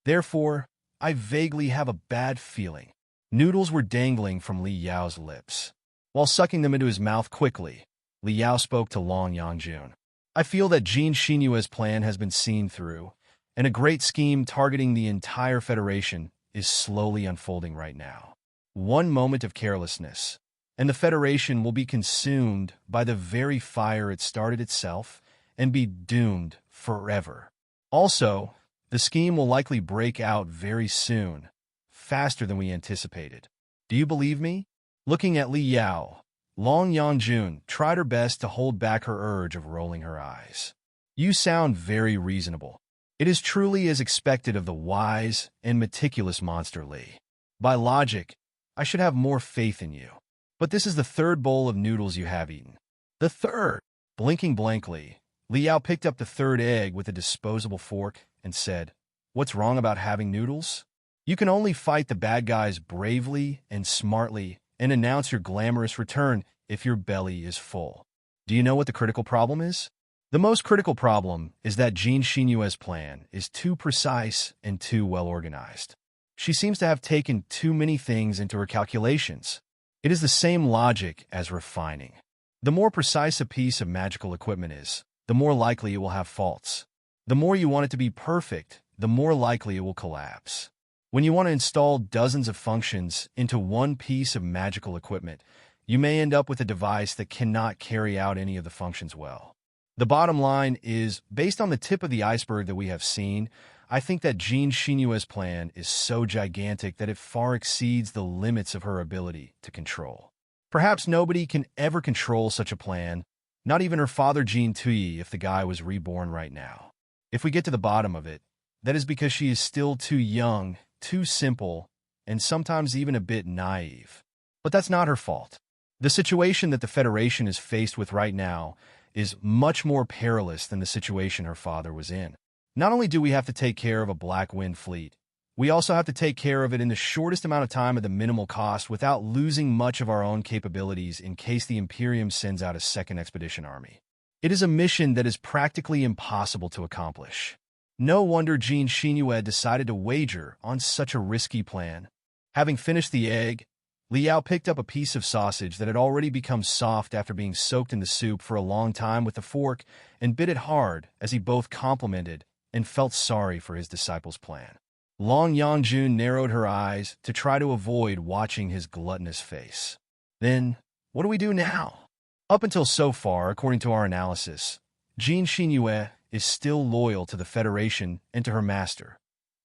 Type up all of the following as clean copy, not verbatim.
Therefore, I vaguely have a bad feeling. Noodles were dangling from Li Yao's lips. While sucking them into his mouth quickly, Li Yao spoke to Long Yangjun. I feel that Jin Xinyue's plan has been seen through, and a great scheme targeting the entire Federation is slowly unfolding right now. One moment of carelessness, and the Federation will be consumed by the very fire it started itself and be doomed forever. Also, the scheme will likely break out very soon, faster than we anticipated. Do you believe me? Looking at Li Yao, Long Yangjun tried her best to hold back her urge of rolling her eyes. You sound very reasonable. It is truly as expected of the wise and meticulous Monster Li. By logic, I should have more faith in you. But this is the third bowl of noodles you have eaten. The third! Blinking blankly, Li Yao picked up the third egg with a disposable fork and said, "What's wrong about having noodles? You can only fight the bad guys bravely and smartly and announce your glamorous return if your belly is full. Do you know what the critical problem is? The most critical problem is that Jin Xinyue's plan is too precise and too well organized. She seems to have taken too many things into her calculations. It is the same logic as refining. The more precise a piece of magical equipment is, the more likely it will have faults. The more you want it to be perfect, the more likely it will collapse. When you want to install dozens of functions into one piece of magical equipment, you may end up with a device that cannot carry out any of the functions well. The bottom line is, based on the tip of the iceberg that we have seen, I think that Jin Xinyue's plan is so gigantic that it far exceeds the limits of her ability to control. Perhaps nobody can ever control such a plan, not even her father Jin Tui if the guy was reborn right now. If we get to the bottom of it, that is because she is still too young, too simple, and sometimes even a bit naive. But that's not her fault. The situation that the Federation is faced with right now is much more perilous than the situation her father was in. Not only do we have to take care of a Black Wind fleet, we also have to take care of it in the shortest amount of time at the minimal cost without losing much of our own capabilities in case the Imperium sends out a second expedition army. It is a mission that is practically impossible to accomplish. No wonder Jin Xinyue decided to wager on such a risky plan. Having finished the egg, Li Yao picked up a piece of sausage that had already become soft after being soaked in the soup for a long time with a fork and bit it hard as he both complimented and felt sorry for his disciple's plan. Long Yangjun narrowed her eyes to try to avoid watching his gluttonous face. Then, what do we do now? Up until so far, according to our analysis, Jin Xinyue is still loyal to the Federation and to her master,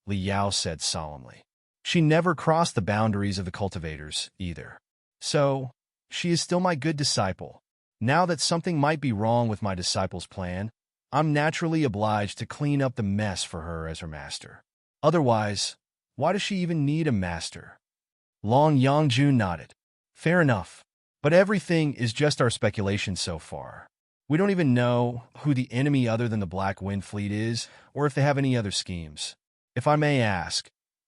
Li Yao said solemnly. She never crossed the boundaries of the cultivators, either. So, she is still my good disciple. Now that something might be wrong with my disciple's plan, I'm naturally obliged to clean up the mess for her as her master. Otherwise, why does she even need a master? Long Yangjun nodded. Fair enough, but everything is just our speculation so far. We don't even know who the enemy other than the Black Wind Fleet is, or if they have any other schemes. If I may ask,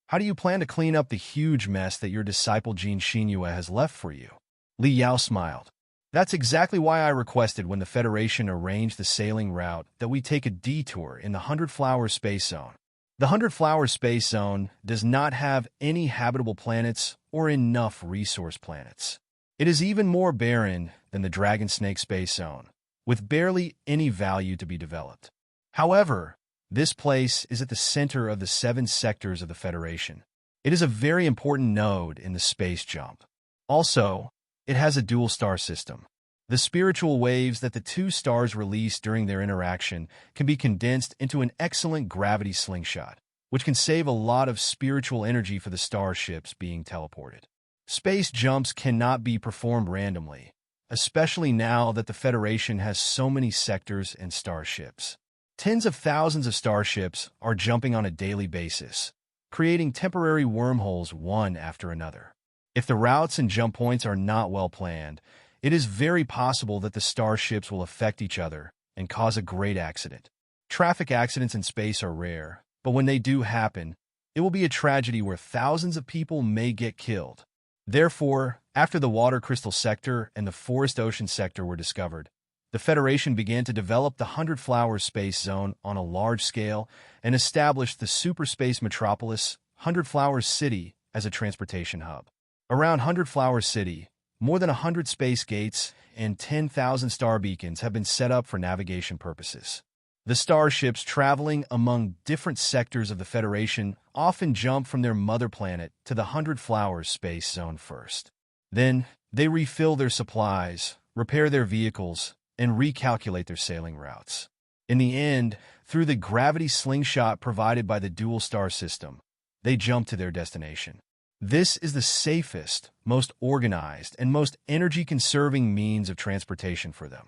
how do you plan to clean up the huge mess that your disciple Jin Xinyue has left for you? Li Yao smiled. That's exactly why I requested when the Federation arranged the sailing route that we take a detour in the 100 Flower Space Zone. The 100 Flower Space Zone does not have any habitable planets or enough resource planets. It is even more barren than the Dragon Snake Space Zone, with barely any value to be developed. However, this place is at the center of the 7 sectors of the Federation. It is a very important node in the space jump. Also, it has a dual star system. The spiritual waves that the 2 stars release during their interaction can be condensed into an excellent gravity slingshot, which can save a lot of spiritual energy for the starships being teleported. Space jumps cannot be performed randomly, especially now that the Federation has so many sectors and starships. Tens of thousands of starships are jumping on a daily basis, creating temporary wormholes one after another. If the routes and jump points are not well planned, it is very possible that the starships will affect each other and cause a great accident. Traffic accidents in space are rare, but when they do happen, it will be a tragedy where thousands of people may get killed. Therefore, after the Water Crystal Sector and the Forest Ocean Sector were discovered, the Federation began to develop the 100 Flowers space zone on a large scale and established the superspace metropolis, 100 Flowers City, as a transportation hub. Around 100 Flowers City, more than 100 space gates and 10,000 star beacons have been set up for navigation purposes. The starships traveling among different sectors of the Federation often jump from their mother planet to the 100 Flowers space zone first. Then, they refill their supplies, repair their vehicles, and recalculate their sailing routes. In the end, through the gravity slingshot provided by the dual star system, they jump to their destination. This is the safest, most organized, and most energy-conserving means of transportation for them.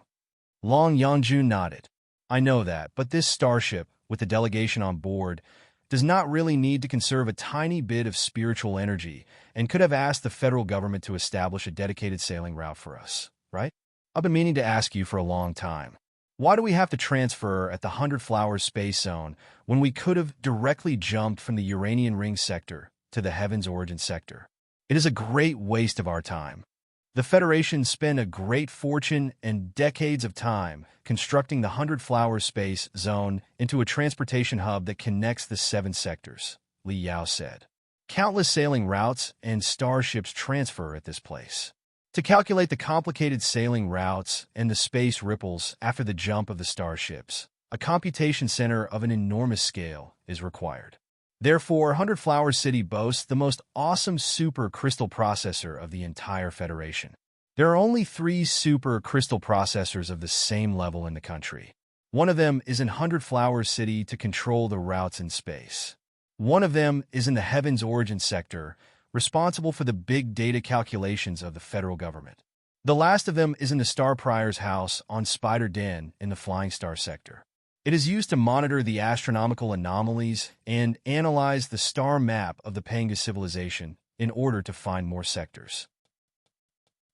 Long Yanjun nodded. I know that, but this starship, with the delegation on board, does not really need to conserve a tiny bit of spiritual energy and could have asked the federal government to establish a dedicated sailing route for us, right? I've been meaning to ask you for a long time. Why do we have to transfer at the 100 Flowers space zone when we could have directly jumped from the Uranian Ring sector to the Heaven's Origin sector? It is a great waste of our time. The Federation spent a great fortune and decades of time constructing the 100 Flowers space zone into a transportation hub that connects the 7 sectors, Li Yao said. Countless sailing routes and starships transfer at this place. To calculate the complicated sailing routes and the space ripples after the jump of the starships, a computation center of an enormous scale is required. Therefore, 100 Flowers City boasts the most awesome super crystal processor of the entire Federation. There are only 3 super crystal processors of the same level in the country. One of them is in 100 Flowers City to control the routes in space. One of them is in the Heaven's Origin sector, responsible for the big data calculations of the federal government. The last of them is in the Star Prior's house on Spider Den in the Flying Star sector. It is used to monitor the astronomical anomalies and analyze the star map of the Panga civilization in order to find more sectors.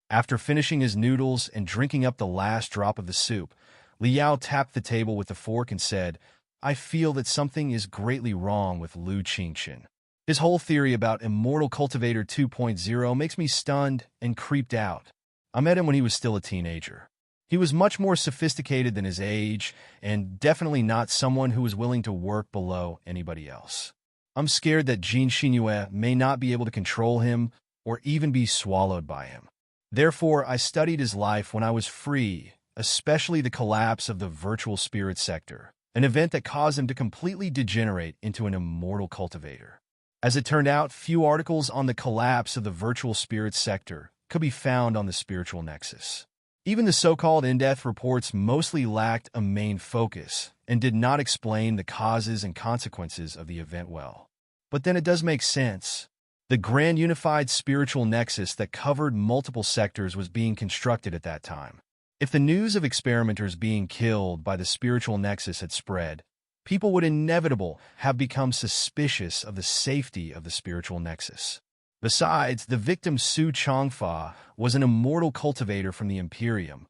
After finishing his noodles and drinking up the last drop of the soup, Li Yao tapped the table with a fork and said, I feel that something is greatly wrong with Lu Qingqing. His whole theory about Immortal Cultivator 2.0 makes me stunned and creeped out. I met him when he was still a teenager. He was much more sophisticated than his age, and definitely not someone who was willing to work below anybody else. I'm scared that Jin Xinyue may not be able to control him or even be swallowed by him. Therefore, I studied his life when I was free, especially the collapse of the virtual spirit sector, an event that caused him to completely degenerate into an immortal cultivator. As it turned out, few articles on the collapse of the virtual spirit sector could be found on the spiritual nexus. Even the so-called in-depth reports mostly lacked a main focus and did not explain the causes and consequences of the event well. But then it does make sense. The grand unified spiritual nexus that covered multiple sectors was being constructed at that time. If the news of experimenters being killed by the spiritual nexus had spread, people would inevitably have become suspicious of the safety of the spiritual nexus. Besides, the victim Su Changfa was an immortal cultivator from the Imperium,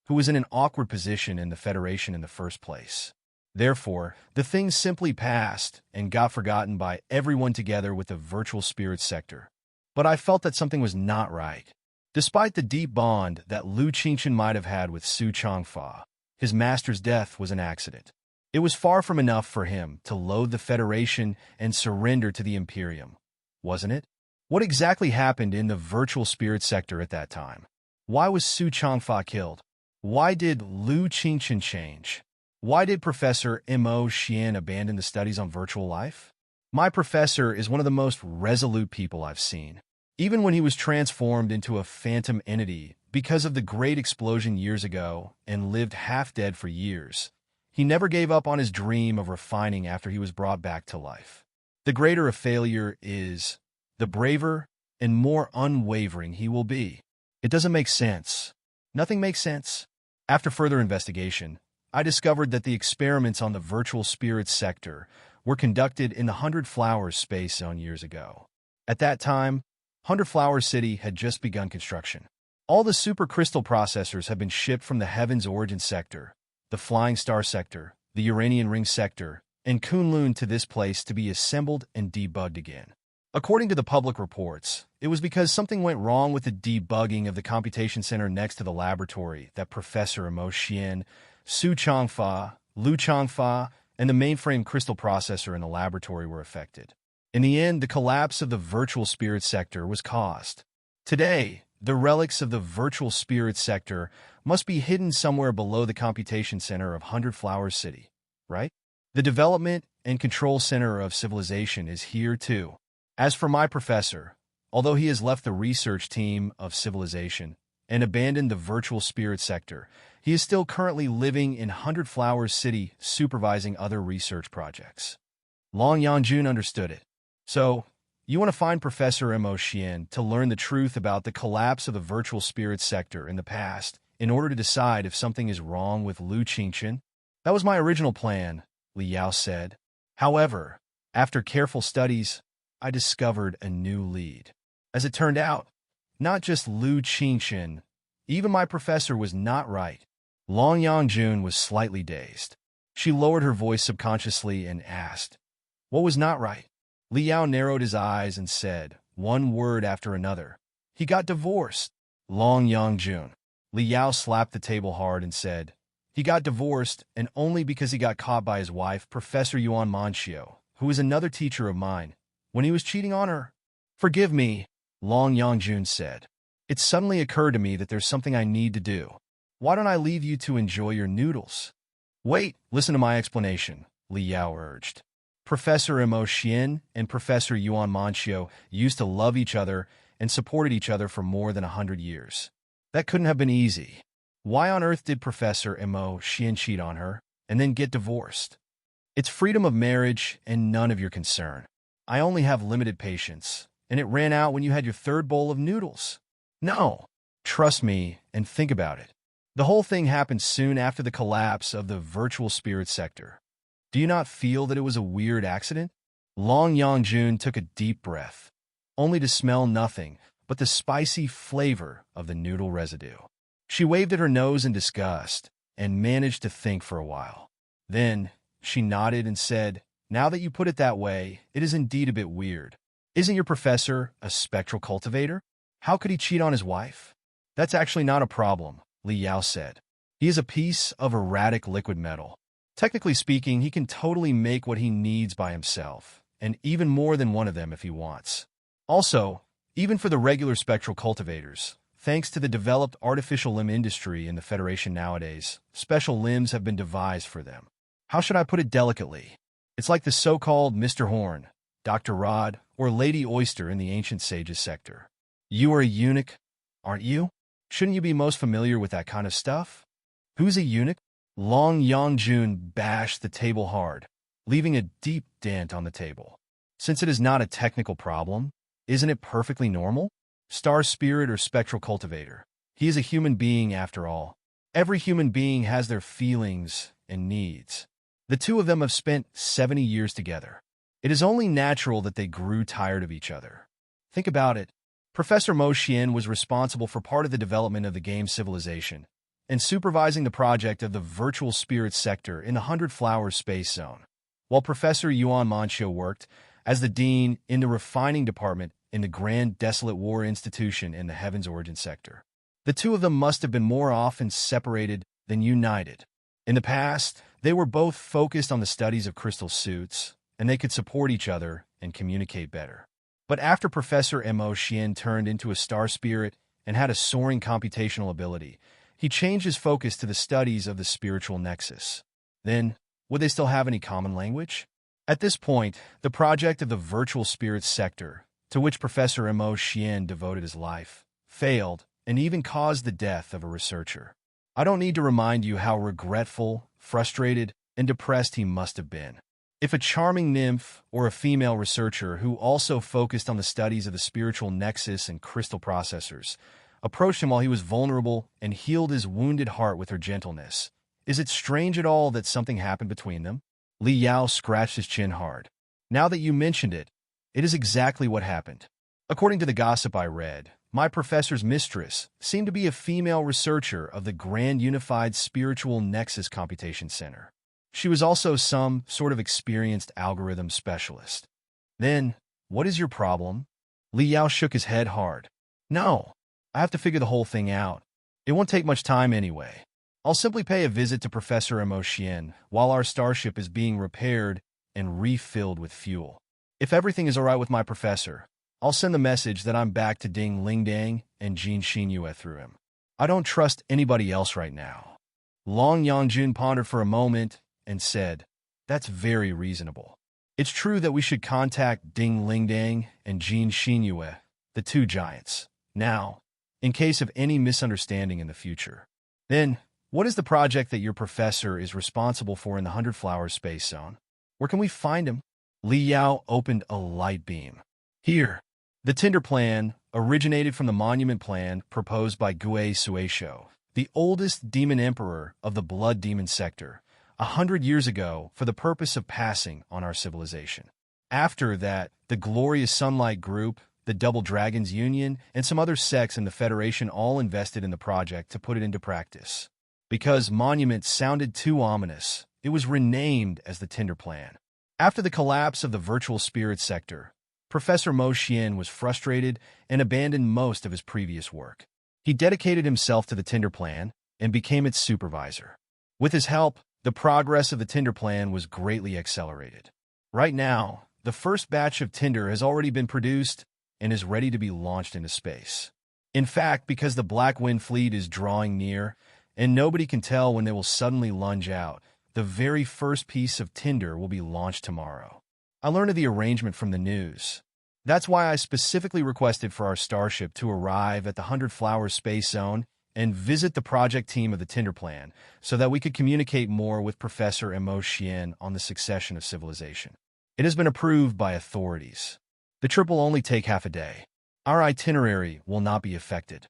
who was in an awkward position in the Federation in the first place. Therefore, the thing simply passed and got forgotten by everyone together with the virtual spirit sector. But I felt that something was not right. Despite the deep bond that Lu Qingqing might have had with Su Changfa, his master's death was an accident. It was far from enough for him to loathe the Federation and surrender to the Imperium, wasn't it? What exactly happened in the virtual spirit sector at that time? Why was Su Changfa killed? Why did Lu Qingqing change? Why did Professor Mo Xian abandon the studies on virtual life? My professor is one of the most resolute people I've seen. Even when he was transformed into a phantom entity because of the great explosion years ago and lived half dead for years, he never gave up on his dream of refining after he was brought back to life. The greater a failure is, the braver and more unwavering he will be. It doesn't make sense. Nothing makes sense. After further investigation, I discovered that the experiments on the virtual spirits sector were conducted in the 100 Flowers space zone years ago. At that time, 100 Flowers City had just begun construction. All the supercrystal processors had been shipped from the Heaven's Origin sector, the Flying Star sector, the Uranian Ring sector, and Kunlun to this place to be assembled and debugged again. According to the public reports, it was because something went wrong with the debugging of the computation center next to the laboratory that Professor Mo Xian, Su Changfa, Lu Changfa, and the mainframe crystal processor in the laboratory were affected. In the end, the collapse of the virtual spirit sector was caused. Today, the relics of the virtual spirit sector must be hidden somewhere below the computation center of Hundred Flowers City, right? The development and control center of civilization is here too. As for my professor, although he has left the research team of civilization and abandoned the virtual spirit sector, he is still currently living in Hundred Flowers City supervising other research projects. Long Yanjun understood it. So, you want to find Professor Mo Xian to learn the truth about the collapse of the virtual spirit sector in the past in order to decide if something is wrong with Lu Qingqing? That was my original plan, Li Yao said. However, after careful studies, I discovered a new lead. As it turned out, not just Lu Qingqing, even my professor was not right. Long Yangjun was slightly dazed. She lowered her voice subconsciously and asked, "What was not right?" Li Yao narrowed his eyes and said, one word after another, "He got divorced." Long Yangjun. Li Yao slapped the table hard and said, "He got divorced, and only because he got caught by his wife, Professor Yuan Manchio, who is another teacher of mine, when he was cheating on her." "Forgive me," Long Yangjun said. "It suddenly occurred to me that there's something I need to do. Why don't I leave you to enjoy your noodles?" "Wait, listen to my explanation," Li Yao urged. Professor Mo Xian and Professor Yuan Manchio used to love each other and supported each other for more than 100 years. That couldn't have been easy. Why on earth did Professor Mo Xian cheat on her and then get divorced? It's freedom of marriage and none of your concern. I only have limited patience, and it ran out when you had your third bowl of noodles. No, trust me and think about it. The whole thing happened soon after the collapse of the virtual spirit sector. Do you not feel that it was a weird accident? Long Yangjun took a deep breath, only to smell nothing but the spicy flavor of the noodle residue. She waved at her nose in disgust and managed to think for a while. Then she nodded and said, "Now that you put it that way, it is indeed a bit weird. Isn't your professor a spectral cultivator? How could he cheat on his wife?" "That's actually not a problem," Li Yao said. "He is a piece of erratic liquid metal. Technically speaking, he can totally make what he needs by himself, and even more than one of them if he wants. Also, even for the regular spectral cultivators, thanks to the developed artificial limb industry in the Federation nowadays, special limbs have been devised for them. How should I put it delicately? It's like the so-called Mr. Horn, Dr. Rod, or Lady Oyster in the ancient sages sector. You are a eunuch, aren't you? Shouldn't you be most familiar with that kind of stuff?" "Who's a eunuch?" Long Yangjun bashed the table hard, leaving a deep dent on the table. "Since it is not a technical problem, isn't it perfectly normal? Star spirit or spectral cultivator. He is a human being after all. Every human being has their feelings and needs. The two of them have spent 70 years together. It is only natural that they grew tired of each other. Think about it. Professor Mo Xian was responsible for part of the development of the game Civilization and supervising the project of the virtual spirit sector in the Hundred Flowers Space Zone, while Professor Yuan Manchio worked as the dean in the refining department in the Grand Desolate War Institution in the Heaven's Origin sector. The two of them must have been more often separated than united. In the past, they were both focused on the studies of crystal suits, and they could support each other and communicate better. But after Professor Mo Xian turned into a star spirit and had a soaring computational ability, he changed his focus to the studies of the spiritual nexus. Then, would they still have any common language? At this point, the project of the virtual spirit sector, to which Professor Mo Xian devoted his life, failed and even caused the death of a researcher. I don't need to remind you how regretful, frustrated, and depressed he must have been. If a charming nymph or a female researcher who also focused on the studies of the spiritual nexus and crystal processors approached him while he was vulnerable and healed his wounded heart with her gentleness, is it strange at all that something happened between them? Li Yao scratched his chin hard. Now that you mentioned it, it is exactly what happened. According to the gossip I read, my professor's mistress seemed to be a female researcher of the Grand Unified Spiritual Nexus Computation Center. She was also some sort of experienced algorithm specialist. Then, What is your problem? Li Yao shook his head hard. No, I have to figure the whole thing out. It won't take much time anyway. I'll simply pay a visit to Professor Mo Xian while our starship is being repaired and refilled with fuel. If everything is alright with my professor, I'll send the message that I'm back to Ding Lingdang and Jin Xinyue through him. I don't trust anybody else right now. Long Yangjun pondered for a moment and said, That's very reasonable. It's true that we should contact Ding Lingdang and Jin Xinyue, the two giants, now, in case of any misunderstanding in the future. Then, what is the project that your professor is responsible for in the 100 Flowers Space Zone? Where can we find him? Li Yao opened a light beam. Here. The Tinder plan originated from the monument plan proposed by Gue Suisho, the oldest demon emperor of the Blood Demon sector, 100 years ago for the purpose of passing on our civilization. After that, the Glorious Sunlight Group, the Double Dragons Union, and some other sects in the Federation all invested in the project to put it into practice. Because Monument sounded too ominous, it was renamed as the Tinder Plan. After the collapse of the Virtual Spirit sector, Professor Mo Xian was frustrated and abandoned most of his previous work. He dedicated himself to the Tinder Plan and became its supervisor. With his help, the progress of the Tinder Plan was greatly accelerated. Right now, the first batch of Tinder has already been produced and is ready to be launched into space. In fact, because the Black Wind Fleet is drawing near, and nobody can tell when they will suddenly lunge out, the very first piece of Tinder will be launched tomorrow. I learned of the arrangement from the news. That's why I specifically requested for our starship to arrive at the 100 Flowers Space Zone and visit the project team of the Tinder Plan so that we could communicate more with Professor Mo Xian on the succession of civilization. It has been approved by authorities. The trip will only take half a day. Our itinerary will not be affected.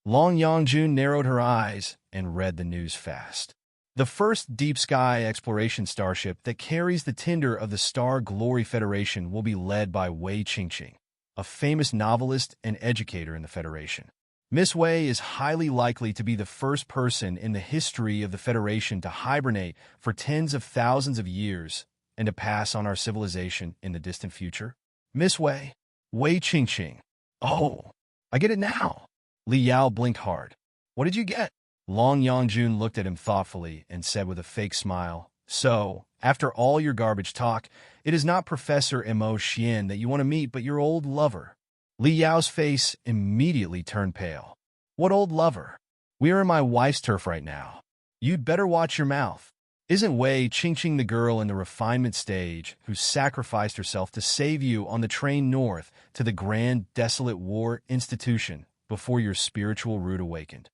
Long Yangjun narrowed her eyes and read the news fast. The first deep sky exploration starship that carries the Tinder of the Star Glory Federation will be led by Wei Qingqing, a famous novelist and educator in the Federation. Miss Wei is highly likely to be the first person in the history of the Federation to hibernate for tens of thousands of years and to pass on our civilization in the distant future. Miss Wei, Wei Qingqing. Oh, I get it now. Li Yao blinked hard. What did you get? Long Yangjun looked at him thoughtfully and said with a fake smile, So, after all your garbage talk, it is not Professor Mo Xian that you want to meet but your old lover. Li Yao's face immediately turned pale. What old lover? We are in my wife's turf right now. You'd better watch your mouth. Isn't Wei Qingqing the girl in the refinement stage who sacrificed herself to save you on the train north to the Grand Desolate War Institution before your spiritual root awakened?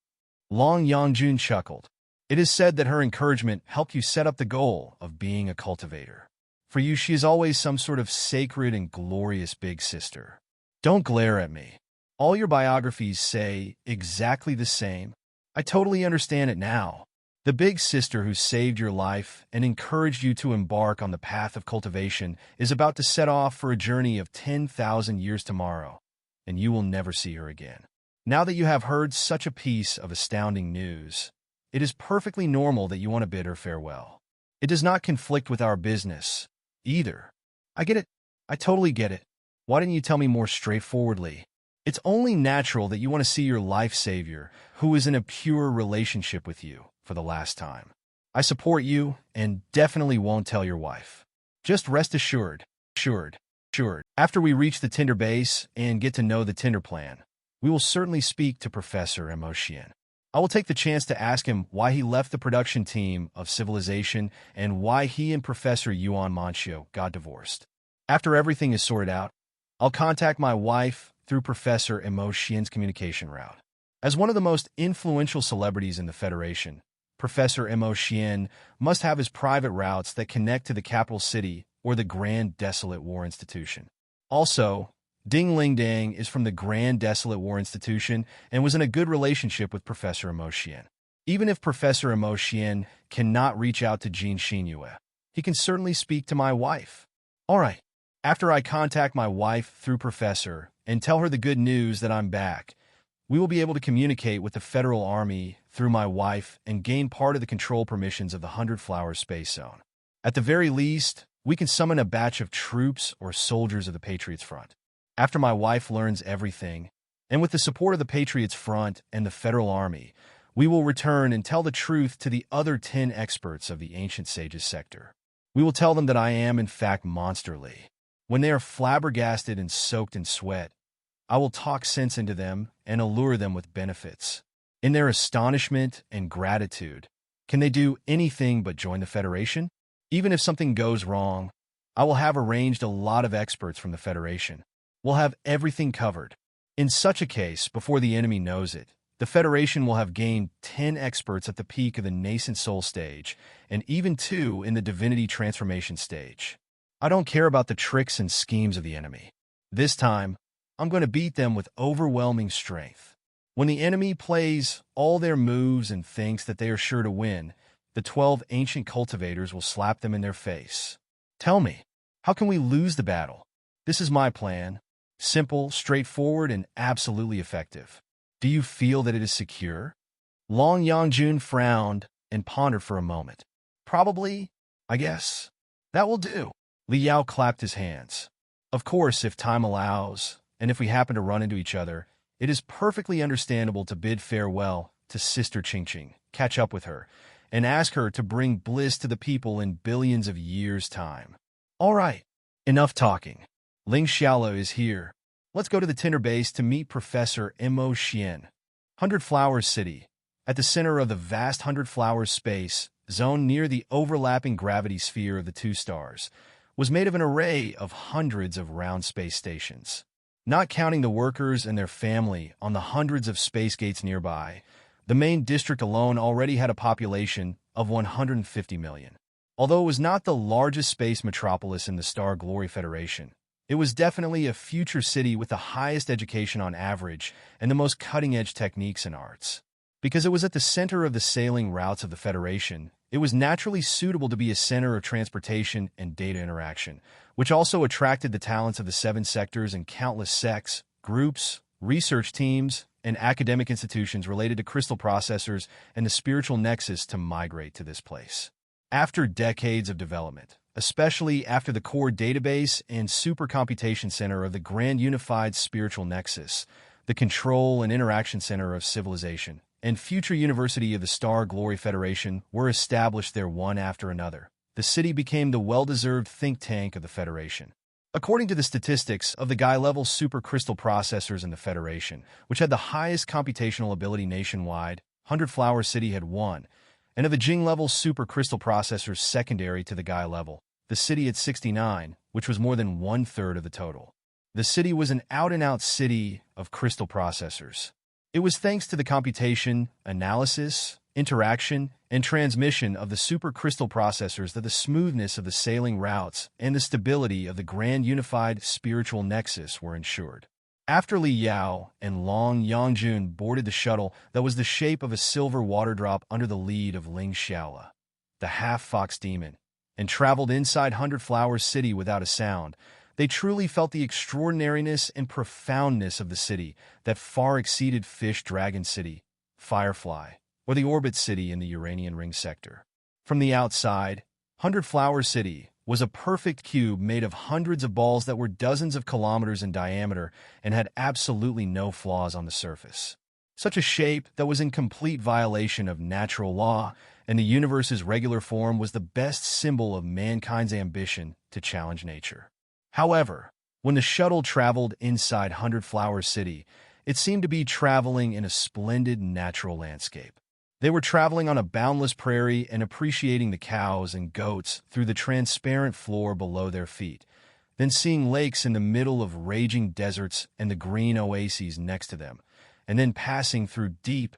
Long Yangjun chuckled. It is said that her encouragement helped you set up the goal of being a cultivator. For you, she is always some sort of sacred and glorious big sister. Don't glare at me. All your biographies say exactly the same. I totally understand it now. The big sister who saved your life and encouraged you to embark on the path of cultivation is about to set off for a journey of 10,000 years tomorrow, and you will never see her again. Now that you have heard such a piece of astounding news, it is perfectly normal that you want to bid her farewell. It does not conflict with our business, either. I get it. I totally get it. Why didn't you tell me more straightforwardly? It's only natural that you want to see your life savior, who is in a pure relationship with you, for the last time. I support you and definitely won't tell your wife. Just rest assured. After we reach the Tinder base and get to know the Tinder Plan, we will certainly speak to Professor Mo Xian. I will take the chance to ask him why he left the production team of Civilization and why he and Professor Yuan Manchio got divorced. After everything is sorted out, I'll contact my wife through Professor Mo Xian's communication route. As one of the most influential celebrities in the Federation, Professor Mo Xian must have his private routes that connect to the capital city or the Grand Desolate War Institution. Also, Ding Lingdang is from the Grand Desolate War Institution and was in a good relationship with Professor Mo Xian. Even if Professor Mo Xian cannot reach out to Jin Xinyue, he can certainly speak to my wife. All right. After I contact my wife through Professor and tell her the good news that I'm back, we will be able to communicate with the Federal Army through my wife and gain part of the control permissions of the 100 Flowers Space Zone. At the very least, We can summon a batch of troops or soldiers of the Patriots Front. After my wife learns everything, and with the support of the Patriots Front and the Federal Army, we will return and tell the truth to the other 10 experts of the Ancient Sages sector. We will tell them that I am, in fact, monsterly. When they are flabbergasted and soaked in sweat, I will talk sense into them and allure them with benefits. In their astonishment and gratitude, can they do anything but join the Federation? Even if something goes wrong, I will have arranged a lot of experts from the Federation. We'll have everything covered. In such a case, before the enemy knows it, the Federation will have gained 10 experts at the peak of the nascent soul stage, and even 2 in the divinity transformation stage. I don't care about the tricks and schemes of the enemy. This time, I'm going to beat them with overwhelming strength. When the enemy plays all their moves and thinks that they are sure to win, the 12 ancient cultivators will slap them in their face. Tell me, how can we lose the battle? This is my plan. Simple, straightforward, and absolutely effective. Do you feel that it is secure? Long Yangjun frowned and pondered for a moment. Probably, I guess. That will do. Li Yao clapped his hands. Of course, if time allows, and if we happen to run into each other, it is perfectly understandable to bid farewell to Sister Qingqing, catch up with her, and ask her to bring bliss to the people in billions of years' time. All right, enough talking. Ling Xiaolo is here. Let's go to the Tinder base to meet Professor Mo Xian. 100 Flowers City, at the center of the vast 100 Flowers space, zone near the overlapping gravity sphere of the 2 stars, was made of an array of hundreds of round space stations. Not counting the workers and their family on the hundreds of space gates nearby, the main district alone already had a population of 150 million. Although it was not the largest space metropolis in the Star Glory Federation, it was definitely a future city with the highest education on average and the most cutting-edge techniques and arts. Because it was at the center of the sailing routes of the Federation, it was naturally suitable to be a center of transportation and data interaction, which also attracted the talents of the 7 sectors and countless sects, groups, research teams, and academic institutions related to crystal processors and the spiritual nexus to migrate to this place. After decades of development, especially after the core database and supercomputation center of the Grand Unified Spiritual Nexus, the control and interaction center of civilization, and future University of the Star Glory Federation were established there one after another, the city became the well-deserved think tank of the Federation. According to the statistics of the Guy-level supercrystal processors in the Federation, which had the highest computational ability nationwide, 100 Flower City had won, and of the Jing-level supercrystal processors secondary to the Guy level, the city had 69, which was more than 1/3 of the total. The city was an out-and-out city of crystal processors. It was thanks to the computation, analysis, interaction, and transmission of the supercrystal processors that the smoothness of the sailing routes and the stability of the Grand Unified Spiritual Nexus were ensured. After Li Yao and Long Yangjun boarded the shuttle that was the shape of a silver water drop under the lead of Ling Xiaola, the half-fox demon, and traveled inside 100 Flowers City without a sound, they truly felt the extraordinariness and profoundness of the city that far exceeded Fish Dragon City, Firefly, or the Orbit City in the Uranian Ring sector. From the outside, 100 Flower City was a perfect cube made of hundreds of balls that were dozens of kilometers in diameter and had absolutely no flaws on the surface. Such a shape that was in complete violation of natural law and the universe's regular form was the best symbol of mankind's ambition to challenge nature. However, when the shuttle traveled inside 100 Flower City, it seemed to be traveling in a splendid natural landscape. They were traveling on a boundless prairie and appreciating the cows and goats through the transparent floor below their feet, then seeing lakes in the middle of raging deserts and the green oases next to them, and then passing through deep,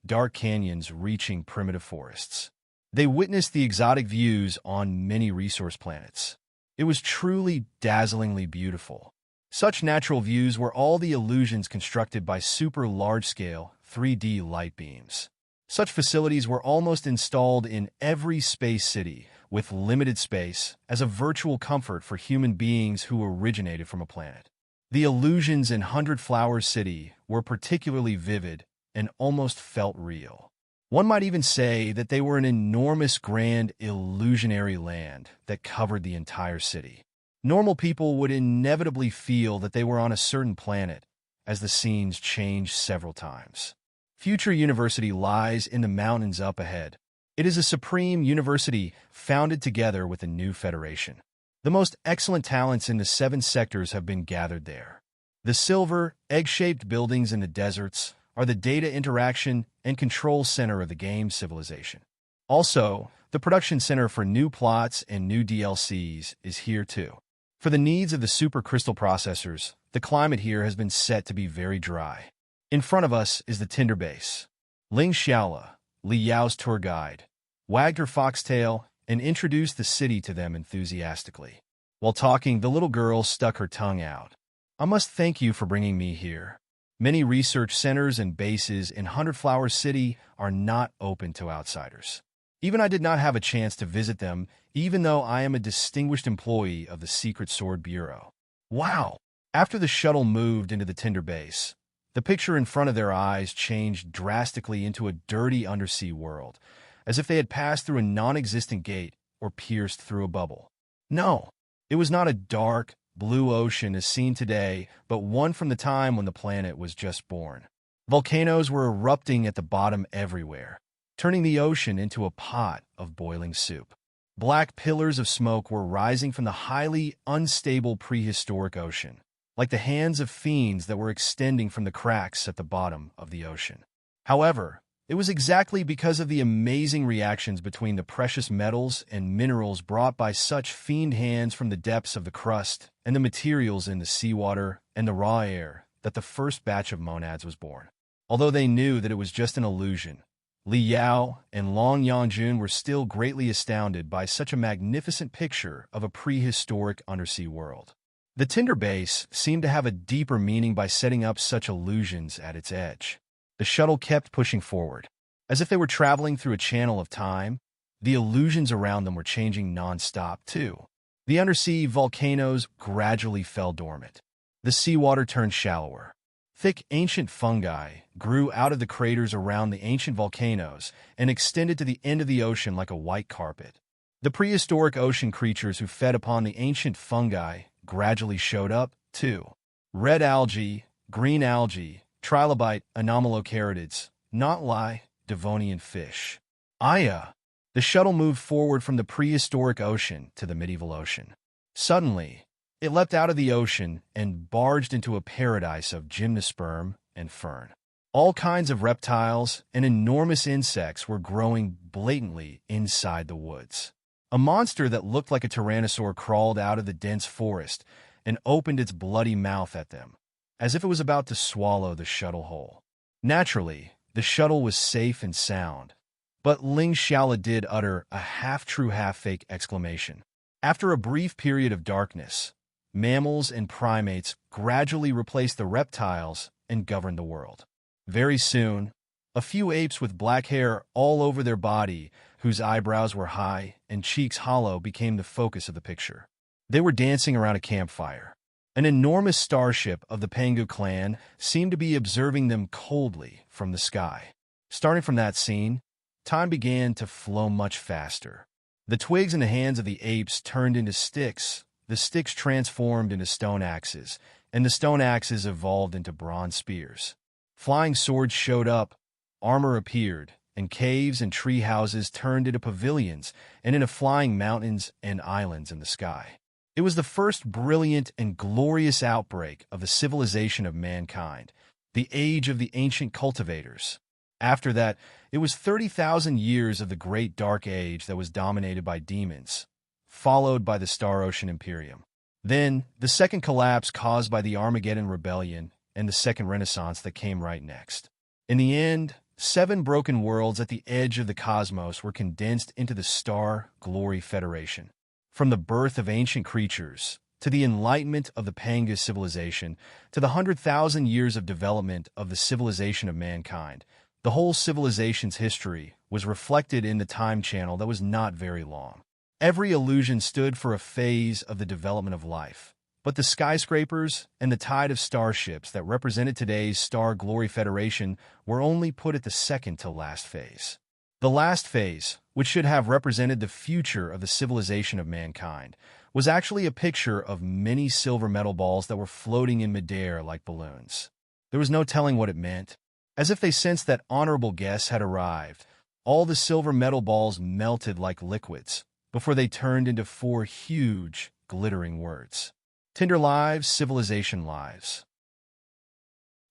dark canyons reaching primitive forests. They witnessed the exotic views on many resource planets. It was truly dazzlingly beautiful. Such natural views were all the illusions constructed by super large-scale 3D light beams. Such facilities were almost installed in every space city, with limited space as a virtual comfort for human beings who originated from a planet. The illusions in 100 Flowers City were particularly vivid and almost felt real. One might even say that they were an enormous grand illusionary land that covered the entire city. Normal people would inevitably feel that they were on a certain planet, as the scenes changed several times. Future University lies in the mountains up ahead. It is a supreme university founded together with a new federation. The most excellent talents in the 7 sectors have been gathered there. The silver, egg-shaped buildings in the deserts are the data interaction and control center of the game civilization. Also, the production center for new plots and new DLCs is here too. For the needs of the supercrystal processors, the climate here has been set to be very dry. In front of us is the Tinder base. Ling Xiaola, Li Yao's tour guide, wagged her foxtail and introduced the city to them enthusiastically. While talking, the little girl stuck her tongue out. I must thank you for bringing me here. Many research centers and bases in Hundred Flower City are not open to outsiders. Even I did not have a chance to visit them, even though I am a distinguished employee of the Secret Sword Bureau. Wow! After the shuttle moved into the Tinder base, the picture in front of their eyes changed drastically into a dirty undersea world, as if they had passed through a non-existent gate or pierced through a bubble. No, it was not a dark, blue ocean as seen today, but one from the time when the planet was just born. Volcanoes were erupting at the bottom everywhere, turning the ocean into a pot of boiling soup. Black pillars of smoke were rising from the highly unstable prehistoric ocean, like the hands of fiends that were extending from the cracks at the bottom of the ocean. However, it was exactly because of the amazing reactions between the precious metals and minerals brought by such fiend hands from the depths of the crust and the materials in the seawater and the raw air that the first batch of monads was born. Although they knew that it was just an illusion, Li Yao and Long Yangjun were still greatly astounded by such a magnificent picture of a prehistoric undersea world. The Tinder base seemed to have a deeper meaning by setting up such illusions at its edge. The shuttle kept pushing forward. As if they were traveling through a channel of time, the illusions around them were changing non-stop, too. The undersea volcanoes gradually fell dormant. The seawater turned shallower. Thick ancient fungi grew out of the craters around the ancient volcanoes and extended to the end of the ocean like a white carpet. The prehistoric ocean creatures who fed upon the ancient fungi gradually showed up, too. Red algae, green algae, trilobite, anomalocaridids, not Devonian fish. Aya! The shuttle moved forward from the prehistoric ocean to the medieval ocean. Suddenly, it leapt out of the ocean and barged into a paradise of gymnosperm and fern. All kinds of reptiles and enormous insects were growing blatantly inside the woods. A monster that looked like a tyrannosaur crawled out of the dense forest and opened its bloody mouth at them, as if it was about to swallow the shuttle whole. Naturally, the shuttle was safe and sound, but Ling Xiaola did utter a half-true, half-fake exclamation. After a brief period of darkness, mammals and primates gradually replaced the reptiles and governed the world. Very soon, a few apes with black hair all over their body, whose eyebrows were high and cheeks hollow, became the focus of the picture. They were dancing around a campfire. An enormous starship of the Pangu clan seemed to be observing them coldly from the sky. Starting from that scene, time began to flow much faster. The twigs in the hands of the apes turned into sticks, the sticks transformed into stone axes, and the stone axes evolved into bronze spears. Flying swords showed up, armor appeared, and caves and tree houses turned into pavilions and into flying mountains and islands in the sky. It was the first brilliant and glorious outbreak of the civilization of mankind, the age of the ancient cultivators. After that, it was 30,000 years of the Great Dark Age that was dominated by demons, followed by the Star Ocean Imperium. Then, the second collapse caused by the Armageddon Rebellion and the second Renaissance that came right next. In the end, 7 broken worlds at the edge of the cosmos were condensed into the Star Glory Federation. From the birth of ancient creatures, to the enlightenment of the Pangu civilization, to the 100,000 years of development of the civilization of mankind, the whole civilization's history was reflected in the time channel that was not very long. Every illusion stood for a phase of the development of life, But the skyscrapers and the tide of starships that represented today's Star Glory Federation were only put at the second-to-last phase. The last phase, which should have represented the future of the civilization of mankind, was actually a picture of many silver metal balls that were floating in midair like balloons. There was no telling what it meant. As if they sensed that honorable guests had arrived, all the silver metal balls melted like liquids before they turned into 4 huge, glittering words. Tinder lives, civilization lives.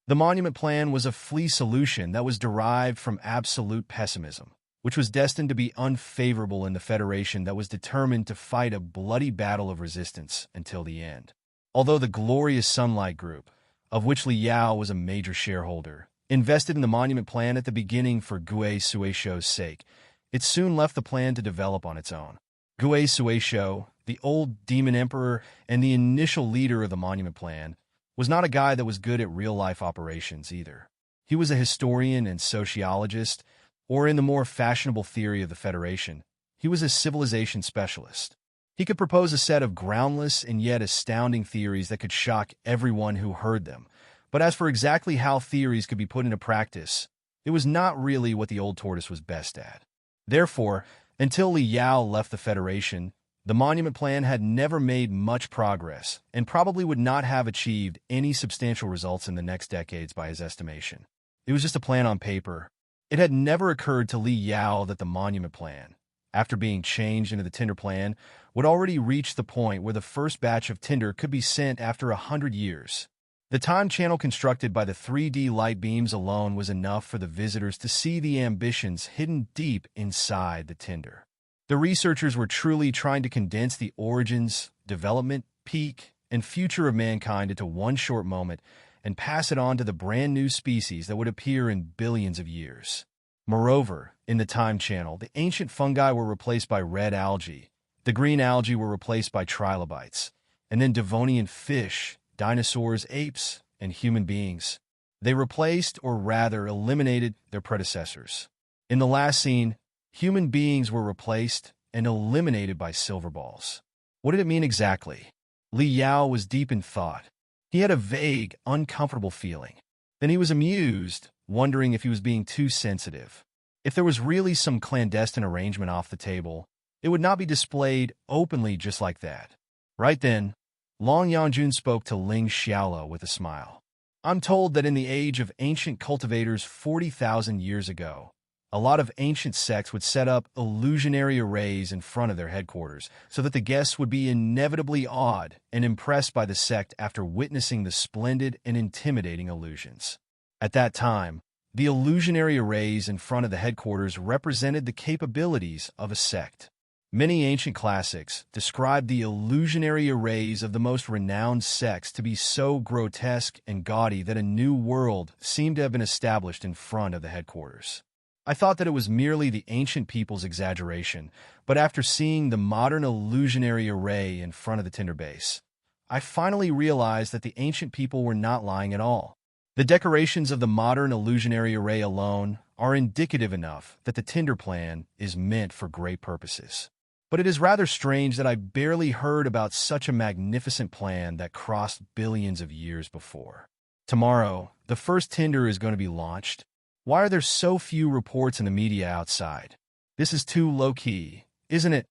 The monument plan was a flea solution that was derived from absolute pessimism, which was destined to be unfavorable in the Federation that was determined to fight a bloody battle of resistance until the end. Although the glorious Sunlight Group, of which Li Yao was a major shareholder, invested in the monument plan at the beginning for Gue Suisho's sake, it soon left the plan to develop on its own. Gue Suisho, the old demon emperor and the initial leader of the monument plan, was not a guy that was good at real-life operations either. He was a historian and sociologist, or in the more fashionable theory of the Federation, he was a civilization specialist. He could propose a set of groundless and yet astounding theories that could shock everyone who heard them. But as for exactly how theories could be put into practice, it was not really what the old tortoise was best at. Therefore, until Li Yao left the Federation, the monument plan had never made much progress and probably would not have achieved any substantial results in the next decades by his estimation. It was just a plan on paper. It had never occurred to Li Yao that the monument plan, after being changed into the Tinder plan, would already reach the point where the first batch of Tinder could be sent after 100 years. The time channel constructed by the 3D light beams alone was enough for the visitors to see the ambitions hidden deep inside the Tinder. The researchers were truly trying to condense the origins, development, peak, and future of mankind into one short moment and pass it on to the brand new species that would appear in billions of years. Moreover, in the time channel, the ancient fungi were replaced by red algae, the green algae were replaced by trilobites, and then Devonian fish, dinosaurs, apes, and human beings. They replaced, or rather eliminated, their predecessors. In the last scene, human beings were replaced and eliminated by silver balls. What did it mean exactly? Li Yao was deep in thought. He had a vague, uncomfortable feeling. Then he was amused, wondering if he was being too sensitive. If there was really some clandestine arrangement off the table, it would not be displayed openly just like that. Right then, Long Yangjun spoke to Ling Xiaolo with a smile. I'm told that in the age of ancient cultivators 40,000 years ago, a lot of ancient sects would set up illusionary arrays in front of their headquarters so that the guests would be inevitably awed and impressed by the sect after witnessing the splendid and intimidating illusions. At that time, the illusionary arrays in front of the headquarters represented the capabilities of a sect. Many ancient classics describe the illusionary arrays of the most renowned sects to be so grotesque and gaudy that a new world seemed to have been established in front of the headquarters. I thought that it was merely the ancient people's exaggeration, but after seeing the modern illusionary array in front of the Tinder base, I finally realized that the ancient people were not lying at all. The decorations of the modern illusionary array alone are indicative enough that the Tinder plan is meant for great purposes. But it is rather strange that I barely heard about such a magnificent plan that crossed billions of years before. Tomorrow, the first Tinder is going to be launched. Why are there so few reports in the media outside? This is too low-key, isn't it?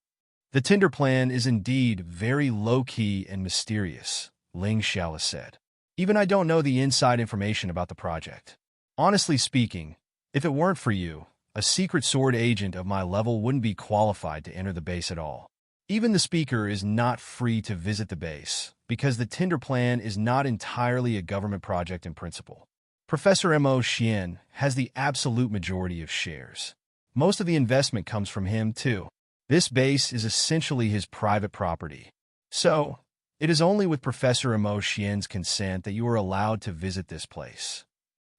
The Tinder plan is indeed very low-key and mysterious, Ling Xiaolo said. Even I don't know the inside information about the project. Honestly speaking, if it weren't for you, a secret sword agent of my level wouldn't be qualified to enter the base at all. Even the speaker is not free to visit the base, because the Tinder plan is not entirely a government project in principle. Professor Mo Xian has the absolute majority of shares. Most of the investment comes from him, too. This base is essentially his private property. So, it is only with Professor Mo Xian's consent that you are allowed to visit this place.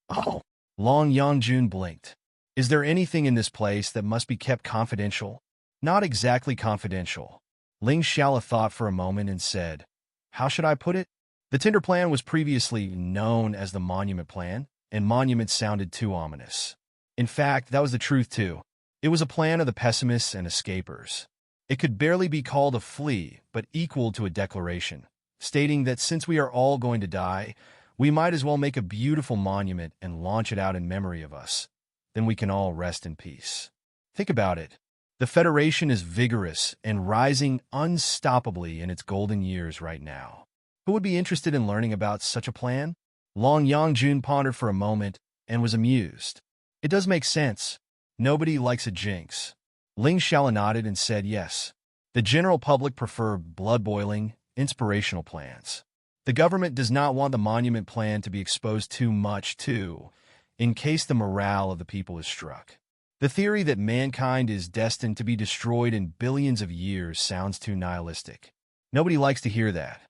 Oh, Long Yangjun blinked. Is there anything in this place that must be kept confidential? Not exactly confidential. Ling Xiaolo thought for a moment and said, how should I put it? The Tinder plan was previously known as the Monument Plan, and monument sounded too ominous. In fact, that was the truth too. It was a plan of the pessimists and escapers. It could barely be called a flea, but equal to a declaration, stating that since we are all going to die, we might as well make a beautiful monument and launch it out in memory of us. Then we can all rest in peace. Think about it. The Federation is vigorous and rising unstoppably in its golden years right now. Who would be interested in learning about such a plan? Long Yangjun pondered for a moment and was amused. It does make sense. Nobody likes a jinx. Ling Xiao nodded and said yes. The general public prefer blood-boiling, inspirational plans. The government does not want the monument plan to be exposed too much, too, in case the morale of the people is struck. The theory that mankind is destined to be destroyed in billions of years sounds too nihilistic. Nobody likes to hear that.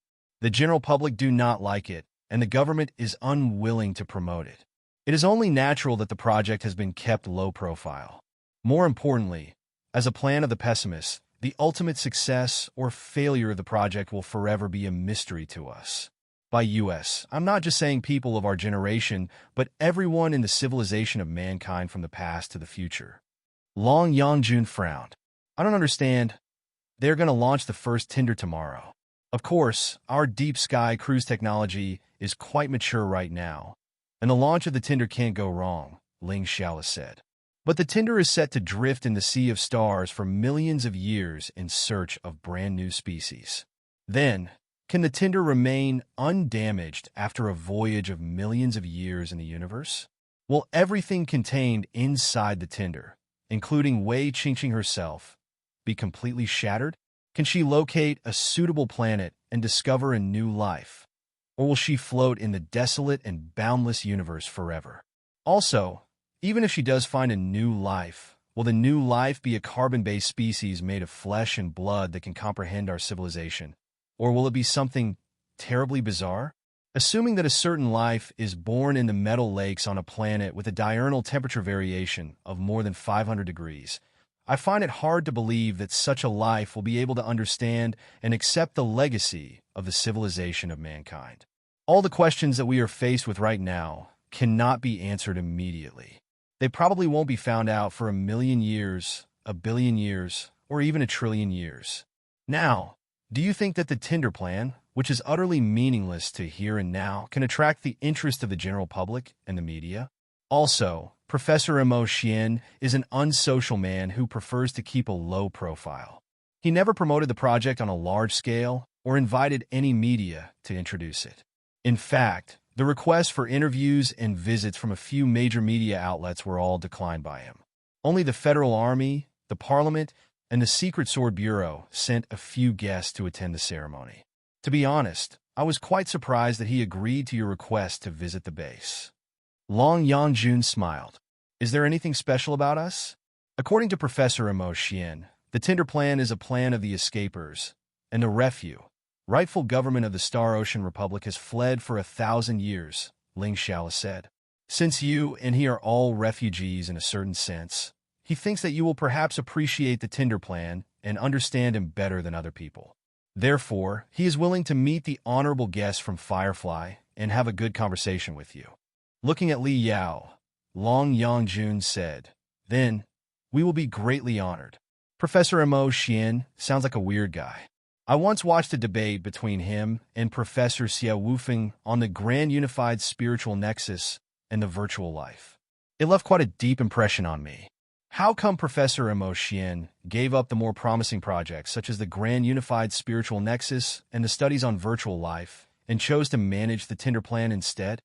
The general public do not like it, and the government is unwilling to promote it. It is only natural that the project has been kept low profile. More importantly, as a plan of the pessimists, the ultimate success or failure of the project will forever be a mystery to us. By us, I'm not just saying people of our generation, but everyone in the civilization of mankind from the past to the future. Long Yangjun frowned. I don't understand. They're going to launch the first Tinder tomorrow. Of course, our deep sky cruise technology is quite mature right now, and the launch of the Tinder can't go wrong, Ling Xiao said. But the Tinder is set to drift in the sea of stars for millions of years in search of brand new species. Then, can the Tinder remain undamaged after a voyage of millions of years in the universe? Will everything contained inside the Tinder, including Wei Qingqing herself, be completely shattered? Can she locate a suitable planet and discover a new life? Or will she float in the desolate and boundless universe forever? Also, even if she does find a new life, will the new life be a carbon-based species made of flesh and blood that can comprehend our civilization? Or will it be something terribly bizarre? Assuming that a certain life is born in the metal lakes on a planet with a diurnal temperature variation of more than 500 degrees, I find it hard to believe that such a life will be able to understand and accept the legacy of the civilization of mankind. All the questions that we are faced with right now cannot be answered immediately. They probably won't be found out for 1,000,000 years, 1,000,000,000 years, or even 1,000,000,000,000 years. Now, do you think that the Tinder plan, which is utterly meaningless to here and now, can attract the interest of the general public and the media? Also, Professor Mo Xian is an unsocial man who prefers to keep a low profile. He never promoted the project on a large scale or invited any media to introduce it. In fact, the requests for interviews and visits from a few major media outlets were all declined by him. Only the Federal Army, the Parliament, and the Secret Sword Bureau sent a few guests to attend the ceremony. To be honest, I was quite surprised that he agreed to your request to visit the base. Long Yangjun smiled. Is there anything special about us? According to Professor Mo Xian, the Tinder plan is a plan of the escapers, and the rightful government of the Star Ocean Republic has fled for 1,000 years, Ling Xiao said. Since you and he are all refugees in a certain sense, he thinks that you will perhaps appreciate the Tinder plan and understand him better than other people. Therefore, he is willing to meet the honorable guests from Firefly and have a good conversation with you. Looking at Li Yao, Long Yangjun said, Then, we will be greatly honored. Professor Mo Xian sounds like a weird guy. I once watched a debate between him and Professor Xiao Wufeng on the Grand Unified Spiritual Nexus and the virtual life. It left quite a deep impression on me. How come Professor Mo Xian gave up the more promising projects such as the Grand Unified Spiritual Nexus and the studies on virtual life and chose to manage the Tinder plan instead?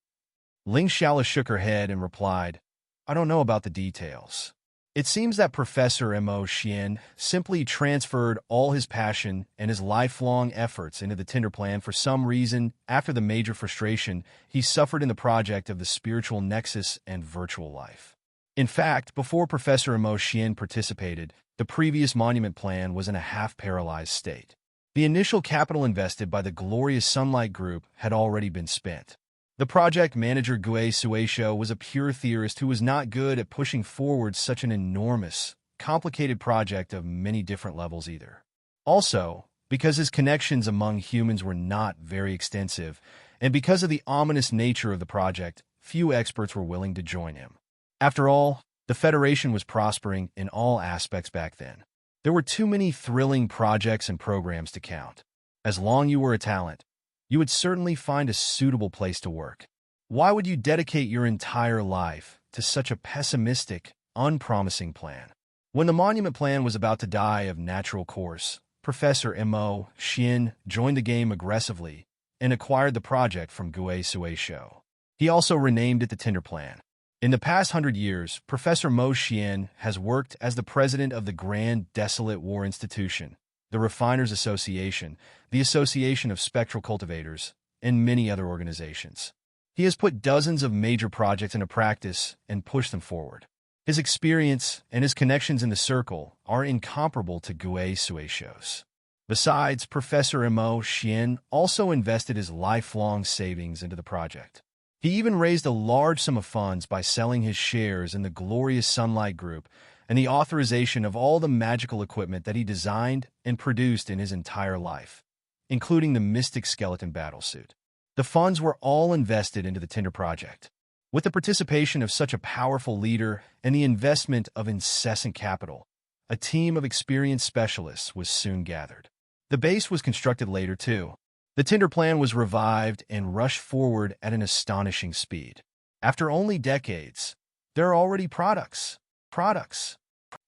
Ling Xiao shook her head and replied, I don't know about the details. It seems that Professor Mo Xian simply transferred all his passion and his lifelong efforts into the Tinder plan for some reason after the major frustration he suffered in the project of the spiritual nexus and virtual life. In fact, before Professor Mo Xian participated, the previous monument plan was in a half-paralyzed state. The initial capital invested by the Glorious Sunlight Group had already been spent. The project manager Gui Suisho was a pure theorist who was not good at pushing forward such an enormous, complicated project of many different levels either. Also, because his connections among humans were not very extensive, and because of the ominous nature of the project, few experts were willing to join him. After all, the Federation was prospering in all aspects back then. There were too many thrilling projects and programs to count. As long as you were a talent, you would certainly find a suitable place to work. Why would you dedicate your entire life to such a pessimistic, unpromising plan? When the monument plan was about to die of natural course, Professor Mo Xian joined the game aggressively and acquired the project from Xuan. He also renamed it the Tinder Plan. In the past 100 years, Professor Mo Xian has worked as the president of the Grand Desolate War Institution, the Refiners Association, the Association of Spectral Cultivators, and many other organizations. He has put dozens of major projects into practice and pushed them forward. His experience and his connections in the circle are incomparable to Xuan's. Besides, Professor Mo Xian also invested his lifelong savings into the project. He even raised a large sum of funds by selling his shares in the Glorious Sunlight Group and the authorization of all the magical equipment that he designed and produced in his entire life, including the Mystic Skeleton Battlesuit. The funds were all invested into the Tinder project. With the participation of such a powerful leader and the investment of incessant capital, a team of experienced specialists was soon gathered. The base was constructed later, too. The Tinder plan was revived and rushed forward at an astonishing speed. After only decades, there are already products.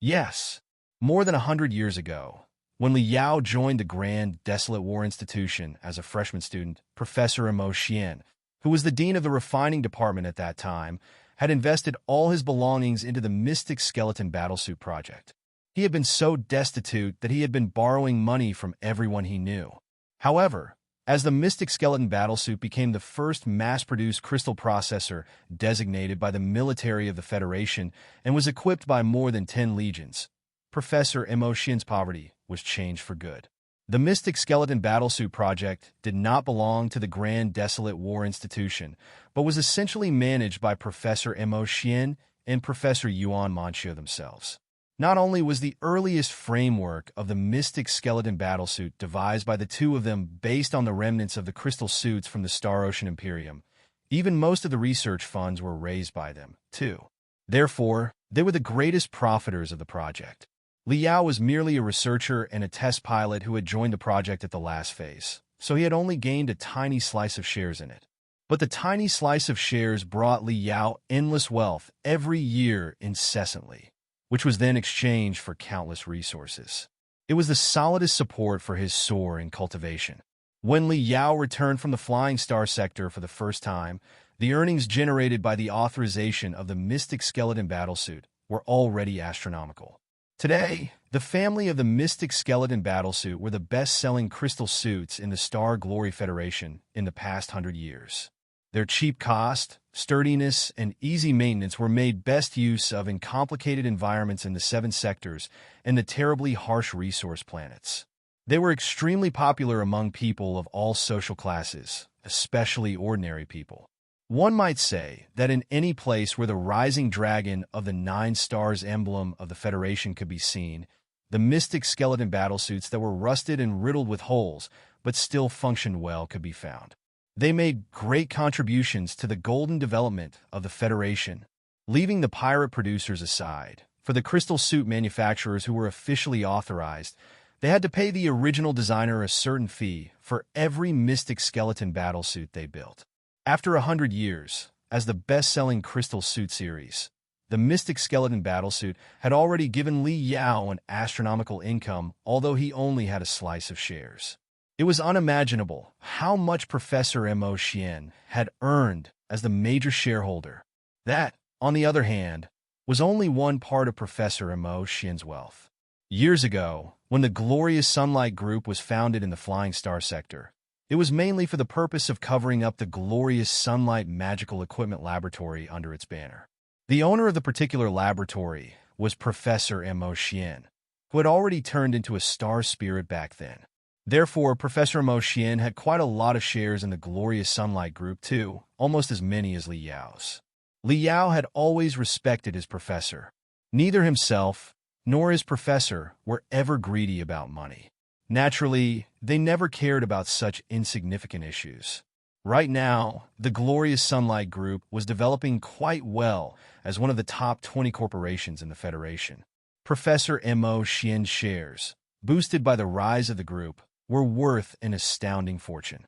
Yes, more than 100 years ago, when Li Yao joined the Grand Desolate War Institution as a freshman student, Professor Mo Xian, who was the dean of the refining department at that time, had invested all his belongings into the Mystic Skeleton Battlesuit project. He had been so destitute that he had been borrowing money from everyone he knew. However, as the Mystic Skeleton Battlesuit became the first mass-produced crystal processor designated by the military of the Federation and was equipped by more than 10 legions, Professor Mo Xian's poverty was changed for good. The Mystic Skeleton Battlesuit project did not belong to the Grand Desolate War Institution, but was essentially managed by Professor Mo Xian and Professor Yuan Manchu themselves. Not only was the earliest framework of the Mystic Skeleton Battlesuit devised by the two of them based on the remnants of the crystal suits from the Star Ocean Imperium, even most of the research funds were raised by them, too. Therefore, they were the greatest profiters of the project. Li Yao was merely a researcher and a test pilot who had joined the project at the last phase, so he had only gained a tiny slice of shares in it. But the tiny slice of shares brought Li Yao endless wealth every year incessantly, which was then exchanged for countless resources. It was the solidest support for his soar in cultivation. When Li Yao returned from the Flying Star sector for the first time, the earnings generated by the authorization of the Mystic Skeleton Battlesuit were already astronomical. Today, the family of the Mystic Skeleton Battlesuit were the best-selling crystal suits in the Star Glory Federation in the past 100 years. Their cheap cost, sturdiness, and easy maintenance were made best use of in complicated environments in the 7 sectors and the terribly harsh resource planets. They were extremely popular among people of all social classes, especially ordinary people. One might say that in any place where the rising dragon of the 9 stars emblem of the Federation could be seen, the Mystic Skeleton Battlesuits that were rusted and riddled with holes but still functioned well could be found. They made great contributions to the golden development of the Federation. Leaving the pirate producers aside, for the crystal suit manufacturers who were officially authorized, they had to pay the original designer a certain fee for every Mystic Skeleton Battlesuit they built. After 100 years, as the best-selling crystal suit series, the Mystic Skeleton Battlesuit had already given Li Yao an astronomical income, although he only had a slice of shares. It was unimaginable how much Professor Mo Xian had earned as the major shareholder. That, on the other hand, was only one part of Professor Mo Xian's wealth. Years ago, when the Glorious Sunlight Group was founded in the Flying Star sector, it was mainly for the purpose of covering up the Glorious Sunlight Magical Equipment Laboratory under its banner. The owner of the particular laboratory was Professor Mo Xian, who had already turned into a star spirit back then. Therefore, Professor Mo Xian had quite a lot of shares in the Glorious Sunlight Group too, almost as many as Li Yao's. Li Yao had always respected his professor. Neither himself nor his professor were ever greedy about money. Naturally, they never cared about such insignificant issues. Right now, the Glorious Sunlight Group was developing quite well as one of the top 20 corporations in the Federation. Professor Mo Xian's shares, boosted by the rise of the group, were worth an astounding fortune.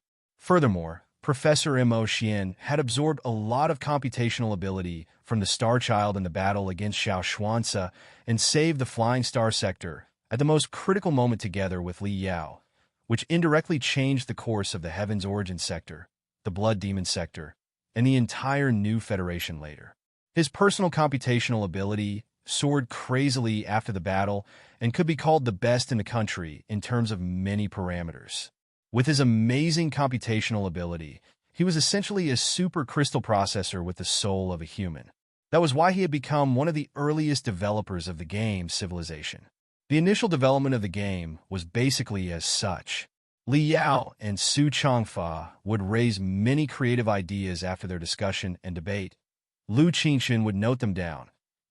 Furthermore, Professor Mo Xian had absorbed a lot of computational ability from the Star Child in the battle against Xuan and saved the Flying Star sector at the most critical moment together with Li Yao, which indirectly changed the course of the Heaven's Origin sector, the Blood Demon sector, and the entire new Federation later. His personal computational ability soared crazily after the battle and could be called the best in the country in terms of many parameters. With his amazing computational ability, he was essentially a super crystal processor with the soul of a human. That was why he had become one of the earliest developers of the game Civilization. The initial development of the game was basically as such. Li Yao and Su Changfa would raise many creative ideas after their discussion and debate. Lu Qingqing would note them down,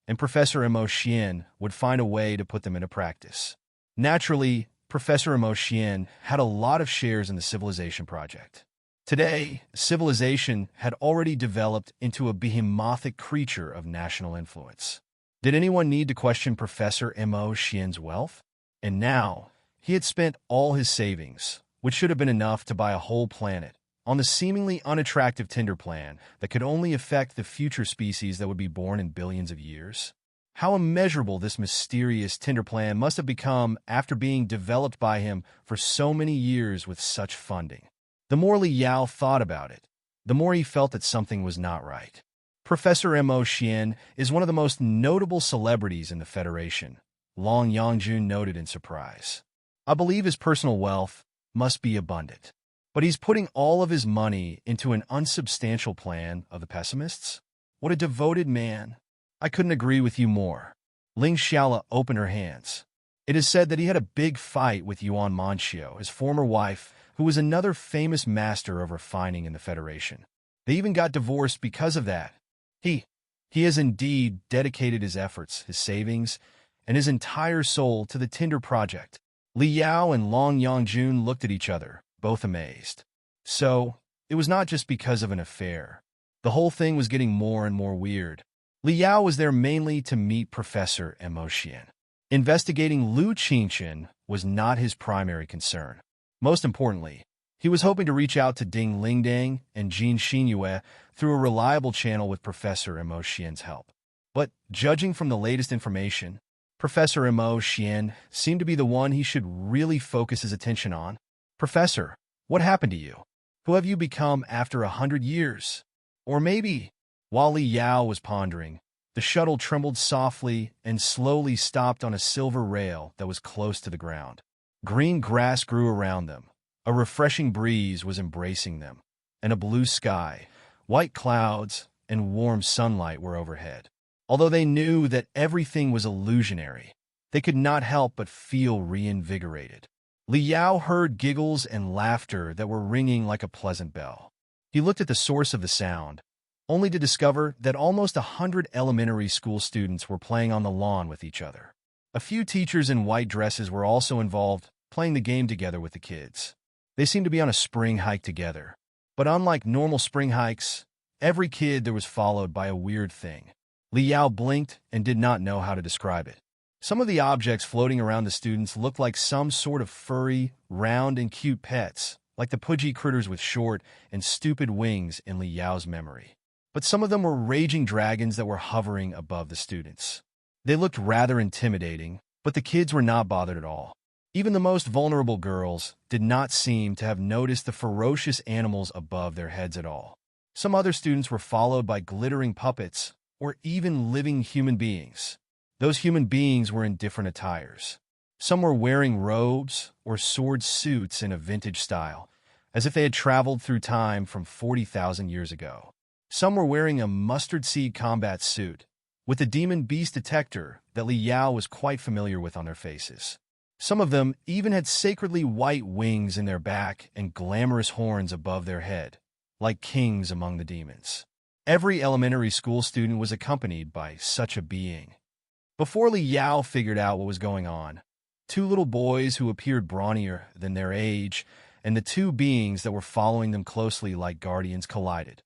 and Professor Mo Xian would find a way to put them into practice. Naturally, Professor Mo Xian had a lot of shares in the Civilization project. Today, Civilization had already developed into a behemothric creature of national influence. Did anyone need to question Professor Mo Xian's wealth? And now, he had spent all his savings, which should have been enough to buy a whole planet, on the seemingly unattractive Tinder plan that could only affect the future species that would be born in billions of years. How immeasurable this mysterious Tinder plan must have become after being developed by him for so many years with such funding. The more Li Yao thought about it, the more he felt that something was not right. Professor Mo Xian is one of the most notable celebrities in the Federation, Long Yangjun noted in surprise. I believe his personal wealth must be abundant. But he's putting all of his money into an unsubstantial plan of the pessimists? What a devoted man. I couldn't agree with you more. Ling Xiaola opened her hands. It is said that he had a big fight with Yuan Manxiu, his former wife, who was another famous master of refining in the Federation. They even got divorced because of that. He has indeed dedicated his efforts, his savings, and his entire soul to the Tinder project. Li Yao and Long Yangjun looked at each other, both amazed. So, it was not just because of an affair. The whole thing was getting more and more weird. Li Yao was there mainly to meet Professor Mo Xian. Investigating Lu Qingqing was not his primary concern. Most importantly, he was hoping to reach out to Ding Lingdang and Jin Xinyue through a reliable channel with Professor Mo Xian's help. But, judging from the latest information, Professor Mo Xian seemed to be the one he should really focus his attention on. Professor, what happened to you? Who have you become after 100 years? Or maybe, while Li Yao was pondering, the shuttle trembled softly and slowly stopped on a silver rail that was close to the ground. Green grass grew around them. A refreshing breeze was embracing them, and a blue sky, white clouds, and warm sunlight were overhead. Although they knew that everything was illusionary, they could not help but feel reinvigorated. Li Yao heard giggles and laughter that were ringing like a pleasant bell. He looked at the source of the sound, only to discover that almost 100 elementary school students were playing on the lawn with each other. A few teachers in white dresses were also involved, playing the game together with the kids. They seemed to be on a spring hike together. But unlike normal spring hikes, every kid there was followed by a weird thing. Li Yao blinked and did not know how to describe it. Some of the objects floating around the students looked like some sort of furry, round, and cute pets, like the pudgy critters with short and stupid wings in Li Yao's memory. But some of them were raging dragons that were hovering above the students. They looked rather intimidating, but the kids were not bothered at all. Even the most vulnerable girls did not seem to have noticed the ferocious animals above their heads at all. Some other students were followed by glittering puppets, or even living human beings. Those human beings were in different attires. Some were wearing robes or sword suits in a vintage style, as if they had traveled through time from 40,000 years ago. Some were wearing a mustard seed combat suit, with the demon beast detector that Li Yao was quite familiar with on their faces. Some of them even had sacredly white wings in their back and glamorous horns above their head, like kings among the demons. Every elementary school student was accompanied by such a being. Before Li Yao figured out what was going on, two little boys who appeared brawnier than their age and the two beings that were following them closely like guardians collided.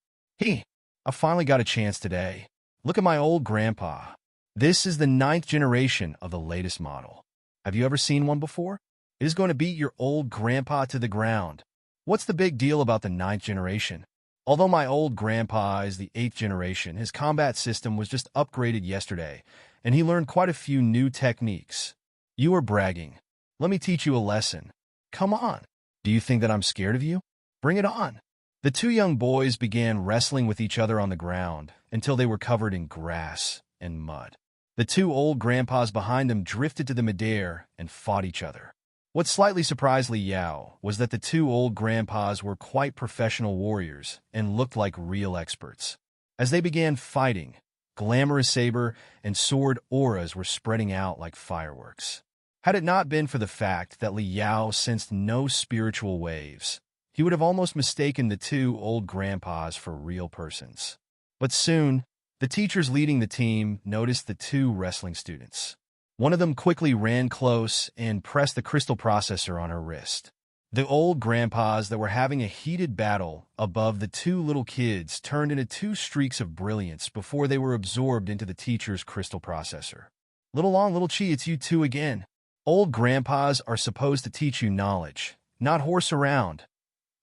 I finally got a chance today. Look at my old grandpa. This is the 9th generation of the latest model. Have you ever seen one before? It is going to beat your old grandpa to the ground. What's the big deal about the ninth generation? Although my old grandpa is the eighth generation, his combat system was just upgraded yesterday, and he learned quite a few new techniques. You are bragging. Let me teach you a lesson. Come on. Do you think that I'm scared of you? Bring it on. The two young boys began wrestling with each other on the ground until they were covered in grass and mud. The two old grandpas behind them drifted to the midair and fought each other. What slightly surprised Li Yao was that the two old grandpas were quite professional warriors and looked like real experts. As they began fighting, glamorous saber and sword auras were spreading out like fireworks. Had it not been for the fact that Li Yao sensed no spiritual waves, he would have almost mistaken the two old grandpas for real persons. But soon, the teachers leading the team noticed the two wrestling students. One of them quickly ran close and pressed the crystal processor on her wrist. The old grandpas that were having a heated battle above the two little kids turned into two streaks of brilliance before they were absorbed into the teacher's crystal processor. Little Long, Little Chi, it's you two again. Old grandpas are supposed to teach you knowledge, not horse around,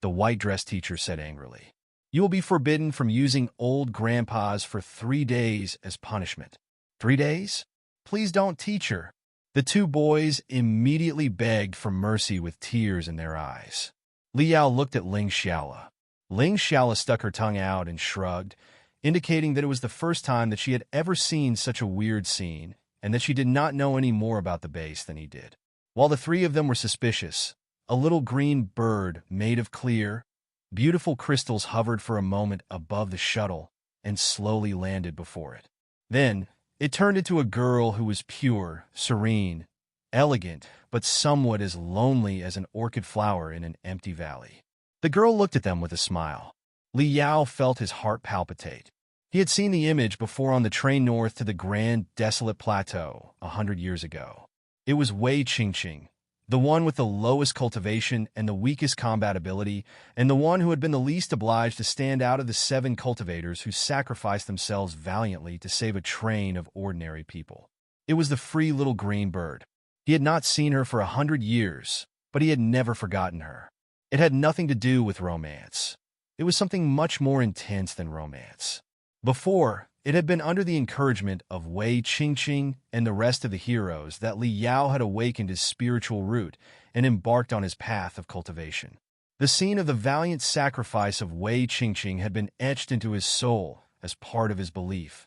the white-dressed teacher said angrily. You will be forbidden from using old grandpas for 3 days as punishment. 3 days? Please don't, teacher. The two boys immediately begged for mercy with tears in their eyes. Li Yao looked at Ling Xiaola. Ling Xiaola stuck her tongue out and shrugged, indicating that it was the first time that she had ever seen such a weird scene and that she did not know any more about the base than he did. While the three of them were suspicious, a little green bird made of clear, beautiful crystals hovered for a moment above the shuttle and slowly landed before it. Then, it turned into a girl who was pure, serene, elegant, but somewhat as lonely as an orchid flower in an empty valley. The girl looked at them with a smile. Li Yao felt his heart palpitate. He had seen the image before on the train north to the grand desolate plateau 100 years ago. It was Wei Qingqing, the one with the lowest cultivation and the weakest combat ability, and the one who had been the least obliged to stand out of the 7 cultivators who sacrificed themselves valiantly to save a train of ordinary people. It was the free little green bird. He had not seen her for 100 years, but he had never forgotten her. It had nothing to do with romance. It was something much more intense than romance. Before, it had been under the encouragement of Wei Qingqing and the rest of the heroes that Li Yao had awakened his spiritual root and embarked on his path of cultivation. The scene of the valiant sacrifice of Wei Qingqing had been etched into his soul as part of his belief,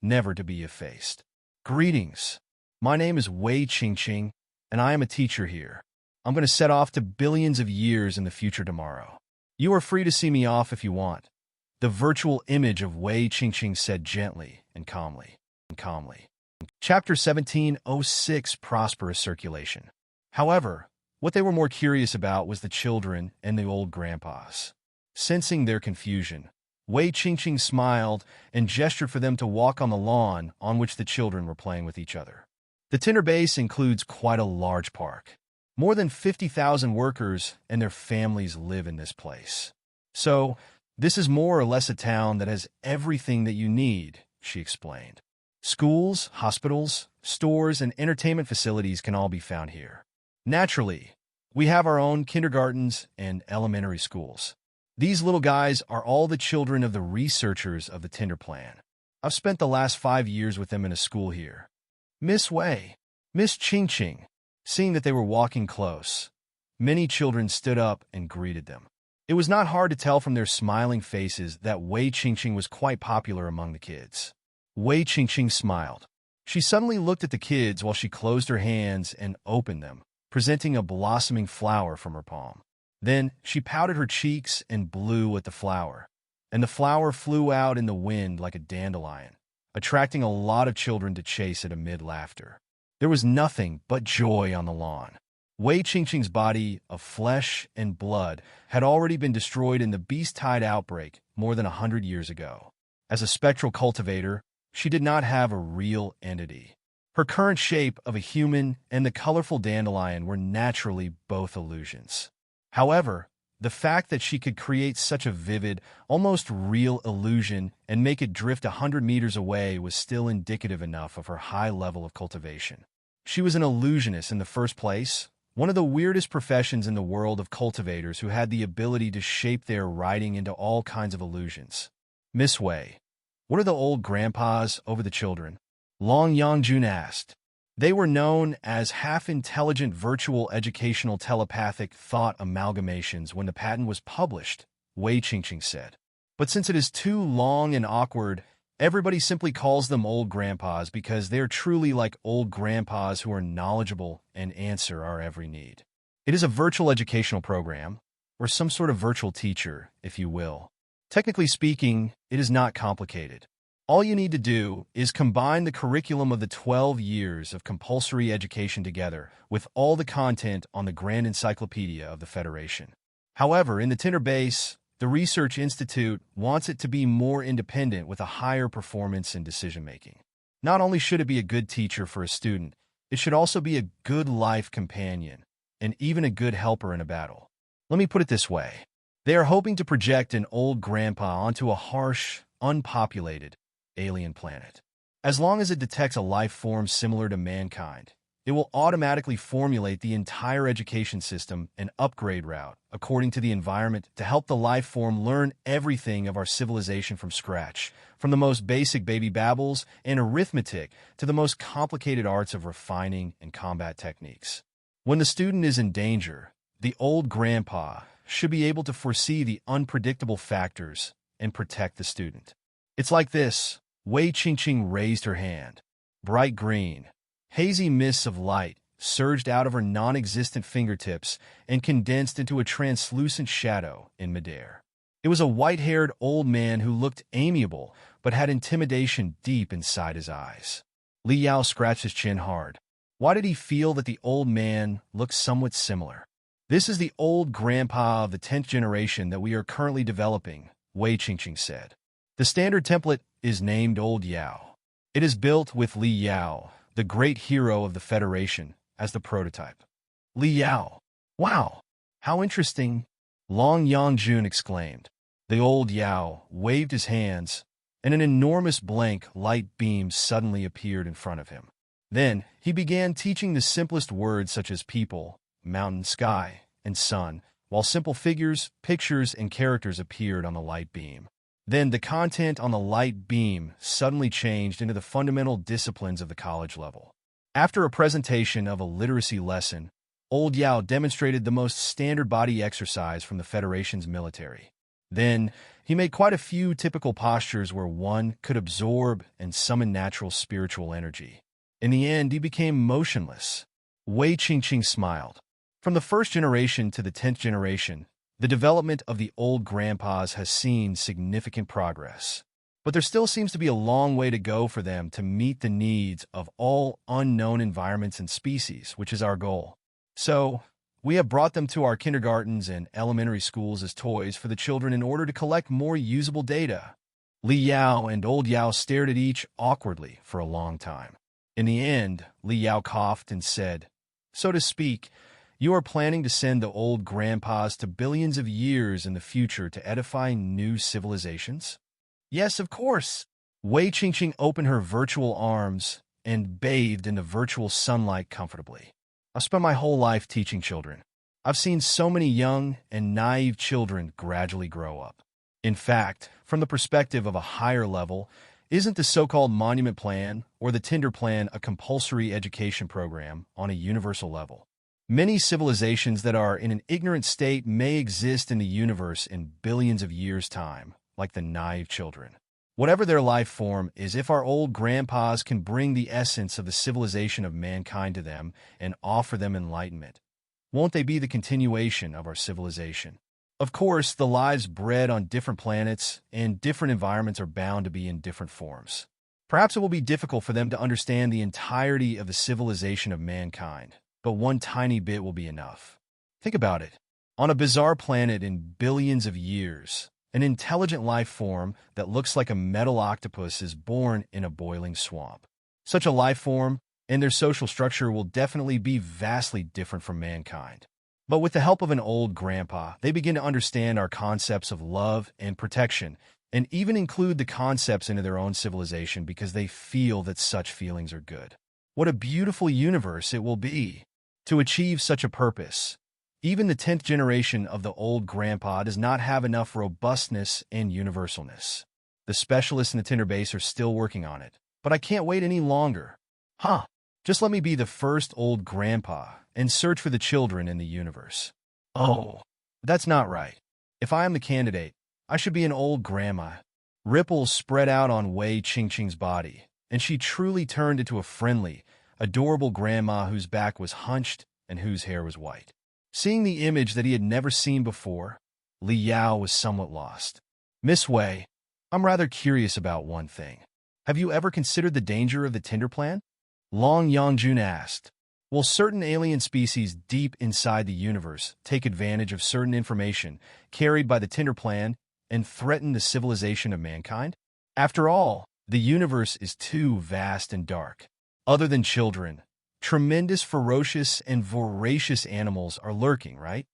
never to be effaced. Greetings. My name is Wei Qingqing, and I am a teacher here. I'm going to set off to billions of years in the future tomorrow. You are free to see me off if you want. The virtual image of Wei Qingqing said gently and calmly. Chapter 1706, Prosperous Circulation. However, what they were more curious about was the children and the old grandpas. Sensing their confusion, Wei Qingqing smiled and gestured for them to walk on the lawn on which the children were playing with each other. The Tinder base includes quite a large park. More than 50,000 workers and their families live in this place. So, this is more or less a town that has everything that you need, she explained. Schools, hospitals, stores, and entertainment facilities can all be found here. Naturally, we have our own kindergartens and elementary schools. These little guys are all the children of the researchers of the Tinder plan. I've spent the last 5 years with them in a school here. Miss Wei, Miss Qingqing. Seeing that they were walking close, many children stood up and greeted them. It was not hard to tell from their smiling faces that Wei Qingqing was quite popular among the kids. Wei Qingqing smiled. She suddenly looked at the kids while she closed her hands and opened them, presenting a blossoming flower from her palm. Then she pouted her cheeks and blew at the flower, and the flower flew out in the wind like a dandelion, attracting a lot of children to chase it amid laughter. There was nothing but joy on the lawn. Wei Qingqing's body of flesh and blood had already been destroyed in the beast tide outbreak more than 100 years ago. As a spectral cultivator, she did not have a real entity. Her current shape of a human and the colorful dandelion were naturally both illusions. However, the fact that she could create such a vivid, almost real illusion and make it drift 100 meters away was still indicative enough of her high level of cultivation. She was an illusionist in the first place, one of the weirdest professions in the world of cultivators who had the ability to shape their writing into all kinds of illusions. Miss Wei, what are the old grandpas over the children? Long Yangjun asked. They were known as half-intelligent virtual educational telepathic thought amalgamations when the patent was published, Wei Qingqing said. But since it is too long and awkward, everybody simply calls them old grandpas because they're truly like old grandpas who are knowledgeable and answer our every need. It is a virtual educational program, or some sort of virtual teacher, if you will. Technically speaking, it is not complicated. All you need to do is combine the curriculum of the 12 years of compulsory education together with all the content on the Grand Encyclopedia of the Federation. However, in the Tinder base, the Research Institute wants it to be more independent with a higher performance in decision-making. Not only should it be a good teacher for a student, it should also be a good life companion and even a good helper in a battle. Let me put it this way. They are hoping to project an old grandpa onto a harsh, unpopulated, alien planet. As long as it detects a life form similar to mankind, it will automatically formulate the entire education system and upgrade route according to the environment to help the life form learn everything of our civilization from scratch, from the most basic baby babbles and arithmetic to the most complicated arts of refining and combat techniques. When the student is in danger, the old grandpa should be able to foresee the unpredictable factors and protect the student. It's like this. Wei Qingqing raised her hand. Bright green, hazy mists of light surged out of her non-existent fingertips and condensed into a translucent shadow in midair. It was a white-haired old man who looked amiable but had intimidation deep inside his eyes. Li Yao scratched his chin hard. Why did he feel that the old man looked somewhat similar? This is the old grandpa of the 10th generation that we are currently developing, Wei Qingqing said. The standard template is named Old Yao. It is built with Li Yao, the great hero of the Federation, as the prototype. Li Yao. Wow, how interesting, Long Yangjun exclaimed. The old Yao waved his hands, and an enormous blank light beam suddenly appeared in front of him. Then he began teaching the simplest words such as people, mountain, sky, and sun, while simple figures, pictures, and characters appeared on the light beam. Then the content on the light beam suddenly changed into the fundamental disciplines of the college level. After a presentation of a literacy lesson, Old Yao demonstrated the most standard body exercise from the Federation's military. Then he made quite a few typical postures where one could absorb and summon natural spiritual energy. In the end, he became motionless. Wei Qingqing smiled. From the first generation to the 10th generation, the development of the old grandpas has seen significant progress. But there still seems to be a long way to go for them to meet the needs of all unknown environments and species, which is our goal. So, we have brought them to our kindergartens and elementary schools as toys for the children in order to collect more usable data. Li Yao and Old Yao stared at each awkwardly for a long time. In the end, Li Yao coughed and said, "So to speak, you are planning to send the old grandpas to billions of years in the future to edify new civilizations?" "Yes, of course." Wei Qingqing opened her virtual arms and bathed in the virtual sunlight comfortably. "I've spent my whole life teaching children. I've seen so many young and naive children gradually grow up. In fact, from the perspective of a higher level, isn't the so-called Monument Plan or the Tinder Plan a compulsory education program on a universal level? Many civilizations that are in an ignorant state may exist in the universe in billions of years' time, like the naive children. Whatever their life form is, if our old grandpas can bring the essence of the civilization of mankind to them and offer them enlightenment, won't they be the continuation of our civilization? Of course, the lives bred on different planets and different environments are bound to be in different forms. Perhaps it will be difficult for them to understand the entirety of the civilization of mankind, but one tiny bit will be enough. Think about it. On a bizarre planet in billions of years, an intelligent life form that looks like a metal octopus is born in a boiling swamp. Such a life form and their social structure will definitely be vastly different from mankind. But with the help of an old grandpa, they begin to understand our concepts of love and protection, and even include the concepts into their own civilization because they feel that such feelings are good. What a beautiful universe it will be! To achieve such a purpose, even the 10th generation of the old grandpa does not have enough robustness and universalness. The specialists in the Tinder base are still working on it, but I can't wait any longer. Just let me be the first old grandpa and search for the children in the universe. Oh, that's not right. If I am the candidate, I should be an old grandma. Ripples spread out on Wei Qingqing's body, and she truly turned into a friendly, adorable grandma whose back was hunched and whose hair was white. Seeing the image that he had never seen before, Li Yao was somewhat lost. Miss Wei, I'm rather curious about one thing. Have you ever considered the danger of the Tinder plan? Long Yangjun asked. Will certain alien species deep inside the universe take advantage of certain information carried by the Tinder plan and threaten the civilization of mankind? After all, the universe is too vast and dark. Other than children, tremendous, ferocious, and voracious animals are lurking, right?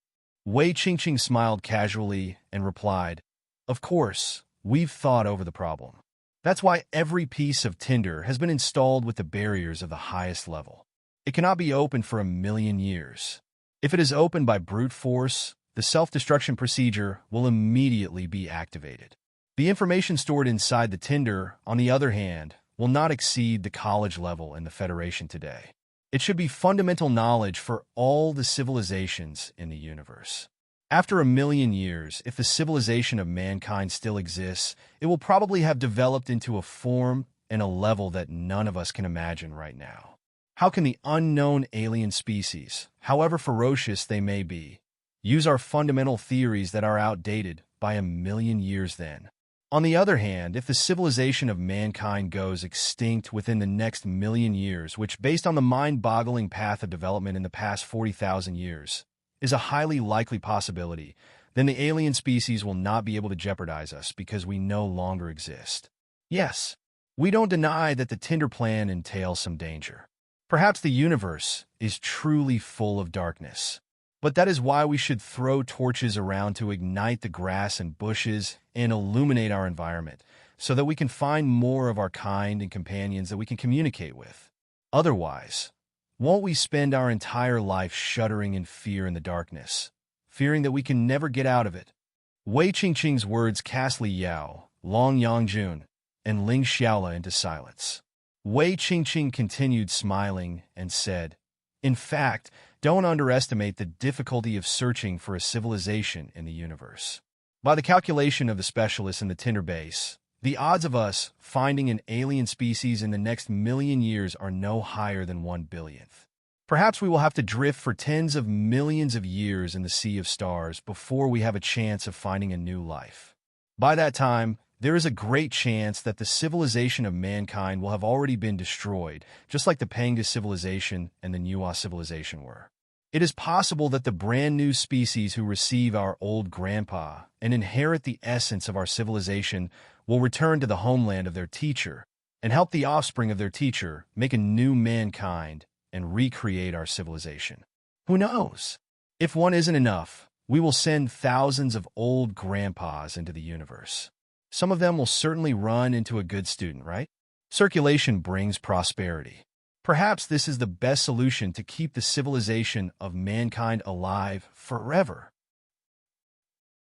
Wei Qingqing smiled casually and replied, Of course, we've thought over the problem. That's why every piece of Tinder has been installed with the barriers of the highest level. It cannot be opened for 1,000,000 years. If it is opened by brute force, the self-destruction procedure will immediately be activated. The information stored inside the Tinder, on the other hand, will not exceed the college level in the Federation today. It should be fundamental knowledge for all the civilizations in the universe. After 1,000,000 years, if the civilization of mankind still exists, it will probably have developed into a form and a level that none of us can imagine right now. How can the unknown alien species, however ferocious they may be, use our fundamental theories that are outdated by 1,000,000 years then? On the other hand, if the civilization of mankind goes extinct within the next 1,000,000 years, which, based on the mind-boggling path of development in the past 40,000 years, is a highly likely possibility, then the alien species will not be able to jeopardize us because we no longer exist. Yes, we don't deny that the Tinder plan entails some danger. Perhaps the universe is truly full of darkness. But that is why we should throw torches around to ignite the grass and bushes and illuminate our environment, so that we can find more of our kind and companions that we can communicate with. Otherwise, won't we spend our entire life shuddering in fear in the darkness, fearing that we can never get out of it? Wei Qingqing's words cast Li Yao, Long Yangjun, and Ling Xiaola into silence. Wei Qingqing continued smiling and said, In fact, don't underestimate the difficulty of searching for a civilization in the universe. By the calculation of the specialists in the Tinder base, the odds of us finding an alien species in the next 1,000,000 years are no higher than 1/1000,000th. Perhaps we will have to drift for tens of millions of years in the sea of stars before we have a chance of finding a new life. By that time, there is a great chance that the civilization of mankind will have already been destroyed, just like the Panga civilization and the Niue civilization were. It is possible that the brand new species who receive our old grandpa and inherit the essence of our civilization will return to the homeland of their teacher and help the offspring of their teacher make a new mankind and recreate our civilization. Who knows? If one isn't enough, we will send thousands of old grandpas into the universe. Some of them will certainly run into a good student, right? Circulation brings prosperity. Perhaps this is the best solution to keep the civilization of mankind alive forever.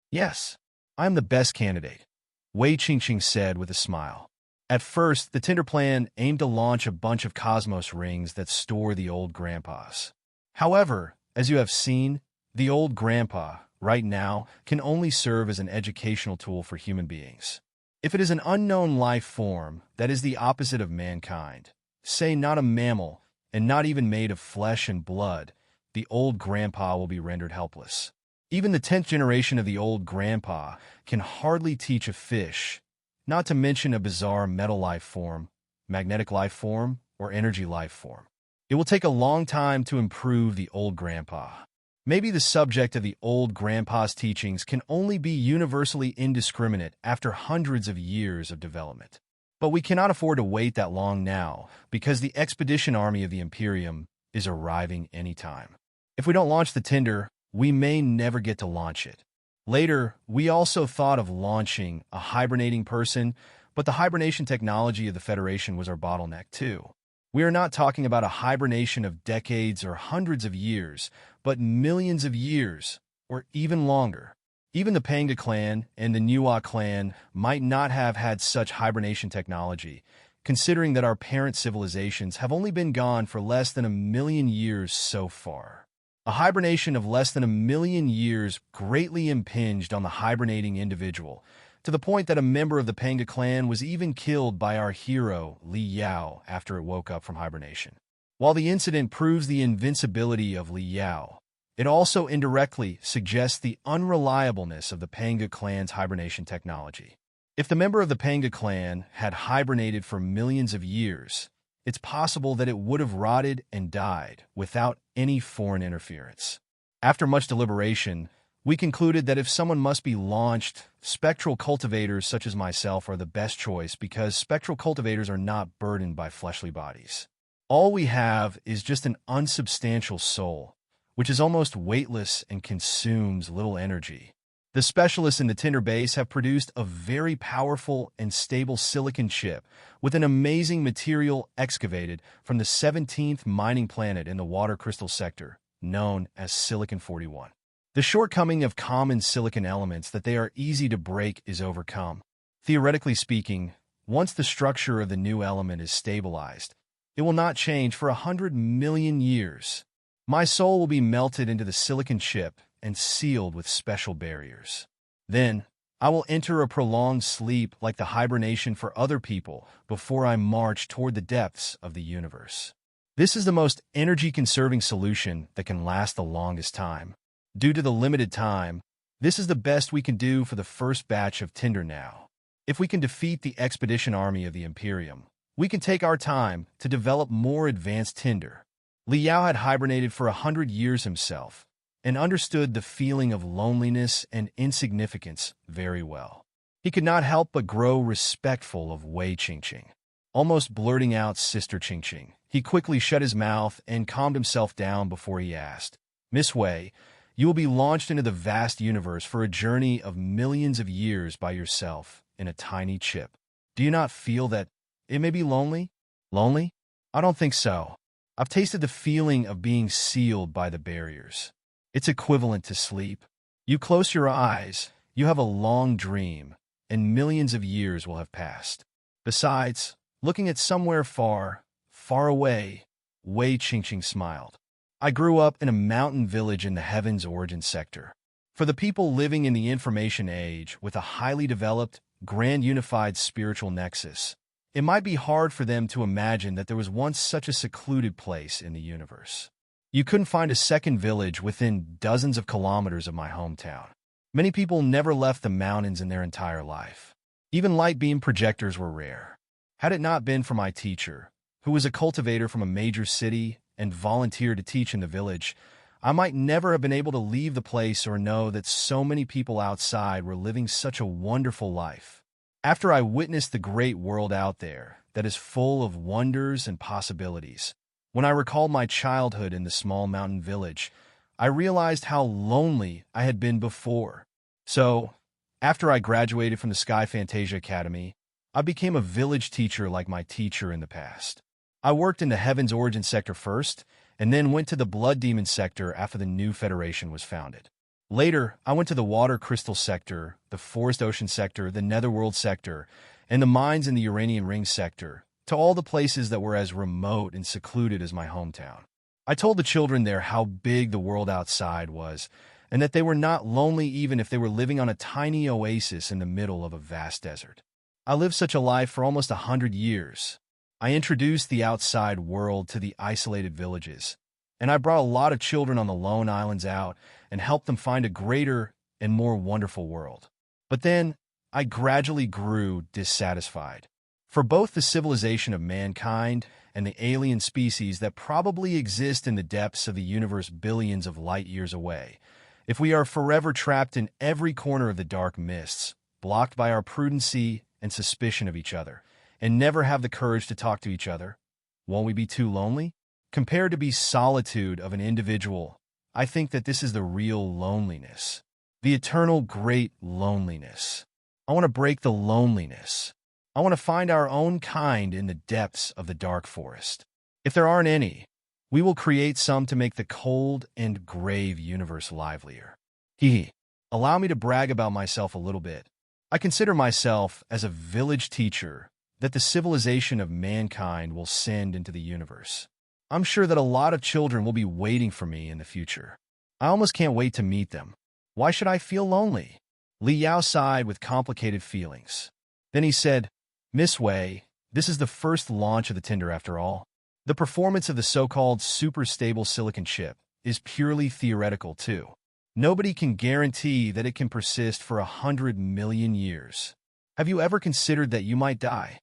Yes, I am the best candidate, Wei Qingqing said with a smile. At first, the Tinder plan aimed to launch a bunch of Cosmos rings that store the old grandpas. However, as you have seen, the old grandpa, right now, can only serve as an educational tool for human beings. If it is an unknown life form that is the opposite of mankind, say not a mammal and not even made of flesh and blood, the old grandpa will be rendered helpless. Even the 10th generation of the old grandpa can hardly teach a fish, not to mention a bizarre metal life form, magnetic life form, or energy life form. It will take a long time to improve the old grandpa. Maybe the subject of the old grandpa's teachings can only be universally indiscriminate after hundreds of years of development. But we cannot afford to wait that long now, because the expedition army of the Imperium is arriving anytime. If we don't launch the Tinder, we may never get to launch it. Later, we also thought of launching a hibernating person, but the hibernation technology of the Federation was our bottleneck too. We are not talking about a hibernation of decades or hundreds of years, but millions of years, or even longer. Even the Panga clan and the Nuwa clan might not have had such hibernation technology, considering that our parent civilizations have only been gone for less than 1 million years so far. A hibernation of less than 1 million years greatly impinged on the hibernating individual, to the point that a member of the Panga clan was even killed by our hero, Li Yao, after it woke up from hibernation. While the incident proves the invincibility of Li Yao, it also indirectly suggests the unreliableness of the Panga clan's hibernation technology. If the member of the Panga clan had hibernated for millions of years, it's possible that it would have rotted and died without any foreign interference. After much deliberation, we concluded that if someone must be launched, spectral cultivators such as myself are the best choice because spectral cultivators are not burdened by fleshly bodies. All we have is just an unsubstantial soul, which is almost weightless and consumes little energy. The specialists in the Tinder base have produced a very powerful and stable silicon chip with an amazing material excavated from the 17th mining planet in the water crystal sector, known as Silicon-41. The shortcoming of common silicon elements that they are easy to break is overcome. Theoretically speaking, once the structure of the new element is stabilized, it will not change for 100 million years. My soul will be melted into the silicon chip and sealed with special barriers. Then, I will enter a prolonged sleep like the hibernation for other people before I march toward the depths of the universe. This is the most energy-conserving solution that can last the longest time. Due to the limited time, this is the best we can do for the first batch of Tinder now. If we can defeat the expedition army of the Imperium, we can take our time to develop more advanced Tinder. Li Yao had hibernated for 100 years himself, and understood the feeling of loneliness and insignificance very well. He could not help but grow respectful of Wei Qingqing. Almost blurting out Sister Qingqing, he quickly shut his mouth and calmed himself down before he asked, "Miss Wei, you will be launched into the vast universe for a journey of millions of years by yourself in a tiny chip. Do you not feel that it may be lonely?" "Lonely? I don't think so. I've tasted the feeling of being sealed by the barriers. It's equivalent to sleep. You close your eyes, you have a long dream, and millions of years will have passed. Besides, looking at somewhere far, far away, Wei Qingqing smiled. I grew up in a mountain village in the Heaven's Origin sector. For the people living in the information age with a highly developed, grand unified spiritual nexus, it might be hard for them to imagine that there was once such a secluded place in the universe. You couldn't find a second village within dozens of kilometers of my hometown. Many people never left the mountains in their entire life. Even light beam projectors were rare. Had it not been for my teacher, who was a cultivator from a major city and volunteered to teach in the village, I might never have been able to leave the place or know that so many people outside were living such a wonderful life. After I witnessed the great world out there that is full of wonders and possibilities, when I recalled my childhood in the small mountain village, I realized how lonely I had been before. So, after I graduated from the Sky Fantasia Academy, I became a village teacher like my teacher in the past. I worked in the Heaven's Origin sector first, and then went to the Blood Demon sector after the new Federation was founded. Later, I went to the Water Crystal sector, the Forest Ocean sector, the Netherworld sector, and the Mines in the Uranium Ring sector, to all the places that were as remote and secluded as my hometown. I told the children there how big the world outside was, and that they were not lonely even if they were living on a tiny oasis in the middle of a vast desert. I lived such a life for almost 100 years. I introduced the outside world to the isolated villages, and I brought a lot of children on the lone islands out and helped them find a greater and more wonderful world. But then, I gradually grew dissatisfied. For both the civilization of mankind and the alien species that probably exist in the depths of the universe billions of light years away, if we are forever trapped in every corner of the dark mists, blocked by our prudency and suspicion of each other, and never have the courage to talk to each other, won't we be too lonely? Compared to the solitude of an individual, I think that this is the real loneliness. The eternal great loneliness. I want to break the loneliness. I want to find our own kind in the depths of the dark forest. If there aren't any, we will create some to make the cold and grave universe livelier. Hee. Allow me to brag about myself a little bit. I consider myself as a village teacher that the civilization of mankind will send into the universe. I'm sure that a lot of children will be waiting for me in the future. I almost can't wait to meet them. Why should I feel lonely? Li Yao sighed with complicated feelings. Then he said, Miss Wei, this is the first launch of the Tinder after all. The performance of the so-called super-stable silicon chip is purely theoretical too. Nobody can guarantee that it can persist for 100 million years. Have you ever considered that you might die?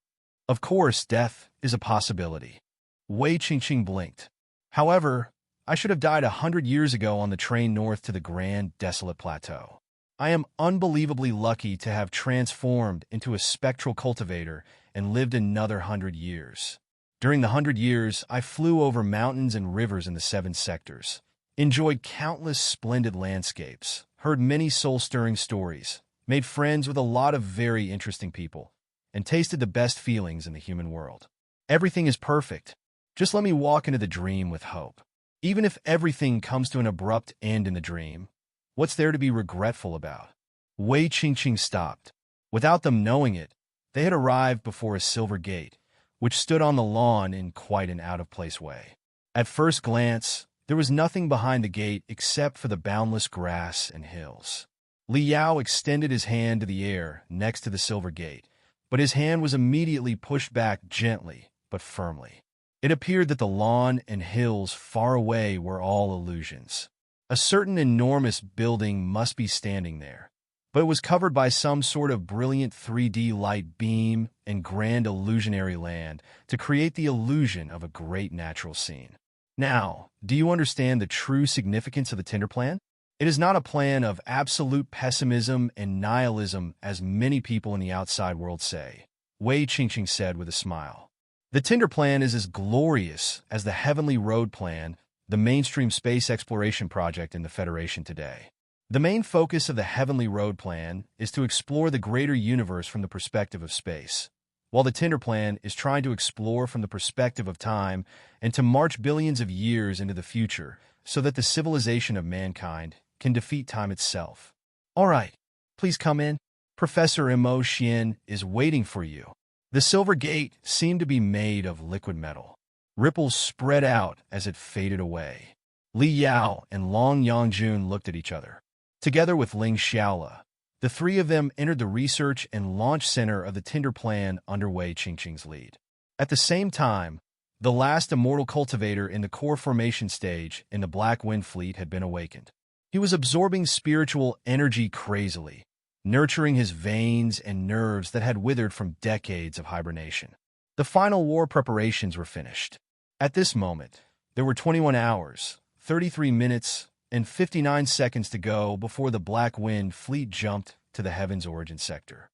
Of course, death is a possibility. Wei Qingqing blinked. However, I should have died 100 years ago on the train north to the Grand Desolate Plateau. I am unbelievably lucky to have transformed into a spectral cultivator and lived another 100 years. During the 100 years, I flew over mountains and rivers in the 7 sectors, enjoyed countless splendid landscapes, heard many soul-stirring stories, made friends with a lot of very interesting people, and tasted the best feelings in the human world. Everything is perfect. Just let me walk into the dream with hope. Even if everything comes to an abrupt end in the dream, what's there to be regretful about? Wei Qingqing stopped. Without them knowing it, they had arrived before a silver gate, which stood on the lawn in quite an out-of-place way. At first glance, there was nothing behind the gate except for the boundless grass and hills. Li Yao extended his hand to the air next to the silver gate, but his hand was immediately pushed back gently but firmly. It appeared that the lawn and hills far away were all illusions. A certain enormous building must be standing there, but it was covered by some sort of brilliant 3D light beam and grand illusionary land to create the illusion of a great natural scene. Now, do you understand the true significance of the Tinder plan? It is not a plan of absolute pessimism and nihilism as many people in the outside world say, Wei Qingqing said with a smile. The Tinder plan is as glorious as the Heavenly Road Plan, the mainstream space exploration project in the Federation today. The main focus of the Heavenly Road Plan is to explore the greater universe from the perspective of space, while the Tinder plan is trying to explore from the perspective of time and to march billions of years into the future so that the civilization of mankind can defeat time itself. All right, please come in. Professor Mo Xian is waiting for you. The silver gate seemed to be made of liquid metal. Ripples spread out as it faded away. Li Yao and Long Yangjun looked at each other. Together with Ling Xiaola, the three of them entered the research and launch center of the Tinder plan under Wei Qingqing's lead. At the same time, the last immortal cultivator in the core formation stage in the Black Wind Fleet had been awakened. He was absorbing spiritual energy crazily, nurturing his veins and nerves that had withered from decades of hibernation. The final war preparations were finished. At this moment, there were 21 hours, 33 minutes, and 59 seconds to go before the Black Wind Fleet jumped to the Heaven's Origin sector.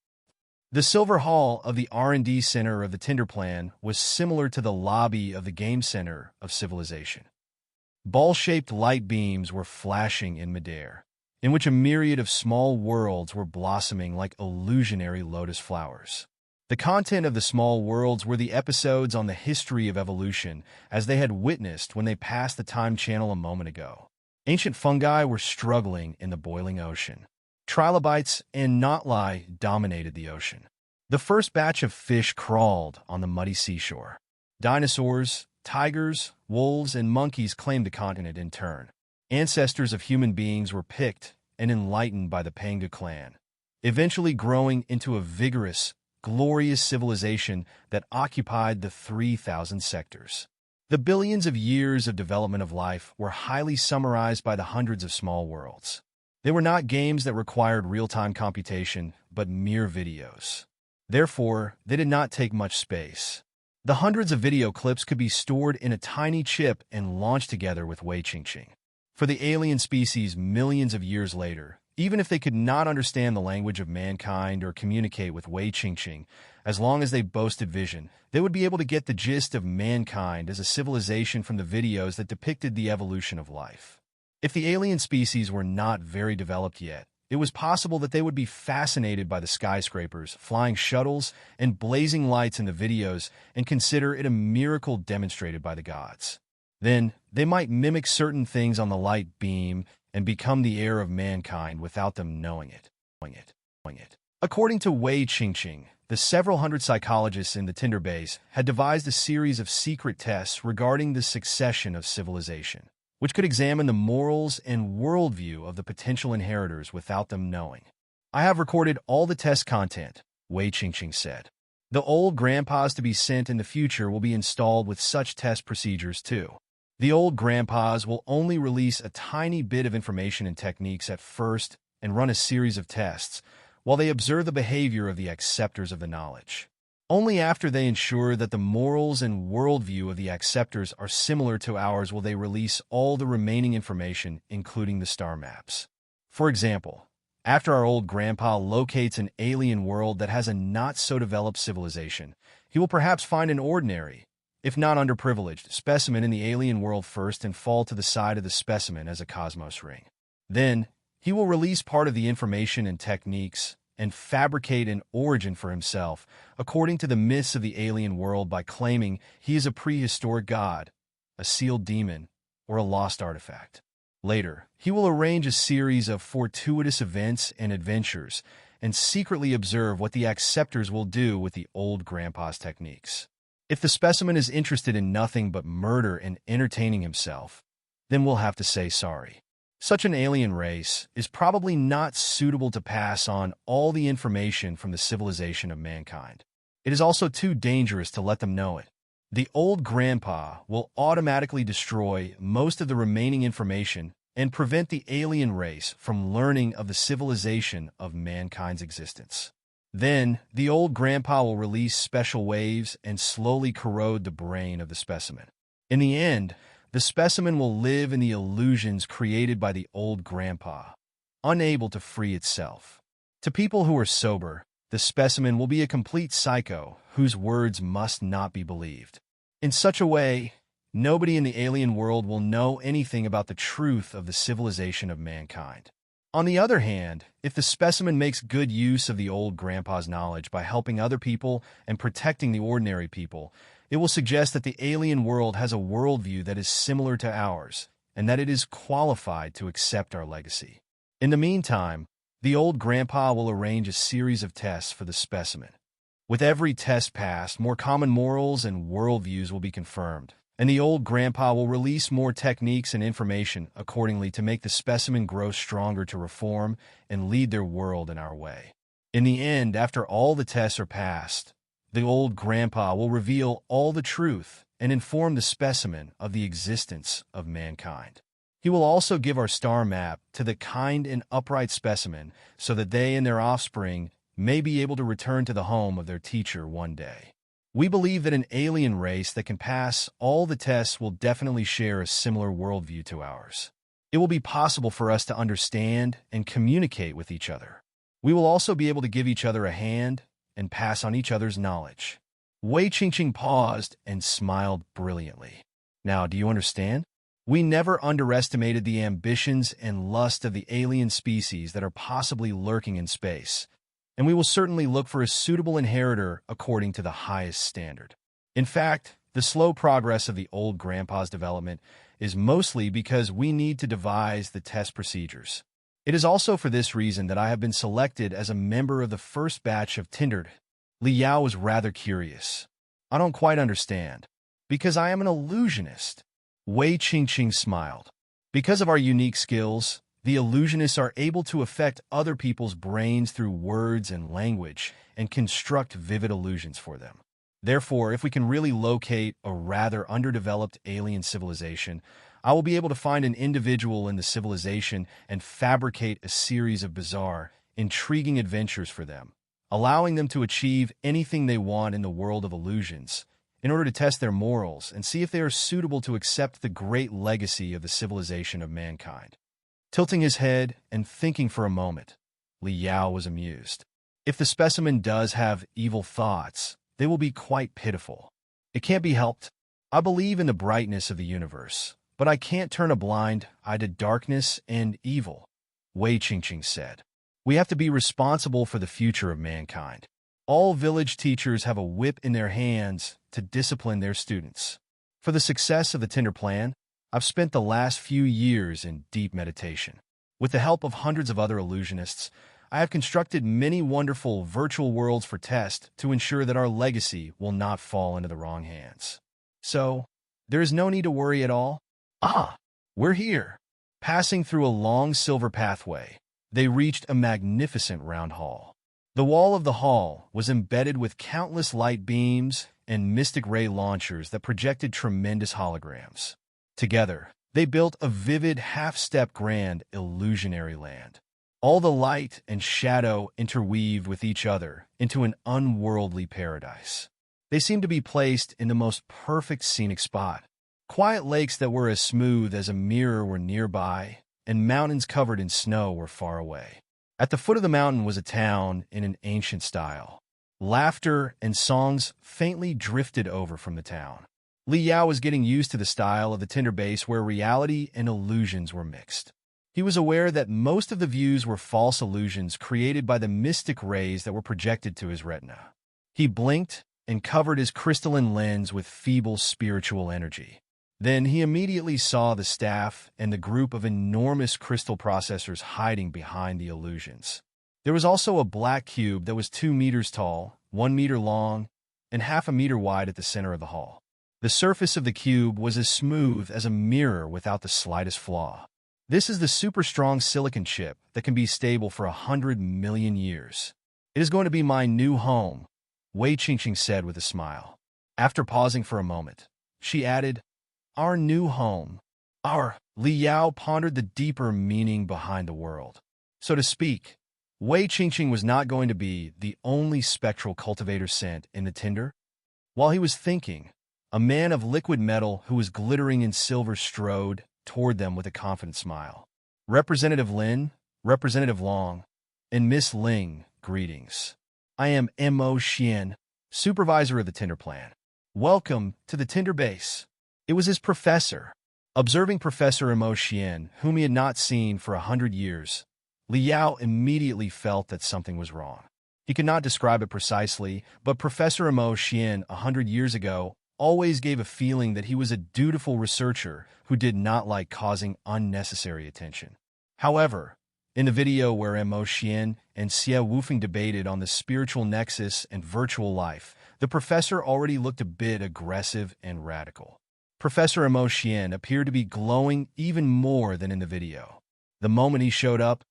The Silver Hall of the R&D Center of the Tinder Plan was similar to the lobby of the Game Center of Civilization. Ball-shaped light beams were flashing in midair, in which a myriad of small worlds were blossoming like illusionary lotus flowers. The content of the small worlds were the episodes on the history of evolution as they had witnessed when they passed the time channel a moment ago. Ancient fungi were struggling in the boiling ocean. Trilobites and knotlai dominated the ocean. The first batch of fish crawled on the muddy seashore. Dinosaurs, tigers, wolves, and monkeys claimed the continent in turn. Ancestors of human beings were picked and enlightened by the Panga clan, eventually growing into a vigorous, glorious civilization that occupied the 3,000 sectors. The billions of years of development of life were highly summarized by the hundreds of small worlds. They were not games that required real-time computation, but mere videos. Therefore, they did not take much space. The hundreds of video clips could be stored in a tiny chip and launched together with Wei Qingqing. For the alien species millions of years later, even if they could not understand the language of mankind or communicate with Wei Qingqing, as long as they boasted vision, they would be able to get the gist of mankind as a civilization from the videos that depicted the evolution of life. If the alien species were not very developed yet, it was possible that they would be fascinated by the skyscrapers, flying shuttles, and blazing lights in the videos and consider it a miracle demonstrated by the gods. Then, they might mimic certain things on the light beam and become the heir of mankind without them knowing it. According to Qingqing, the several hundred psychologists in the Tinder base had devised a series of secret tests regarding the succession of civilization, which could examine the morals and worldview of the potential inheritors without them knowing. I have recorded all the test content, Qingqing said. The old grandpas to be sent in the future will be installed with such test procedures too. The old grandpas will only release a tiny bit of information and techniques at first and run a series of tests, while they observe the behavior of the acceptors of the knowledge. Only after they ensure that the morals and worldview of the acceptors are similar to ours will they release all the remaining information, including the star maps. For example, after our old grandpa locates an alien world that has a not-so-developed civilization, he will perhaps find an ordinary, if not underprivileged, specimen in the alien world first and fall to the side of the specimen as a cosmos ring. Then, he will release part of the information and techniques and fabricate an origin for himself, according to the myths of the alien world, by claiming he is a prehistoric god, a sealed demon, or a lost artifact. Later, he will arrange a series of fortuitous events and adventures and secretly observe what the acceptors will do with the old grandpa's techniques. If the specimen is interested in nothing but murder and entertaining himself, then we'll have to say sorry. Such an alien race is probably not suitable to pass on all the information from the civilization of mankind. It is also too dangerous to let them know it. The old grandpa will automatically destroy most of the remaining information and prevent the alien race from learning of the civilization of mankind's existence. Then, the old grandpa will release special waves and slowly corrode the brain of the specimen. In the end, the specimen will live in the illusions created by the old grandpa, unable to free itself. To people who are sober, the specimen will be a complete psycho whose words must not be believed. In such a way, nobody in the alien world will know anything about the truth of the civilization of mankind. On the other hand, if the specimen makes good use of the old grandpa's knowledge by helping other people and protecting the ordinary people, it will suggest that the alien world has a worldview that is similar to ours, and that it is qualified to accept our legacy. In the meantime, the old grandpa will arrange a series of tests for the specimen. With every test passed, more common morals and worldviews will be confirmed, and the old grandpa will release more techniques and information accordingly to make the specimen grow stronger to reform and lead their world in our way. In the end, after all the tests are passed, the old grandpa will reveal all the truth and inform the specimen of the existence of mankind. He will also give our star map to the kind and upright specimen so that they and their offspring may be able to return to the home of their teacher one day. We believe that an alien race that can pass all the tests will definitely share a similar worldview to ours. It will be possible for us to understand and communicate with each other. We will also be able to give each other a hand and pass on each other's knowledge. Qingqing paused and smiled brilliantly. Now, do you understand? We never underestimated the ambitions and lust of the alien species that are possibly lurking in space, and we will certainly look for a suitable inheritor according to the highest standard. In fact, the slow progress of the old grandpa's development is mostly because we need to devise the test procedures. It is also for this reason that I have been selected as a member of the first batch of Tinder. Li Yao was rather curious. I don't quite understand. Because I am an illusionist. Qingqing smiled. Because of our unique skills, the illusionists are able to affect other people's brains through words and language and construct vivid illusions for them. Therefore, if we can really locate a rather underdeveloped alien civilization, I will be able to find an individual in the civilization and fabricate a series of bizarre, intriguing adventures for them, allowing them to achieve anything they want in the world of illusions, in order to test their morals and see if they are suitable to accept the great legacy of the civilization of mankind. Tilting his head and thinking for a moment, Li Yao was amused. If the specimen does have evil thoughts, they will be quite pitiful. It can't be helped. I believe in the brightness of the universe, but I can't turn a blind eye to darkness and evil, Qingqing said. We have to be responsible for the future of mankind. All village teachers have a whip in their hands to discipline their students. For the success of the Tinder plan, I've spent the last few years in deep meditation. With the help of hundreds of other illusionists, I have constructed many wonderful virtual worlds for test to ensure that our legacy will not fall into the wrong hands. So, there is no need to worry at all. We're here. Passing through a long silver pathway, they reached a magnificent round hall. The wall of the hall was embedded with countless light beams and mystic ray launchers that projected tremendous holograms. Together, they built a vivid half-step grand illusionary land. All the light and shadow interweaved with each other into an unworldly paradise. They seemed to be placed in the most perfect scenic spot. Quiet lakes that were as smooth as a mirror were nearby, and mountains covered in snow were far away. At the foot of the mountain was a town in an ancient style. Laughter and songs faintly drifted over from the town. Li Yao was getting used to the style of the Tinder base where reality and illusions were mixed. He was aware that most of the views were false illusions created by the mystic rays that were projected to his retina. He blinked and covered his crystalline lens with feeble spiritual energy. Then he immediately saw the staff and the group of enormous crystal processors hiding behind the illusions. There was also a black cube that was 2 meters tall, 1 meter long, and half a meter wide at the center of the hall. The surface of the cube was as smooth as a mirror without the slightest flaw. This is the super strong silicon chip that can be stable for 100 million years. It is going to be my new home, Wei Qingqing said with a smile. After pausing for a moment, she added, our new home. Li Yao pondered the deeper meaning behind the world. So to speak, Wei Qingqing was not going to be the only spectral cultivator sent in the Tinder. While he was thinking, a man of liquid metal who was glittering in silver strode toward them with a confident smile. Representative Lin, Representative Long, and Miss Ling, greetings. I am Mo Xian, supervisor of the Tinder plan. Welcome to the Tinder base. It was his professor. Observing Professor Mo Xian, whom he had not seen for 100 years, Li Yao immediately felt that something was wrong. He could not describe it precisely, but Professor Mo Xian 100 years ago always gave a feeling that he was a dutiful researcher who did not like causing unnecessary attention. However, in the video where Mo Xian and Xie Wufeng debated on the spiritual nexus and virtual life, the professor already looked a bit aggressive and radical. Professor Mo Xian appeared to be glowing even more than in the video. The moment he showed up,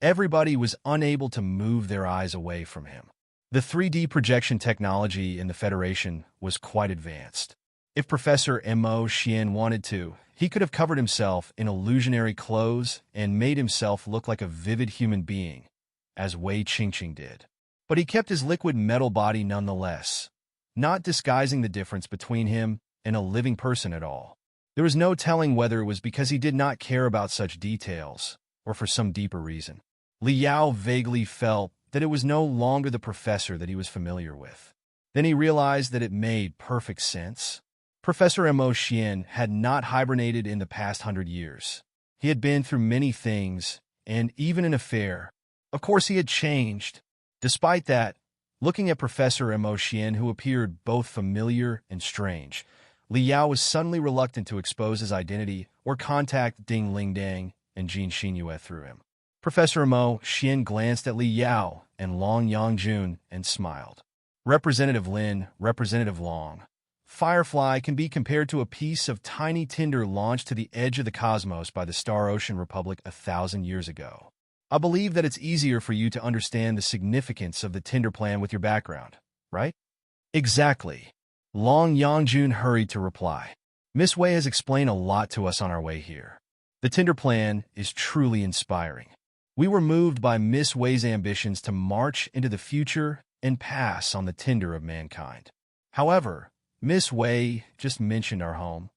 everybody was unable to move their eyes away from him. The 3D projection technology in the Federation was quite advanced. If Professor Mo Xian wanted to, he could have covered himself in illusionary clothes and made himself look like a vivid human being, as Wei Qingqing did. But he kept his liquid metal body nonetheless, not disguising the difference between him and a living person at all. There was no telling whether it was because he did not care about such details, or for some deeper reason. Li Yao vaguely felt that it was no longer the professor that he was familiar with. Then he realized that it made perfect sense. Professor Mo Xian had not hibernated in the past 100 years. He had been through many things, and even an affair. Of course, he had changed. Despite that, looking at Professor Mo Xian, who appeared both familiar and strange, Li Yao was suddenly reluctant to expose his identity or contact Ding Lingdang and Jin Xinyue through him. Professor Mo Xian glanced at Li Yao and Long Yangjun and smiled. Representative Lin, Representative Long. Firefly can be compared to a piece of tiny tinder launched to the edge of the cosmos by the Star Ocean Republic 1,000 years ago. I believe that it's easier for you to understand the significance of the Tinder plan with your background, right? Exactly. Long Yangjun hurried to reply. Miss Wei has explained a lot to us on our way here. The Tinder plan is truly inspiring. We were moved by Miss Wei's ambitions to march into the future and pass on the Tinder of mankind. However, Miss Wei just mentioned our home.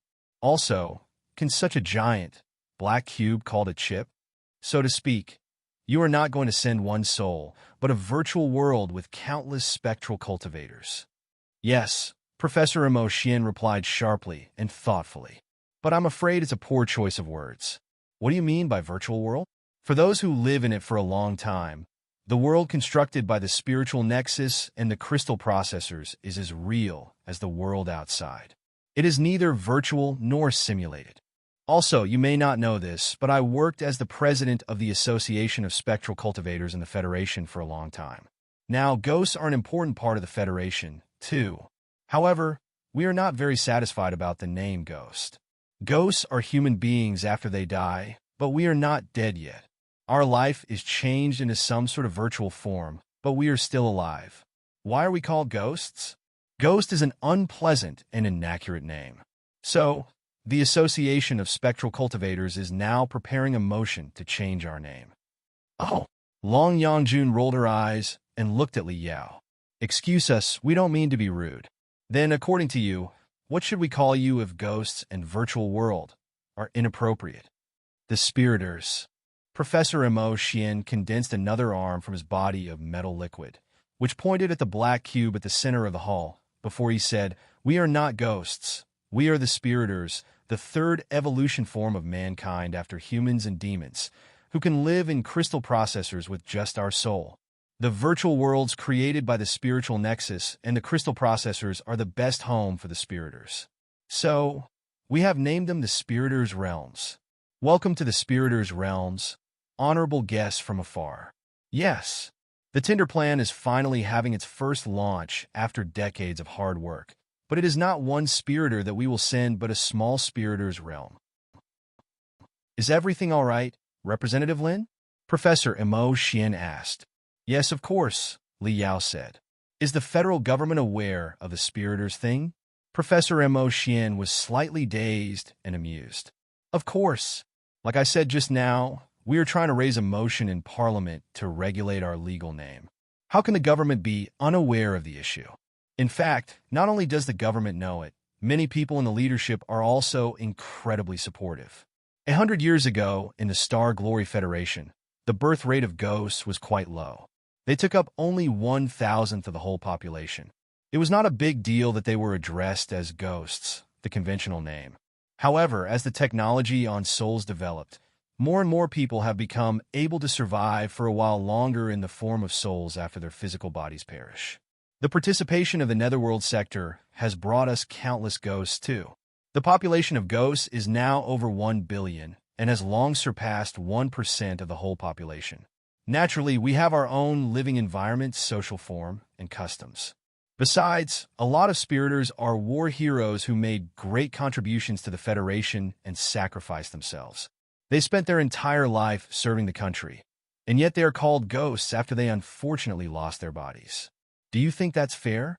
Also, can such a giant, black cube called a chip? So to speak, you are not going to send one soul, but a virtual world with countless spectral cultivators. Yes, Professor Mo Xian replied sharply and thoughtfully. But I'm afraid it's a poor choice of words. What do you mean by virtual world? For those who live in it for a long time, The world constructed by the spiritual nexus and the crystal processors is as real as the world outside. It is neither virtual nor simulated. Also, you may not know this, but I worked as the president of the Association of Spectral Cultivators in the Federation for a long time. Now, ghosts are an important part of the Federation, too. However, we are not very satisfied about the name ghost. Ghosts are human beings after they die, but we are not dead yet. Our life is changed into some sort of virtual form, but we are still alive. Why are we called ghosts? Ghost is an unpleasant and inaccurate name. So, the Association of Spectral Cultivators is now preparing a motion to change our name. Oh. Long Yangjun rolled her eyes and looked at Li Yao. Excuse us, we don't mean to be rude. Then, according to you, what should we call you if ghosts and virtual world are inappropriate? The Spiriters. Professor Mo Xian condensed another arm from his body of metal liquid, which pointed at the black cube at the center of the hall, before he said, "We are not ghosts. We are the Spiriters, the third evolution form of mankind after humans and demons, who can live in crystal processors with just our soul. The virtual worlds created by the spiritual nexus and the crystal processors are the best home for the Spiriters. So, we have named them the Spiriters Realms. Welcome to the Spiriters Realms, honorable guests from afar." Yes, the Tinder plan is finally having its first launch after decades of hard work, but it is not one Spiriter that we will send but a small Spiriters realm. Is everything all right, Representative Lin? Professor Mo Xian asked. Yes, of course, Li Yao said. Is the federal government aware of the Spiriters thing? Professor Mo Xian was slightly dazed and amused. Of course. Like I said just now, we are trying to raise a motion in Parliament to regulate our legal name. How can the government be unaware of the issue? In fact, not only does the government know it, many people in the leadership are also incredibly supportive. 100 years ago, in the Star Glory Federation, the birth rate of ghosts was quite low. They took up only 1,000th of the whole population. It was not a big deal that they were addressed as ghosts, the conventional name. However, as the technology on souls developed, more and more people have become able to survive for a while longer in the form of souls after their physical bodies perish. The participation of the netherworld sector has brought us countless ghosts too. The population of ghosts is now over 1 billion and has long surpassed 1% of the whole population. Naturally, we have our own living environment, social form, and customs. Besides, a lot of Spiriters are war heroes who made great contributions to the Federation and sacrificed themselves. They spent their entire life serving the country, and yet they are called ghosts after they unfortunately lost their bodies. Do you think that's fair?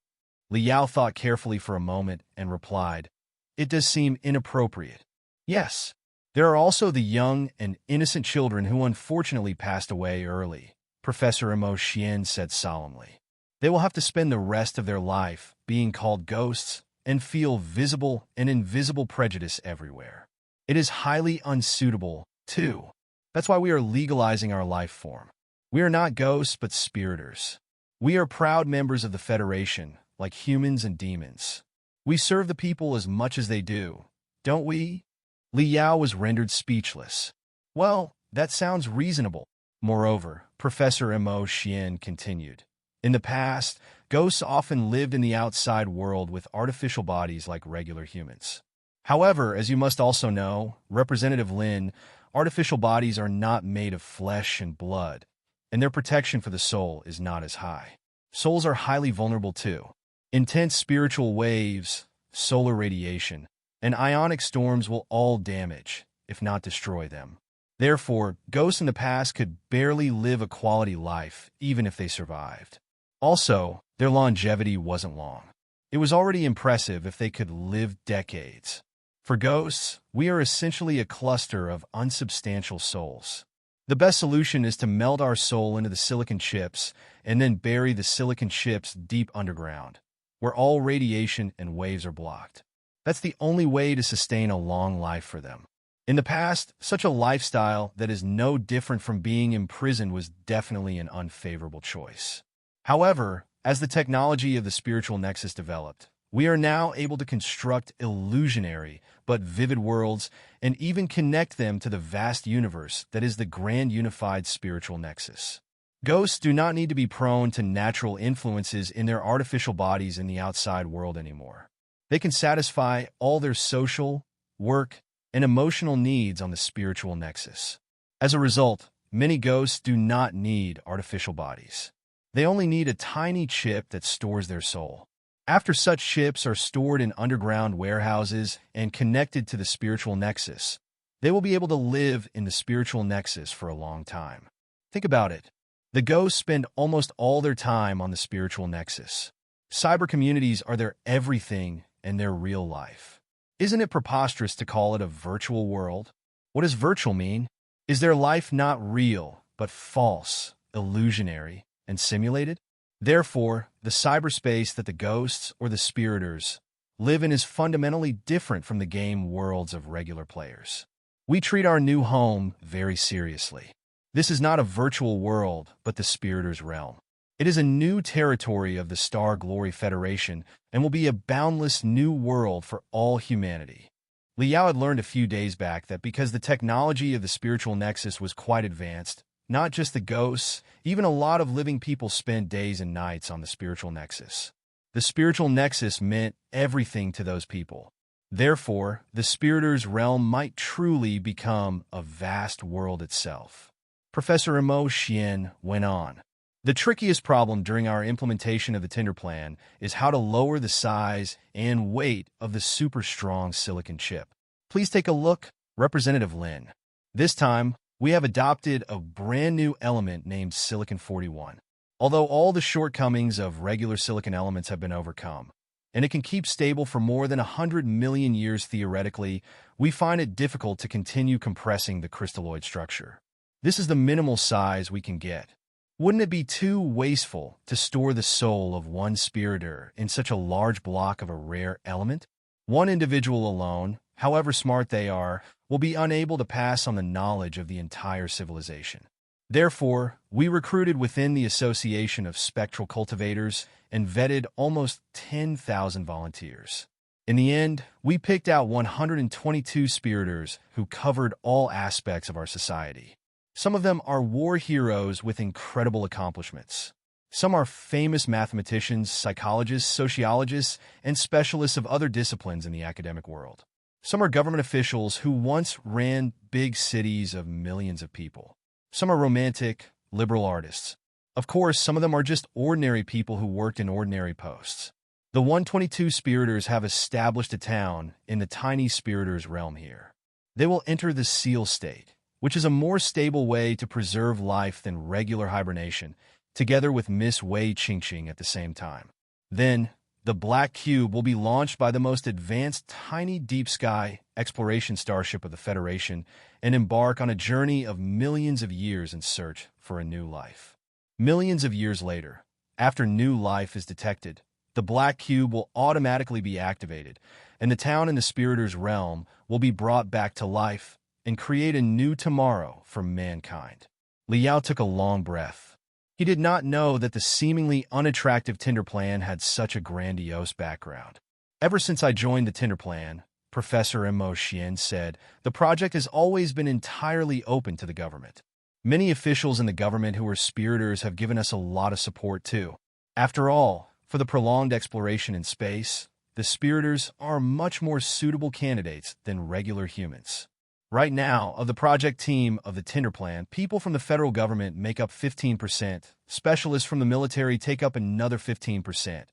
Li Yao thought carefully for a moment and replied, It does seem inappropriate. Yes. There are also the young and innocent children who unfortunately passed away early, Professor Mo Xian said solemnly. They will have to spend the rest of their life being called ghosts and feel visible and invisible prejudice everywhere. It is highly unsuitable, too. That's why we are legalizing our life form. We are not ghosts but Spiriters. We are proud members of the Federation, like humans and demons. We serve the people as much as they do, don't we? Li Yao was rendered speechless. Well, that sounds reasonable. Moreover, Professor Mo Xian continued. In the past, ghosts often lived in the outside world with artificial bodies like regular humans. However, as you must also know, Representative Lin, artificial bodies are not made of flesh and blood, and their protection for the soul is not as high. Souls are highly vulnerable too. Intense spiritual waves, solar radiation, and ionic storms will all damage, if not destroy them. Therefore, ghosts in the past could barely live a quality life, even if they survived. Also, their longevity wasn't long. It was already impressive if they could live decades. For ghosts, we are essentially a cluster of unsubstantial souls. The best solution is to melt our soul into the silicon chips and then bury the silicon chips deep underground, where all radiation and waves are blocked. That's the only way to sustain a long life for them. In the past, such a lifestyle that is no different from being imprisoned was definitely an unfavorable choice. However, as the technology of the spiritual nexus developed, we are now able to construct illusionary but vivid worlds and even connect them to the vast universe that is the grand unified spiritual nexus. Ghosts do not need to be prone to natural influences in their artificial bodies in the outside world anymore. They can satisfy all their social, work, and emotional needs on the spiritual nexus. As a result, many ghosts do not need artificial bodies. They only need a tiny chip that stores their soul. After such chips are stored in underground warehouses and connected to the spiritual nexus, they will be able to live in the spiritual nexus for a long time. Think about it. The ghosts spend almost all their time on the spiritual nexus. Cyber communities are their everything and their real life. Isn't it preposterous to call it a virtual world? What does virtual mean? Is their life not real, but false, illusionary, and simulated? Therefore, the cyberspace that the ghosts or the spiriters live in is fundamentally different from the game worlds of regular players. We treat our new home very seriously. This is not a virtual world, but the spiriters' realm. It is a new territory of the Star Glory Federation and will be a boundless new world for all humanity. Liao had learned a few days back that because the technology of the spiritual nexus was quite advanced, not just the ghosts, even a lot of living people spend days and nights on the spiritual nexus. The spiritual nexus meant everything to those people. Therefore, the spiriters' realm might truly become a vast world itself. Professor Mo Xian went on. The trickiest problem during our implementation of the Tinder plan is how to lower the size and weight of the super strong silicon chip. Please take a look, Representative Lin. This time, we have adopted a brand new element named Silicon-41. Although all the shortcomings of regular silicon elements have been overcome, and it can keep stable for more than 100 million years theoretically, we find it difficult to continue compressing the crystalloid structure. This is the minimal size we can get. Wouldn't it be too wasteful to store the soul of one spiritor in such a large block of a rare element? One individual alone, however smart they are, will be unable to pass on the knowledge of the entire civilization. Therefore, we recruited within the Association of Spectral Cultivators and vetted almost 10,000 volunteers. In the end, we picked out 122 spiriters who covered all aspects of our society. Some of them are war heroes with incredible accomplishments. Some are famous mathematicians, psychologists, sociologists, and specialists of other disciplines in the academic world. Some are government officials who once ran big cities of millions of people. Some are romantic, liberal artists. Of course, some of them are just ordinary people who worked in ordinary posts. The 122 spiriters have established a town in the tiny spiriters realm here. They will enter the seal state, which is a more stable way to preserve life than regular hibernation, together with Miss Wei Qingqing at the same time. Then, the Black Cube will be launched by the most advanced tiny deep sky exploration starship of the Federation and embark on a journey of millions of years in search for a new life. Millions of years later, after new life is detected, the Black Cube will automatically be activated, and the town in the Spiriters' realm will be brought back to life and create a new tomorrow for mankind. Liao took a long breath. He did not know that the seemingly unattractive Tinder plan had such a grandiose background. Ever since I joined the Tinder plan, Professor Mo Xian said, the project has always been entirely open to the government. Many officials in the government who are spiriters have given us a lot of support too. After all, for the prolonged exploration in space, the spiriters are much more suitable candidates than regular humans. Right now, of the project team of the Tinder plan, people from the federal government make up 15%, specialists from the military take up another 15%,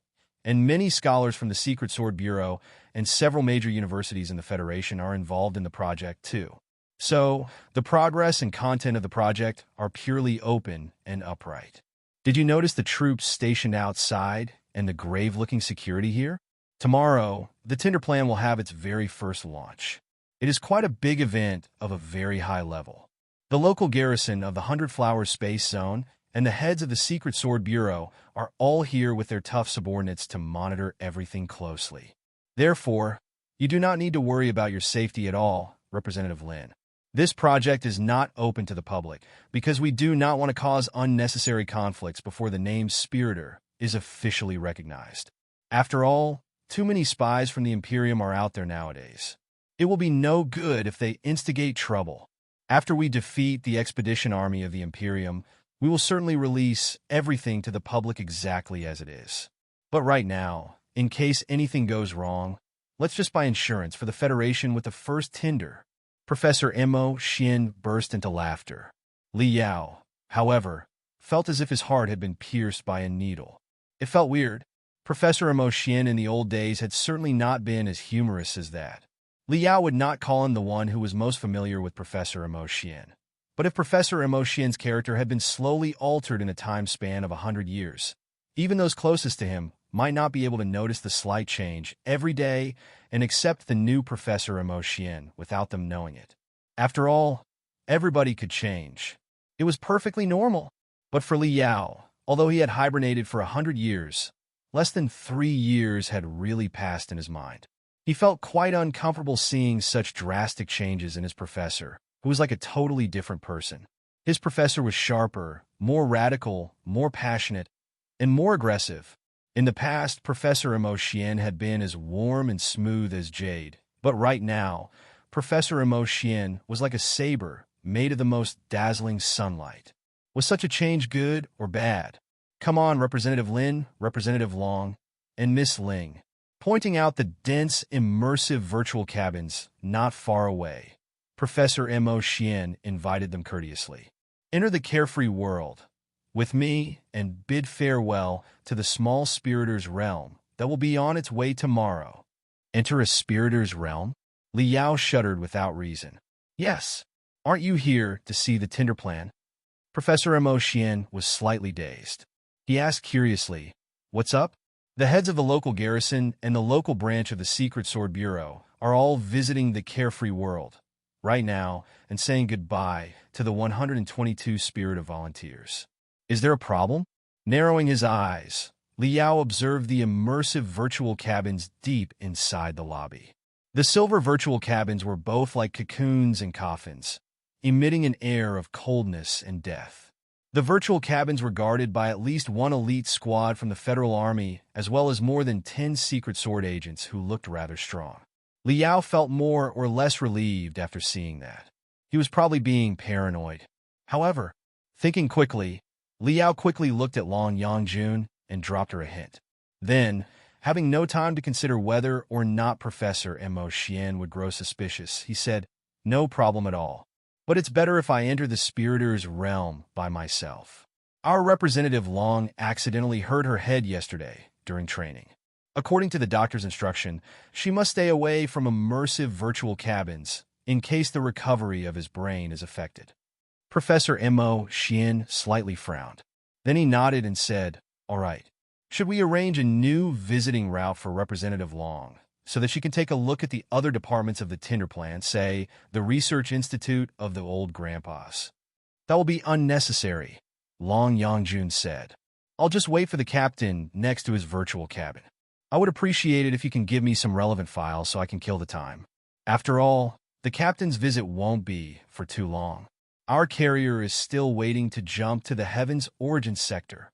and many scholars from the Secret Sword Bureau and several major universities in the Federation are involved in the project too. So, the progress and content of the project are purely open and upright. Did you notice the troops stationed outside and the grave-looking security here? Tomorrow, the Tinder plan will have its very first launch. It is quite a big event of a very high level. The local garrison of the 100 Flowers Space Zone and the heads of the Secret Sword Bureau are all here with their tough subordinates to monitor everything closely. Therefore, you do not need to worry about your safety at all, Representative Lin. This project is not open to the public because we do not want to cause unnecessary conflicts before the name Spiritor is officially recognized. After all, too many spies from the Imperium are out there nowadays. It will be no good if they instigate trouble. After we defeat the expedition army of the Imperium, We will certainly release everything to the public exactly as it is. But right now, in case anything goes wrong, let's just buy insurance for the Federation with the first Tinder. Professor Mo Xian burst into laughter. Li Yao, however, felt as if his heart had been pierced by a needle. It felt weird. Professor Mo Xian in the old days had certainly not been as humorous as that. Li Yao would not call him the one who was most familiar with Professor Mo Xian. But if Professor Mo Xian's character had been slowly altered in a time span of 100 years, even those closest to him might not be able to notice the slight change every day and accept the new Professor Mo Xian without them knowing it. After all, everybody could change. It was perfectly normal. But for Li Yao, although he had hibernated for 100 years, less than 3 years had really passed in his mind. He felt quite uncomfortable seeing such drastic changes in his professor, who was like a totally different person. His professor was sharper, more radical, more passionate, and more aggressive. In the past, Professor Mo Xian had been as warm and smooth as jade, but right now, Professor Mo Xian was like a saber made of the most dazzling sunlight. Was such a change good or bad? Come on, Representative Lin, Representative Long, and Miss Ling, pointing out the dense, immersive virtual cabins not far away. Professor Mo Xian invited them courteously. Enter the carefree world with me and bid farewell to the small spiritor's realm that will be on its way tomorrow. Enter a spiritor's realm? Li Yao shuddered without reason. Yes. Aren't you here to see the Tinder plan? Professor Mo Xian was slightly dazed. He asked curiously, "What's up?" The heads of the local garrison and the local branch of the Secret Sword Bureau are all visiting the carefree world right now and saying goodbye to the 122 spirit of volunteers. Is there a problem? Narrowing his eyes, Li Yao observed the immersive virtual cabins deep inside the lobby. The silver virtual cabins were both like cocoons and coffins, emitting an air of coldness and death. The virtual cabins were guarded by at least one elite squad from the Federal Army, as well as more than 10 Secret Sword agents who looked rather strong. Li Yao felt more or less relieved after seeing that. He was probably being paranoid. However, thinking quickly, Li Yao quickly looked at Long Yangjun and dropped her a hint. Then, having no time to consider whether or not Professor Mo Xian would grow suspicious, he said, "No problem at all. But it's better if I enter the spiritor's realm by myself." Our representative Long accidentally hurt her head yesterday during training. According to the doctor's instruction, she must stay away from immersive virtual cabins in case the recovery of his brain is affected. Professor Mo Xian slightly frowned. Then he nodded and said, "All right. Should we arrange a new visiting route for Representative Long, so that she can take a look at the other departments of the Tinder plan, say, the Research Institute of the Old Grandpas?" "That will be unnecessary," Long Yangjun said. "I'll just wait for the captain next to his virtual cabin. I would appreciate it if you can give me some relevant files so I can kill the time. After all, the captain's visit won't be for too long. Our carrier is still waiting to jump to the Heaven's origin sector."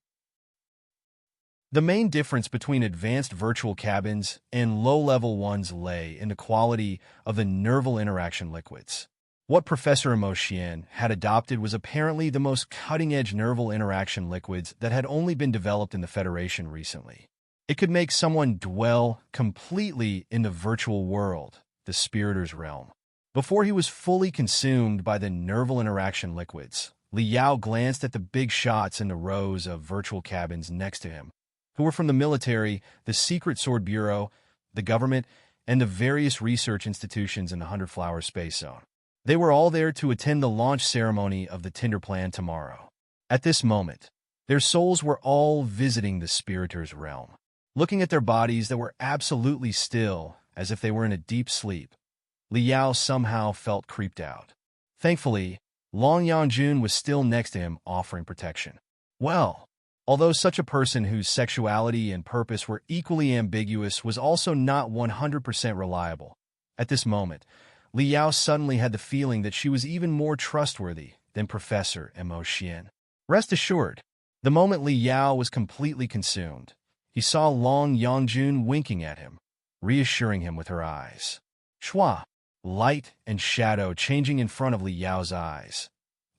The main difference between advanced virtual cabins and low-level ones lay in the quality of the nerval interaction liquids. What Professor Mo Xian had adopted was apparently the most cutting-edge nerval interaction liquids that had only been developed in the Federation recently. It could make someone dwell completely in the virtual world, the spiritor's realm. Before he was fully consumed by the nerval interaction liquids, Li Yao glanced at the big shots in the rows of virtual cabins next to him, who were from the military, the Secret Sword Bureau, the government, and the various research institutions in the 100-flower space zone. They were all there to attend the launch ceremony of the Tinder plan tomorrow. At this moment, their souls were all visiting the spiritor's realm. Looking at their bodies that were absolutely still, as if they were in a deep sleep, Li Yao somehow felt creeped out. Thankfully, Long Yangjun was still next to him, offering protection. Well, although such a person whose sexuality and purpose were equally ambiguous was also not 100% reliable, at this moment, Li Yao suddenly had the feeling that she was even more trustworthy than Professor Mo Xian. Rest assured, the moment Li Yao was completely consumed, he saw Long Yangjun winking at him, reassuring him with her eyes. Shua, light and shadow changing in front of Li Yao's eyes.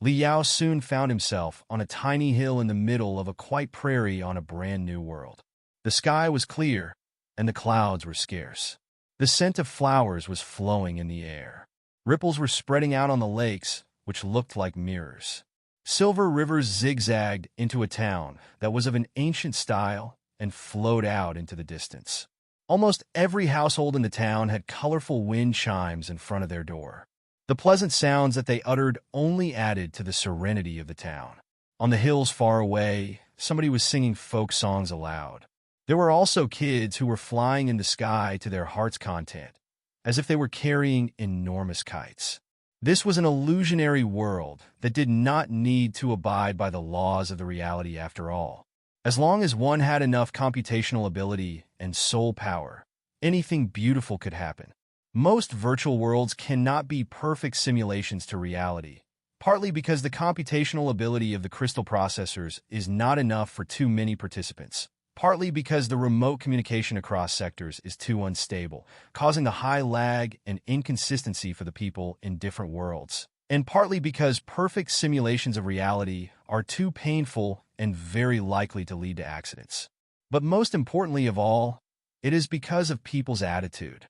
Li Yao soon found himself on a tiny hill in the middle of a quiet prairie on a brand new world. The sky was clear, and the clouds were scarce. The scent of flowers was flowing in the air. Ripples were spreading out on the lakes, which looked like mirrors. Silver rivers zigzagged into a town that was of an ancient style and flowed out into the distance. Almost every household in the town had colorful wind chimes in front of their door. The pleasant sounds that they uttered only added to the serenity of the town. On the hills far away, somebody was singing folk songs aloud. There were also kids who were flying in the sky to their heart's content, as if they were carrying enormous kites. This was an illusionary world that did not need to abide by the laws of the reality after all. As long as one had enough computational ability and soul power, anything beautiful could happen. Most virtual worlds cannot be perfect simulations to reality, partly because the computational ability of the crystal processors is not enough for too many participants, partly because the remote communication across sectors is too unstable, causing the high lag and inconsistency for the people in different worlds, and partly because perfect simulations of reality are too painful and very likely to lead to accidents. But most importantly of all, it is because of people's attitude.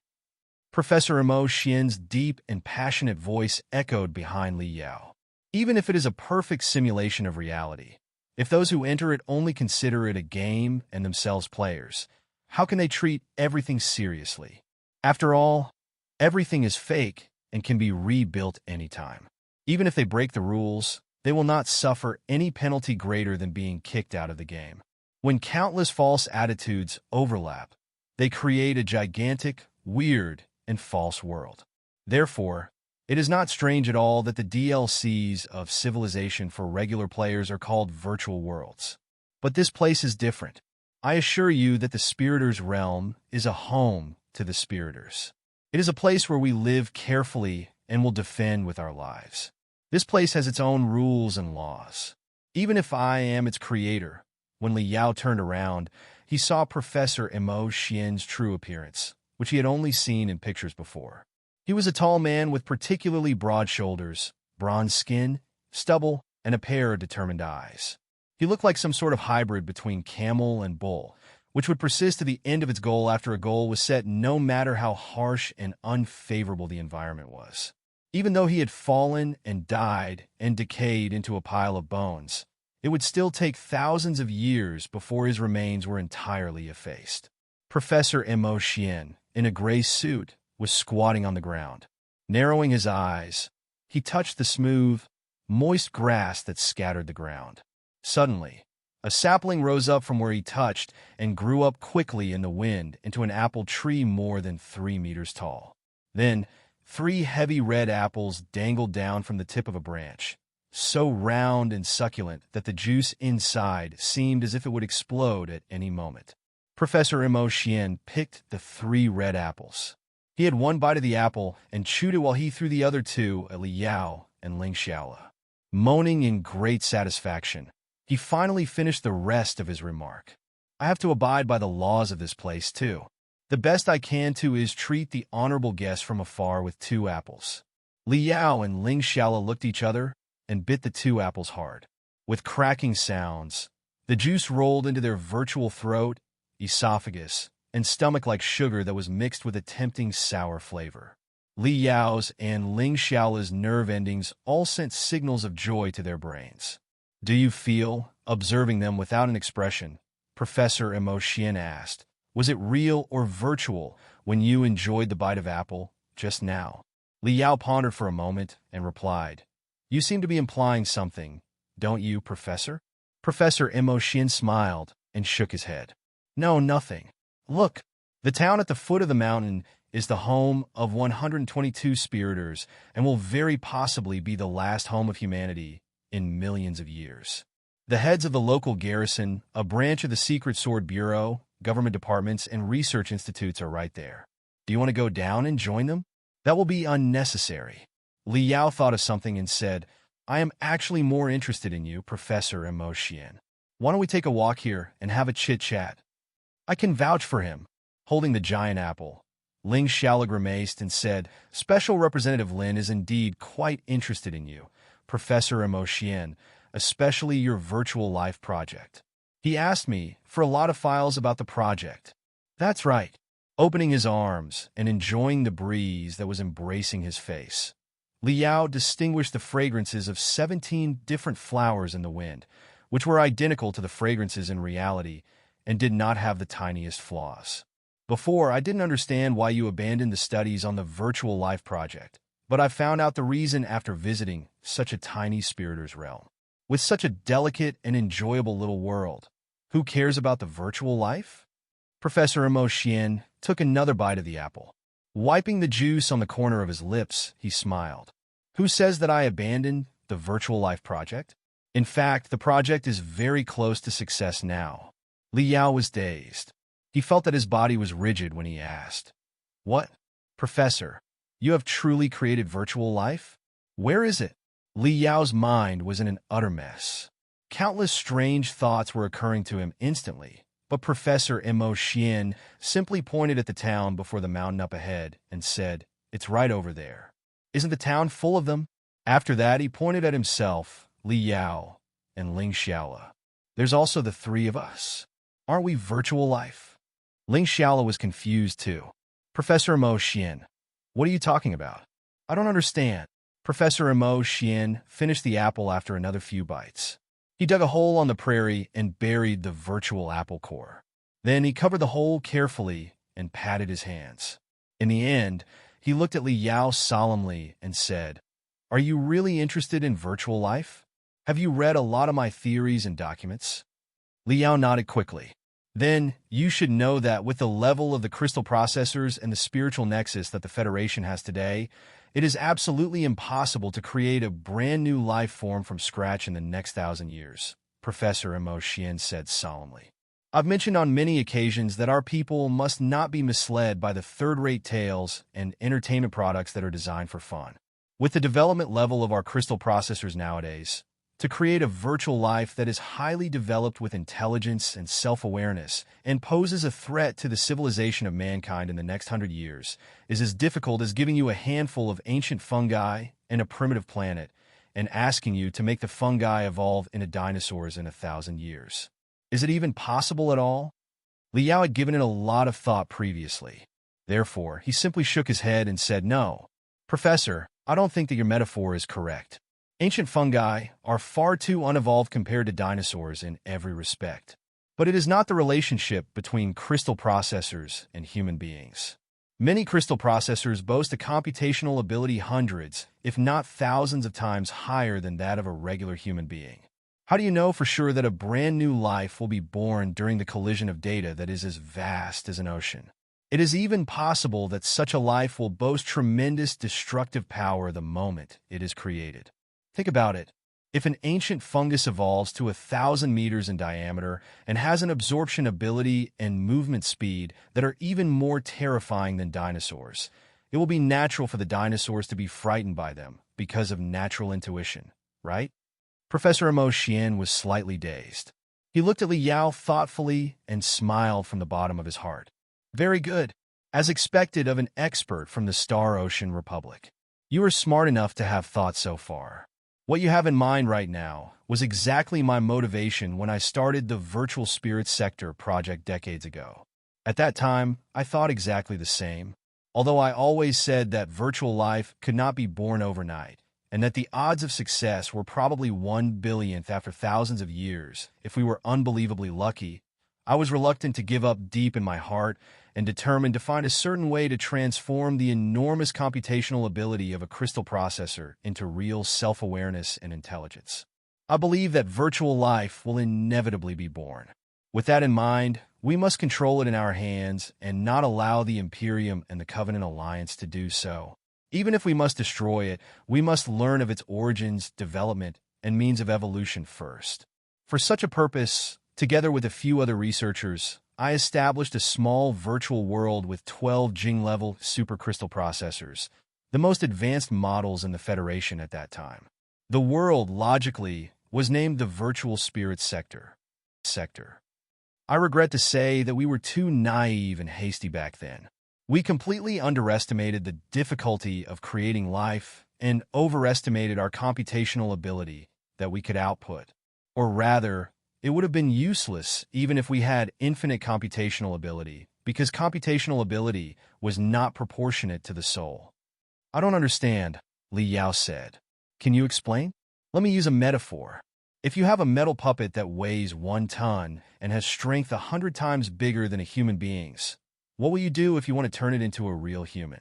Professor Mo Xian's deep and passionate voice echoed behind Li Yao. Even if it is a perfect simulation of reality, if those who enter it only consider it a game and themselves players, how can they treat everything seriously? After all, everything is fake and can be rebuilt anytime. Even if they break the rules, they will not suffer any penalty greater than being kicked out of the game. When countless false attitudes overlap, they create a gigantic, weird, and false world. Therefore, it is not strange at all that the DLCs of Civilization for regular players are called virtual worlds. But this place is different. I assure you that the Spiriters' realm is a home to the Spiriters. It is a place where we live carefully and will defend with our lives. This place has its own rules and laws. Even if I am its creator, when Li Yao turned around, he saw Professor Mo Xian's true appearance, which he had only seen in pictures before. He was a tall man with particularly broad shoulders, bronze skin, stubble, and a pair of determined eyes. He looked like some sort of hybrid between camel and bull, which would persist to the end of its goal after a goal was set no matter how harsh and unfavorable the environment was. Even though he had fallen and died and decayed into a pile of bones, it would still take thousands of years before his remains were entirely effaced. Professor Mo Xian, in a gray suit, was squatting on the ground. Narrowing his eyes, he touched the smooth, moist grass that scattered the ground. Suddenly, a sapling rose up from where he touched and grew up quickly in the wind into an apple tree more than 3 meters tall. Then, 3 heavy red apples dangled down from the tip of a branch, so round and succulent that the juice inside seemed as if it would explode at any moment. Professor Mo Xian picked the 3 red apples. He had one bite of the apple and chewed it while he threw the other 2 at Li Yao and Ling Xiaola. Moaning in great satisfaction, he finally finished the rest of his remark. I have to abide by the laws of this place, too. The best I can to is treat the honorable guest from afar with 2 apples. Li Yao and Ling Xiaola looked at each other and bit the 2 apples hard. With cracking sounds, the juice rolled into their virtual throat, esophagus, and stomach like sugar that was mixed with a tempting sour flavor. Li Yao's and Ling Xiaola's nerve endings all sent signals of joy to their brains. Do you feel, observing them without an expression, Professor Mo Xian asked, was it real or virtual when you enjoyed the bite of apple just now? Li Yao pondered for a moment and replied, You seem to be implying something, don't you, Professor? Professor Mo Xian smiled and shook his head. No, nothing. Look, the town at the foot of the mountain is the home of 122 Spiriters and will very possibly be the last home of humanity in millions of years. The heads of the local garrison, a branch of the Secret Sword Bureau, government departments, and research institutes are right there. Do you want to go down and join them? That will be unnecessary. Li Yao thought of something and said, I am actually more interested in you, Professor Mo Xian. Why don't we take a walk here and have a chit-chat? I can vouch for him. Holding the giant apple, Ling Xiaola grimaced and said, Special Representative Lin is indeed quite interested in you, Professor Xian, especially your virtual life project. He asked me for a lot of files about the project. That's right. Opening his arms and enjoying the breeze that was embracing his face. Liao distinguished the fragrances of 17 different flowers in the wind, which were identical to the fragrances in reality and did not have the tiniest flaws. Before, I didn't understand why you abandoned the studies on the virtual life project, but I found out the reason after visiting such a tiny spiritor's realm. With such a delicate and enjoyable little world, who cares about the virtual life? Professor Xian took another bite of the apple. Wiping the juice on the corner of his lips, he smiled. Who says that I abandoned the virtual life project? In fact, the project is very close to success now. Liao was dazed. He felt that his body was rigid when he asked, "What? Professor, you have truly created virtual life? Where is it?" Liao's mind was in an utter mess. Countless strange thoughts were occurring to him instantly, but Professor Xian simply pointed at the town before the mountain up ahead and said, "It's right over there. Isn't the town full of them?" After that, he pointed at himself, Liao, and Ling Xiaola. "There's also the three of us. Aren't we virtual life?" Ling Xiaola was confused too. "Professor Xian, what are you talking about? I don't understand." Professor Xian finished the apple after another few bites. He dug a hole on the prairie and buried the virtual apple core. Then he covered the hole carefully and patted his hands. In the end, he looked at Liao solemnly and said, "Are you really interested in virtual life? Have you read a lot of my theories and documents?" Liao nodded quickly. "Then you should know that with the level of the crystal processors and the spiritual nexus that the Federation has today, it is absolutely impossible to create a brand new life form from scratch in the next 1,000 years," Professor Xian said solemnly. "I've mentioned on many occasions that our people must not be misled by the third-rate tales and entertainment products that are designed for fun. With the development level of our crystal processors nowadays, to create a virtual life that is highly developed with intelligence and self-awareness and poses a threat to the civilization of mankind in the next 100 years is as difficult as giving you a handful of ancient fungi and a primitive planet and asking you to make the fungi evolve into dinosaurs in 1,000 years. Is it even possible at all?" Liao had given it a lot of thought previously. Therefore, he simply shook his head and said, "No, Professor, I don't think that your metaphor is correct. Ancient fungi are far too unevolved compared to dinosaurs in every respect. But it is not the relationship between crystal processors and human beings. Many crystal processors boast a computational ability hundreds, if not thousands of times higher than that of a regular human being. How do you know for sure that a brand new life will be born during the collision of data that is as vast as an ocean? It is even possible that such a life will boast tremendous destructive power the moment it is created. Think about it. If an ancient fungus evolves to 1,000 meters in diameter and has an absorption ability and movement speed that are even more terrifying than dinosaurs, it will be natural for the dinosaurs to be frightened by them because of natural intuition, right?" Professor Xian was slightly dazed. He looked at Liao thoughtfully and smiled from the bottom of his heart. "Very good. As expected of an expert from the Star Ocean Republic. You are smart enough to have thought so far. What you have in mind right now was exactly my motivation when I started the Virtual Spirit Sector project decades ago. At that time, I thought exactly the same, although I always said that virtual life could not be born overnight, and that the odds of success were probably 1 billionth after thousands of years if we were unbelievably lucky. I was reluctant to give up deep in my heart and determined to find a certain way to transform the enormous computational ability of a crystal processor into real self-awareness and intelligence. I believe that virtual life will inevitably be born. With that in mind, we must control it in our hands and not allow the Imperium and the Covenant Alliance to do so. Even if we must destroy it, we must learn of its origins, development, and means of evolution first. For such a purpose, together with a few other researchers, I established a small virtual world with 12 Jing-level supercrystal processors, the most advanced models in the Federation at that time. The world, logically, was named the Virtual Spirit Sector. I regret to say that we were too naive and hasty back then. We completely underestimated the difficulty of creating life and overestimated our computational ability that we could output. Or rather, it would have been useless even if we had infinite computational ability, because computational ability was not proportionate to the soul. I don't understand, Li Yao said. Can you explain? Let me use a metaphor. If you have a metal puppet that weighs 1 ton and has strength 100 times bigger than a human being's, what will you do if you want to turn it into a real human?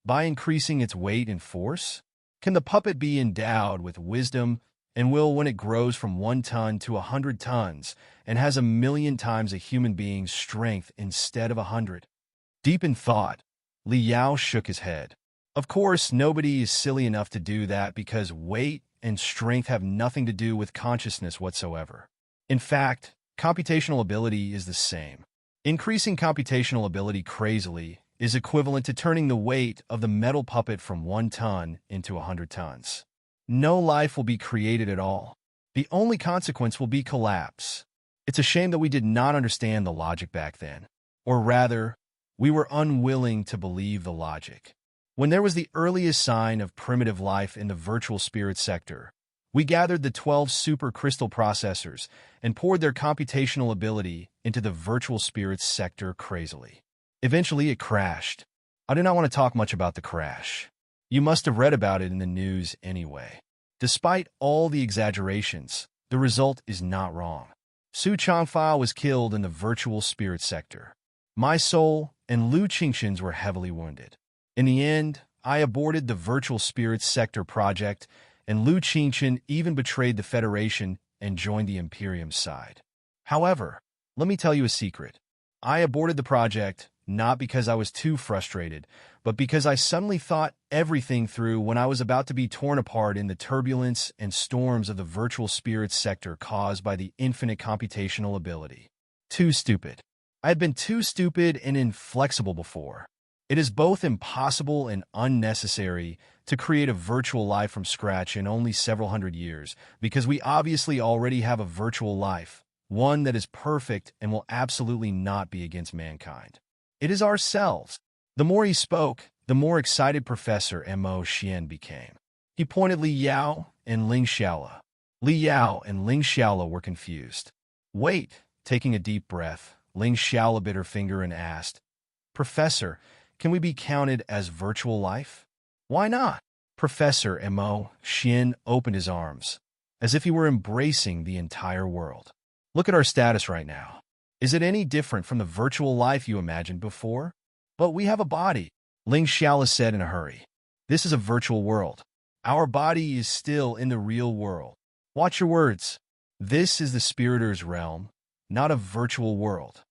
By increasing its weight and force? Can the puppet be endowed with wisdom and will when it grows from 1 ton to 100 tons and has 1,000,000 times a human being's strength instead of 100? Deep in thought, Li Yao shook his head. Of course, nobody is silly enough to do that because weight and strength have nothing to do with consciousness whatsoever. In fact, computational ability is the same. Increasing computational ability crazily is equivalent to turning the weight of the metal puppet from 1 ton into 100 tons. No life will be created at all. The only consequence will be collapse. It's a shame that we did not understand the logic back then. Or rather, we were unwilling to believe the logic. When there was the earliest sign of primitive life in the virtual spirit sector, we gathered the 12 supercrystal processors and poured their computational ability into the virtual spirits sector crazily. Eventually, it crashed. I do not want to talk much about the crash. You must have read about it in the news anyway. Despite all the exaggerations, the result is not wrong. Su Changfao was killed in the virtual spirit sector. My soul and Lu Qingqing's were heavily wounded. In the end, I aborted the virtual spirits sector project, and Lu Qingqing even betrayed the Federation and joined the Imperium's side. However, let me tell you a secret. I aborted the project not because I was too frustrated, but because I suddenly thought everything through when I was about to be torn apart in the turbulence and storms of the virtual spirits sector caused by the infinite computational ability. Too stupid. I had been too stupid and inflexible before. It is both impossible and unnecessary to create a virtual life from scratch in only several hundred years, because we obviously already have a virtual life, one that is perfect and will absolutely not be against mankind. It is ourselves. The more he spoke, the more excited Professor Mo Xian became. He pointed Li Yao and Ling Xiaola. Li Yao and Ling Xiaola were confused. Wait, taking a deep breath, Ling Xiaola bit her finger and asked, Professor, can we be counted as virtual life? Why not? Professor Mo Xian opened his arms, as if he were embracing the entire world. Look at our status right now. Is it any different from the virtual life you imagined before? But we have a body, Ling Xiaola said in a hurry. This is a virtual world. Our body is still in the real world. Watch your words. This is the Spiriters' realm, not a virtual world.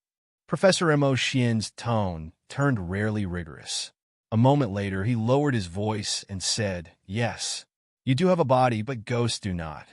Professor Mo Xian's tone turned rarely rigorous. A moment later, he lowered his voice and said, Yes, you do have a body, but ghosts do not.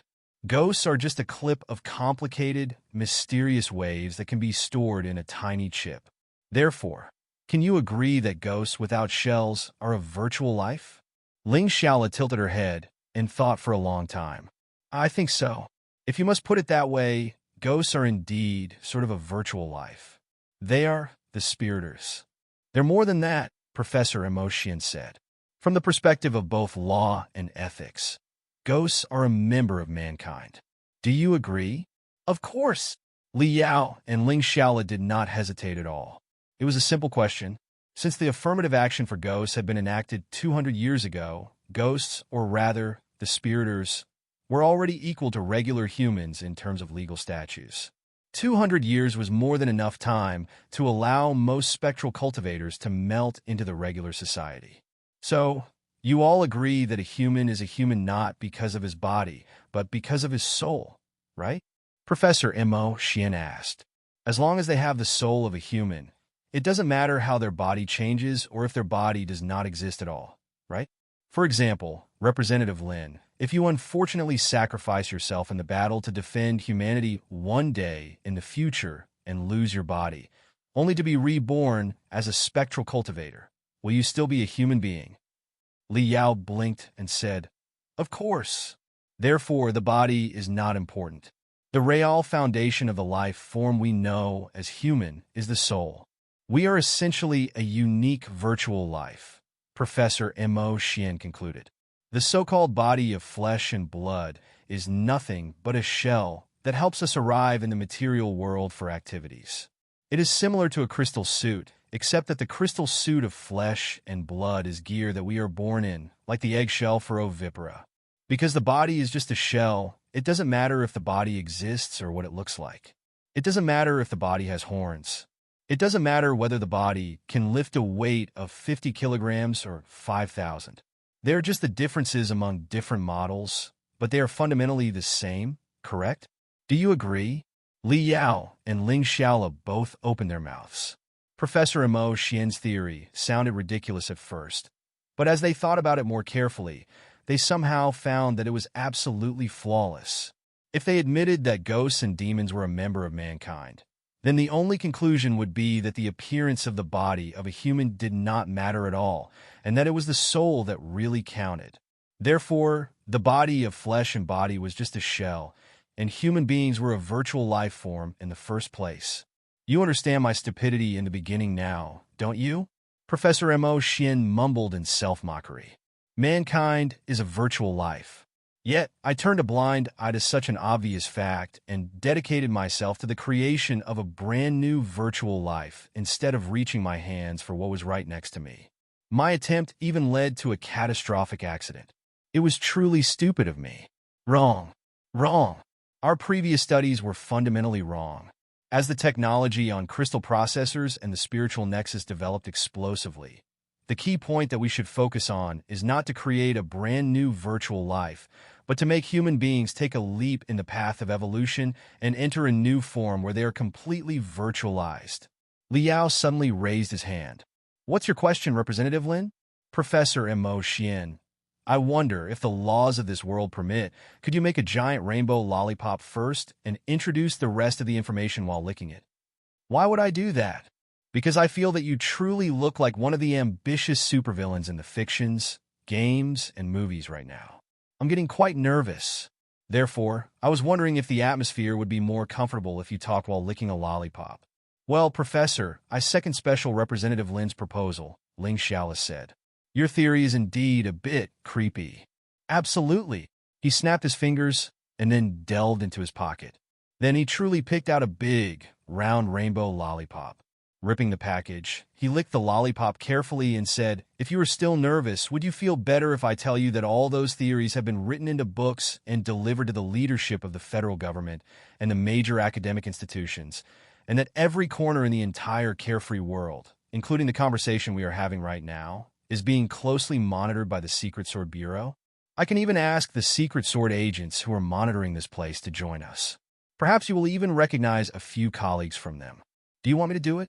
Ghosts are just a clip of complicated, mysterious waves that can be stored in a tiny chip. Therefore, can you agree that ghosts without shells are a virtual life? Ling Xiaola tilted her head and thought for a long time. I think so. If you must put it that way, ghosts are indeed sort of a virtual life. They are the Spiriters. They're more than that, Professor Mo Xian said. From the perspective of both law and ethics, ghosts are a member of mankind. Do you agree? Of course. Li Yao and Ling Xiaola did not hesitate at all. It was a simple question. Since the affirmative action for ghosts had been enacted 200 years ago, ghosts, or rather, the Spiriters, were already equal to regular humans in terms of legal statutes. 200 years was more than enough time to allow most spectral cultivators to melt into the regular society. So, you all agree that a human is a human not because of his body, but because of his soul, right? Professor Mo Xian asked. As long as they have the soul of a human, it doesn't matter how their body changes or if their body does not exist at all, right? For example, Representative Lin, if you unfortunately sacrifice yourself in the battle to defend humanity one day in the future and lose your body, only to be reborn as a spectral cultivator, will you still be a human being? Li Yao blinked and said, Of course. Therefore, the body is not important. The real foundation of the life form we know as human is the soul. We are essentially a unique virtual life, Professor Mo Xian concluded. The so-called body of flesh and blood is nothing but a shell that helps us arrive in the material world for activities. It is similar to a crystal suit, except that the crystal suit of flesh and blood is gear that we are born in, like the eggshell for ovipara. Because the body is just a shell, it doesn't matter if the body exists or what it looks like. It doesn't matter if the body has horns. It doesn't matter whether the body can lift a weight of 50 kilograms or 5,000. There are just the differences among different models, but they are fundamentally the same, correct? Do you agree? Li Yao and Ling Xiaola both opened their mouths. Professor Mo Xian's theory sounded ridiculous at first, but as they thought about it more carefully, they somehow found that it was absolutely flawless. If they admitted that ghosts and demons were a member of mankind, then the only conclusion would be that the appearance of the body of a human did not matter at all, and that it was the soul that really counted. Therefore, the body of flesh and body was just a shell, and human beings were a virtual life form in the first place. You understand my stupidity in the beginning now, don't you? Professor Mo Xian mumbled in self-mockery. Mankind is a virtual life. Yet, I turned a blind eye to such an obvious fact and dedicated myself to the creation of a brand new virtual life instead of reaching my hands for what was right next to me. My attempt even led to a catastrophic accident. It was truly stupid of me. Wrong. Wrong. Our previous studies were fundamentally wrong. As the technology on crystal processors and the spiritual nexus developed explosively, the key point that we should focus on is not to create a brand new virtual life, but to make human beings take a leap in the path of evolution and enter a new form where they are completely virtualized. Liao suddenly raised his hand. What's your question, Representative Lin? Professor Mo Xian. I wonder if the laws of this world permit, could you make a giant rainbow lollipop first and introduce the rest of the information while licking it? Why would I do that? Because I feel that you truly look like one of the ambitious supervillains in the fictions, games, and movies right now. I'm getting quite nervous. Therefore, I was wondering if the atmosphere would be more comfortable if you talked while licking a lollipop. Well, Professor, I second Special Representative Lin's proposal, Ling Xiaola said. Your theory is indeed a bit creepy. Absolutely. He snapped his fingers and then delved into his pocket. Then he truly picked out a big, round rainbow lollipop. Ripping the package, he licked the lollipop carefully and said, if you are still nervous, would you feel better if I tell you that all those theories have been written into books and delivered to the leadership of the federal government and the major academic institutions, and that every corner in the entire carefree world, including the conversation we are having right now, is being closely monitored by the Secret Sword Bureau? I can even ask the Secret Sword agents who are monitoring this place to join us. Perhaps you will even recognize a few colleagues from them. Do you want me to do it?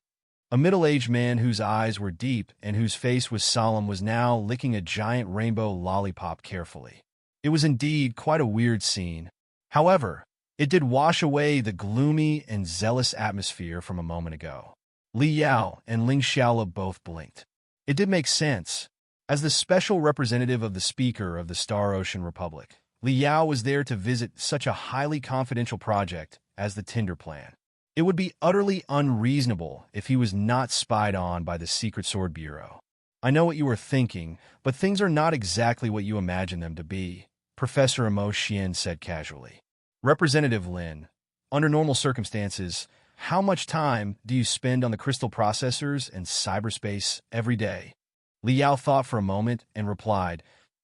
A middle-aged man whose eyes were deep and whose face was solemn was now licking a giant rainbow lollipop carefully. It was indeed quite a weird scene. However, it did wash away the gloomy and zealous atmosphere from a moment ago. Li Yao and Ling Xiaola both blinked. It did make sense. As the special representative of the Speaker of the Star Ocean Republic, Li Yao was there to visit such a highly confidential project as the Tinder plan. It would be utterly unreasonable if he was not spied on by the Secret Sword Bureau. I know what you are thinking, but things are not exactly what you imagine them to be, Professor Mo Xian said casually. Representative Lin, under normal circumstances, how much time do you spend on the crystal processors and cyberspace every day? Li Yao thought for a moment and replied,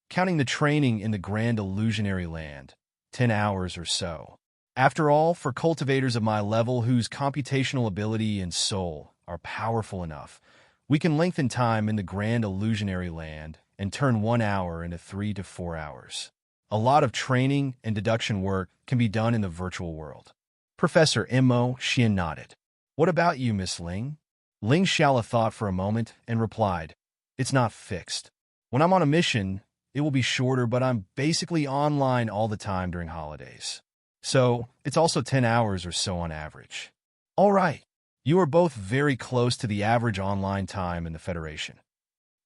counting the training in the Grand Illusionary Land, 10 hours or so. After all, for cultivators of my level whose computational ability and soul are powerful enough, we can lengthen time in the Grand Illusionary Land and turn 1 hour into 3 to 4 hours. A lot of training and deduction work can be done in the virtual world. Professor Mo Xian nodded. What about you, Miss Ling? Ling Xiaola thought for a moment and replied, it's not fixed. When I'm on a mission, it will be shorter, but I'm basically online all the time during holidays. So, it's also 10 hours or so on average. All right, you are both very close to the average online time in the Federation.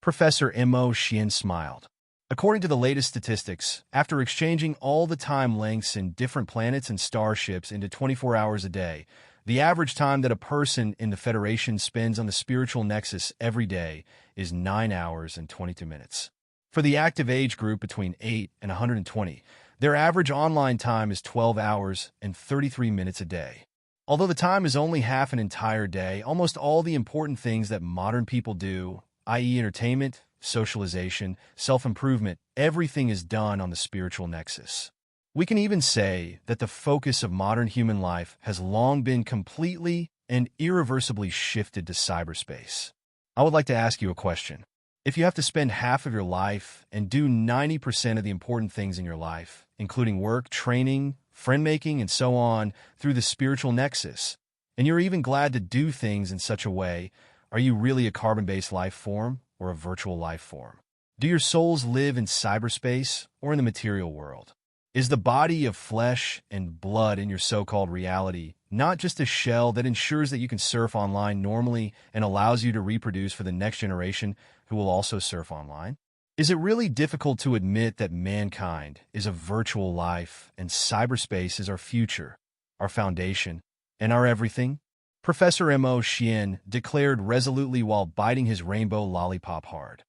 Professor Mo Xian smiled. According to the latest statistics, after exchanging all the time lengths in different planets and starships into 24 hours a day, the average time that a person in the Federation spends on the spiritual nexus every day is 9 hours and 22 minutes. For the active age group between 8 and 120, their average online time is 12 hours and 33 minutes a day. Although the time is only half an entire day, almost all the important things that modern people do, i.e. entertainment, socialization, self-improvement, everything is done on the spiritual nexus. We can even say that the focus of modern human life has long been completely and irreversibly shifted to cyberspace. I would like to ask you a question. If you have to spend half of your life and do 90% of the important things in your life, including work, training, friend-making, and so on, through the spiritual nexus, and you're even glad to do things in such a way, are you really a carbon-based life form or a virtual life form? Do your souls live in cyberspace or in the material world? Is the body of flesh and blood in your so-called reality not just a shell that ensures that you can surf online normally and allows you to reproduce for the next generation who will also surf online? Is it really difficult to admit that mankind is a virtual life and cyberspace is our future, our foundation, and our everything? Professor Mo Xian declared resolutely while biting his rainbow lollipop hard.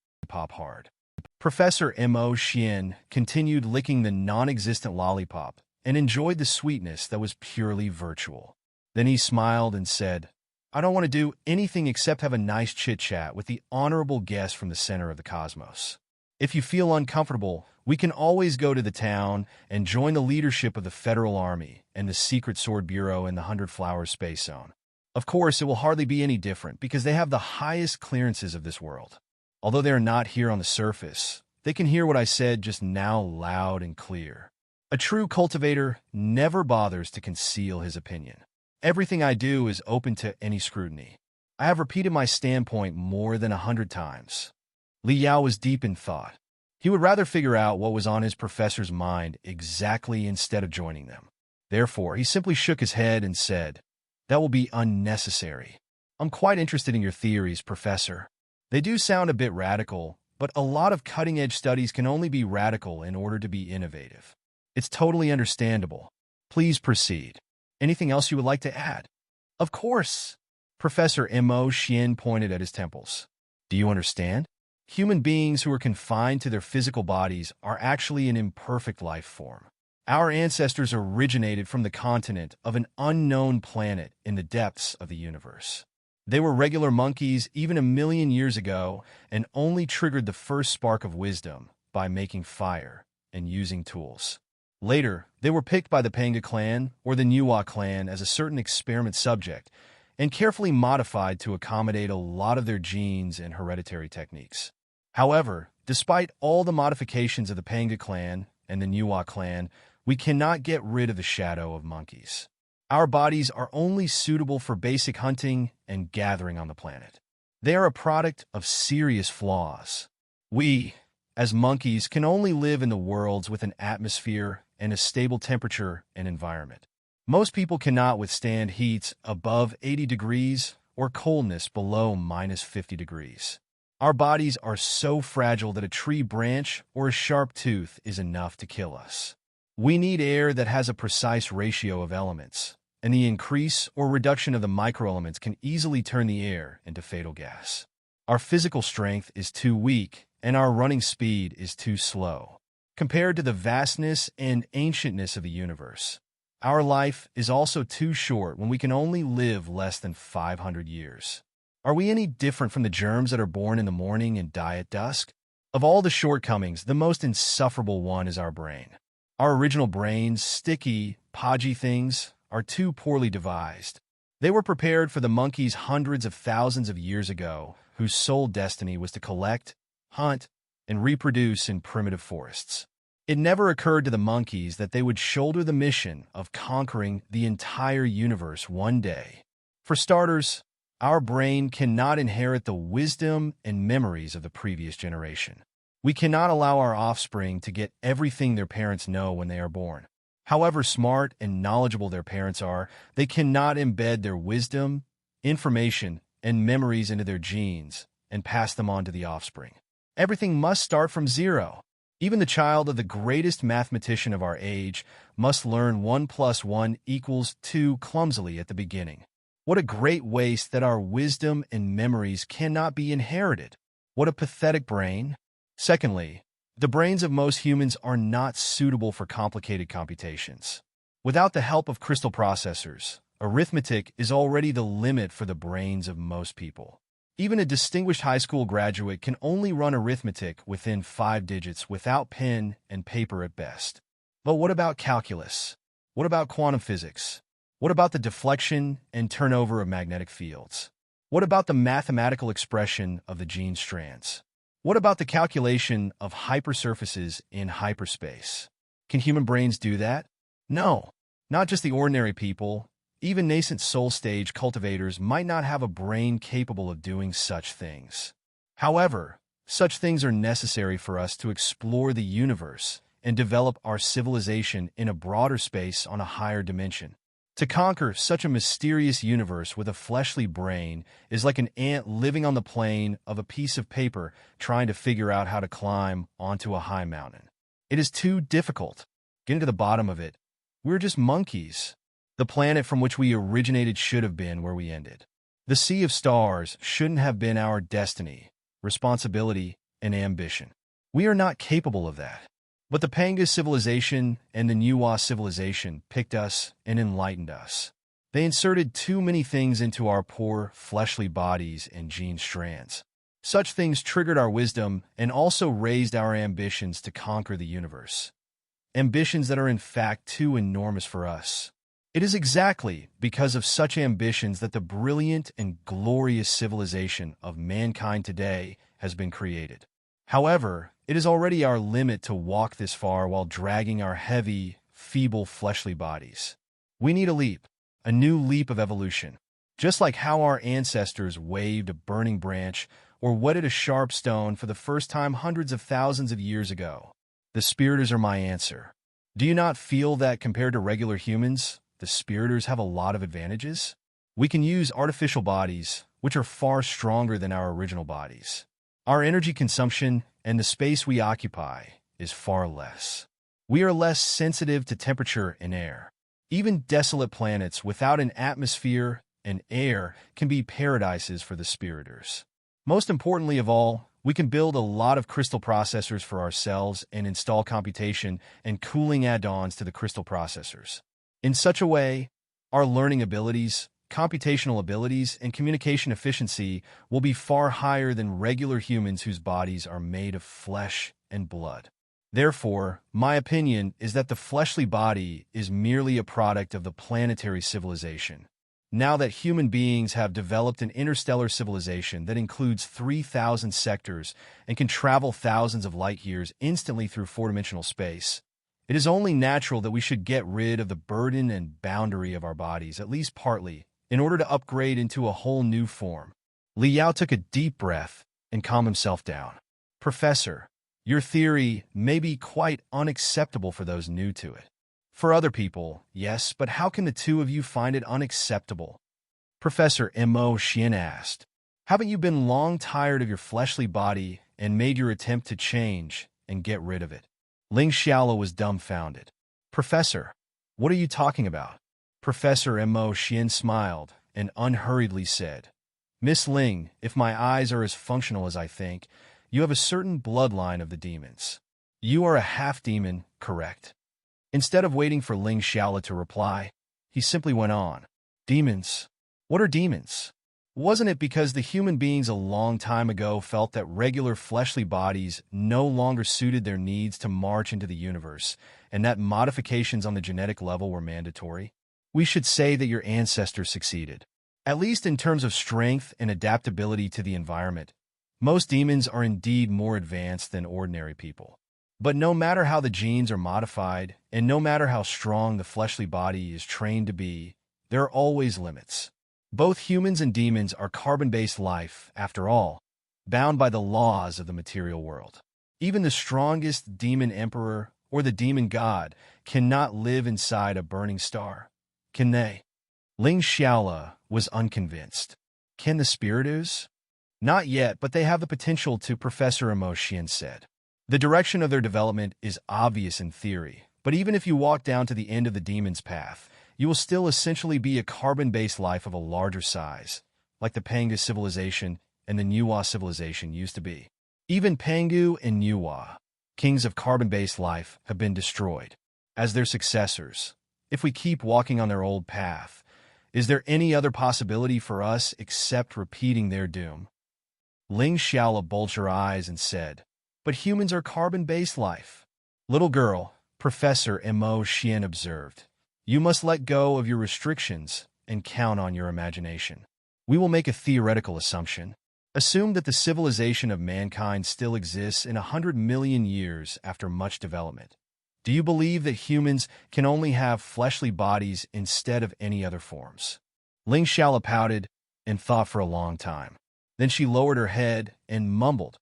Professor Mo Xian continued licking the non-existent lollipop and enjoyed the sweetness that was purely virtual. Then he smiled and said, "I don't want to do anything except have a nice chit-chat with the honorable guest from the center of the cosmos. If you feel uncomfortable, we can always go to the town and join the leadership of the Federal Army and the Secret Sword Bureau in the 100 Flowers Space Zone. Of course, it will hardly be any different because they have the highest clearances of this world. Although they are not here on the surface, they can hear what I said just now loud and clear. A true cultivator never bothers to conceal his opinion. Everything I do is open to any scrutiny. I have repeated my standpoint more than 100 times." Li Yao was deep in thought. He would rather figure out what was on his professor's mind exactly instead of joining them. Therefore, he simply shook his head and said, "That will be unnecessary. I'm quite interested in your theories, Professor. They do sound a bit radical, but a lot of cutting-edge studies can only be radical in order to be innovative. It's totally understandable. Please proceed. Anything else you would like to add?" "Of course." Professor Mo Xian pointed at his temples. "Do you understand? Human beings who are confined to their physical bodies are actually an imperfect life form. Our ancestors originated from the continent of an unknown planet in the depths of the universe. They were regular monkeys even 1,000,000 years ago and only triggered the first spark of wisdom by making fire and using tools. Later, they were picked by the Panga clan or the Nuwa clan as a certain experiment subject and carefully modified to accommodate a lot of their genes and hereditary techniques. However, despite all the modifications of the Panga clan and the Nuwa clan, we cannot get rid of the shadow of monkeys. Our bodies are only suitable for basic hunting and gathering on the planet. They are a product of serious flaws. We, as monkeys, can only live in the worlds with an atmosphere and a stable temperature and environment. Most people cannot withstand heats above 80 degrees or coldness below -50 degrees. Our bodies are so fragile that a tree branch or a sharp tooth is enough to kill us. We need air that has a precise ratio of elements, and the increase or reduction of the microelements can easily turn the air into fatal gas. Our physical strength is too weak, and our running speed is too slow. Compared to the vastness and ancientness of the universe, our life is also too short when we can only live less than 500 years. Are we any different from the germs that are born in the morning and die at dusk? Of all the shortcomings, the most insufferable one is our brain. Our original brains, sticky, podgy things, are too poorly devised. They were prepared for the monkeys hundreds of thousands of years ago, whose sole destiny was to collect, hunt, and reproduce in primitive forests. It never occurred to the monkeys that they would shoulder the mission of conquering the entire universe one day. For starters, our brain cannot inherit the wisdom and memories of the previous generation. We cannot allow our offspring to get everything their parents know when they are born. However smart and knowledgeable their parents are, they cannot embed their wisdom, information, and memories into their genes and pass them on to the offspring. Everything must start from zero. Even the child of the greatest mathematician of our age must learn 1 + 1 = 2 clumsily at the beginning. What a great waste that our wisdom and memories cannot be inherited. What a pathetic brain. Secondly, The brains of most humans are not suitable for complicated computations. Without the help of crystal processors, arithmetic is already the limit for the brains of most people. Even a distinguished high school graduate can only run arithmetic within 5 digits without pen and paper at best. But what about calculus? What about quantum physics? What about the deflection and turnover of magnetic fields? What about the mathematical expression of the gene strands? What about the calculation of hypersurfaces in hyperspace? Can human brains do that? No, not just the ordinary people. Even nascent soul stage cultivators might not have a brain capable of doing such things. However, such things are necessary for us to explore the universe and develop our civilization in a broader space on a higher dimension. To conquer such a mysterious universe with a fleshly brain is like an ant living on the plane of a piece of paper trying to figure out how to climb onto a high mountain. It is too difficult. Getting to the bottom of it, we're just monkeys. The planet from which we originated should have been where we ended. The sea of stars shouldn't have been our destiny, responsibility, and ambition. We are not capable of that. But the Panga civilization and the Nuwa civilization picked us and enlightened us. They inserted too many things into our poor, fleshly bodies and gene strands. Such things triggered our wisdom and also raised our ambitions to conquer the universe. Ambitions that are in fact too enormous for us. It is exactly because of such ambitions that the brilliant and glorious civilization of mankind today has been created. However, it is already our limit to walk this far while dragging our heavy, feeble, fleshly bodies. We need a leap, a new leap of evolution. Just like how our ancestors waved a burning branch or whetted a sharp stone for the first time hundreds of thousands of years ago. The spiriters are my answer. Do you not feel that compared to regular humans, the spiriters have a lot of advantages? We can use artificial bodies, which are far stronger than our original bodies. Our energy consumption and the space we occupy is far less. We are less sensitive to temperature and air. Even desolate planets without an atmosphere and air can be paradises for the spiriters. Most importantly of all, we can build a lot of crystal processors for ourselves and install computation and cooling add-ons to the crystal processors. In such a way, our learning abilities, computational abilities, and communication efficiency will be far higher than regular humans whose bodies are made of flesh and blood. Therefore, my opinion is that the fleshly body is merely a product of the planetary civilization. Now that human beings have developed an interstellar civilization that includes 3,000 sectors and can travel thousands of light years instantly through four-dimensional space, it is only natural that we should get rid of the burden and boundary of our bodies, at least partly, in order to upgrade into a whole new form. Li Yao took a deep breath and calmed himself down. Professor, your theory may be quite unacceptable for those new to it. For other people, yes, but how can the two of you find it unacceptable? Professor Mo Xian asked. Haven't you been long tired of your fleshly body and made your attempt to change and get rid of it? Ling Xiaolo was dumbfounded. Professor, what are you talking about? Professor Mo Xian smiled and unhurriedly said, Miss Ling, if my eyes are as functional as I think, you have a certain bloodline of the demons. You are a half-demon, correct? Instead of waiting for Ling Xiaolo to reply, he simply went on. Demons? What are demons? Wasn't it because the human beings a long time ago felt that regular fleshly bodies no longer suited their needs to march into the universe, and that modifications on the genetic level were mandatory? We should say that your ancestors succeeded. At least in terms of strength and adaptability to the environment, most demons are indeed more advanced than ordinary people. But no matter how the genes are modified, and no matter how strong the fleshly body is trained to be, there are always limits. Both humans and demons are carbon-based life, after all, bound by the laws of the material world. Even the strongest demon emperor or the demon god cannot live inside a burning star. Can they? Ling Xiaolo was unconvinced. Can the spiritus? Not yet, but they have the potential to, Professor Mo Xian said. The direction of their development is obvious in theory, but even if you walk down to the end of the demon's path, you will still essentially be a carbon-based life of a larger size, like the Pangu civilization and the Nuwa civilization used to be. Even Pangu and Nuwa, kings of carbon-based life, have been destroyed. As their successors, if we keep walking on their old path, is there any other possibility for us except repeating their doom? Ling Xiaola bulged her eyes and said, "But humans are carbon-based life." "Little girl," Professor Mo Xian observed, "you must let go of your restrictions and count on your imagination. We will make a theoretical assumption. Assume that the civilization of mankind still exists in 100 million years after much development. Do you believe that humans can only have fleshly bodies instead of any other forms?" Ling Xiaola pouted and thought for a long time. Then she lowered her head and mumbled,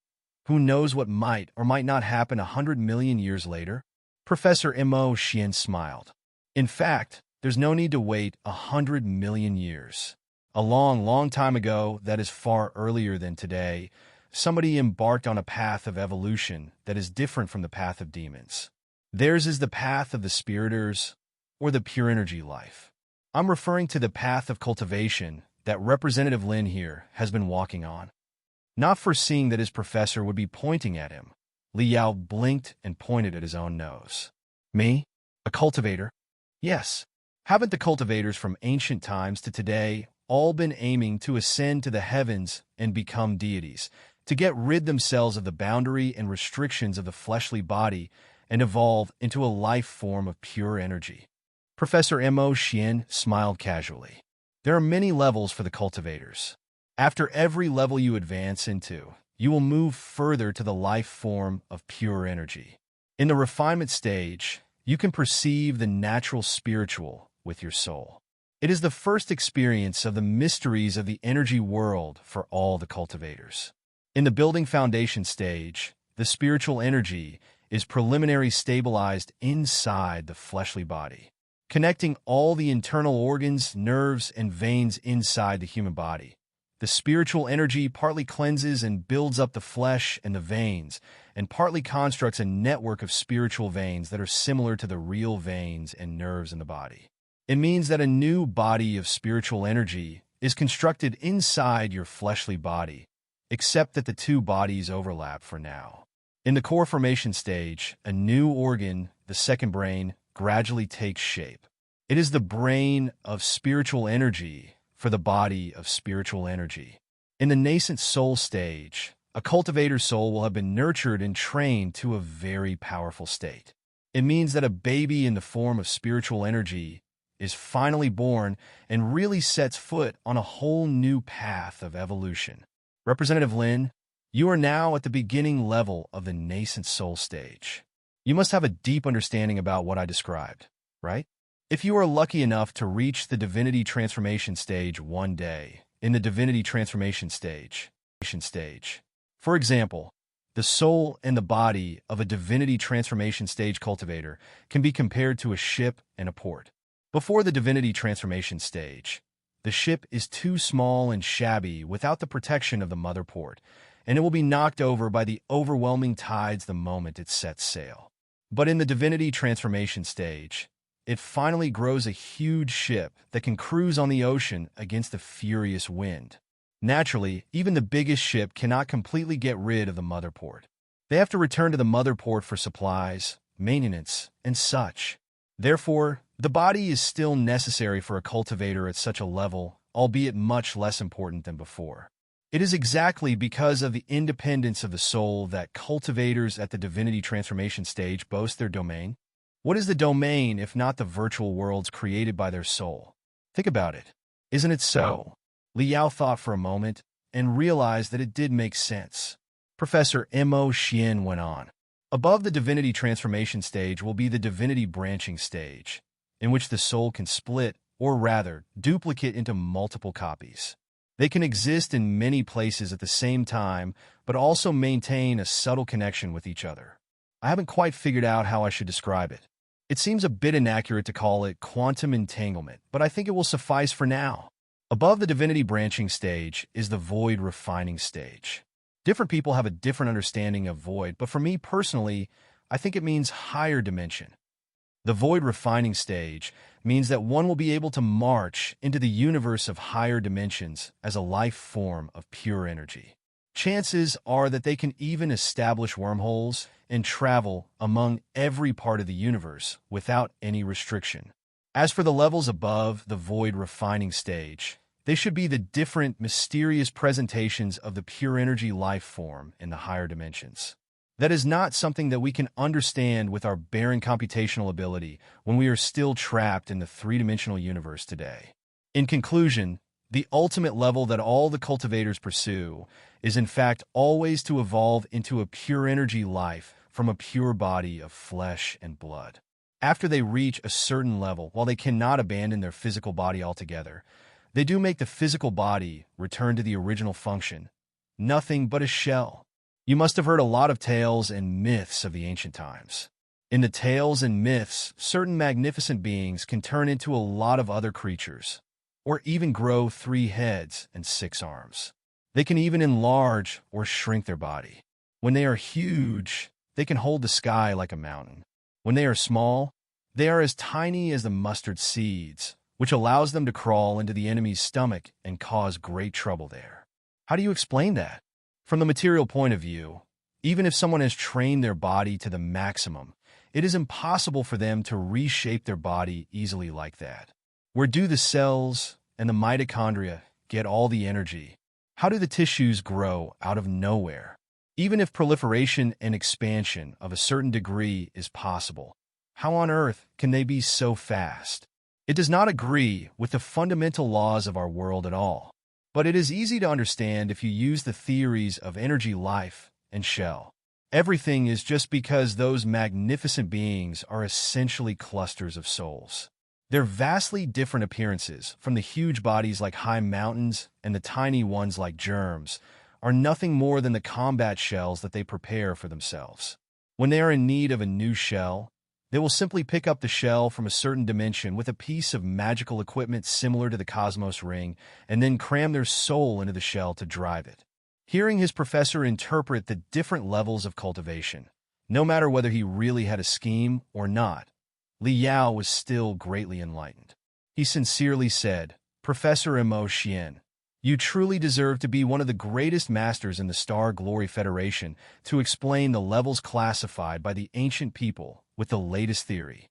"Who knows what might or might not happen 100 million years later?" Professor Mo Xian smiled. "In fact, there's no need to wait 100 million years. A long, long time ago, that is far earlier than today, somebody embarked on a path of evolution that is different from the path of demons. Theirs is the path of the spiriters, or the pure energy life. I'm referring to the path of cultivation that Representative Lin here has been walking on." Not foreseeing that his professor would be pointing at him, Li Yao blinked and pointed at his own nose. "Me? A cultivator?" "Yes. Haven't the cultivators from ancient times to today all been aiming to ascend to the heavens and become deities, to get rid themselves of the boundary and restrictions of the fleshly body and evolve into a life form of pure energy?" Professor Mo Xian smiled casually. "There are many levels for the cultivators. After every level you advance into, you will move further to the life form of pure energy. In the refinement stage, you can perceive the natural spiritual with your soul. It is the first experience of the mysteries of the energy world for all the cultivators. In the building foundation stage, the spiritual energy is preliminary stabilized inside the fleshly body, connecting all the internal organs, nerves, and veins inside the human body. The spiritual energy partly cleanses and builds up the flesh and the veins, and partly constructs a network of spiritual veins that are similar to the real veins and nerves in the body. It means that a new body of spiritual energy is constructed inside your fleshly body, except that the two bodies overlap for now. In the core formation stage, a new organ, the second brain, gradually takes shape. It is the brain of spiritual energy for the body of spiritual energy. In the nascent soul stage, a cultivator's soul will have been nurtured and trained to a very powerful state. It means that a baby in the form of spiritual energy is finally born and really sets foot on a whole new path of evolution. Representative Lin, you are now at the beginning level of the nascent soul stage. You must have a deep understanding about what I described, right? If you are lucky enough to reach the Divinity transformation stage one day, in the Divinity transformation stage, for example, the soul and the body of a Divinity transformation stage cultivator can be compared to a ship and a port. Before the Divinity transformation stage, the ship is too small and shabby without the protection of the mother port, and it will be knocked over by the overwhelming tides the moment it sets sail. But in the Divinity transformation stage, it finally grows a huge ship that can cruise on the ocean against the furious wind. Naturally, even the biggest ship cannot completely get rid of the mother port. They have to return to the mother port for supplies, maintenance, and such. Therefore, the body is still necessary for a cultivator at such a level, albeit much less important than before. It is exactly because of the independence of the soul that cultivators at the Divinity transformation stage boast their domain. What is the domain if not the virtual worlds created by their soul? Think about it. Isn't it so? Li Yao thought for a moment and realized that it did make sense. Professor Mo Xian went on. Above the Divinity transformation stage will be the Divinity branching stage, in which the soul can split, or rather, duplicate into multiple copies. They can exist in many places at the same time, but also maintain a subtle connection with each other. I haven't quite figured out how I should describe it. It seems a bit inaccurate to call it quantum entanglement, but I think it will suffice for now. Above the Divinity branching stage is the void refining stage. Different people have a different understanding of void, but for me personally, I think it means higher dimension. The void refining stage means that one will be able to march into the universe of higher dimensions as a life form of pure energy. Chances are that they can even establish wormholes and travel among every part of the universe without any restriction. As for the levels above the void refining stage, they should be the different, mysterious presentations of the pure energy life form in the higher dimensions. That is not something that we can understand with our barren computational ability when we are still trapped in the three-dimensional universe today. In conclusion, the ultimate level that all the cultivators pursue is in fact always to evolve into a pure energy life from a pure body of flesh and blood. After they reach a certain level, while they cannot abandon their physical body altogether, they do make the physical body return to the original function, nothing but a shell. You must have heard a lot of tales and myths of the ancient times. In the tales and myths, certain magnificent beings can turn into a lot of other creatures, or even grow 3 heads and 6 arms. They can even enlarge or shrink their body. When they are huge, they can hold the sky like a mountain. When they are small, they are as tiny as the mustard seeds, which allows them to crawl into the enemy's stomach and cause great trouble there. How do you explain that? From the material point of view, even if someone has trained their body to the maximum, it is impossible for them to reshape their body easily like that. Where do the cells and the mitochondria get all the energy? How do the tissues grow out of nowhere? Even if proliferation and expansion of a certain degree is possible, how on earth can they be so fast? It does not agree with the fundamental laws of our world at all. But it is easy to understand if you use the theories of energy, life, and shell. Everything is just because those magnificent beings are essentially clusters of souls. Their vastly different appearances, from the huge bodies like high mountains and the tiny ones like germs, are nothing more than the combat shells that they prepare for themselves. When they are in need of a new shell, they will simply pick up the shell from a certain dimension with a piece of magical equipment similar to the cosmos ring and then cram their soul into the shell to drive it. Hearing his professor interpret the different levels of cultivation, no matter whether he really had a scheme or not, Li Yao was still greatly enlightened. He sincerely said, "Professor Mo Xian, you truly deserve to be one of the greatest masters in the Star Glory Federation to explain the levels classified by the ancient people with the latest theory."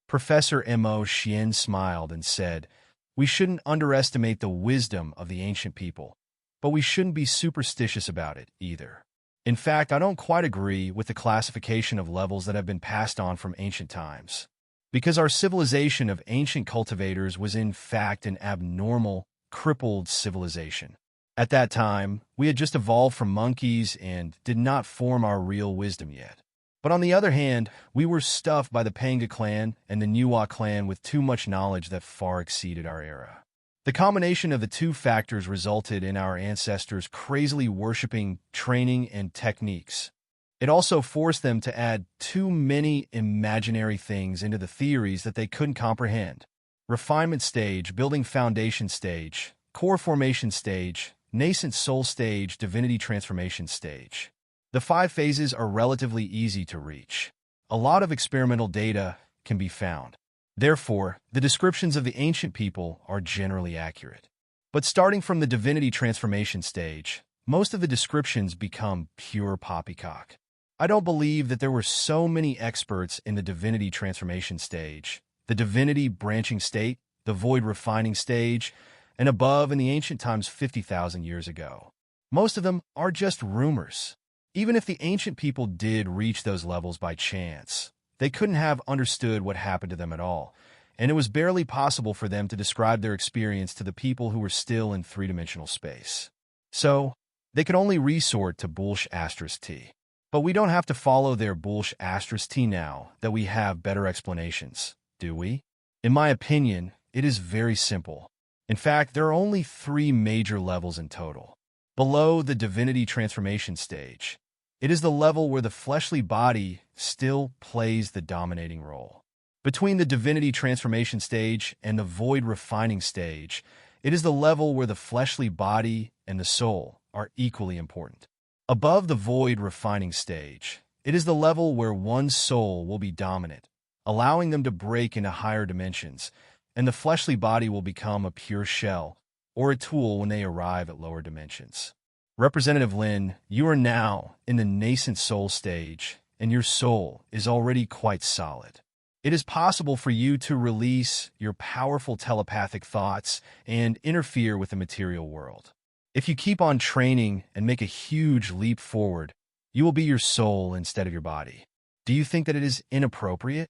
Professor Mo Xian smiled and said, "We shouldn't underestimate the wisdom of the ancient people, but we shouldn't be superstitious about it either. In fact, I don't quite agree with the classification of levels that have been passed on from ancient times, because our civilization of ancient cultivators was in fact an abnormal, crippled civilization. At that time, we had just evolved from monkeys and did not form our real wisdom yet. But on the other hand, we were stuffed by the Panga clan and the Nuwa clan with too much knowledge that far exceeded our era. The combination of the two factors resulted in our ancestors crazily worshipping training and techniques. It also forced them to add too many imaginary things into the theories that they couldn't comprehend. Refinement stage, building foundation stage, core formation stage, nascent soul stage, divinity transformation stage. The 5 phases are relatively easy to reach. A lot of experimental data can be found. Therefore, the descriptions of the ancient people are generally accurate. But starting from the divinity transformation stage, most of the descriptions become pure poppycock. I don't believe that there were so many experts in the divinity transformation stage, the divinity branching state, the void refining stage, and above in the ancient times 50,000 years ago. Most of them are just rumors. Even if the ancient people did reach those levels by chance, they couldn't have understood what happened to them at all, and it was barely possible for them to describe their experience to the people who were still in three-dimensional space. So, they could only resort to bullsh*t. But we don't have to follow their bullsh*t now that we have better explanations, do we? In my opinion, it is very simple. In fact, there are only 3 major levels in total. Below the divinity transformation stage, it is the level where the fleshly body still plays the dominating role. Between the divinity transformation stage and the void refining stage, it is the level where the fleshly body and the soul are equally important. Above the void refining stage, it is the level where one's soul will be dominant, allowing them to break into higher dimensions, and the fleshly body will become a pure shell or a tool when they arrive at lower dimensions. Representative Lin, you are now in the nascent soul stage, and your soul is already quite solid. It is possible for you to release your powerful telepathic thoughts and interfere with the material world. If you keep on training and make a huge leap forward, you will be your soul instead of your body. Do you think that it is inappropriate?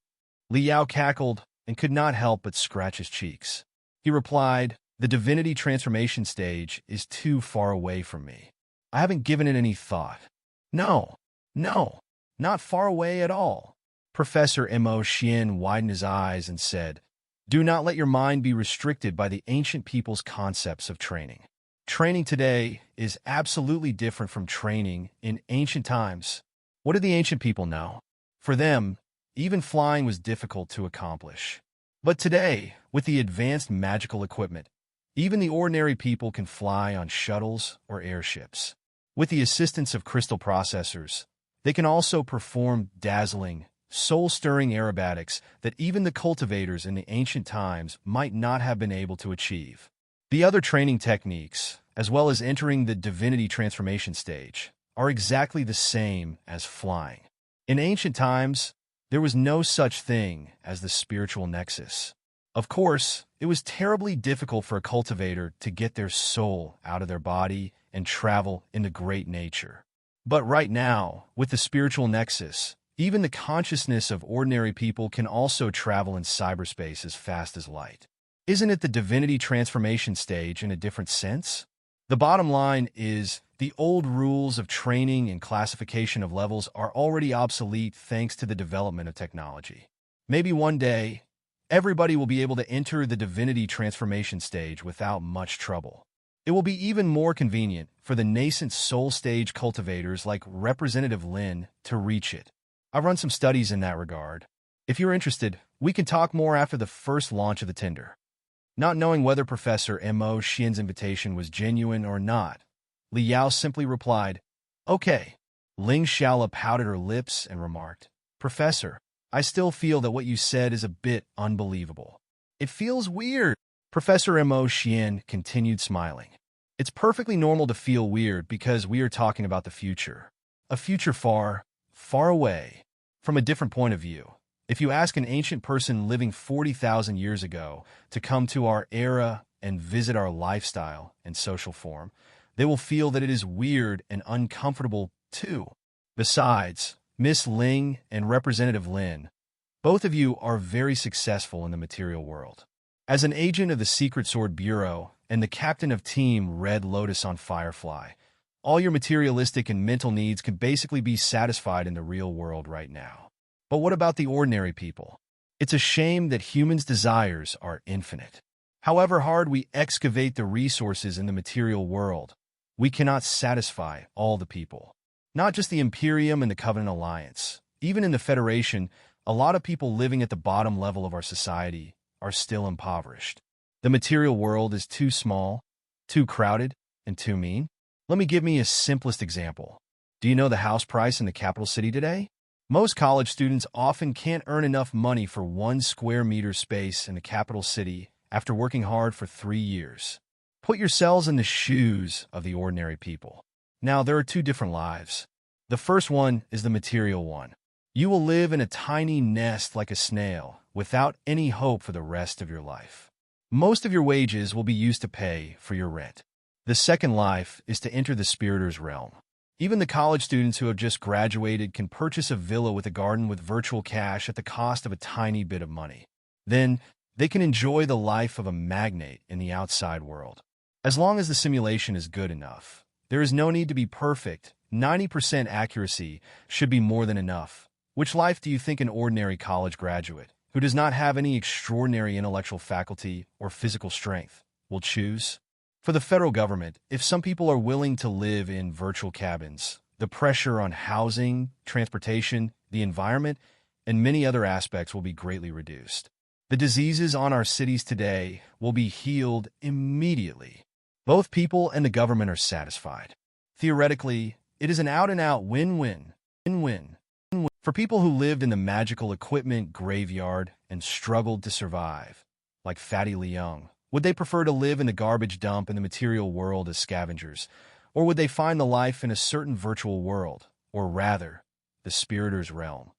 Liao cackled and could not help but scratch his cheeks. He replied, "The divinity transformation stage is too far away from me. I haven't given it any thought." No, not far away at all. Professor Mo Xian widened his eyes and said, "Do not let your mind be restricted by the ancient people's concepts of training. Training today is absolutely different from training in ancient times. What did the ancient people know? For them, even flying was difficult to accomplish. But today, with the advanced magical equipment, even the ordinary people can fly on shuttles or airships. With the assistance of crystal processors, they can also perform dazzling, soul-stirring aerobatics that even the cultivators in the ancient times might not have been able to achieve. The other training techniques, as well as entering the divinity transformation stage, are exactly the same as flying. In ancient times, there was no such thing as the spiritual nexus. Of course, it was terribly difficult for a cultivator to get their soul out of their body and travel into great nature. But right now, with the spiritual nexus, even the consciousness of ordinary people can also travel in cyberspace as fast as light. Isn't it the divinity transformation stage in a different sense? The bottom line is, the old rules of training and classification of levels are already obsolete thanks to the development of technology. Maybe one day, everybody will be able to enter the divinity transformation stage without much trouble. It will be even more convenient for the nascent soul stage cultivators like Representative Lin to reach it. I've run some studies in that regard. If you're interested, we can talk more after the first launch of the Tinder. Not knowing whether Professor Mo Xian's invitation was genuine or not, Liao simply replied, "Okay." Ling Xiaola pouted her lips and remarked, "Professor, I still feel that what you said is a bit unbelievable. It feels weird." Professor Mo Xian continued smiling. "It's perfectly normal to feel weird because we are talking about the future. A future far, far away. From a different point of view, if you ask an ancient person living 40,000 years ago to come to our era and visit our lifestyle and social form, they will feel that it is weird and uncomfortable too. Besides, Miss Ling and Representative Lin, both of you are very successful in the material world. As an agent of the Secret Sword Bureau and the captain of Team Red Lotus on Firefly, all your materialistic and mental needs can basically be satisfied in the real world right now. But what about the ordinary people? It's a shame that humans' desires are infinite. However hard we excavate the resources in the material world, we cannot satisfy all the people. Not just the Imperium and the Covenant Alliance. Even in the Federation, a lot of people living at the bottom level of our society are still impoverished. The material world is too small, too crowded, and too mean. Let me give me a simplest example. Do you know the house price in the capital city today? Most college students often can't earn enough money for 1 square meter space in the capital city after working hard for 3 years. Put yourselves in the shoes of the ordinary people. Now, there are 2 different lives. The first one is the material one. You will live in a tiny nest like a snail, without any hope for the rest of your life. Most of your wages will be used to pay for your rent. The second life is to enter the spiritor's realm. Even the college students who have just graduated can purchase a villa with a garden with virtual cash at the cost of a tiny bit of money. Then, they can enjoy the life of a magnate in the outside world. As long as the simulation is good enough, there is no need to be perfect. 90% accuracy should be more than enough. Which life do you think an ordinary college graduate, who does not have any extraordinary intellectual faculty or physical strength, will choose? For the federal government, if some people are willing to live in virtual cabins, the pressure on housing, transportation, the environment, and many other aspects will be greatly reduced. The diseases on our cities today will be healed immediately. Both people and the government are satisfied. Theoretically, it is an out-and-out win-win, win-win. For people who lived in the magical equipment graveyard and struggled to survive, like Fatty Leung, would they prefer to live in the garbage dump in the material world as scavengers, or would they find the life in a certain virtual world, or rather, the Spiriters' realm,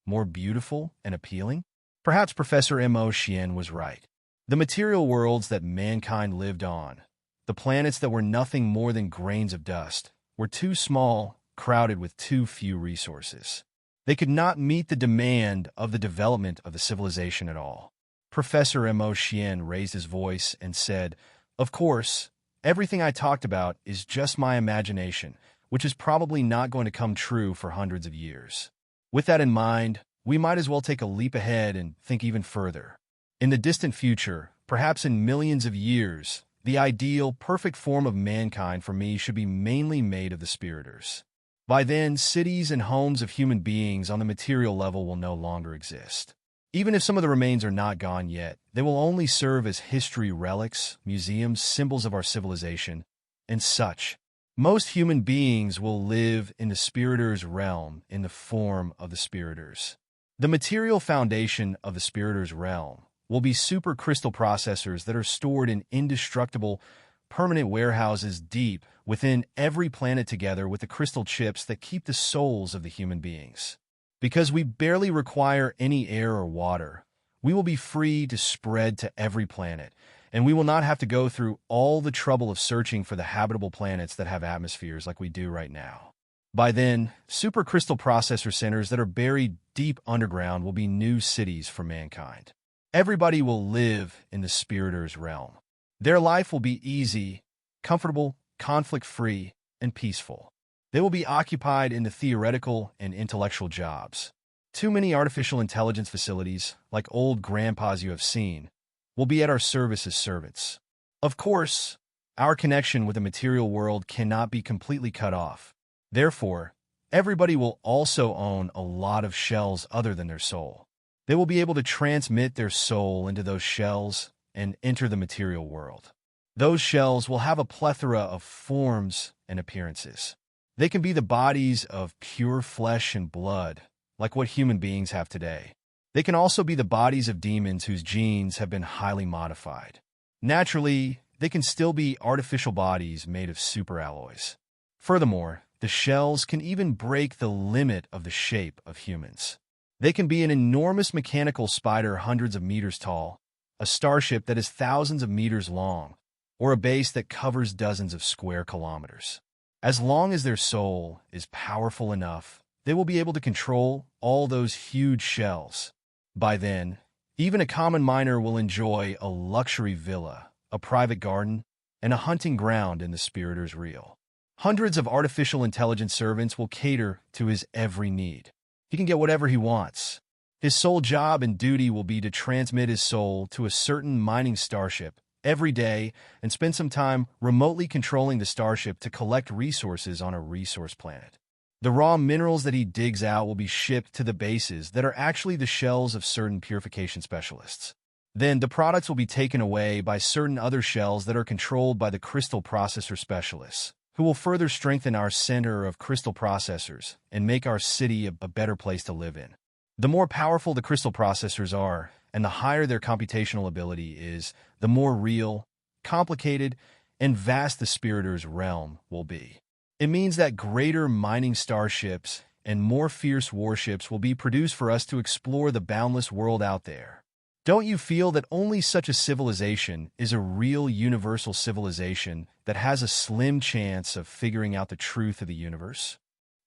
more beautiful and appealing? Perhaps Professor Mo Xian was right. The material worlds that mankind lived on, the planets that were nothing more than grains of dust, were too small, crowded with too few resources. They could not meet the demand of the development of the civilization at all. Professor Mo Xian raised his voice and said, "Of course, everything I talked about is just my imagination, which is probably not going to come true for hundreds of years. With that in mind, we might as well take a leap ahead and think even further. In the distant future, perhaps in millions of years, the ideal, perfect form of mankind for me should be mainly made of the Spiriters. By then, cities and homes of human beings on the material level will no longer exist. Even if some of the remains are not gone yet, they will only serve as history relics, museums, symbols of our civilization, and such. Most human beings will live in the Spiriters' realm in the form of the Spiriters. The material foundation of the Spiriters' realm will be supercrystal processors that are stored in indestructible, permanent warehouses deep within every planet together with the crystal chips that keep the souls of the human beings. Because we barely require any air or water, we will be free to spread to every planet, and we will not have to go through all the trouble of searching for the habitable planets that have atmospheres like we do right now. By then, supercrystal processor centers that are buried deep underground will be new cities for mankind. Everybody will live in the Spiriters' realm. Their life will be easy, comfortable, conflict-free, and peaceful. They will be occupied in the theoretical and intellectual jobs. Too many artificial intelligence facilities, like old grandpas you have seen, will be at our service as servants. Of course, our connection with the material world cannot be completely cut off. Therefore, everybody will also own a lot of shells other than their soul. They will be able to transmit their soul into those shells and enter the material world. Those shells will have a plethora of forms and appearances. They can be the bodies of pure flesh and blood, like what human beings have today. They can also be the bodies of demons whose genes have been highly modified. Naturally, they can still be artificial bodies made of superalloys. Furthermore, the shells can even break the limit of the shape of humans. They can be an enormous mechanical spider hundreds of meters tall, a starship that is thousands of meters long, or a base that covers dozens of square kilometers. As long as their soul is powerful enough, they will be able to control all those huge shells. By then, even a common miner will enjoy a luxury villa, a private garden, and a hunting ground in the Spiriters' realm. Hundreds of artificial intelligence servants will cater to his every need. He can get whatever he wants. His sole job and duty will be to transmit his soul to a certain mining starship every day and spend some time remotely controlling the starship to collect resources on a resource planet. The raw minerals that he digs out will be shipped to the bases that are actually the shells of certain purification specialists. Then the products will be taken away by certain other shells that are controlled by the crystal processor specialists, who will further strengthen our center of crystal processors and make our city a better place to live in. The more powerful the crystal processors are, and the higher their computational ability is, the more real, complicated, and vast the Spiriters' realm will be. It means that greater mining starships and more fierce warships will be produced for us to explore the boundless world out there. Don't you feel that only such a civilization is a real universal civilization that has a slim chance of figuring out the truth of the universe?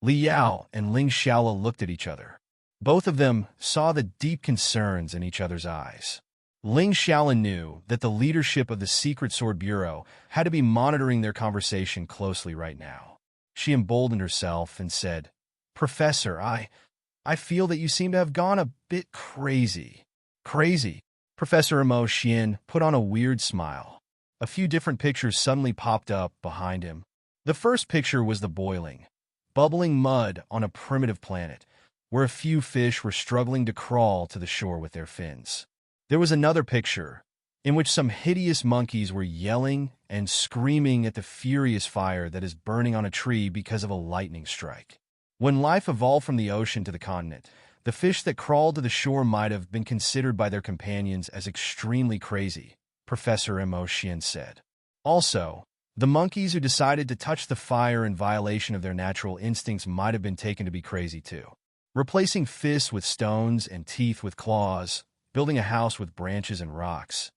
Li Yao and Ling Xiaola looked at each other. Both of them saw the deep concerns in each other's eyes. Ling Xiaola knew that the leadership of the Secret Sword Bureau had to be monitoring their conversation closely right now. She emboldened herself and said, "Professor, I feel that you seem to have gone a bit crazy." Crazy? Professor Mo Xian put on a weird smile. A few different pictures suddenly popped up behind him. The first picture was the boiling, bubbling mud on a primitive planet, where a few fish were struggling to crawl to the shore with their fins. There was another picture, in which some hideous monkeys were yelling and screaming at the furious fire that is burning on a tree because of a lightning strike. When life evolved from the ocean to the continent, the fish that crawled to the shore might have been considered by their companions as extremely crazy, Professor Mo Xian said. Also, the monkeys who decided to touch the fire in violation of their natural instincts might have been taken to be crazy too. Replacing fists with stones and teeth with claws, building a house with branches and rocks,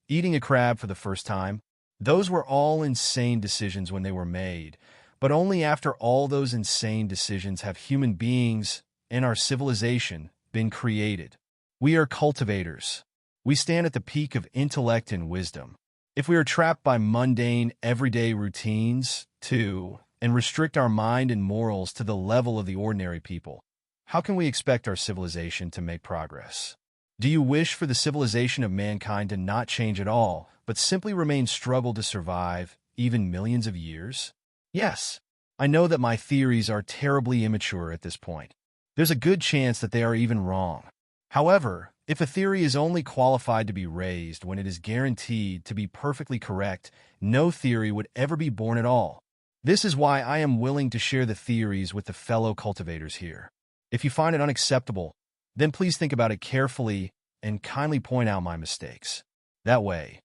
eating a crab for the first time. Those were all insane decisions when they were made, but only after all those insane decisions have human beings and our civilization been created. We are cultivators. We stand at the peak of intellect and wisdom. If we are trapped by mundane, everyday routines, too, and restrict our mind and morals to the level of the ordinary people, how can we expect our civilization to make progress? Do you wish for the civilization of mankind to not change at all, but simply remain struggle to survive, even millions of years? Yes. I know that my theories are terribly immature at this point. There's a good chance that they are even wrong. However, if a theory is only qualified to be raised when it is guaranteed to be perfectly correct, no theory would ever be born at all. This is why I am willing to share the theories with the fellow cultivators here. If you find it unacceptable, then please think about it carefully and kindly point out my mistakes. That way,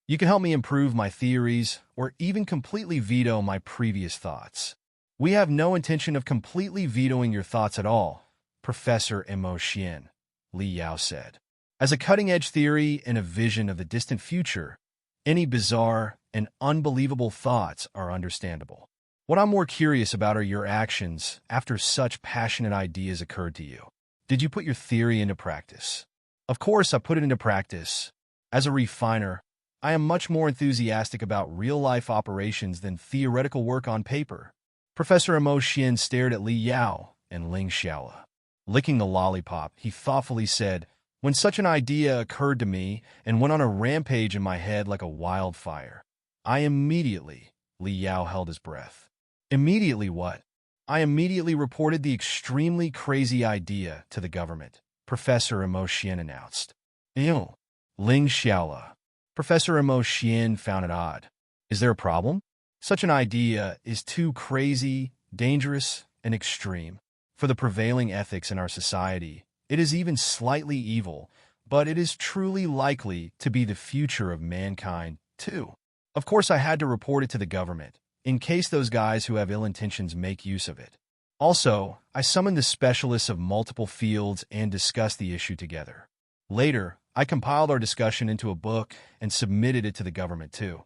you can help me improve my theories or even completely veto my previous thoughts. We have no intention of completely vetoing your thoughts at all, Professor Mo Xian, Li Yao said. As a cutting-edge theory and a vision of the distant future, any bizarre and unbelievable thoughts are understandable. What I'm more curious about are your actions after such passionate ideas occurred to you. Did you put your theory into practice? Of course, I put it into practice. As a refiner, I am much more enthusiastic about real-life operations than theoretical work on paper. Professor Mo Xian stared at Li Yao and Ling Xiaola. Licking the lollipop, he thoughtfully said, "When such an idea occurred to me and went on a rampage in my head like a wildfire, I immediately," Li Yao held his breath. "Immediately what?" "I immediately reported the extremely crazy idea to the government," Professor Mo Xian announced. "Ew." Ling Xiaola. Professor Mo Xian found it odd. "Is there a problem? Such an idea is too crazy, dangerous, and extreme. For the prevailing ethics in our society, it is even slightly evil, but it is truly likely to be the future of mankind, too." Of course, I had to report it to the government, in case those guys who have ill intentions make use of it. Also, I summoned the specialists of multiple fields and discussed the issue together. Later, I compiled our discussion into a book and submitted it to the government too.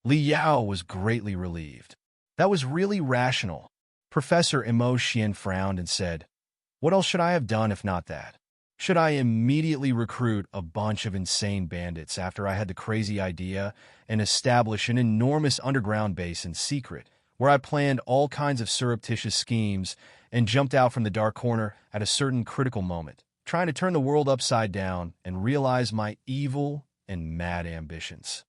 Li Yao was greatly relieved. That was really rational. Professor Mo Xian frowned and said, "What else should I have done if not that? Should I immediately recruit a bunch of insane bandits after I had the crazy idea and establish an enormous underground base in secret, where I planned all kinds of surreptitious schemes and jumped out from the dark corner at a certain critical moment, trying to turn the world upside down and realize my evil and mad ambitions?"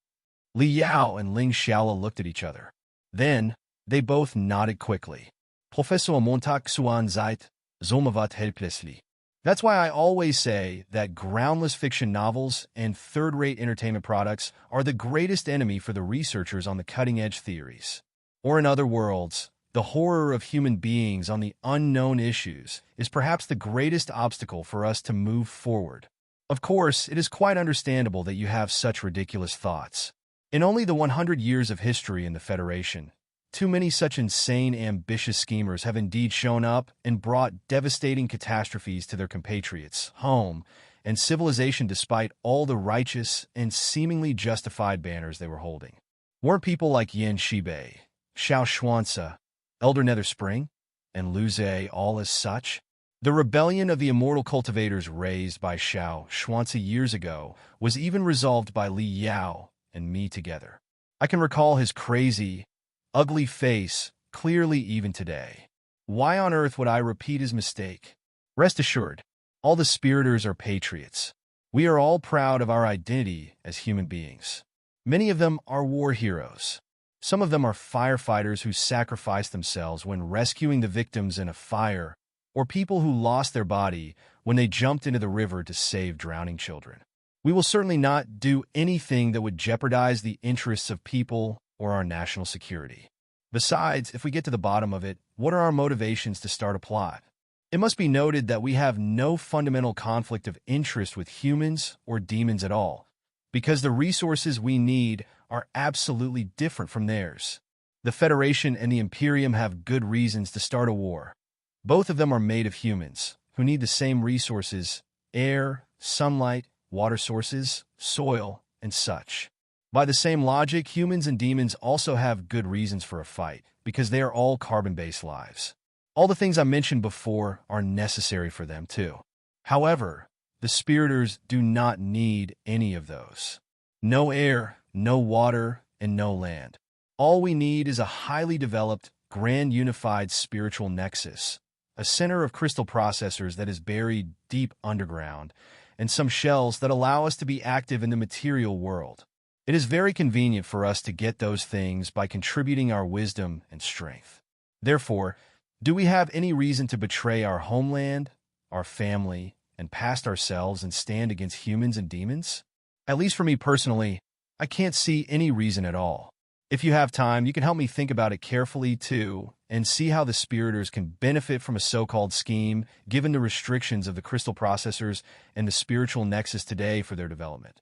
Li Yao and Ling Xiaola looked at each other. Then, they both nodded quickly. Professor Montag Xuan Zeit, Zomavat helplessly. That's why I always say that groundless fiction novels and third-rate entertainment products are the greatest enemy for the researchers on the cutting-edge theories. Or in other words, the horror of human beings on the unknown issues is perhaps the greatest obstacle for us to move forward. Of course, it is quite understandable that you have such ridiculous thoughts. In only the 100 years of history in the Federation, too many such insane, ambitious schemers have indeed shown up and brought devastating catastrophes to their compatriots, home, and civilization despite all the righteous and seemingly justified banners they were holding. Weren't people like Yin Shibei, Xiao Xuanzi, Elder Nether Spring, and Lu Zhe all as such? The rebellion of the immortal cultivators raised by Xiao Xuanzi years ago was even resolved by Li Yao and me together. I can recall his crazy, ugly face clearly even today. Why on earth would I repeat his mistake? Rest assured, all the spiriters are patriots. We are all proud of our identity as human beings. Many of them are war heroes. Some of them are firefighters who sacrificed themselves when rescuing the victims in a fire, or people who lost their body when they jumped into the river to save drowning children. We will certainly not do anything that would jeopardize the interests of people or our national security. Besides, if we get to the bottom of it, what are our motivations to start a plot? It must be noted that we have no fundamental conflict of interest with humans or demons at all, because the resources we need are absolutely different from theirs. The Federation and the Imperium have good reasons to start a war. Both of them are made of humans, who need the same resources: air, sunlight, water sources, soil, and such. By the same logic, humans and demons also have good reasons for a fight, because they are all carbon-based lives. All the things I mentioned before are necessary for them too. However, the spiriters do not need any of those. No air, no water, and no land. All we need is a highly developed, grand unified spiritual nexus, a center of crystal processors that is buried deep underground, and some shells that allow us to be active in the material world. It is very convenient for us to get those things by contributing our wisdom and strength. Therefore, do we have any reason to betray our homeland, our family, and past ourselves and stand against humans and demons? At least for me personally, I can't see any reason at all. If you have time, you can help me think about it carefully too, and see how the spiriters can benefit from a so-called scheme, given the restrictions of the crystal processors and the spiritual nexus today for their development.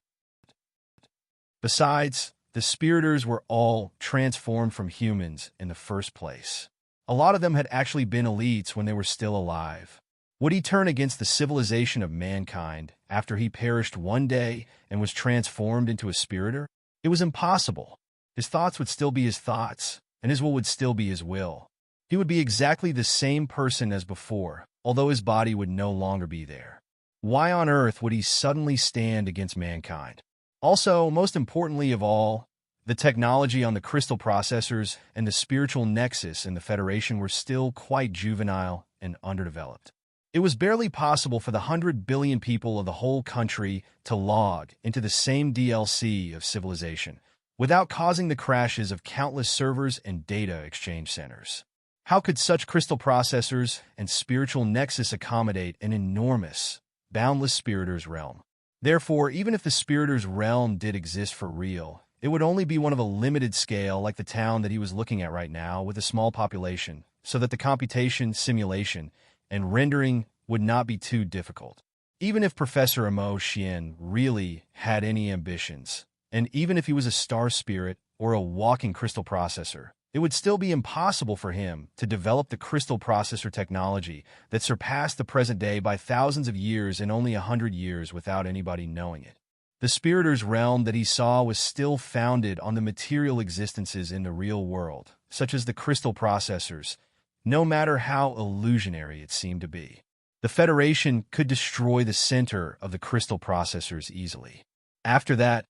Besides, the spiriters were all transformed from humans in the first place. A lot of them had actually been elites when they were still alive. Would he turn against the civilization of mankind after he perished one day and was transformed into a spiriter? It was impossible. His thoughts would still be his thoughts, and his will would still be his will. He would be exactly the same person as before, although his body would no longer be there. Why on earth would he suddenly stand against mankind? Also, most importantly of all, the technology on the crystal processors and the spiritual nexus in the Federation were still quite juvenile and underdeveloped. It was barely possible for the 100 billion people of the whole country to log into the same DLC of civilization without causing the crashes of countless servers and data exchange centers. How could such crystal processors and spiritual nexus accommodate an enormous, boundless spiriters realm? Therefore, even if the spiriters realm did exist for real, it would only be one of a limited scale like the town that he was looking at right now with a small population, so that the computation, simulation, and rendering would not be too difficult. Even if Professor Mo Xian really had any ambitions, and even if he was a star spirit or a walking crystal processor, it would still be impossible for him to develop the crystal processor technology that surpassed the present day by thousands of years in only 100 years without anybody knowing it. The spiriters realm that he saw was still founded on the material existences in the real world, such as the crystal processors, no matter how illusionary it seemed to be. The Federation could destroy the center of the crystal processors easily. After that,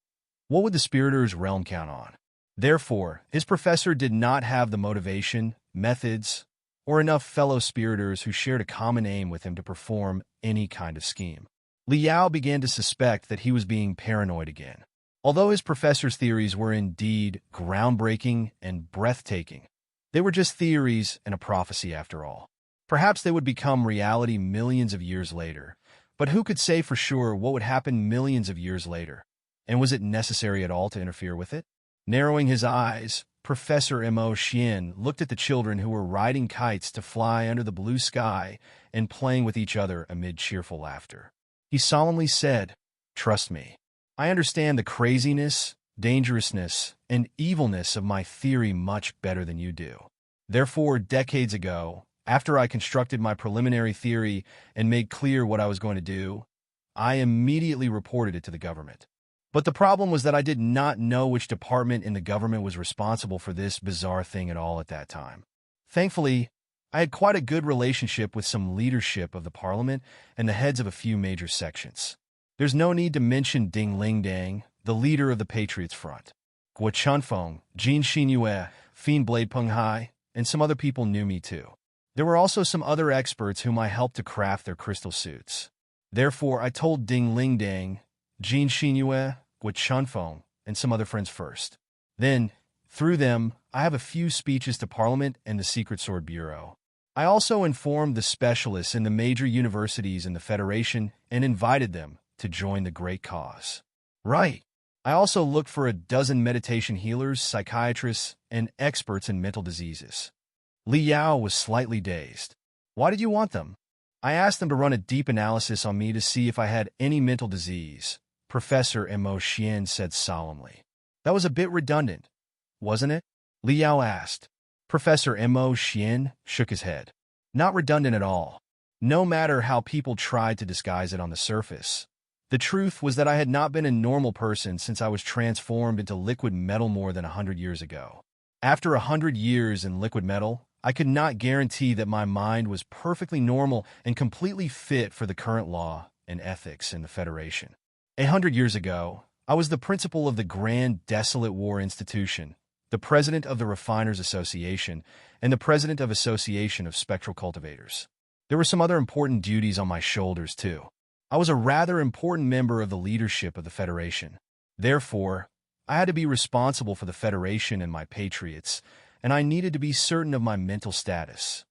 what would the spiriters realm count on? Therefore, his professor did not have the motivation, methods, or enough fellow spiriters who shared a common aim with him to perform any kind of scheme. Li Yao began to suspect that he was being paranoid again. Although his professor's theories were indeed groundbreaking and breathtaking, they were just theories and a prophecy after all. Perhaps they would become reality millions of years later, but who could say for sure what would happen millions of years later? And was it necessary at all to interfere with it? Narrowing his eyes, Professor Mo Xian looked at the children who were riding kites to fly under the blue sky and playing with each other amid cheerful laughter. He solemnly said, "Trust me. I understand the craziness, dangerousness, and evilness of my theory much better than you do. Therefore, decades ago, after I constructed my preliminary theory and made clear what I was going to do, I immediately reported it to the government. But the problem was that I did not know which department in the government was responsible for this bizarre thing at all at that time. Thankfully, I had quite a good relationship with some leadership of the parliament and the heads of a few major sections. There's no need to mention Ding Lingdang, the leader of the Patriots Front. Guo Chunfeng, Jin Xinyue, Fiend Blade Penghai, and some other people knew me too. There were also some other experts whom I helped to craft their crystal suits. Therefore, I told Ding Lingdang, Jin Xinyue, Guo Chunfeng, and some other friends first. Then, through them, I have a few speeches to Parliament and the Secret Sword Bureau. I also informed the specialists in the major universities in the Federation and invited them to join the great cause. Right. I also looked for a dozen meditation healers, psychiatrists, and experts in mental diseases. Li Yao was slightly dazed. Why did you want them? I asked them to run a deep analysis on me to see if I had any mental disease, Professor Mo Xian said solemnly. That was a bit redundant, wasn't it? Li Yao asked. Professor Mo Xian shook his head. Not redundant at all. no matter how people tried to disguise it on the surface. The truth was that I had not been a normal person since I was transformed into liquid metal more than 100 years ago. After 100 years in liquid metal, I could not guarantee that my mind was perfectly normal and completely fit for the current law and ethics in the Federation. 100 years ago, I was the principal of the Grand Desolate War Institution, the president of the Refiners Association, and the president of Association of Spectral Cultivators. There were some other important duties on my shoulders, too. I was a rather important member of the leadership of the Federation. Therefore, I had to be responsible for the Federation and my patriots, and I needed to be certain of my mental status.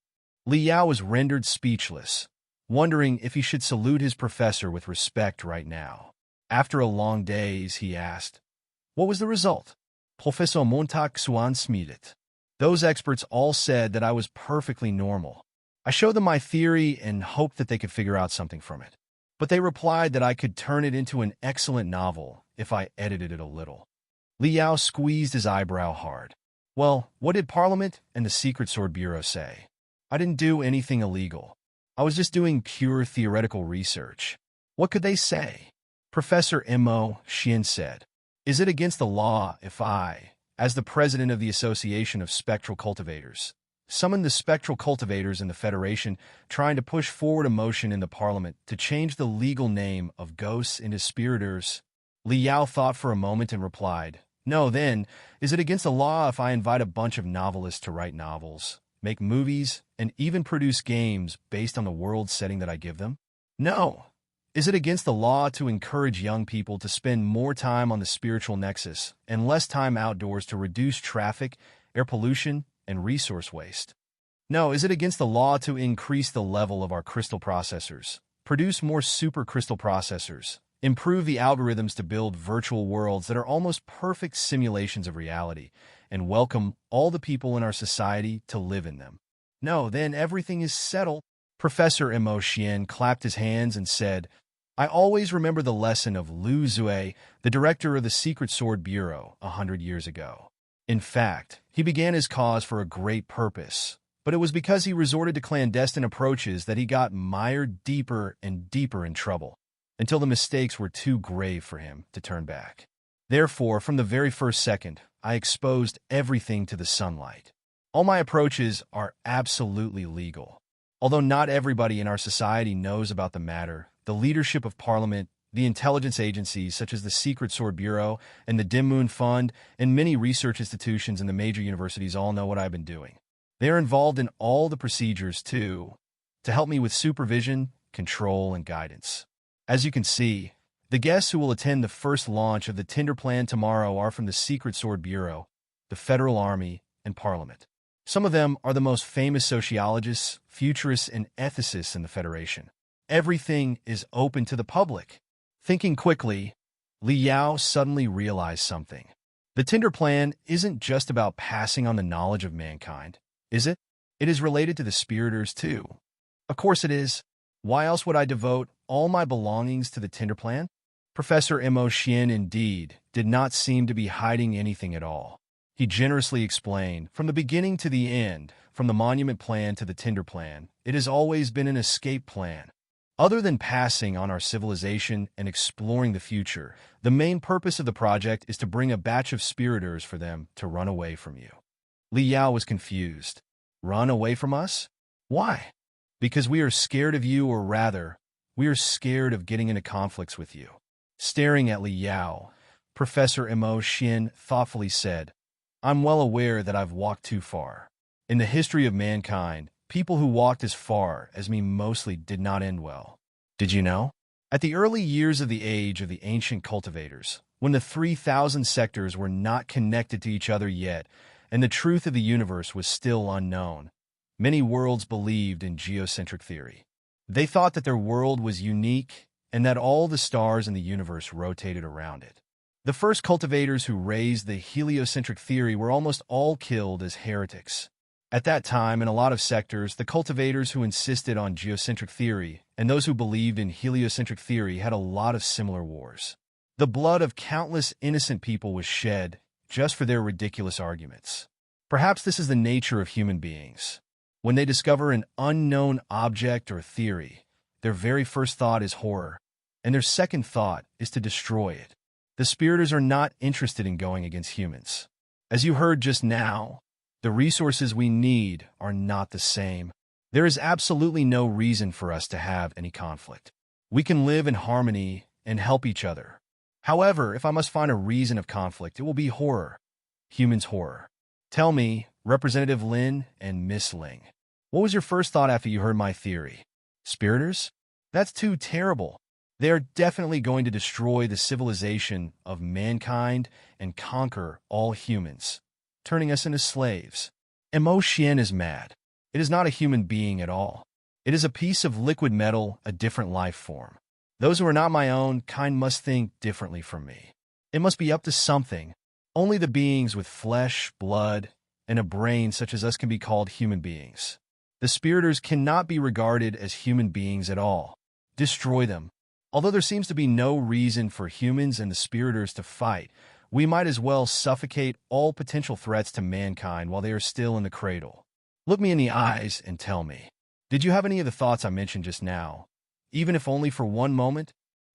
Li Yao was rendered speechless, wondering if he should salute his professor with respect right now. After a long days, he asked, "What was the result?" Professor Montag Xuan smiled. Those experts all said that I was perfectly normal. I showed them my theory and hoped that they could figure out something from it. But they replied that I could turn it into an excellent novel if I edited it a little. Li Yao squeezed his eyebrow hard. Well, what did Parliament and the Secret Sword Bureau say? I didn't do anything illegal. I was just doing pure theoretical research. What could they say? Professor Mo Xian said, "Is it against the law if I, as the president of the Association of Spectral Cultivators, summon the spectral cultivators in the Federation, trying to push forward a motion in the Parliament to change the legal name of ghosts into spiriters?" Li Yao thought for a moment and replied, "No, then, is it against the law if I invite a bunch of novelists to write novels, make movies, and even produce games based on the world setting that I give them? No. Is it against the law to encourage young people to spend more time on the spiritual nexus and less time outdoors to reduce traffic, air pollution, and resource waste? No. Is it against the law to increase the level of our crystal processors, produce more super crystal processors, improve the algorithms to build virtual worlds that are almost perfect simulations of reality, and welcome all the people in our society to live in them? No, then everything is settled." Professor Mo Xian clapped his hands and said, "I always remember the lesson of Lu Zue, the director of the Secret Sword Bureau, 100 years ago. In fact, he began his cause for a great purpose, but it was because he resorted to clandestine approaches that he got mired deeper and deeper in trouble, until the mistakes were too grave for him to turn back. Therefore, from the very first second, I exposed everything to the sunlight. All my approaches are absolutely legal. Although not everybody in our society knows about the matter, the leadership of Parliament, the intelligence agencies such as the Secret Sword Bureau and the Dim Moon Fund, and many research institutions in the major universities all know what I've been doing. They are involved in all the procedures, too, to help me with supervision, control, and guidance. As you can see, the guests who will attend the first launch of the Tinder plan tomorrow are from the Secret Sword Bureau, the Federal Army, and Parliament. Some of them are the most famous sociologists, futurists, and ethicists in the Federation. Everything is open to the public." Thinking quickly, Li Yao suddenly realized something. The Tinder plan isn't just about passing on the knowledge of mankind, is it? It is related to the spiriters, too. Of course it is. Why else would I devote all my belongings to the Tinder plan? Professor Mo Xian, indeed, did not seem to be hiding anything at all. He generously explained, from the beginning to the end, from the monument plan to the Tinder plan, it has always been an escape plan. Other than passing on our civilization and exploring the future, the main purpose of the project is to bring a batch of spiriters for them to run away from you. Li Yao was confused. Run away from us? Why? Because we are scared of you, or rather, we are scared of getting into conflicts with you. Staring at Li Yao, Professor Mo Xian thoughtfully said, "I'm well aware that I've walked too far. In the history of mankind, people who walked as far as me mostly did not end well. Did you know? At the early years of the age of the ancient cultivators, when the 3,000 sectors were not connected to each other yet, and the truth of the universe was still unknown, many worlds believed in geocentric theory. They thought that their world was unique and that all the stars in the universe rotated around it. The first cultivators who raised the heliocentric theory were almost all killed as heretics. At that time, in a lot of sectors, the cultivators who insisted on geocentric theory and those who believed in heliocentric theory had a lot of similar wars. The blood of countless innocent people was shed just for their ridiculous arguments. Perhaps this is the nature of human beings. When they discover an unknown object or theory, their very first thought is horror, and their second thought is to destroy it. The spiriters are not interested in going against humans. As you heard just now, the resources we need are not the same. There is absolutely no reason for us to have any conflict. We can live in harmony and help each other. However, if I must find a reason of conflict, it will be horror. Humans' horror. Tell me, Representative Lin and Miss Ling, what was your first thought after you heard my theory? Spiriters? That's too terrible. They are definitely going to destroy the civilization of mankind and conquer all humans, turning us into slaves. Xian is mad. It is not a human being at all. It is a piece of liquid metal, a different life form. Those who are not my own kind must think differently from me. It must be up to something. Only the beings with flesh, blood, and a brain such as us can be called human beings. The spiriters cannot be regarded as human beings at all. Destroy them. Although there seems to be no reason for humans and the spiriters to fight, we might as well suffocate all potential threats to mankind while they are still in the cradle. Look me in the eyes and tell me, did you have any of the thoughts I mentioned just now, even if only for one moment?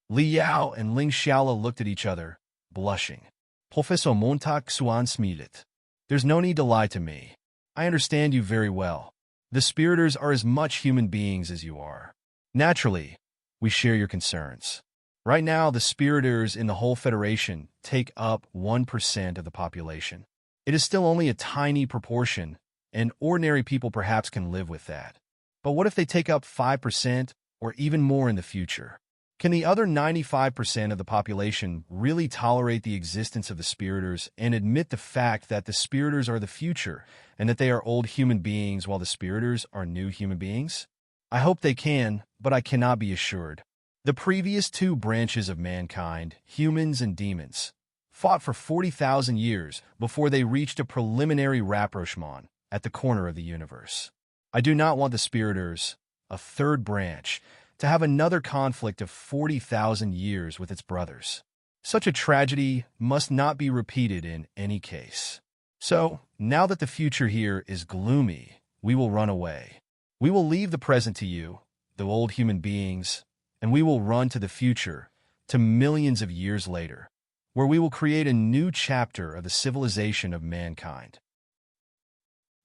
Li Yao and Ling Xiaola looked at each other, blushing. Professor Montag Xuan smiled. There's no need to lie to me. I understand you very well. The spiriters are as much human beings as you are. Naturally, we share your concerns. Right now, the spiriters in the whole Federation take up 1% of the population. It is still only a tiny proportion, and ordinary people perhaps can live with that. But what if they take up 5% or even more in the future? Can the other 95% of the population really tolerate the existence of the spiriters and admit the fact that the spiriters are the future and that they are old human beings while the spiriters are new human beings? I hope they can, but I cannot be assured. The previous two branches of mankind, humans and demons, fought for 40,000 years before they reached a preliminary rapprochement at the corner of the universe. I do not want the spiriters, a third branch, to have another conflict of 40,000 years with its brothers. Such a tragedy must not be repeated in any case. So, now that the future here is gloomy, we will run away. We will leave the present to you, the old human beings, and we will run to the future, to millions of years later, where we will create a new chapter of the civilization of mankind.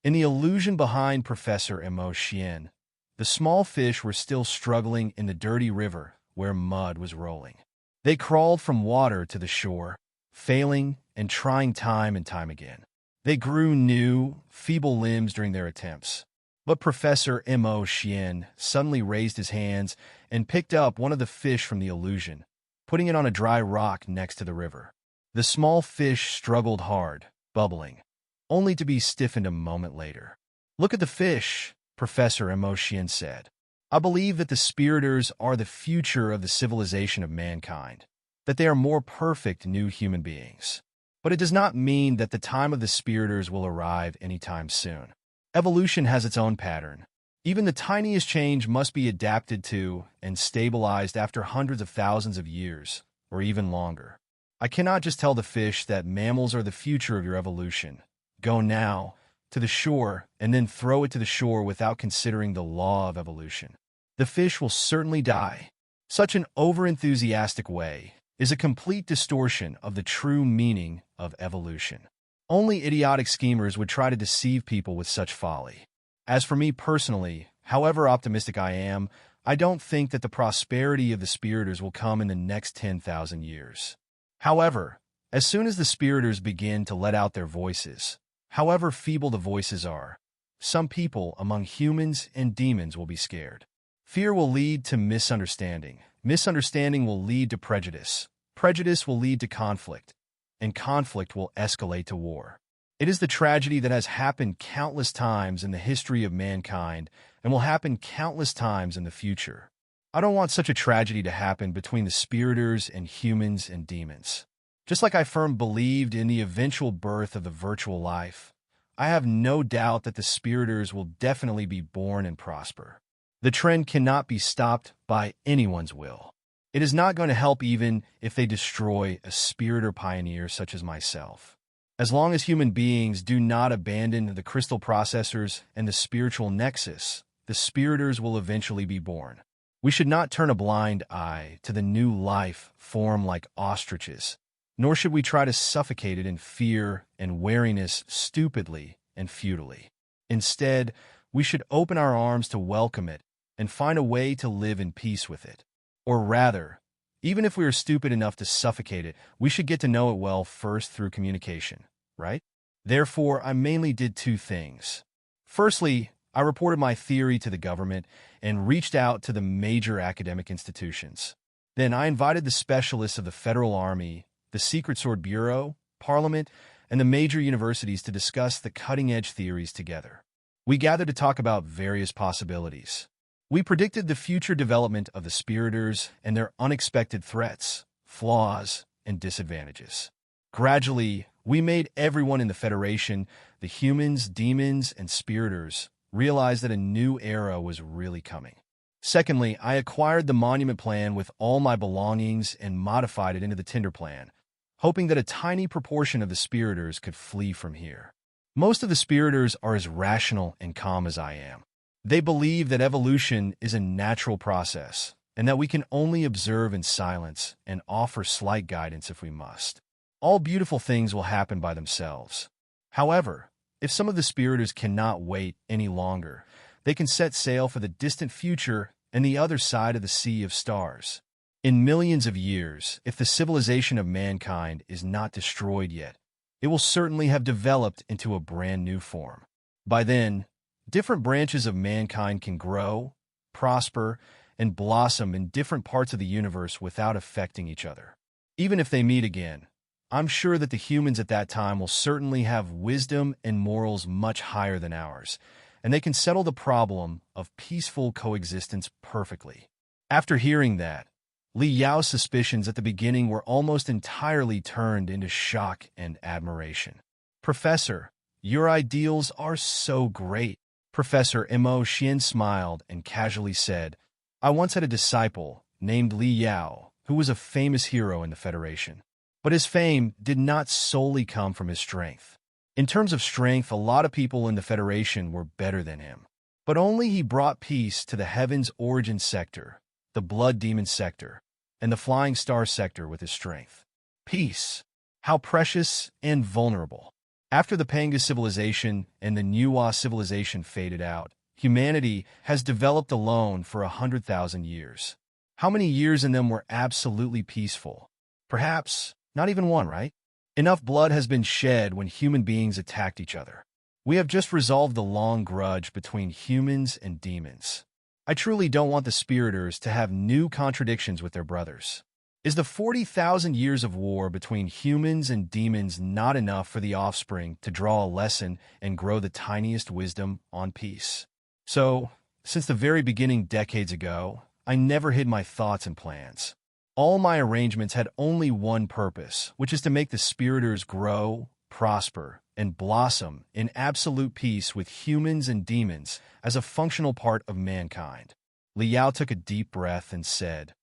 In the illusion behind Professor Xian, the small fish were still struggling in the dirty river where mud was rolling. They crawled from water to the shore, failing and trying time and time again. They grew new, feeble limbs during their attempts. But Professor Xian suddenly raised his hands and picked up one of the fish from the illusion, putting it on a dry rock next to the river. The small fish struggled hard, bubbling, only to be stiffened a moment later. Look at the fish, Professor Xian said. I believe that the spiriters are the future of the civilization of mankind, that they are more perfect new human beings. But it does not mean that the time of the spiriters will arrive anytime soon. Evolution has its own pattern. Even the tiniest change must be adapted to and stabilized after hundreds of thousands of years, or even longer. I cannot just tell the fish that mammals are the future of your evolution. Go now to the shore and then throw it to the shore without considering the law of evolution. The fish will certainly die. Such an overenthusiastic way is a complete distortion of the true meaning of evolution. Only idiotic schemers would try to deceive people with such folly. As for me personally, however optimistic I am, I don't think that the prosperity of the spiriters will come in the next 10,000 years. However, as soon as the spiriters begin to let out their voices, however feeble the voices are, some people among humans and demons will be scared. Fear will lead to misunderstanding. Misunderstanding will lead to prejudice. Prejudice will lead to conflict, and conflict will escalate to war. It is the tragedy that has happened countless times in the history of mankind and will happen countless times in the future. I don't want such a tragedy to happen between the spiriters and humans and demons. Just like I firmly believed in the eventual birth of the virtual life, I have no doubt that the spiriters will definitely be born and prosper. The trend cannot be stopped by anyone's will. It is not going to help even if they destroy a spiriter pioneer such as myself. As long as human beings do not abandon the crystal processors and the spiritual nexus, the spiriters will eventually be born. We should not turn a blind eye to the new life form like ostriches, nor should we try to suffocate it in fear and wariness stupidly and futilely. Instead, we should open our arms to welcome it and find a way to live in peace with it. Or rather, even if we are stupid enough to suffocate it, we should get to know it well first through communication, right? Therefore, I mainly did two things. Firstly, I reported my theory to the government and reached out to the major academic institutions. Then I invited the specialists of the Federal Army, the Secret Sword Bureau, Parliament, and the major universities to discuss the cutting-edge theories together. We gathered to talk about various possibilities. We predicted the future development of the spiriters and their unexpected threats, flaws, and disadvantages. Gradually, we made everyone in the Federation, the humans, demons, and spiriters, realize that a new era was really coming. Secondly, I acquired the monument plan with all my belongings and modified it into the Tinder plan, hoping that a tiny proportion of the spiriters could flee from here. Most of the spiriters are as rational and calm as I am. They believe that evolution is a natural process, and that we can only observe in silence and offer slight guidance if we must. All beautiful things will happen by themselves. However, if some of the spiriters cannot wait any longer, they can set sail for the distant future and the other side of the sea of stars. In millions of years, if the civilization of mankind is not destroyed yet, it will certainly have developed into a brand new form. By then, different branches of mankind can grow, prosper, and blossom in different parts of the universe without affecting each other. Even if they meet again, I'm sure that the humans at that time will certainly have wisdom and morals much higher than ours, and they can settle the problem of peaceful coexistence perfectly. After hearing that, Li Yao's suspicions at the beginning were almost entirely turned into shock and admiration. "Professor, your ideals are so great." Professor Mo Xian smiled and casually said, "I once had a disciple named Li Yao, who was a famous hero in the Federation. But his fame did not solely come from his strength. In terms of strength, a lot of people in the Federation were better than him. But only he brought peace to the Heaven's Origin sector, the Blood Demon sector, and the Flying Star sector with his strength. Peace. How precious and vulnerable. After the Panga civilization and the Nuwa civilization faded out, humanity has developed alone for 100,000 years. How many years in them were absolutely peaceful? Perhaps not even one, right? Enough blood has been shed when human beings attacked each other. We have just resolved the long grudge between humans and demons. I truly don't want the spiriters to have new contradictions with their brothers. Is the 40,000 years of war between humans and demons not enough for the offspring to draw a lesson and grow the tiniest wisdom on peace? So, since the very beginning decades ago, I never hid my thoughts and plans. All my arrangements had only one purpose, which is to make the spiriters grow, prosper, and blossom in absolute peace with humans and demons as a functional part of mankind. Li Yao took a deep breath and said,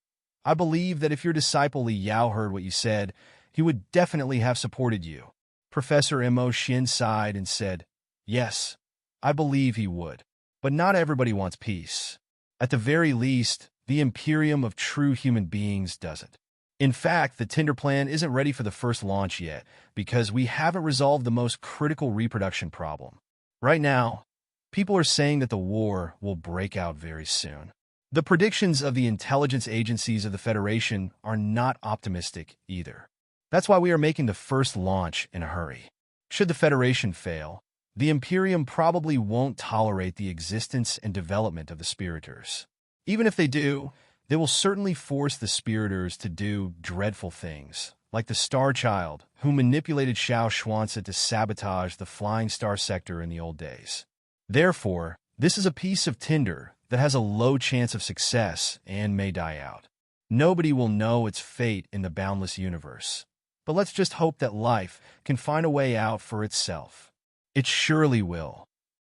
"I believe that if your disciple Li Yao heard what you said, he would definitely have supported you." Professor Mo Xian sighed and said, "Yes, I believe he would. But not everybody wants peace. At the very least, the Imperium of true human beings doesn't. In fact, the Tinder plan isn't ready for the first launch yet because we haven't resolved the most critical reproduction problem. Right now, people are saying that the war will break out very soon. The predictions of the intelligence agencies of the Federation are not optimistic either. That's why we are making the first launch in a hurry. Should the Federation fail, the Imperium probably won't tolerate the existence and development of the Spiriters. Even if they do, they will certainly force the Spiriters to do dreadful things, like the Star Child, who manipulated Xuan to sabotage the Flying Star sector in the old days. Therefore, this is a piece of Tinder that has a low chance of success and may die out. Nobody will know its fate in the boundless universe. But let's just hope that life can find a way out for itself. It surely will."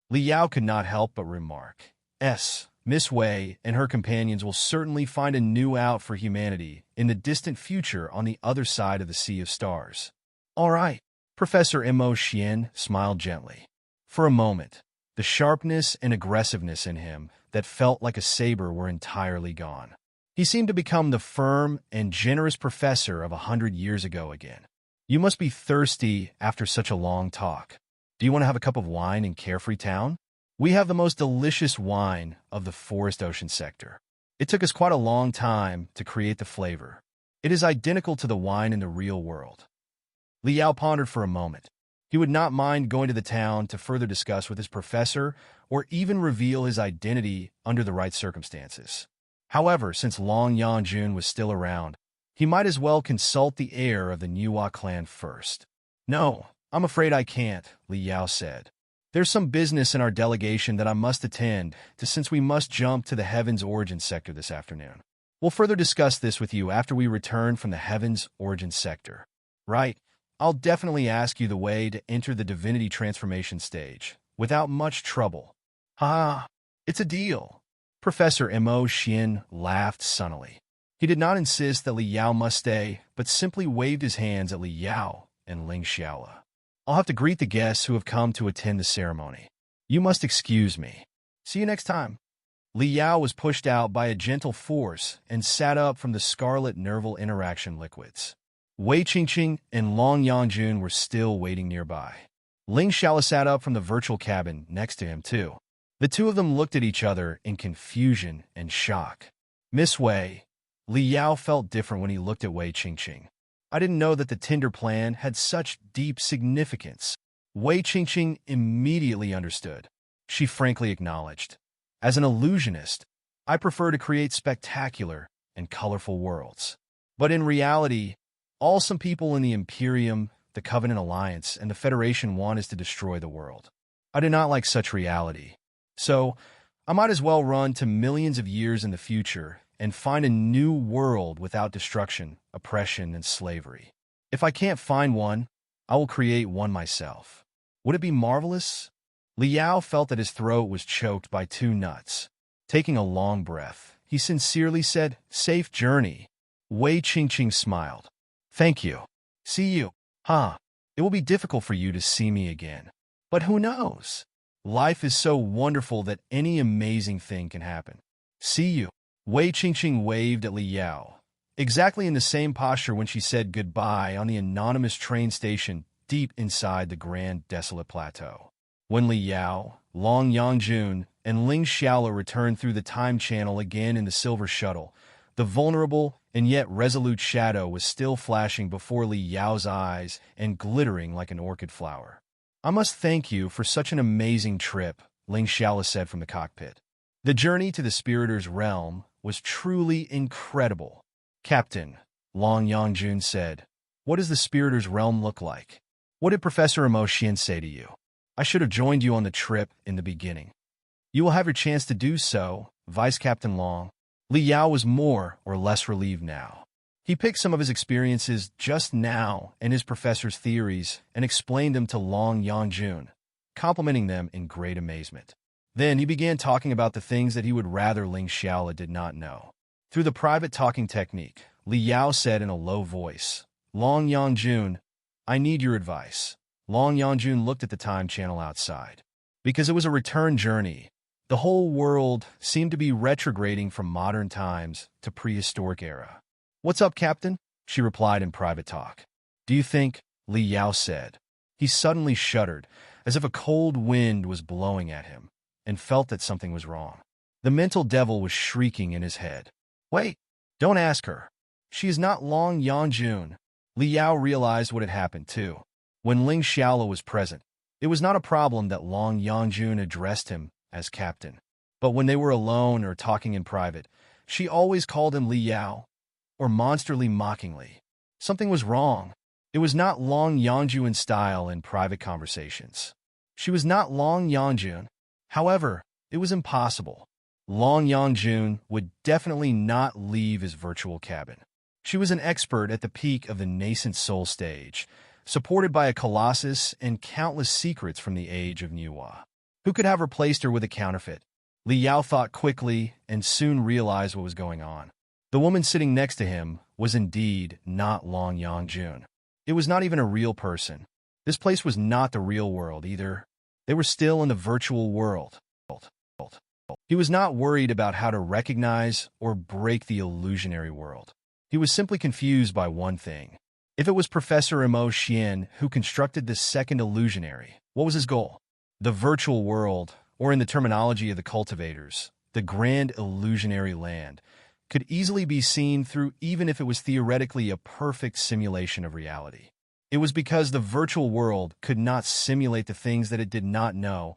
Li Yao could not help but remark, Miss Wei and her companions will certainly find a new out for humanity in the distant future on the other side of the Sea of Stars. "All right, Professor Mo Xian smiled gently. For a moment, the sharpness and aggressiveness in him that felt like a saber were entirely gone. He seemed to become the firm and generous professor of 100 years ago again. You must be thirsty after such a long talk. Do you want to have a cup of wine in Carefree Town? We have the most delicious wine of the Forest Ocean sector. It took us quite a long time to create the flavor. It is identical to the wine in the real world. Li Yao pondered for a moment. He would not mind going to the town to further discuss with his professor or even reveal his identity under the right circumstances. However, since Long Yangjun was still around, he might as well consult the heir of the Niwa clan first. No, I'm afraid I can't, Li Yao said. There's some business in our delegation that I must attend to since we must jump to the Heavens Origin sector this afternoon. We'll further discuss this with you after we return from the Heavens Origin sector. Right, I'll definitely ask you the way to enter the Divinity transformation stage, without much trouble. Ha, it's a deal. Professor Mo Xian laughed sunnily. He did not insist that Li Yao must stay, but simply waved his hands at Li Yao and Ling Xiaola. I'll have to greet the guests who have come to attend the ceremony. You must excuse me. See you next time. Li Yao was pushed out by a gentle force and sat up from the scarlet nerval interaction liquids. Wei Qingqing and Long Yangjun were still waiting nearby. Ling Xiaola sat up from the virtual cabin next to him, too. The two of them looked at each other in confusion and shock. Miss Wei, Li Yao felt different when he looked at Wei Qingqing. I didn't know that the Tinder plan had such deep significance. Wei Qingqing immediately understood. She frankly acknowledged. As an illusionist, I prefer to create spectacular and colorful worlds. But in reality, all some people in the Imperium, the Covenant Alliance, and the Federation want is to destroy the world. I do not like such reality. So, I might as well run to millions of years in the future and find a new world without destruction, oppression, and slavery. If I can't find one, I will create one myself. Would it be marvelous? Li Yao felt that his throat was choked by two nuts. Taking a long breath, he sincerely said, "Safe journey." Wei Qingqing smiled. "Thank you. See you. It will be difficult for you to see me again. But who knows? Life is so wonderful that any amazing thing can happen. See you." Wei Qingqing waved at Li Yao, exactly in the same posture when she said goodbye on the anonymous train station deep inside the Grand Desolate Plateau. When Li Yao, Long Yangjun, and Ling Xiaola returned through the time channel again in the silver shuttle, the vulnerable and yet resolute shadow was still flashing before Li Yao's eyes and glittering like an orchid flower. "I must thank you for such an amazing trip," Ling Xiaola said from the cockpit. "The journey to the Spiritor's realm was truly incredible." "Captain," Long Yangjun said, "what does the Spiritor's realm look like? What did Professor Mo Xian say to you? I should have joined you on the trip in the beginning." "You will have your chance to do so, Vice Captain Long." Li Yao was more or less relieved now. He picked some of his experiences just now and his professor's theories and explained them to Long Yangjun, complimenting them in great amazement. Then he began talking about the things that he would rather Ling Xiaola did not know. Through the private talking technique, Li Yao said in a low voice, "Long Yangjun, I need your advice." Long Yangjun looked at the time channel outside. Because it was a return journey, the whole world seemed to be retrograding from modern times to prehistoric era. "What's up, Captain?" she replied in private talk. "Do you think?" Li Yao said. He suddenly shuddered, as if a cold wind was blowing at him, and felt that something was wrong. The mental devil was shrieking in his head. "Wait, don't ask her. She is not Long Yangjun." Li Yao realized what had happened, too. When Ling Xiaola was present, it was not a problem that Long Yangjun addressed him as captain. But when they were alone or talking in private, she always called him Li Yao, or monsterly mockingly. Something was wrong. It was not Long Yangjun style in private conversations. She was not Long Yangjun. However, it was impossible. Long Yangjun would definitely not leave his virtual cabin. She was an expert at the peak of the nascent soul stage, supported by a colossus and countless secrets from the age of Niwa. Who could have replaced her with a counterfeit? Li Yao thought quickly and soon realized what was going on. The woman sitting next to him was indeed not Long Yangjun. It was not even a real person. This place was not the real world either. They were still in the virtual world. He was not worried about how to recognize or break the illusionary world. He was simply confused by one thing. If it was Professor Mo Xian who constructed this second illusionary, what was his goal? The virtual world, or in the terminology of the cultivators, the grand illusionary land, could easily be seen through even if it was theoretically a perfect simulation of reality. It was because the virtual world could not simulate the things that it did not know,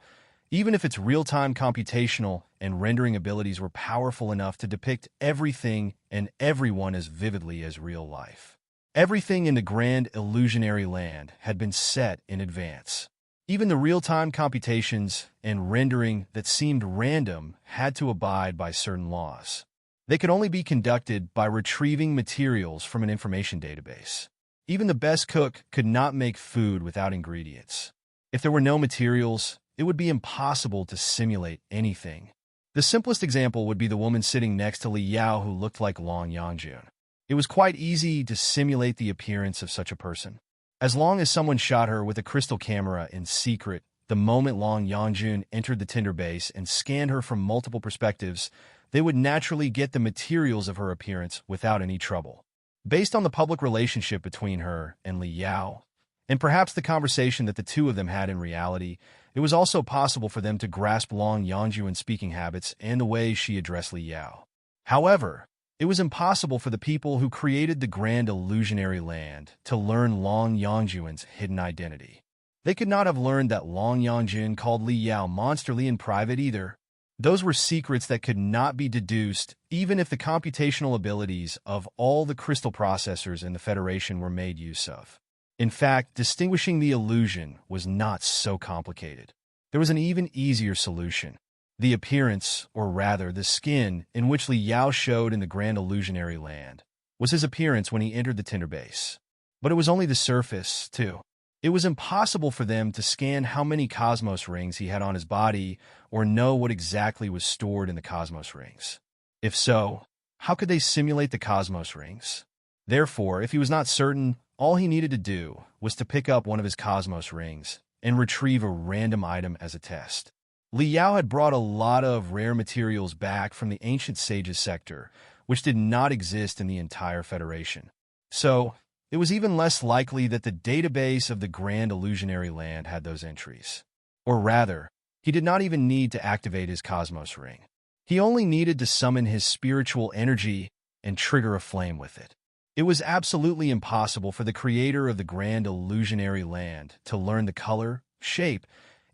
even if its real-time computational and rendering abilities were powerful enough to depict everything and everyone as vividly as real life. Everything in the grand illusionary land had been set in advance. Even the real-time computations and rendering that seemed random had to abide by certain laws. They could only be conducted by retrieving materials from an information database. Even the best cook could not make food without ingredients. If there were no materials, it would be impossible to simulate anything. The simplest example would be the woman sitting next to Li Yao who looked like Long Yangjun. It was quite easy to simulate the appearance of such a person. As long as someone shot her with a crystal camera in secret, the moment Long Yangjun entered the Tinder base and scanned her from multiple perspectives, they would naturally get the materials of her appearance without any trouble. Based on the public relationship between her and Li Yao, and perhaps the conversation that the two of them had in reality, it was also possible for them to grasp Long Yangjuan's speaking habits and the way she addressed Li Yao. However, it was impossible for the people who created the grand illusionary land to learn Long Yangjuan's hidden identity. They could not have learned that Long Yangjun called Li Yao monsterly in private either. Those were secrets that could not be deduced even if the computational abilities of all the crystal processors in the Federation were made use of. In fact, distinguishing the illusion was not so complicated. There was an even easier solution. The appearance, or rather the skin, in which Li Yao showed in the grand illusionary land was his appearance when he entered the Tinder base. But it was only the surface, too. It was impossible for them to scan how many cosmos rings he had on his body or know what exactly was stored in the cosmos rings. If so, how could they simulate the cosmos rings? Therefore, if he was not certain, all he needed to do was to pick up one of his cosmos rings and retrieve a random item as a test. Li Yao had brought a lot of rare materials back from the ancient sages sector, which did not exist in the entire Federation. So, it was even less likely that the database of the Grand Illusionary Land had those entries. Or rather, he did not even need to activate his cosmos ring. He only needed to summon his spiritual energy and trigger a flame with it. It was absolutely impossible for the creator of the Grand Illusionary Land to learn the color, shape,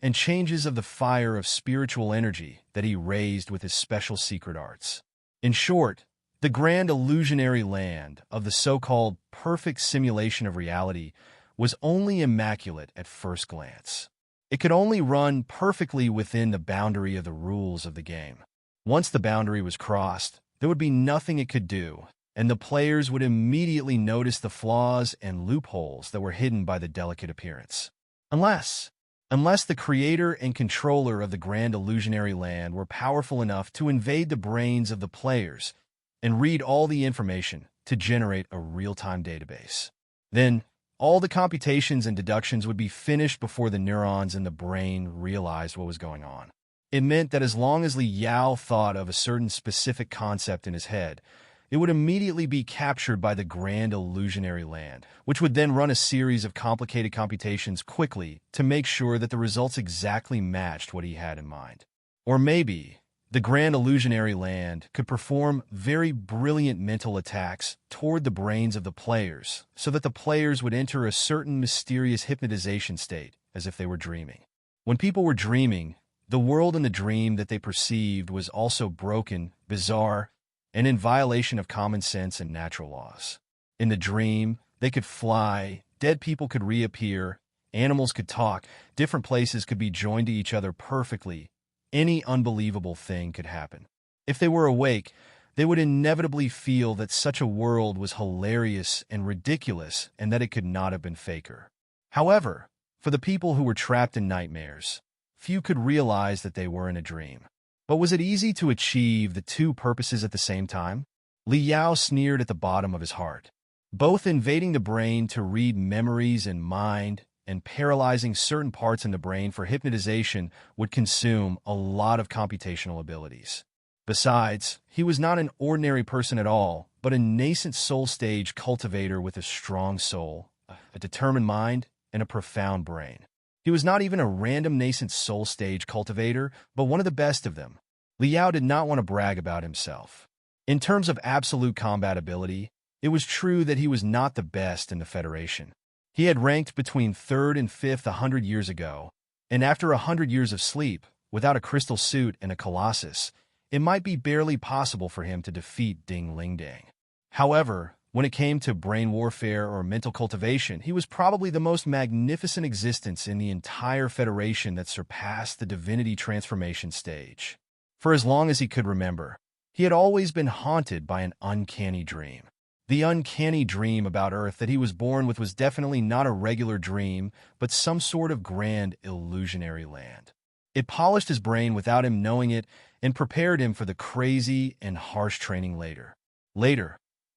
and changes of the fire of spiritual energy that he raised with his special secret arts. In short, the Grand Illusionary Land of the so-called perfect simulation of reality was only immaculate at first glance. It could only run perfectly within the boundary of the rules of the game. Once the boundary was crossed, there would be nothing it could do, and the players would immediately notice the flaws and loopholes that were hidden by the delicate appearance. Unless the creator and controller of the Grand Illusionary Land were powerful enough to invade the brains of the players and read all the information to generate a real-time database. Then, all the computations and deductions would be finished before the neurons in the brain realized what was going on. It meant that as long as Li Yao thought of a certain specific concept in his head, it would immediately be captured by the Grand Illusionary Land, which would then run a series of complicated computations quickly to make sure that the results exactly matched what he had in mind. Or maybe the Grand Illusionary Land could perform very brilliant mental attacks toward the brains of the players so that the players would enter a certain mysterious hypnotization state as if they were dreaming. When people were dreaming, the world in the dream that they perceived was also broken, bizarre, and in violation of common sense and natural laws. In the dream, they could fly, dead people could reappear, animals could talk, different places could be joined to each other perfectly. Any unbelievable thing could happen. If they were awake, they would inevitably feel that such a world was hilarious and ridiculous and that it could not have been faker. However, for the people who were trapped in nightmares, few could realize that they were in a dream. But was it easy to achieve the two purposes at the same time? Li Yao sneered at the bottom of his heart. Both invading the brain to read memories and mind and paralyzing certain parts in the brain for hypnotization would consume a lot of computational abilities. Besides, he was not an ordinary person at all, but a nascent soul stage cultivator with a strong soul, a determined mind, and a profound brain. He was not even a random nascent soul stage cultivator, but one of the best of them. Liao did not want to brag about himself. In terms of absolute combat ability, it was true that he was not the best in the Federation. He had ranked between 3rd and 5th 100 years ago, and after 100 years of sleep, without a crystal suit and a colossus, it might be barely possible for him to defeat Ding Lingdang. However, when it came to brain warfare or mental cultivation, he was probably the most magnificent existence in the entire Federation that surpassed the Divinity transformation stage. For as long as he could remember, he had always been haunted by an uncanny dream. The uncanny dream about Earth that he was born with was definitely not a regular dream, but some sort of grand illusionary land. It polished his brain without him knowing it and prepared him for the crazy and harsh training later.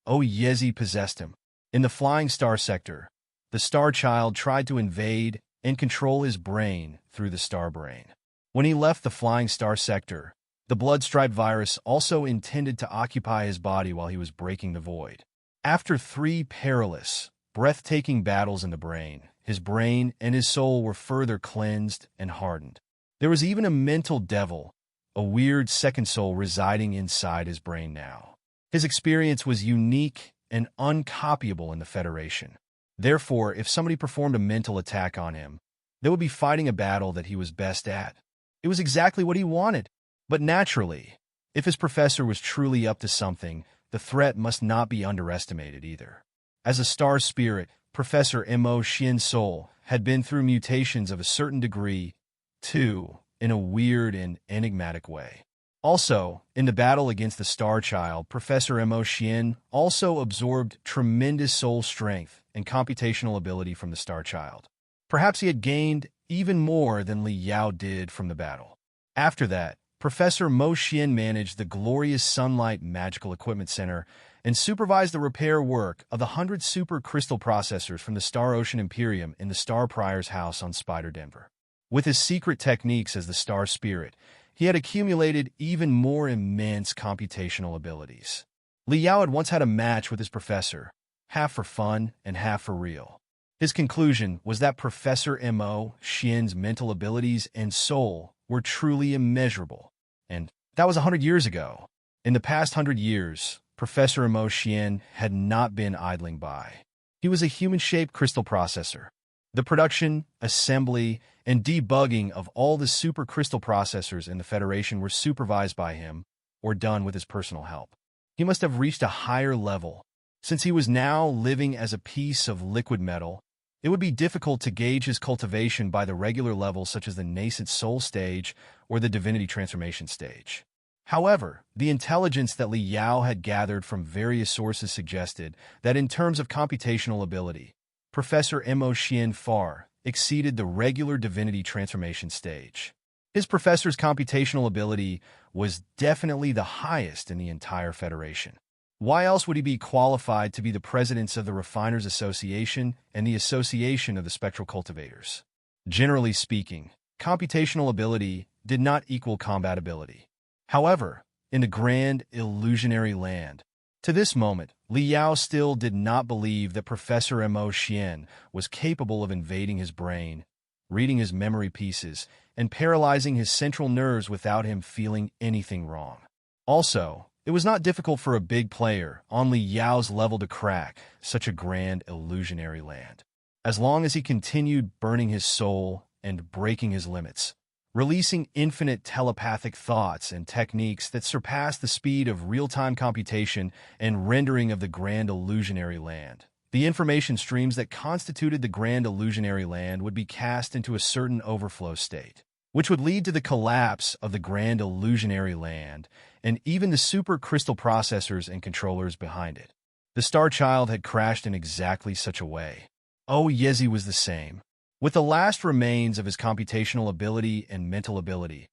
Yezi possessed him. In the Flying Star sector, the Star Child tried to invade and control his brain through the Star Brain. When he left the Flying Star sector, the Bloodstripe virus also intended to occupy his body while he was breaking the void. After 3 perilous, breathtaking battles in the brain, his brain and his soul were further cleansed and hardened. There was even a mental devil, a weird second soul residing inside his brain now. His experience was unique and uncopyable in the Federation. Therefore, if somebody performed a mental attack on him, they would be fighting a battle that he was best at. It was exactly what he wanted. But naturally, if his professor was truly up to something, the threat must not be underestimated either. As a star spirit, Professor Mo Xian's soul had been through mutations of a certain degree, too, in a weird and enigmatic way. Also, in the battle against the Star Child, Professor Mo Xian also absorbed tremendous soul strength and computational ability from the Star Child. Perhaps he had gained even more than Li Yao did from the battle. After that, Professor Mo Xian managed the glorious Sunlight Magical Equipment Center and supervised the repair work of the 100 super crystal processors from the Star Ocean Imperium in the Star Prior's house on Spider Denver. With his secret techniques as the Star Spirit, he had accumulated even more immense computational abilities. Li Yao had once had a match with his professor, half for fun and half for real. His conclusion was that Professor Mo Xian's mental abilities and soul were truly immeasurable. And that was 100 years ago. In the past 100 years, Professor Mo Xian had not been idling by. He was a human-shaped crystal processor. The production, assembly, and debugging of all the super crystal processors in the Federation were supervised by him or done with his personal help. He must have reached a higher level. Since he was now living as a piece of liquid metal, it would be difficult to gauge his cultivation by the regular levels such as the nascent soul stage or the divinity transformation stage. However, the intelligence that Li Yao had gathered from various sources suggested that in terms of computational ability, Professor Mo Xian far exceeded the regular divinity transformation stage. His professor's computational ability was definitely the highest in the entire Federation. Why else would he be qualified to be the presidents of the Refiners Association and the Association of the Spectral Cultivators? Generally speaking, computational ability did not equal combat ability. However, in the grand illusionary land, to this moment, Li Yao still did not believe that Professor Mo Xian was capable of invading his brain, reading his memory pieces, and paralyzing his central nerves without him feeling anything wrong. Also, it was not difficult for a big player on Li Yao's level to crack such a grand illusionary land. As long as he continued burning his soul and breaking his limits, releasing infinite telepathic thoughts and techniques that surpassed the speed of real-time computation and rendering of the grand illusionary land. The information streams that constituted the grand illusionary land would be cast into a certain overflow state, which would lead to the collapse of the grand illusionary land and even the super crystal processors and controllers behind it. The Star Child had crashed in exactly such a way. Yezi was the same. With the last remains of his computational ability and mental ability,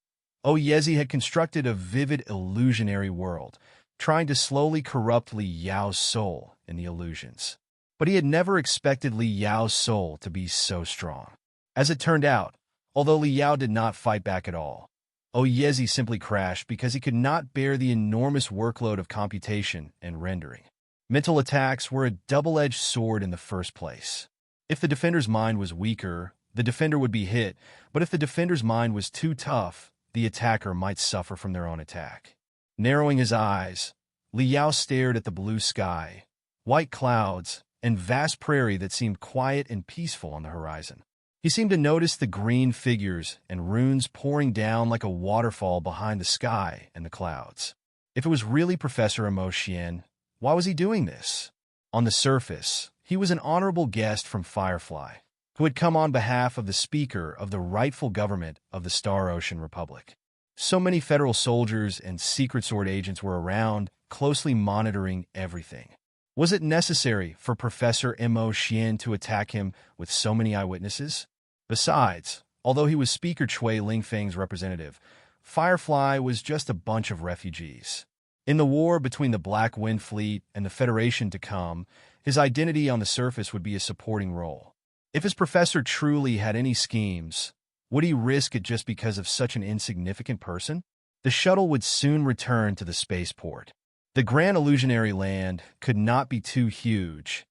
Yezi had constructed a vivid illusionary world, trying to slowly corrupt Li Yao's soul in the illusions. but he had never expected Li Yao's soul to be so strong. As it turned out, although Li Yao did not fight back at all, Oyezi simply crashed because he could not bear the enormous workload of computation and rendering. Mental attacks were a double-edged sword in the first place. If the defender's mind was weaker, the defender would be hit, but if the defender's mind was too tough, the attacker might suffer from their own attack. Narrowing his eyes, Li Yao stared at the blue sky, white clouds, and vast prairie that seemed quiet and peaceful on the horizon. He seemed to notice the green figures and runes pouring down like a waterfall behind the sky and the clouds. If it was really Professor Emo Xian, why was he doing this? On the surface, he was an honorable guest from Firefly, who had come on behalf of the Speaker of the rightful government of the Star Ocean Republic. So many federal soldiers and Secret Sword agents were around, closely monitoring everything. Was it necessary for Professor Emo Xian to attack him with so many eyewitnesses? Besides, although he was Speaker Chui Lingfeng's representative, Firefly was just a bunch of refugees. In the war between the Black Wind Fleet and the Federation to come, his identity on the surface would be a supporting role. If his professor truly had any schemes, would he risk it just because of such an insignificant person? The shuttle would soon return to the spaceport. The Grand Illusionary Land could not be too huge,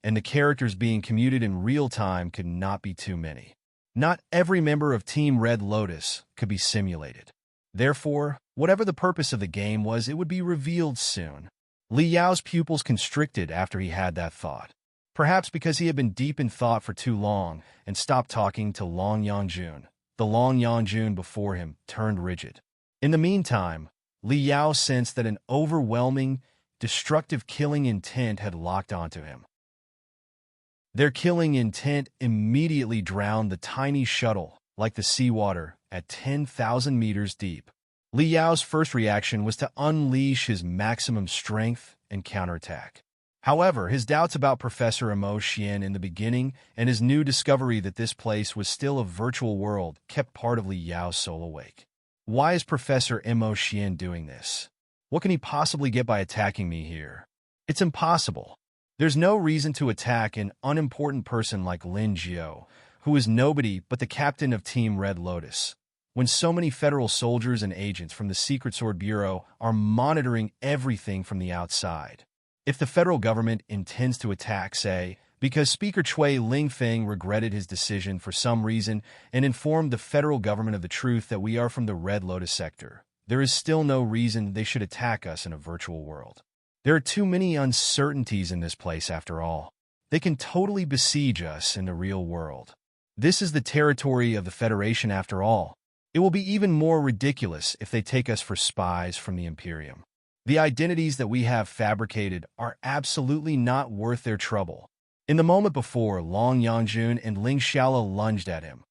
and the characters being commuted in real time could not be too many. Not every member of Team Red Lotus could be simulated. Therefore, whatever the purpose of the game was, it would be revealed soon. Li Yao's pupils constricted after he had that thought. Perhaps because he had been deep in thought for too long and stopped talking to Long Yangjun. The Long Yangjun before him turned rigid. In the meantime, Li Yao sensed that an overwhelming, destructive killing intent had locked onto him. Their killing intent immediately drowned the tiny shuttle, like the seawater, at 10,000 meters deep. Li Yao's first reaction was to unleash his maximum strength and counterattack. However, his doubts about Professor Emo Xian in the beginning and his new discovery that this place was still a virtual world kept part of Li Yao's soul awake. Why is Professor Emo Xian doing this? What can he possibly get by attacking me here? It's impossible. There's no reason to attack an unimportant person like Lin Jiao, who is nobody but the captain of Team Red Lotus, when so many federal soldiers and agents from the Secret Sword Bureau are monitoring everything from the outside. If the federal government intends to attack, say, because Speaker Chui Lingfeng regretted his decision for some reason and informed the federal government of the truth that we are from the Red Lotus sector, there is still no reason they should attack us in a virtual world. There are too many uncertainties in this place after all. They can totally besiege us in the real world. This is the territory of the Federation after all. It will be even more ridiculous if they take us for spies from the Imperium. The identities that we have fabricated are absolutely not worth their trouble. In the moment before Long Yangjun and Ling Xiaola lunged at him,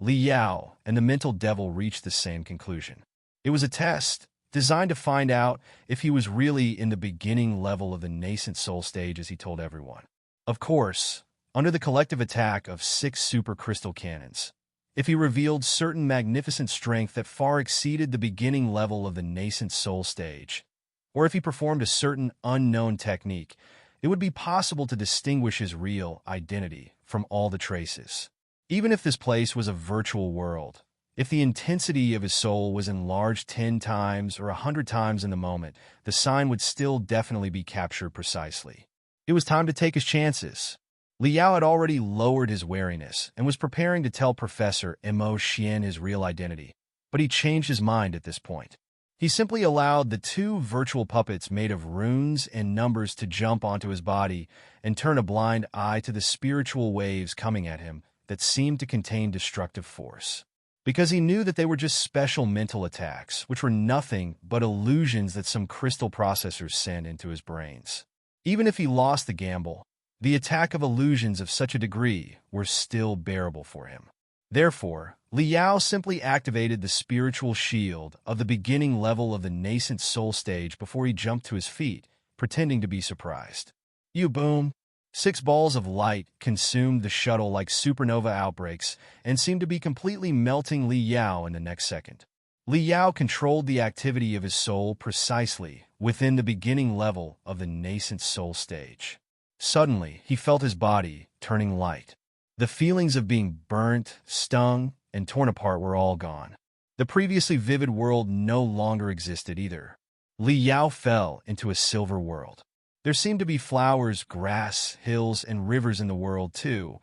Li Yao and the mental devil reached the same conclusion. It was a test, designed to find out if he was really in the beginning level of the nascent soul stage as he told everyone. Of course, under the collective attack of 6 super crystal cannons, if he revealed certain magnificent strength that far exceeded the beginning level of the nascent soul stage, or if he performed a certain unknown technique, it would be possible to distinguish his real identity from all the traces. Even if this place was a virtual world, if the intensity of his soul was enlarged 10 times or 100 times in the moment, the sign would still definitely be captured precisely. It was time to take his chances. Li Yao had already lowered his wariness and was preparing to tell Professor Emo Xian his real identity, but he changed his mind at this point. He simply allowed the 2 virtual puppets made of runes and numbers to jump onto his body and turn a blind eye to the spiritual waves coming at him that seemed to contain destructive force. Because he knew that they were just special mental attacks, which were nothing but illusions that some crystal processors sent into his brains. Even if he lost the gamble, the attack of illusions of such a degree were still bearable for him. Therefore, Li Yao simply activated the spiritual shield of the beginning level of the nascent soul stage before he jumped to his feet, pretending to be surprised. You boom! 6 balls of light consumed the shuttle like supernova outbreaks and seemed to be completely melting Li Yao in the next second. Li Yao controlled the activity of his soul precisely within the beginning level of the nascent soul stage. Suddenly, he felt his body turning light. The feelings of being burnt, stung, and torn apart were all gone. The previously vivid world no longer existed either. Li Yao fell into a silver world. There seemed to be flowers, grass, hills, and rivers in the world too,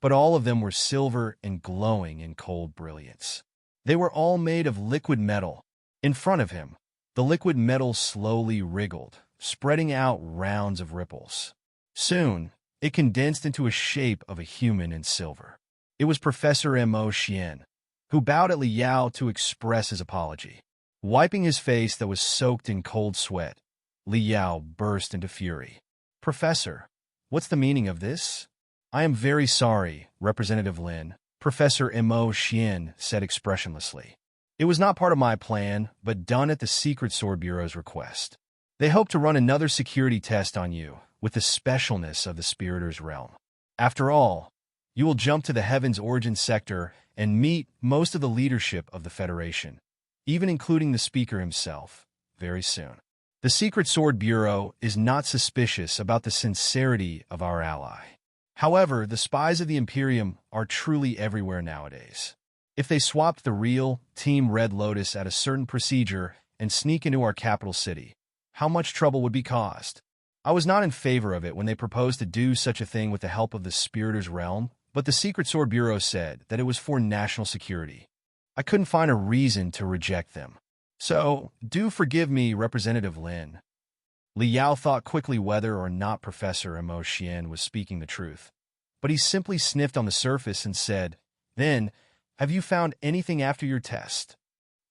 but all of them were silver and glowing in cold brilliance. They were all made of liquid metal. In front of him, the liquid metal slowly wriggled, spreading out rounds of ripples. Soon, it condensed into a shape of a human in silver. It was Professor Mo Xian, who bowed at Li Yao to express his apology. Wiping his face that was soaked in cold sweat, Li Yao burst into fury. "Professor, what's the meaning of this?" "I am very sorry, Representative Lin," Professor Mo Xian said expressionlessly. "It was not part of my plan, but done at the Secret Sword Bureau's request. They hope to run another security test on you, with the specialness of the Spiritor's realm. After all, you will jump to the Heaven's origin sector and meet most of the leadership of the Federation, even including the Speaker himself, very soon. The Secret Sword Bureau is not suspicious about the sincerity of our ally. However, the spies of the Imperium are truly everywhere nowadays. If they swapped the real Team Red Lotus at a certain procedure and sneak into our capital city, how much trouble would be caused? I was not in favor of it when they proposed to do such a thing with the help of the Spiritor's realm, but the Secret Sword Bureau said that it was for national security. I couldn't find a reason to reject them. So, do forgive me, Representative Lin." Li Yao thought quickly whether or not Professor Mo Xian was speaking the truth, but he simply sniffed on the surface and said, "Then, have you found anything after your test?"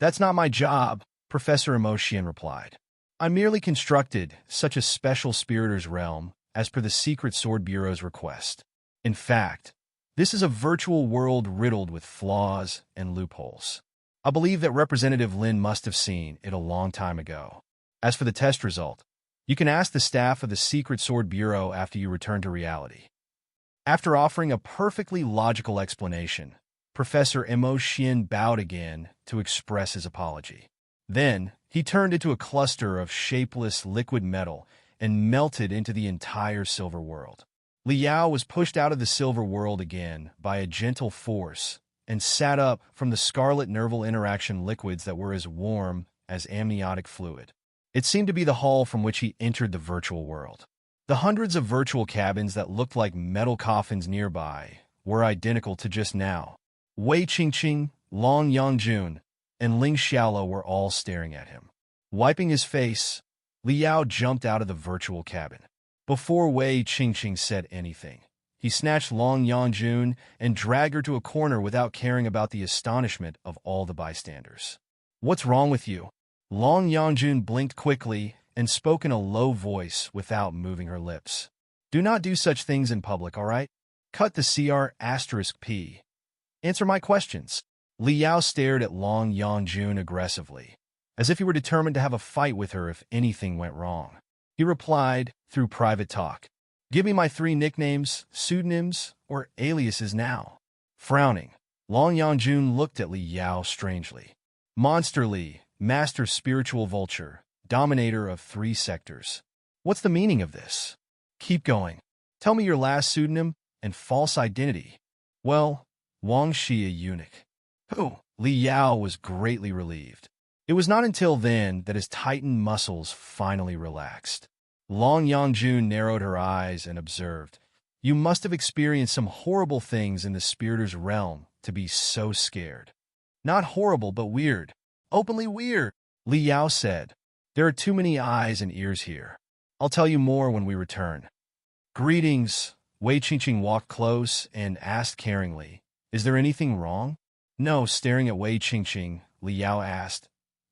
"That's not my job," Professor Mo Xian replied. "I merely constructed such a special Spiritor's realm as per the Secret Sword Bureau's request. In fact, this is a virtual world riddled with flaws and loopholes. I believe that Representative Lin must have seen it a long time ago. As for the test result, you can ask the staff of the Secret Sword Bureau after you return to reality." After offering a perfectly logical explanation, Professor Mo Xian bowed again to express his apology. Then, he turned into a cluster of shapeless liquid metal and melted into the entire silver world. Li Yao was pushed out of the silver world again by a gentle force and sat up from the scarlet nerval interaction liquids that were as warm as amniotic fluid. It seemed to be the hall from which he entered the virtual world. The hundreds of virtual cabins that looked like metal coffins nearby were identical to just now. Wei Qingqing, Long Yangjun, and Ling Xiaolo were all staring at him. Wiping his face, Li Yao jumped out of the virtual cabin. Before Wei Qingqing said anything, he snatched Long Yangjun and dragged her to a corner without caring about the astonishment of all the bystanders. "What's wrong with you?" Long Yangjun blinked quickly and spoke in a low voice without moving her lips. "Do not do such things in public, all right? Cut the CR*P. Answer my questions." Li Yao stared at Long Yangjun aggressively, as if he were determined to have a fight with her if anything went wrong. He replied, through private talk, "Give me my 3 nicknames, pseudonyms, or aliases now." Frowning, Long Yangjun looked at Li Yao strangely. "Monster Li, Master Spiritual Vulture, Dominator of 3 sectors. What's the meaning of this? Keep going. Tell me your last pseudonym and false identity." "Well, Wang Shi, a eunuch." "Who?" Li Yao was greatly relieved. It was not until then that his tightened muscles finally relaxed. Long Yangjun narrowed her eyes and observed, "You must have experienced some horrible things in the Spiritor's realm to be so scared." "Not horrible, but weird. Openly weird," Li Yao said. "There are too many eyes and ears here. I'll tell you more when we return." "Greetings." Wei Qingqing walked close and asked caringly, "Is there anything wrong?" "No." Staring at Wei Qingqing, Li Yao asked,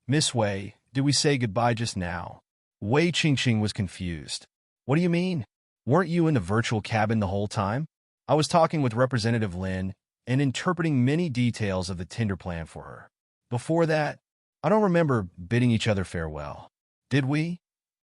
"Miss Wei, did we say goodbye just now?" Wei Qingqing was confused. "What do you mean? Weren't you in the virtual cabin the whole time?" "I was talking with Representative Lin and interpreting many details of the Tinder plan for her. Before that, I don't remember bidding each other farewell. Did we?"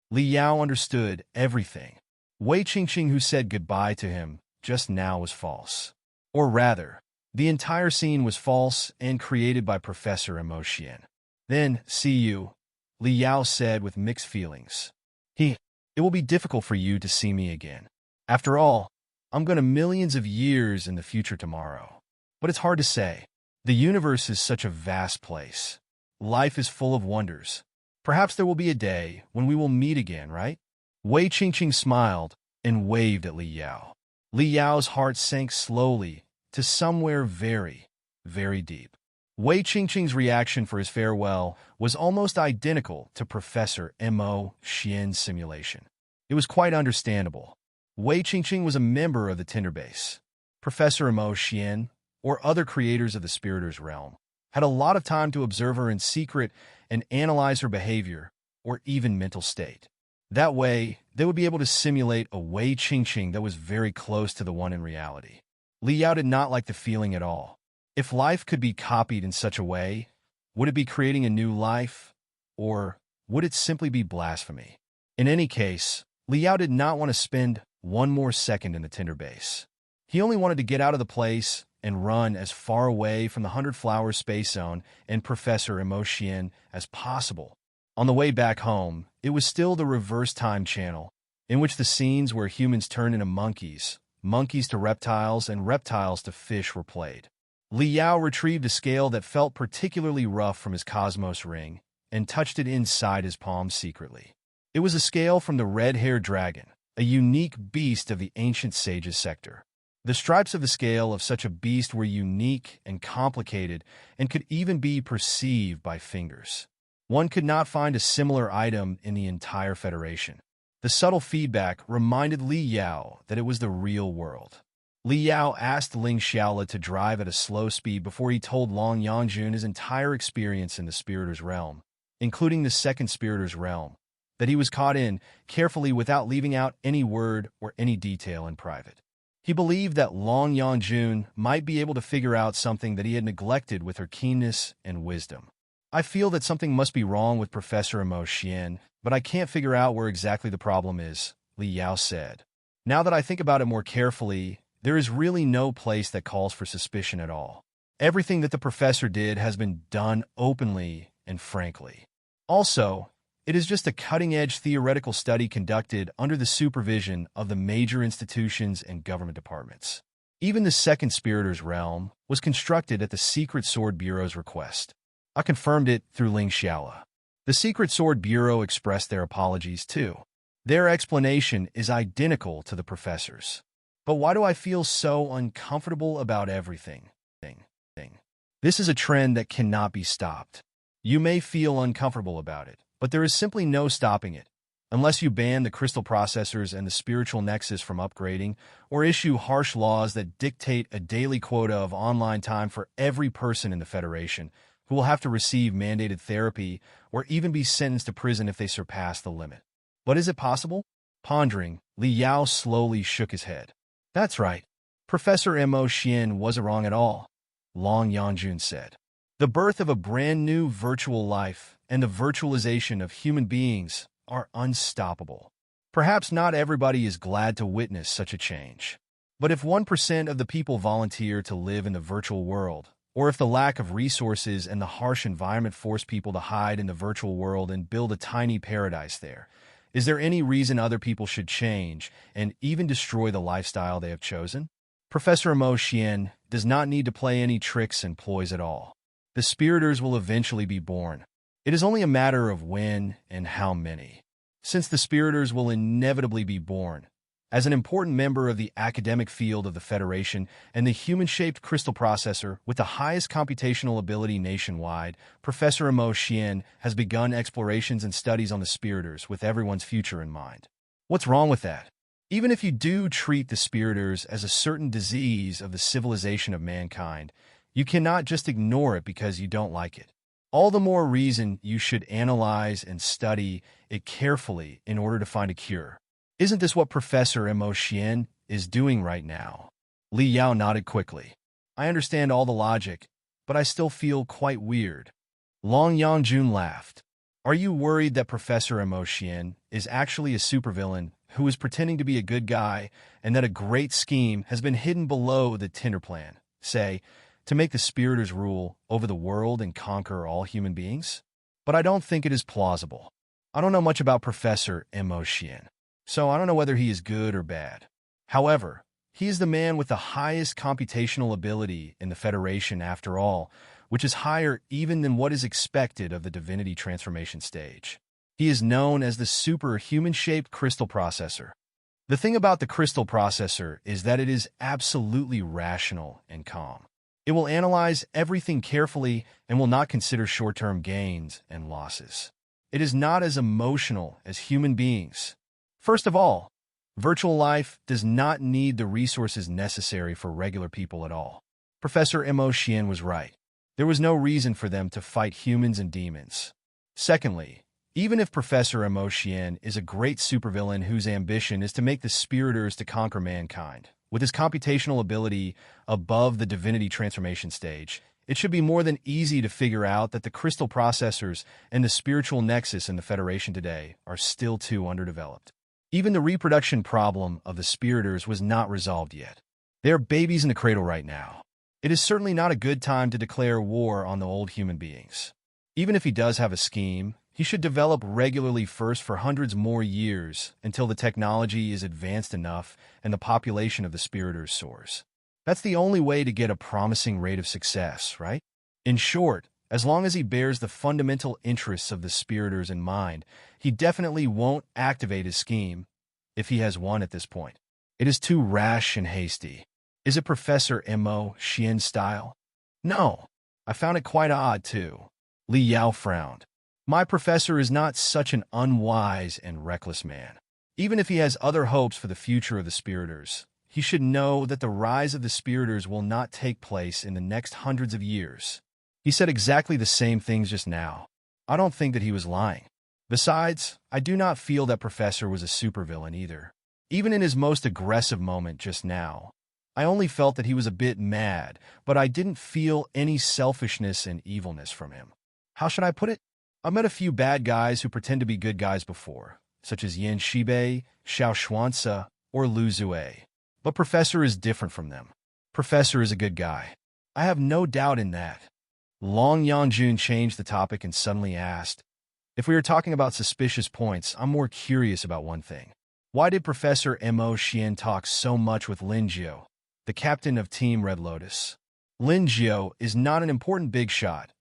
Li Yao understood everything. Wei Qingqing, who said goodbye to him just now, was false. Or rather, the entire scene was false and created by Professor Mo Xian. "Then, see you," Li Yao said with mixed feelings. It will be difficult for you to see me again." After all, I'm going to millions of years in the future tomorrow. But it's hard to say. The universe is such a vast place. Life is full of wonders. Perhaps there will be a day when we will meet again, right? Wei Qingqing smiled and waved at Li Yao. Li Yao's heart sank slowly to somewhere very, very deep. Wei Qingqing's reaction for his farewell was almost identical to Professor Mo Xian's simulation. It was quite understandable. Wei Qingqing was a member of the Tinder base. Professor Mo Xian, or other creators of the Spiriters realm, had a lot of time to observe her in secret and analyze her behavior, or even mental state. That way, they would be able to simulate a Wei Qingqing that was very close to the one in reality. Li Yao did not like the feeling at all. If life could be copied in such a way, would it be creating a new life, or would it simply be blasphemy? In any case, Li Yao did not want to spend one more second in the Tinder base. He only wanted to get out of the place and run as far away from the 100 Flowers space zone and Professor Mo Xian as possible. On the way back home, it was still the reverse time channel, in which the scenes where humans turned into monkeys, monkeys to reptiles, and reptiles to fish were played. Li Yao retrieved a scale that felt particularly rough from his Cosmos ring and touched it inside his palm secretly. It was a scale from the red-haired dragon, a unique beast of the ancient sages sector. The stripes of the scale of such a beast were unique and complicated and could even be perceived by fingers. One could not find a similar item in the entire Federation. The subtle feedback reminded Li Yao that it was the real world. Li Yao asked Ling Xiaola to drive at a slow speed before he told Long Yangjun his entire experience in the Spiriters realm, including the second Spiriters realm, that he was caught in carefully without leaving out any word or any detail in private. He believed that Long Yangjun might be able to figure out something that he had neglected with her keenness and wisdom. I feel that something must be wrong with Professor Mo Xian, but I can't figure out where exactly the problem is, Li Yao said. Now that I think about it more carefully, there is really no place that calls for suspicion at all. Everything that the professor did has been done openly and frankly. Also, it is just a cutting-edge theoretical study conducted under the supervision of the major institutions and government departments. Even the second Spiriters realm was constructed at the Secret Sword Bureau's request. I confirmed it through Ling Xiaola. The Secret Sword Bureau expressed their apologies too. Their explanation is identical to the professor's. But why do I feel so uncomfortable about everything? This is a trend that cannot be stopped. You may feel uncomfortable about it, but there is simply no stopping it, unless you ban the crystal processors and the spiritual nexus from upgrading, or issue harsh laws that dictate a daily quota of online time for every person in the Federation, who will have to receive mandated therapy or even be sentenced to prison if they surpass the limit. But is it possible? Pondering, Li Yao slowly shook his head. That's right. Professor Mo Xian wasn't wrong at all, Long Yangjun said. The birth of a brand new virtual life and the virtualization of human beings are unstoppable. Perhaps not everybody is glad to witness such a change. But if 1% of the people volunteer to live in the virtual world, or if the lack of resources and the harsh environment force people to hide in the virtual world and build a tiny paradise there, is there any reason other people should change and even destroy the lifestyle they have chosen? Professor Mo Xian does not need to play any tricks and ploys at all. The Spiriters will eventually be born. It is only a matter of when and how many. Since the Spiriters will inevitably be born, as an important member of the academic field of the Federation and the human-shaped crystal processor with the highest computational ability nationwide, Professor Mo Xian has begun explorations and studies on the Spiriters with everyone's future in mind. What's wrong with that? Even if you do treat the Spiriters as a certain disease of the civilization of mankind, you cannot just ignore it because you don't like it. All the more reason you should analyze and study it carefully in order to find a cure. Isn't this what Professor Mo Xian is doing right now? Li Yao nodded quickly. I understand all the logic, but I still feel quite weird. Long Yangjun laughed. Are you worried that Professor Mo Xian is actually a supervillain who is pretending to be a good guy and that a great scheme has been hidden below the Tinder plan, say, to make the Spiriters rule over the world and conquer all human beings? But I don't think it is plausible. I don't know much about Professor Mo Xian, so I don't know whether he is good or bad. However, he is the man with the highest computational ability in the Federation after all, which is higher even than what is expected of the Divinity transformation stage. He is known as the superhuman-shaped crystal processor. The thing about the crystal processor is that it is absolutely rational and calm. It will analyze everything carefully and will not consider short-term gains and losses. It is not as emotional as human beings. First of all, virtual life does not need the resources necessary for regular people at all. Professor Xuan was right. There was no reason for them to fight humans and demons. Secondly, even if Professor Xuan is a great supervillain whose ambition is to make the Spiriters to conquer mankind, with his computational ability above the Divinity transformation stage, it should be more than easy to figure out that the crystal processors and the spiritual nexus in the Federation today are still too underdeveloped. Even the reproduction problem of the Spiriters was not resolved yet. They are babies in the cradle right now. It is certainly not a good time to declare war on the old human beings. Even if he does have a scheme, he should develop regularly first for hundreds more years until the technology is advanced enough and the population of the Spiriters soars. That's the only way to get a promising rate of success, right? In short, as long as he bears the fundamental interests of the Spiriters in mind, he definitely won't activate his scheme, if he has one at this point. It is too rash and hasty. Is it Professor Xuan's style? No. I found it quite odd, too. Li Yao frowned. My professor is not such an unwise and reckless man. Even if he has other hopes for the future of the Spiriters, he should know that the rise of the Spiriters will not take place in the next hundreds of years. He said exactly the same things just now. I don't think that he was lying. Besides, I do not feel that Professor was a supervillain either. Even in his most aggressive moment just now, I only felt that he was a bit mad, but I didn't feel any selfishness and evilness from him. How should I put it? I met a few bad guys who pretend to be good guys before, such as Yan Shibei, Xiao Xuanzi, or Lu Zue. But Professor is different from them. Professor is a good guy. I have no doubt in that. Long Yanjun changed the topic and suddenly asked, if we are talking about suspicious points, I'm more curious about one thing. Why did Professor Xuan talk so much with Lin Jiu, the captain of Team Red Lotus? Lin Jiu is not an important big shot,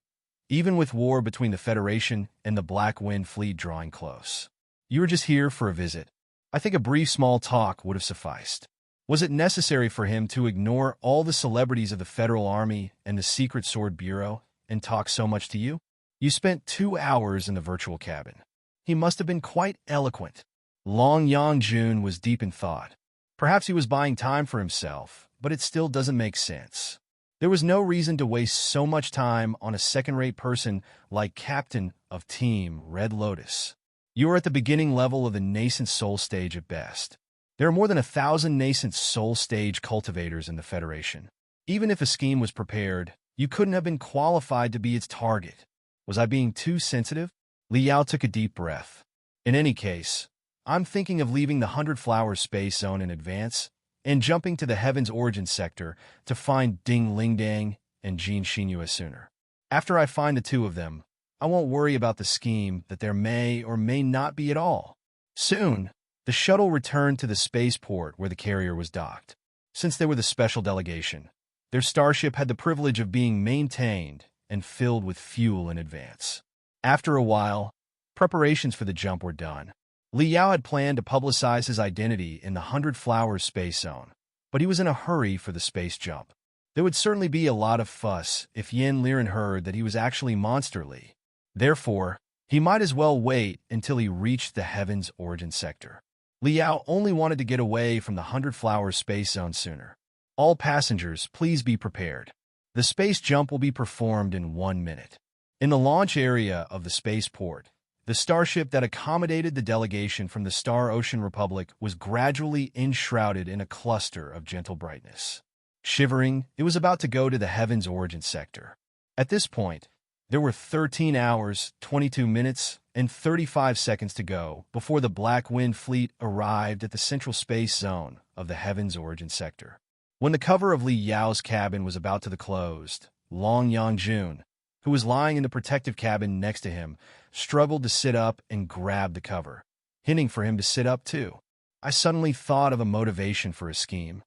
even with war between the Federation and the Black Wind Fleet drawing close. You were just here for a visit. I think a brief small talk would have sufficed. Was it necessary for him to ignore all the celebrities of the Federal Army and the Secret Sword Bureau and talk so much to you? You spent 2 hours in the virtual cabin. He must have been quite eloquent. Long Yanjun was deep in thought. Perhaps he was buying time for himself, but it still doesn't make sense. There was no reason to waste so much time on a second-rate person like Captain of Team Red Lotus. You are at the beginning level of the nascent soul stage at best. There are more than 1,000 nascent soul stage cultivators in the Federation. Even if a scheme was prepared, you couldn't have been qualified to be its target. Was I being too sensitive? Li Yao took a deep breath. In any case, I'm thinking of leaving the 100 Flowers space zone in advance and jumping to the Heaven's Origin sector to find Ding Lingdang and Jin Xinyu sooner. After I find the two of them, I won't worry about the scheme that there may or may not be at all. Soon, the shuttle returned to the spaceport where the carrier was docked. Since they were the special delegation, their starship had the privilege of being maintained and filled with fuel in advance. After a while, preparations for the jump were done. Li Yao had planned to publicize his identity in the 100 Flowers space zone, but he was in a hurry for the space jump. There would certainly be a lot of fuss if Yin Liren heard that he was actually Monster Li. Therefore, he might as well wait until he reached the Heaven's Origin sector. Li Yao only wanted to get away from the 100 Flowers space zone sooner. All passengers, please be prepared. The space jump will be performed in 1 minute. In the launch area of the spaceport, the starship that accommodated the delegation from the Star Ocean Republic was gradually enshrouded in a cluster of gentle brightness. Shivering, it was about to go to the Heaven's Origin sector. At this point, there were 13 hours, 22 minutes, and 35 seconds to go before the Black Wind Fleet arrived at the central space zone of the Heaven's Origin sector. When the cover of Li Yao's cabin was about to close, Long Yanjun, who was lying in the protective cabin next to him, struggled to sit up and grab the cover, hinting for him to sit up too. I suddenly thought of a motivation for a scheme.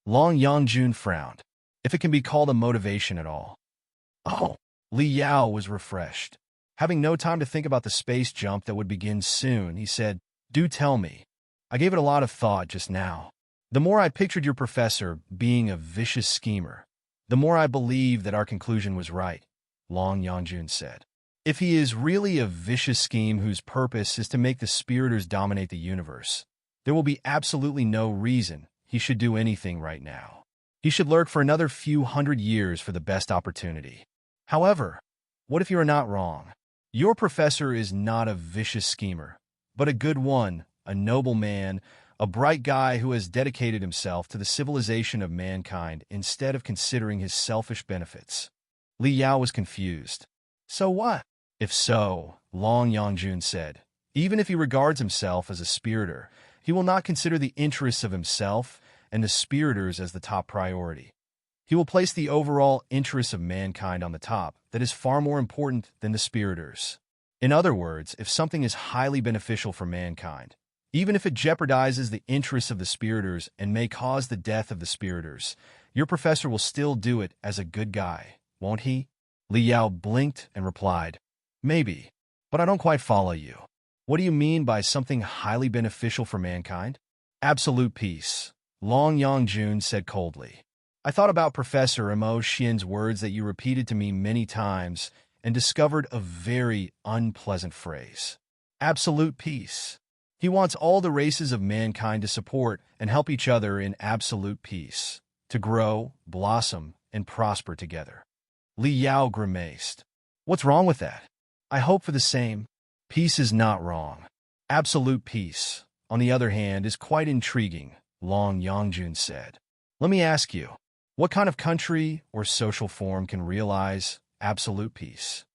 Long Yangjun frowned. If it can be called a motivation at all. Oh, Li Yao was refreshed. Having no time to think about the space jump that would begin soon, he said, "Do tell me." I gave it a lot of thought just now. The more I pictured your professor being a vicious schemer, the more I believed that our conclusion was right, Long Yangjun said. If he is really a vicious scheme whose purpose is to make the spiriters dominate the universe, there will be absolutely no reason he should do anything right now. He should lurk for another few hundred years for the best opportunity. However, what if you are not wrong? Your professor is not a vicious schemer, but a good one, a noble man, a bright guy who has dedicated himself to the civilization of mankind instead of considering his selfish benefits. Li Yao was confused. So what? If so, Long Yangjun said, even if he regards himself as a spiriter, he will not consider the interests of himself and the spiriters as the top priority. He will place the overall interests of mankind on the top. That is far more important than the spiriters. In other words, if something is highly beneficial for mankind, even if it jeopardizes the interests of the spiriters and may cause the death of the spiriters, your professor will still do it as a good guy, won't he? Li Yao blinked and replied, "Maybe, but I don't quite follow you. What do you mean by something highly beneficial for mankind?" "Absolute peace," Long Yangjun said coldly. "I thought about Professor Mo Xian's words that you repeated to me many times and discovered a very unpleasant phrase. Absolute peace. He wants all the races of mankind to support and help each other in absolute peace, to grow, blossom, and prosper together." Li Yao grimaced. "What's wrong with that? I hope for the same." "Peace is not wrong. Absolute peace, on the other hand, is quite intriguing," Long Yangjun said. "Let me ask you, what kind of country or social form can realize absolute peace?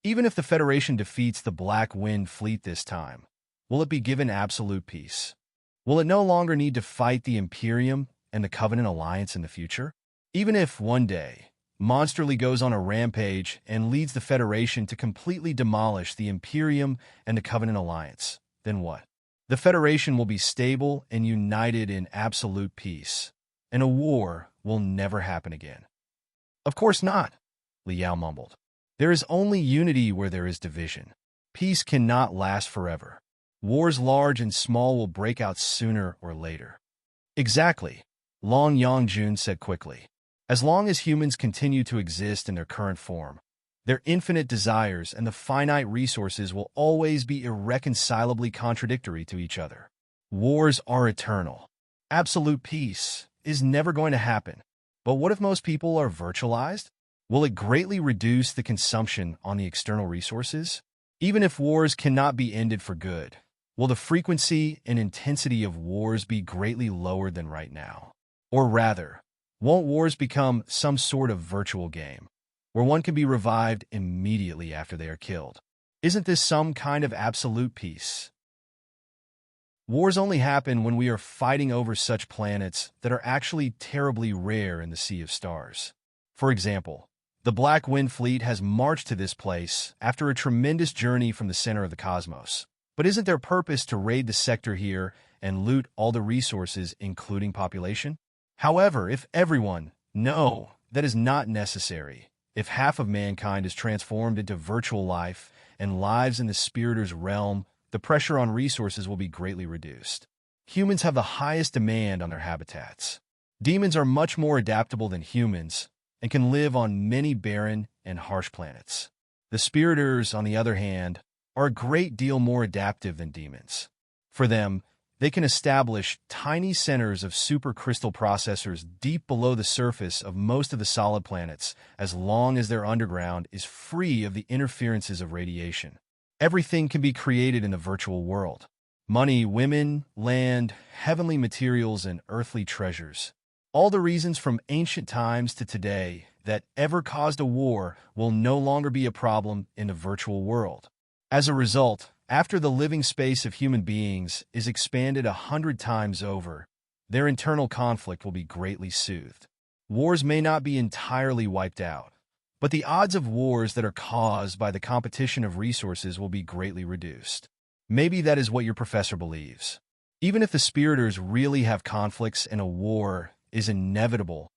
Even if the Federation defeats the Black Wind Fleet this time, will it be given absolute peace? Will it no longer need to fight the Imperium and the Covenant Alliance in the future? Even if, one day, Monsterly goes on a rampage and leads the Federation to completely demolish the Imperium and the Covenant Alliance, then what? The Federation will be stable and united in absolute peace, and a war will never happen again." "Of course not," Li Yao mumbled. "There is only unity where there is division. Peace cannot last forever. Wars large and small will break out sooner or later." "Exactly," Long Yangjun said quickly. "As long as humans continue to exist in their current form, their infinite desires and the finite resources will always be irreconcilably contradictory to each other. Wars are eternal. Absolute peace is never going to happen. But what if most people are virtualized? Will it greatly reduce the consumption on the external resources? Even if wars cannot be ended for good, will the frequency and intensity of wars be greatly lower than right now? Or rather, won't wars become some sort of virtual game, where one can be revived immediately after they are killed? Isn't this some kind of absolute peace? Wars only happen when we are fighting over such planets that are actually terribly rare in the Sea of Stars. For example, the Black Wind Fleet has marched to this place after a tremendous journey from the center of the cosmos. But isn't their purpose to raid the sector here and loot all the resources, including population? However, if everyone, no, that is not necessary. If half of mankind is transformed into virtual life and lives in the spiriters' realm, the pressure on resources will be greatly reduced. Humans have the highest demand on their habitats. Demons are much more adaptable than humans and can live on many barren and harsh planets. The spiriters, on the other hand, are a great deal more adaptive than demons. For them, they can establish tiny centers of supercrystal processors deep below the surface of most of the solid planets, as long as their underground is free of the interferences of radiation. Everything can be created in the virtual world. Money, women, land, heavenly materials, and earthly treasures. All the reasons from ancient times to today that ever caused a war will no longer be a problem in the virtual world. As a result, after the living space of human beings is expanded 100 times over, their internal conflict will be greatly soothed. Wars may not be entirely wiped out, but the odds of wars that are caused by the competition of resources will be greatly reduced. Maybe that is what your professor believes. Even if the spiriters really have conflicts and a war is inevitable,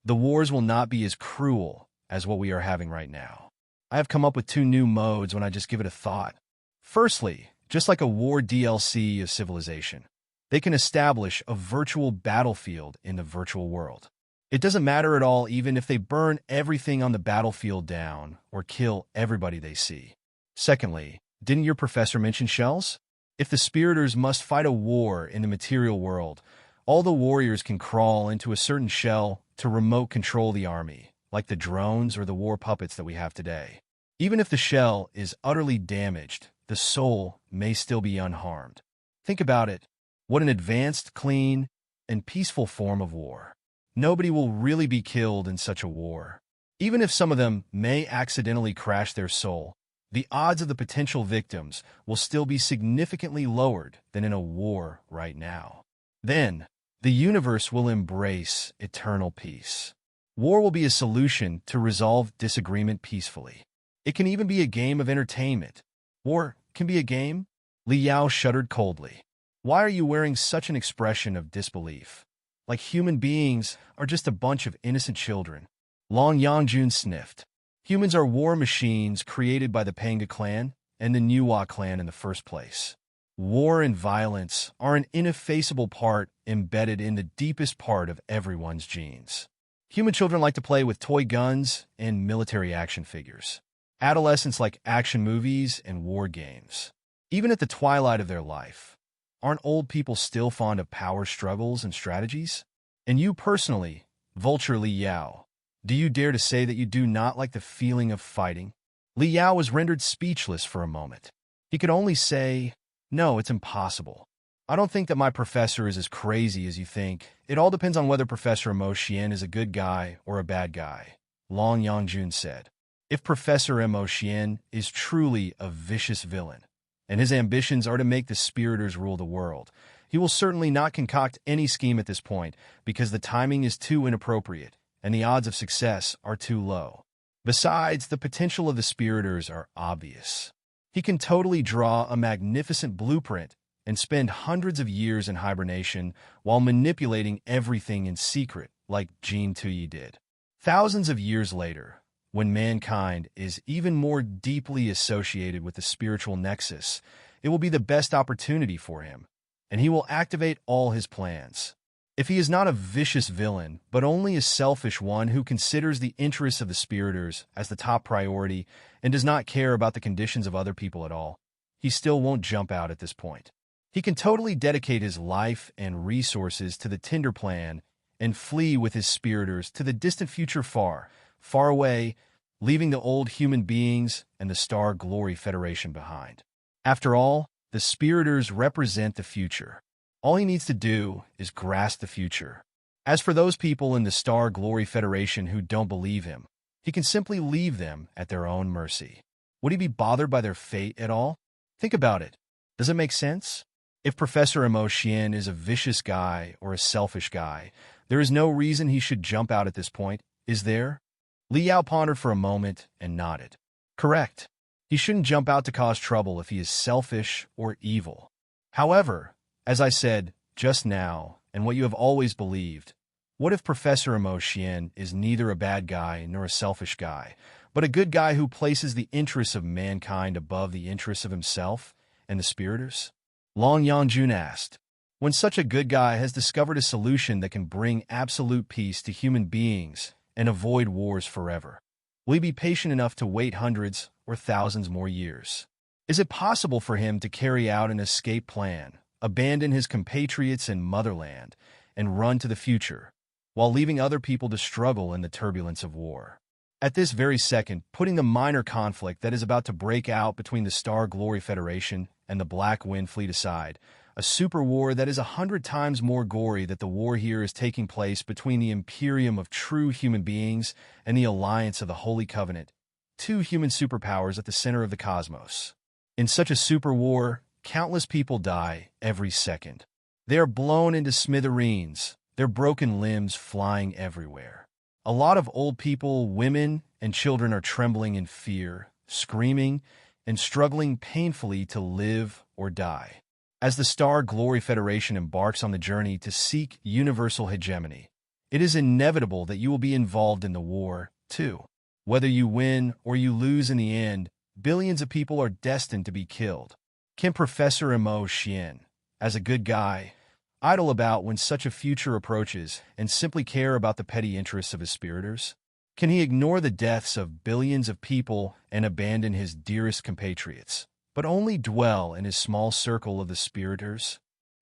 the wars will not be as cruel as what we are having right now. I have come up with 2 new modes when I just give it a thought. Firstly, just like a war DLC of civilization, they can establish a virtual battlefield in the virtual world. It doesn't matter at all even if they burn everything on the battlefield down or kill everybody they see. Secondly, didn't your professor mention shells? If the spiriters must fight a war in the material world, all the warriors can crawl into a certain shell to remote control the army, like the drones or the war puppets that we have today. Even if the shell is utterly damaged, the soul may still be unharmed. Think about it. What an advanced, clean, and peaceful form of war. Nobody will really be killed in such a war. Even if some of them may accidentally crash their soul, the odds of the potential victims will still be significantly lowered than in a war right now. Then, the universe will embrace eternal peace. War will be a solution to resolve disagreement peacefully. It can even be a game of entertainment. War can be a game? Li Yao shuddered coldly. Why are you wearing such an expression of disbelief? Like human beings are just a bunch of innocent children. Long Yangjun sniffed. Humans are war machines created by the Panga clan and the Nuwa clan in the first place. War and violence are an ineffaceable part embedded in the deepest part of everyone's genes. Human children like to play with toy guns and military action figures. Adolescents like action movies and war games. Even at the twilight of their life, aren't old people still fond of power struggles and strategies? And you personally, Vulture Li Yao, do you dare to say that you do not like the feeling of fighting? Li Yao was rendered speechless for a moment. He could only say, no, it's impossible. I don't think that my professor is as crazy as you think. It all depends on whether Professor Mo Xian is a good guy or a bad guy, Long Yangjun said. If Professor Mo Xian is truly a vicious villain, and his ambitions are to make the spiriters rule the world, he will certainly not concoct any scheme at this point because the timing is too inappropriate and the odds of success are too low. Besides, the potential of the spiriters are obvious. He can totally draw a magnificent blueprint and spend hundreds of years in hibernation while manipulating everything in secret like Jin Tuyi did. Thousands of years later, when mankind is even more deeply associated with the spiritual nexus, it will be the best opportunity for him, and he will activate all his plans. If he is not a vicious villain, but only a selfish one who considers the interests of the spiriters as the top priority and does not care about the conditions of other people at all, he still won't jump out at this point. He can totally dedicate his life and resources to the Tinder plan and flee with his spiriters to the distant future far, far away, leaving the old human beings and the Star Glory Federation behind. After all, the spiriters represent the future. All he needs to do is grasp the future. As for those people in the Star Glory Federation who don't believe him, he can simply leave them at their own mercy. Would he be bothered by their fate at all? Think about it. Does it make sense? If Professor Mo Xian is a vicious guy or a selfish guy, there is no reason he should jump out at this point, is there? Li Yao pondered for a moment and nodded. Correct. He shouldn't jump out to cause trouble if he is selfish or evil. However, as I said just now, and what you have always believed, what if Professor Mo Xian is neither a bad guy nor a selfish guy, but a good guy who places the interests of mankind above the interests of himself and the spiriters? Long Yangjun asked. When such a good guy has discovered a solution that can bring absolute peace to human beings and avoid wars forever, will he be patient enough to wait hundreds or thousands more years? Is it possible for him to carry out an escape plan, abandon his compatriots and motherland, and run to the future, while leaving other people to struggle in the turbulence of war? At this very second, putting the minor conflict that is about to break out between the Star Glory Federation and the Black Wind Fleet aside, a super war that is 100 times more gory that the war here is taking place between the Imperium of true human beings and the Alliance of the Holy Covenant, 2 human superpowers at the center of the cosmos. In such a super war, countless people die every second. They are blown into smithereens, their broken limbs flying everywhere. A lot of old people, women, and children are trembling in fear, screaming, and struggling painfully to live or die. As the Star Glory Federation embarks on the journey to seek universal hegemony, it is inevitable that you will be involved in the war, too. Whether you win or you lose in the end, billions of people are destined to be killed. Can Professor Mo Xian, as a good guy, idle about when such a future approaches and simply care about the petty interests of his spiriters? Can he ignore the deaths of billions of people and abandon his dearest compatriots, but only dwell in his small circle of the spiriters?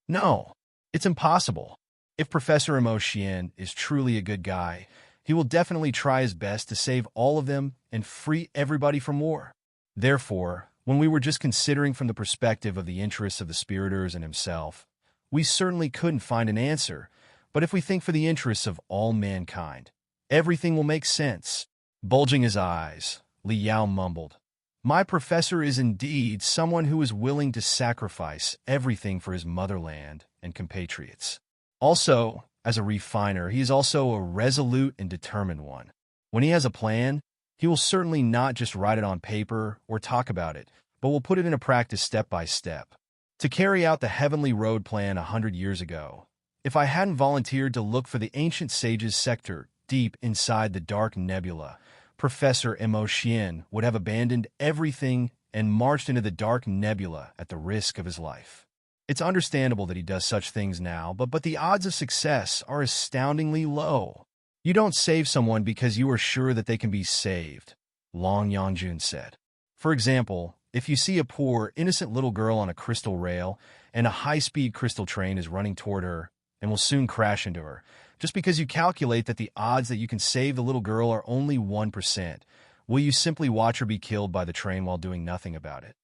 No, it's impossible. If Professor Mo Xian is truly a good guy, he will definitely try his best to save all of them and free everybody from war. Therefore, when we were just considering from the perspective of the interests of the spiriters and himself, we certainly couldn't find an answer, but if we think for the interests of all mankind, everything will make sense. Bulging his eyes, Li Yao mumbled, "My professor is indeed someone who is willing to sacrifice everything for his motherland and compatriots. Also, as a refiner, he is also a resolute and determined one. When he has a plan, he will certainly not just write it on paper or talk about it, but will put it into practice step by step. To carry out the Heavenly Road plan 100 years ago, if I hadn't volunteered to look for the ancient sage's sector deep inside the dark nebula, Professor Mo Xian would have abandoned everything and marched into the dark nebula at the risk of his life. It's understandable that he does such things now, but the odds of success are astoundingly low. You don't save someone because you are sure that they can be saved," Long Yangjun said. "For example, if you see a poor, innocent little girl on a crystal rail and a high-speed crystal train is running toward her and will soon crash into her, just because you calculate that the odds that you can save the little girl are only 1%, will you simply watch her be killed by the train while doing nothing about it?"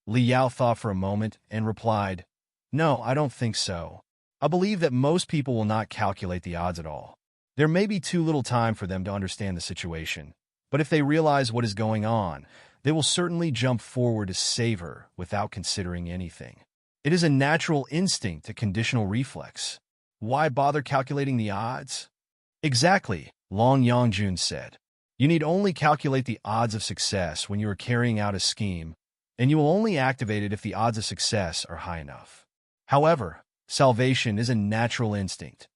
Li Yao thought for a moment and replied, "No, I don't think so. I believe that most people will not calculate the odds at all. There may be too little time for them to understand the situation, but if they realize what is going on, they will certainly jump forward to save her without considering anything. It is a natural instinct, a conditional reflex. Why bother calculating the odds?" "Exactly," Long Yangjun said. "You need only calculate the odds of success when you are carrying out a scheme, and you will only activate it if the odds of success are high enough. However, salvation is a natural instinct.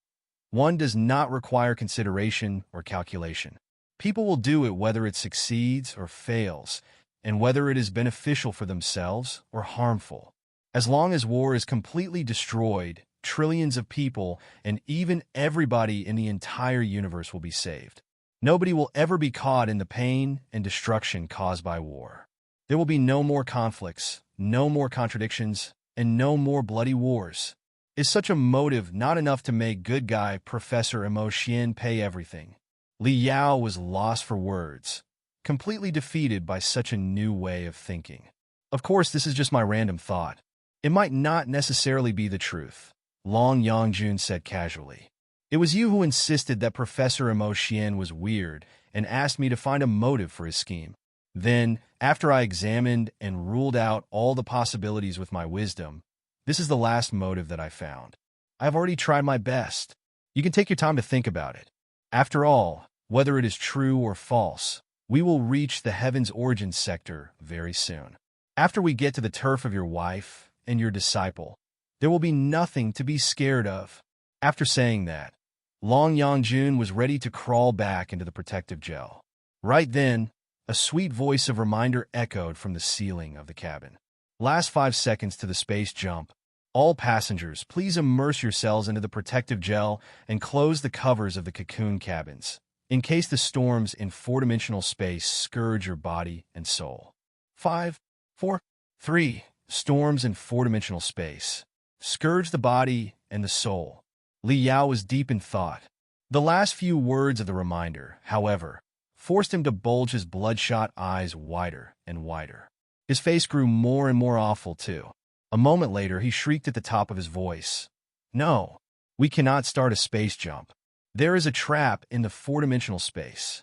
One does not require consideration or calculation. People will do it whether it succeeds or fails, and whether it is beneficial for themselves or harmful. As long as war is completely destroyed, trillions of people and even everybody in the entire universe will be saved. Nobody will ever be caught in the pain and destruction caused by war. There will be no more conflicts, no more contradictions, and no more bloody wars. Is such a motive not enough to make good guy Professor Mo Xian pay everything?" Li Yao was lost for words, completely defeated by such a new way of thinking. "Of course, this is just my random thought. It might not necessarily be the truth," Long Yangjun said casually. "It was you who insisted that Professor Mo Xian was weird and asked me to find a motive for his scheme. Then, after I examined and ruled out all the possibilities with my wisdom, this is the last motive that I found. I have already tried my best. You can take your time to think about it. After all, whether it is true or false, we will reach the Heaven's Origin sector very soon. After we get to the turf of your wife and your disciple, there will be nothing to be scared of." After saying that, Long Yangjun was ready to crawl back into the protective gel. Right then, a sweet voice of reminder echoed from the ceiling of the cabin. "Last 5 seconds to the space jump. All passengers, please immerse yourselves into the protective gel and close the covers of the cocoon cabins, in case the storms in 4-dimensional space scourge your body and soul." 5, 4, 3. Storms in 4-dimensional space scourge the body and the soul. Li Yao was deep in thought. The last few words of the reminder, however, forced him to bulge his bloodshot eyes wider and wider. His face grew more and more awful, too. A moment later, he shrieked at the top of his voice, "No, we cannot start a space jump. There is a trap in the 4-dimensional space.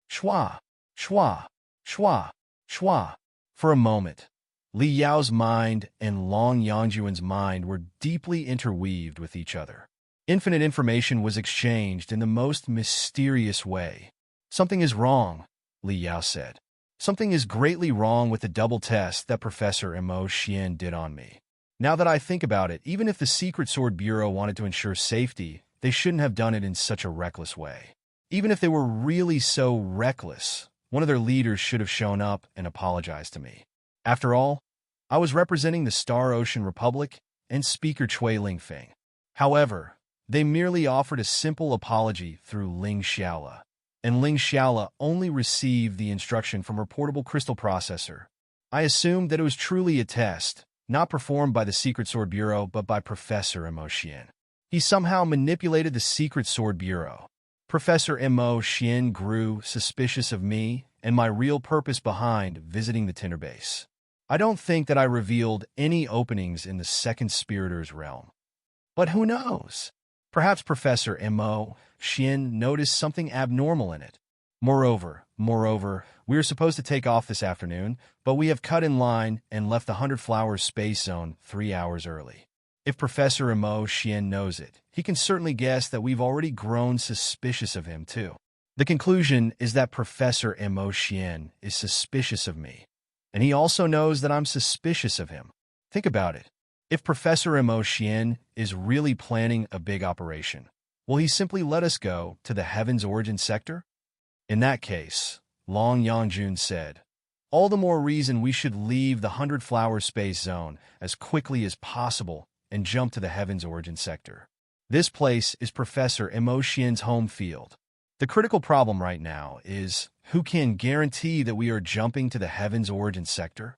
Shua, shua, shua, shua." For a moment, Li Yao's mind and Long Yangjun's mind were deeply interweaved with each other. Infinite information was exchanged in the most mysterious way. "Something is wrong," Li Yao said. "Something is greatly wrong with the double test that Professor Mo Xian did on me. Now that I think about it, even if the Secret Sword Bureau wanted to ensure safety, they shouldn't have done it in such a reckless way. Even if they were really so reckless, one of their leaders should have shown up and apologized to me. After all, I was representing the Star Ocean Republic and Speaker Qingqing. However, they merely offered a simple apology through Ling Xiaola, and Ling Xiaola only received the instruction from her portable crystal processor. I assumed that it was truly a test, not performed by the Secret Sword Bureau but by Professor Mo Xian. He somehow manipulated the Secret Sword Bureau. Professor Mo Xian grew suspicious of me and my real purpose behind visiting the Tinder base. I don't think that I revealed any openings in the second Spiritor's realm. But who knows? Perhaps Professor Mo Xian noticed something abnormal in it. Moreover, we are supposed to take off this afternoon, but we have cut in line and left the 100 Flowers space zone 3 hours early. If Professor Mo Xian knows it, he can certainly guess that we've already grown suspicious of him too. The conclusion is that Professor Mo Xian is suspicious of me, and he also knows that I'm suspicious of him. Think about it. If Professor Mo Xian is really planning a big operation, will he simply let us go to the Heaven's Origin sector? In that case, Long Yangjun said, all the more reason we should leave the 100 Flower space zone as quickly as possible and jump to the Heaven's Origin sector. This place is Professor Mo Xian's home field. The critical problem right now is, who can guarantee that we are jumping to the Heaven's Origin sector?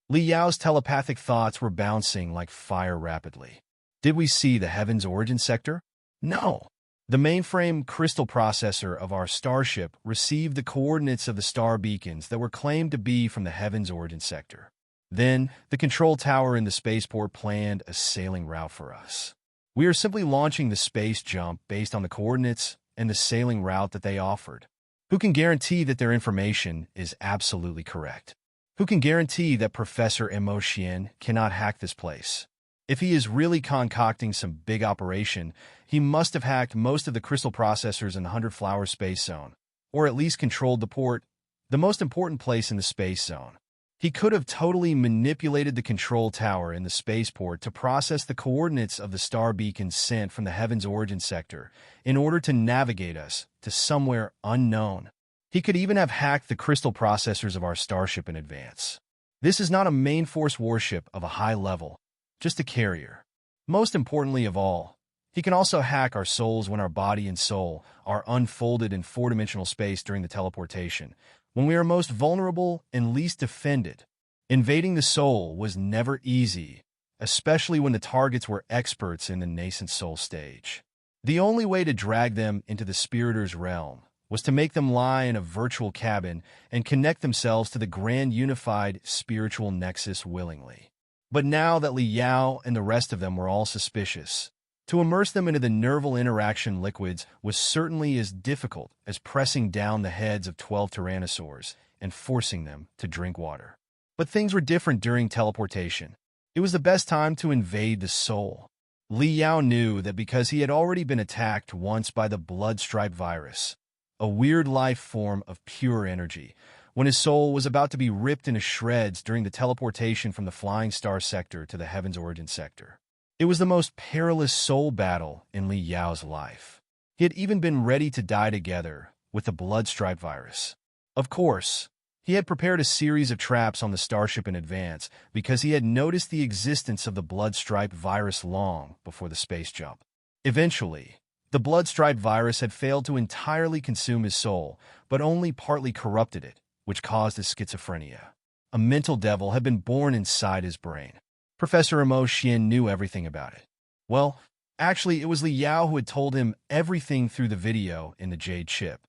Li Yao's telepathic thoughts were bouncing like fire rapidly. Did we see the Heaven's Origin sector? No. The mainframe crystal processor of our starship received the coordinates of the star beacons that were claimed to be from the Heaven's Origin sector. Then, the control tower in the spaceport planned a sailing route for us. We are simply launching the space jump based on the coordinates and the sailing route that they offered. Who can guarantee that their information is absolutely correct? Who can guarantee that Professor Mo Xian cannot hack this place? If he is really concocting some big operation, he must have hacked most of the crystal processors in the 100 Flower space zone, or at least controlled the port, the most important place in the space zone. He could have totally manipulated the control tower in the spaceport to process the coordinates of the star beacons sent from the Heaven's Origin sector in order to navigate us to somewhere unknown. He could even have hacked the crystal processors of our starship in advance. This is not a main force warship of a high level, just a carrier. Most importantly of all, he can also hack our souls when our body and soul are unfolded in four-dimensional space during the teleportation, when we are most vulnerable and least defended. Invading the soul was never easy, especially when the targets were experts in the nascent soul stage. The only way to drag them into the Spiritor's realm was to make them lie in a virtual cabin and connect themselves to the grand unified spiritual nexus willingly. But now that Li Yao and the rest of them were all suspicious, to immerse them into the nerval interaction liquids was certainly as difficult as pressing down the heads of 12 tyrannosaurs and forcing them to drink water. But things were different during teleportation. It was the best time to invade the soul. Li Yao knew that because he had already been attacked once by the blood-striped virus, a weird life form of pure energy, when his soul was about to be ripped into shreds during the teleportation from the Flying Star sector to the Heaven's Origin sector. It was the most perilous soul battle in Li Yao's life. He had even been ready to die together with the blood-striped virus. Of course, he had prepared a series of traps on the starship in advance because he had noticed the existence of the blood-striped virus long before the space jump. Eventually, the blood-striped virus had failed to entirely consume his soul, but only partly corrupted it, which caused his schizophrenia. A mental devil had been born inside his brain. Professor Mo Xian knew everything about it. Well, actually, it was Li Yao who had told him everything through the video in the Jade chip,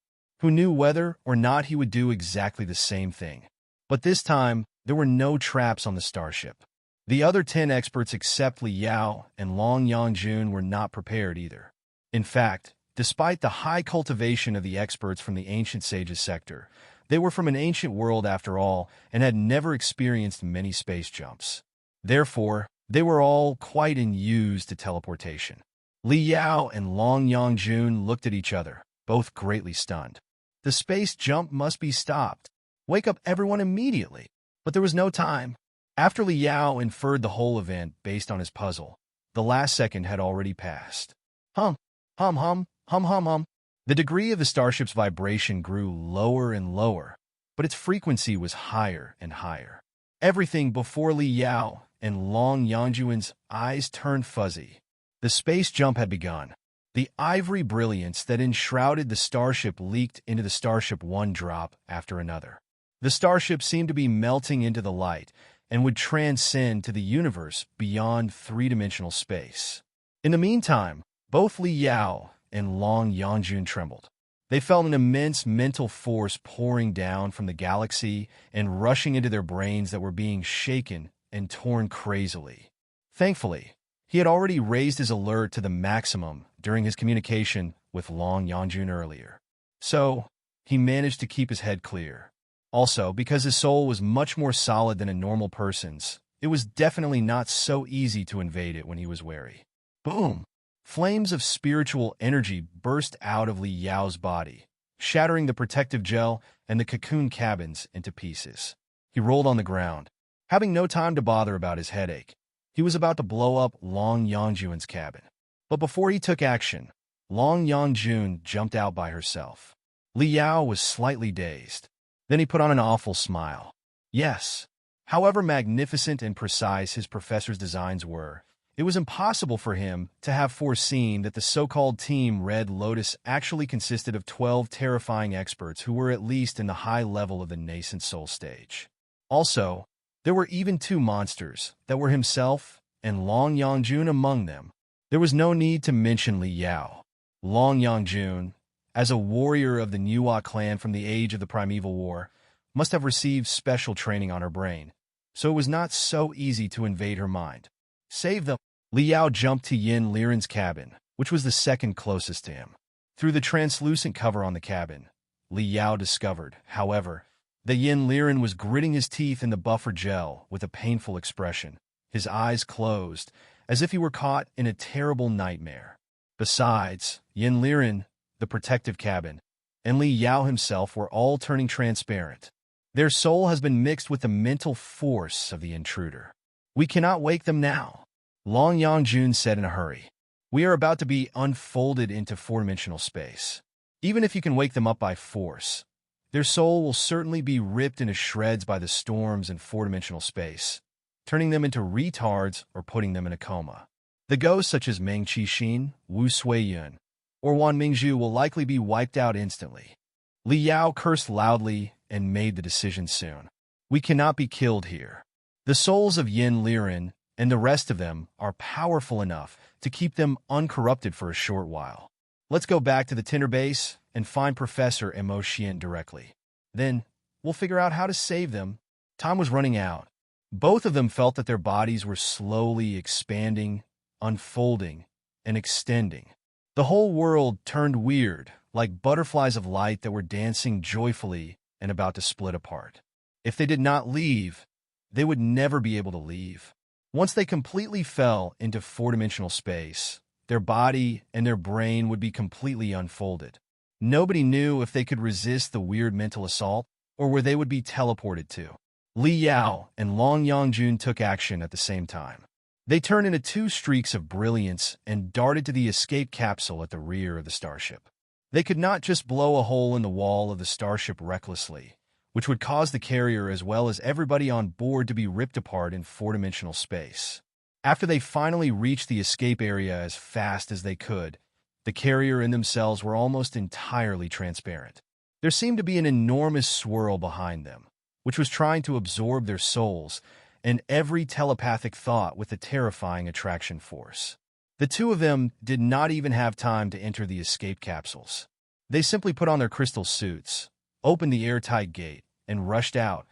who knew whether or not he would do exactly the same thing. But this time, there were no traps on the starship. The other 10 experts except Li Yao and Long Yangjun were not prepared either. In fact, despite the high cultivation of the experts from the Ancient Sages sector, they were from an ancient world after all and had never experienced many space jumps. Therefore, they were all quite unused to teleportation. Li Yao and Long Yangjun looked at each other, both greatly stunned. The space jump must be stopped. Wake up everyone immediately. But there was no time. After Li Yao inferred the whole event based on his puzzle, the last second had already passed. Hum, hum, hum, hum, hum, hum. The degree of the starship's vibration grew lower and lower, but its frequency was higher and higher. Everything before Li Yao and Long Yangjuan's eyes turned fuzzy. The space jump had begun. The ivory brilliance that enshrouded the starship leaked into the starship one drop after another. The starship seemed to be melting into the light and would transcend to the universe beyond three-dimensional space. In the meantime, both Li Yao and Long Yangjun trembled. They felt an immense mental force pouring down from the galaxy and rushing into their brains that were being shaken and torn crazily. Thankfully, he had already raised his alert to the maximum during his communication with Long Yangjun earlier. So, he managed to keep his head clear. Also, because his soul was much more solid than a normal person's, it was definitely not so easy to invade it when he was wary. Boom! Flames of spiritual energy burst out of Li Yao's body, shattering the protective gel and the cocoon cabins into pieces. He rolled on the ground, having no time to bother about his headache. He was about to blow up Long Yangjuan's cabin. But before he took action, Long Yangjun jumped out by herself. Li Yao was slightly dazed. Then he put on an awful smile. Yes, however magnificent and precise his professor's designs were, it was impossible for him to have foreseen that the so-called Team Red Lotus actually consisted of 12 terrifying experts who were at least in the high level of the nascent soul stage. Also, there were even two monsters that were himself and Long Yangjun among them. There was no need to mention Li Yao. Long Yangjun, as a warrior of the Nuwa clan from the age of the Primeval War, must have received special training on her brain, so it was not so easy to invade her mind. Save them. Li Yao jumped to Yin Liren's cabin, which was the second closest to him. Through the translucent cover on the cabin, Li Yao discovered, however, that Yin Liren was gritting his teeth in the buffer gel with a painful expression, his eyes closed, as if he were caught in a terrible nightmare. Besides, Yin Liren, the protective cabin, and Li Yao himself were all turning transparent. Their soul has been mixed with the mental force of the intruder. We cannot wake them now, Long Yangjun said in a hurry. We are about to be unfolded into four-dimensional space. Even if you can wake them up by force, their soul will certainly be ripped into shreds by the storms in four-dimensional space, turning them into retards or putting them in a coma. The ghosts such as Meng Qixin, Wu Suiyun, or Wan Mingzhu will likely be wiped out instantly. Li Yao cursed loudly and made the decision soon. We cannot be killed here. The souls of Yin Liren and the rest of them are powerful enough to keep them uncorrupted for a short while. Let's go back to the Tinder base and find Professor and Mo Xian directly. Then, we'll figure out how to save them. Time was running out. Both of them felt that their bodies were slowly expanding, unfolding, and extending. The whole world turned weird, like butterflies of light that were dancing joyfully and about to split apart. If they did not leave, they would never be able to leave. Once they completely fell into four-dimensional space, their body and their brain would be completely unfolded. Nobody knew if they could resist the weird mental assault or where they would be teleported to. Li Yao and Long Yangjun took action at the same time. They turned into two streaks of brilliance and darted to the escape capsule at the rear of the starship. They could not just blow a hole in the wall of the starship recklessly, which would cause the carrier as well as everybody on board to be ripped apart in four-dimensional space. After they finally reached the escape area as fast as they could, the carrier and themselves were almost entirely transparent. There seemed to be an enormous swirl behind them, which was trying to absorb their souls and every telepathic thought with a terrifying attraction force. The two of them did not even have time to enter the escape capsules. They simply put on their crystal suits, opened the airtight gate, and rushed out,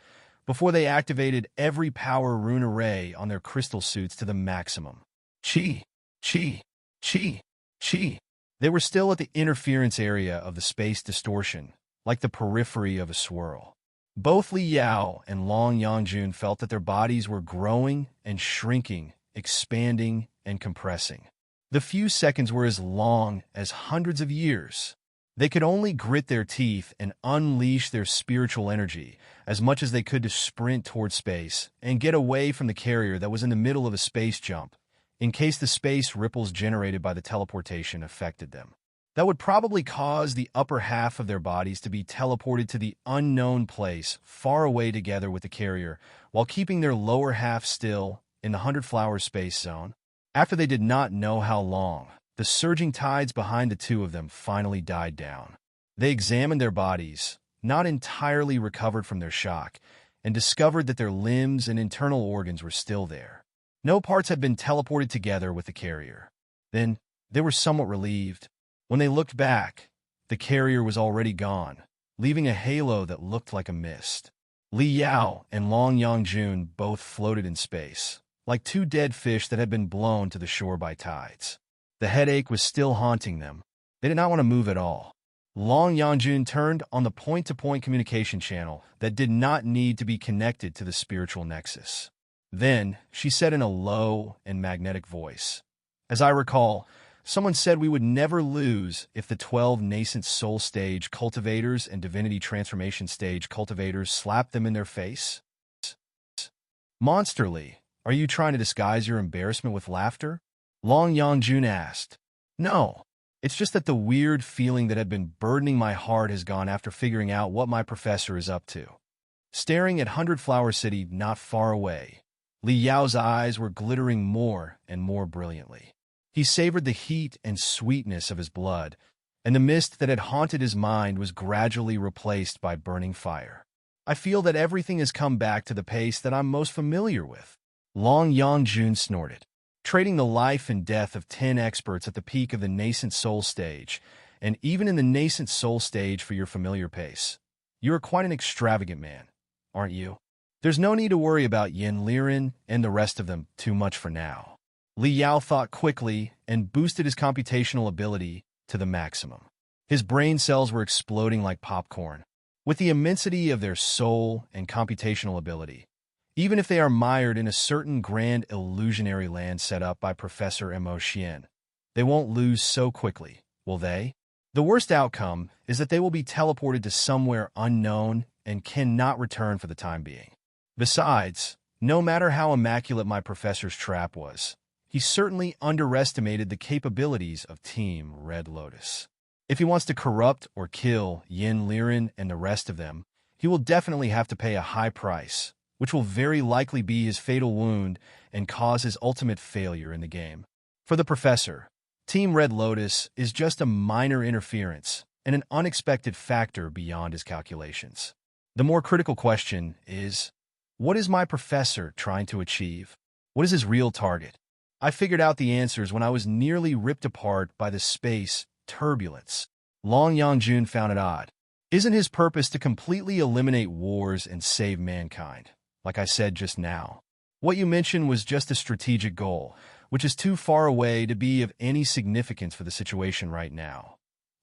before they activated every power rune array on their crystal suits to the maximum. Chi, chi, chi, chi. They were still at the interference area of the space distortion, like the periphery of a swirl. Both Li Yao and Long Yangjun felt that their bodies were growing and shrinking, expanding and compressing. The few seconds were as long as hundreds of years. They could only grit their teeth and unleash their spiritual energy as much as they could to sprint toward space and get away from the carrier that was in the middle of a space jump, in case the space ripples generated by the teleportation affected them. That would probably cause the upper half of their bodies to be teleported to the unknown place far away together with the carrier, while keeping their lower half still in the 100-flower space zone. After they did not know how long, the surging tides behind the two of them finally died down. They examined their bodies, not entirely recovered from their shock, and discovered that their limbs and internal organs were still there. No parts had been teleported together with the carrier. Then, they were somewhat relieved. When they looked back, the carrier was already gone, leaving a halo that looked like a mist. Li Yao and Long Yangjun both floated in space, like two dead fish that had been blown to the shore by tides. The headache was still haunting them. They did not want to move at all. Long Yangjun turned on the point-to-point communication channel that did not need to be connected to the spiritual nexus. Then, she said in a low and magnetic voice, "As I recall, someone said we would never lose if the 12 nascent soul stage cultivators and divinity transformation stage cultivators slapped them in their face." Monsterly, are you trying to disguise your embarrassment with laughter? Long Yangjun asked. No, it's just that the weird feeling that had been burdening my heart has gone after figuring out what my professor is up to. Staring at 100-Flower City not far away, Li Yao's eyes were glittering more and more brilliantly. He savored the heat and sweetness of his blood, and the mist that had haunted his mind was gradually replaced by burning fire. I feel that everything has come back to the pace that I'm most familiar with. Long Yangjun snorted. Trading the life and death of 10 experts at the peak of the nascent soul stage, and even in the nascent soul stage for your familiar pace. You are quite an extravagant man, aren't you? There's no need to worry about Yin Liren and the rest of them too much for now. Li Yao thought quickly and boosted his computational ability to the maximum. His brain cells were exploding like popcorn. With the immensity of their soul and computational ability, even if they are mired in a certain grand illusionary land set up by Professor Mo Xian, they won't lose so quickly, will they? The worst outcome is that they will be teleported to somewhere unknown and cannot return for the time being. Besides, no matter how immaculate my professor's trap was, he certainly underestimated the capabilities of Team Red Lotus. If he wants to corrupt or kill Yin Liren and the rest of them, he will definitely have to pay a high price, which will very likely be his fatal wound and cause his ultimate failure in the game. For the professor, Team Red Lotus is just a minor interference and an unexpected factor beyond his calculations. The more critical question is, what is my professor trying to achieve? What is his real target? I figured out the answers when I was nearly ripped apart by the space turbulence. Long Yangjun found it odd. Isn't his purpose to completely eliminate wars and save mankind? Like I said just now. What you mentioned was just a strategic goal, which is too far away to be of any significance for the situation right now.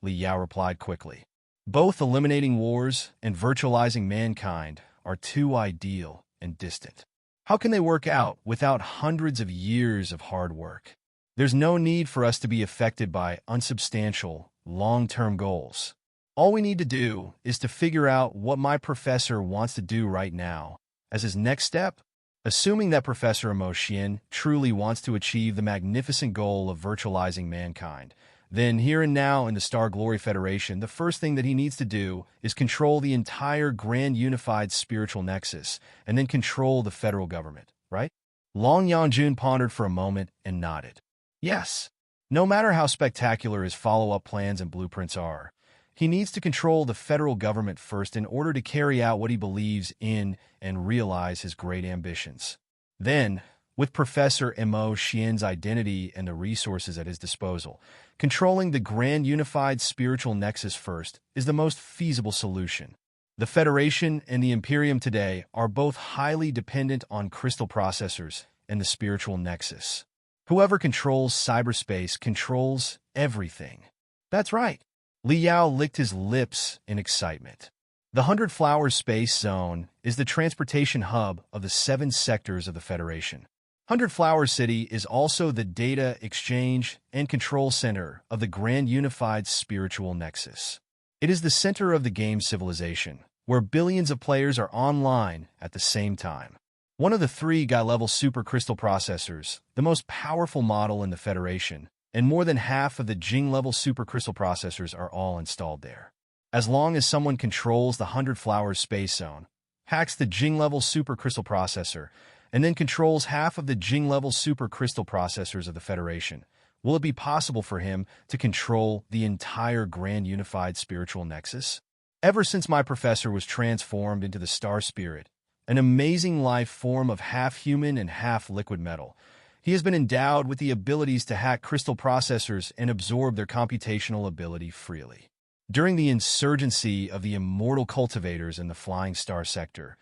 Li Yao replied quickly. Both eliminating wars and virtualizing mankind are too ideal and distant. How can they work out without hundreds of years of hard work? There's no need for us to be affected by unsubstantial, long-term goals. All we need to do is to figure out what my professor wants to do right now as his next step, assuming that Professor Mo Xian truly wants to achieve the magnificent goal of virtualizing mankind. Then, here and now in the Star Glory Federation, the first thing that he needs to do is control the entire grand unified spiritual nexus, and then control the federal government, right? Long Yangjun pondered for a moment and nodded. Yes. No matter how spectacular his follow-up plans and blueprints are, he needs to control the federal government first in order to carry out what he believes in and realize his great ambitions. Then, with Professor Mo Xian's identity and the resources at his disposal, controlling the grand unified spiritual nexus first is the most feasible solution. The Federation and the Imperium today are both highly dependent on crystal processors and the spiritual nexus. Whoever controls cyberspace controls everything. That's right. Li Yao licked his lips in excitement. The 100-Flower Space Zone is the transportation hub of the 7 sectors of the Federation. 100-Flower City is also the data exchange and control center of the Grand Unified Spiritual Nexus. It is the center of the game civilization, where billions of players are online at the same time. One of the three Guy-level supercrystal processors, the most powerful model in the Federation, and more than half of the Jing-level supercrystal processors are all installed there. As long as someone controls the 100 Flowers space zone, hacks the Jing-level supercrystal processor, and then controls half of the Jing-level supercrystal processors of the Federation, will it be possible for him to control the entire Grand Unified Spiritual Nexus? Ever since my professor was transformed into the Star Spirit, an amazing life form of half-human and half-liquid metal, he has been endowed with the abilities to hack crystal processors and absorb their computational ability freely. During the insurgency of the immortal cultivators in the Flying Star sector,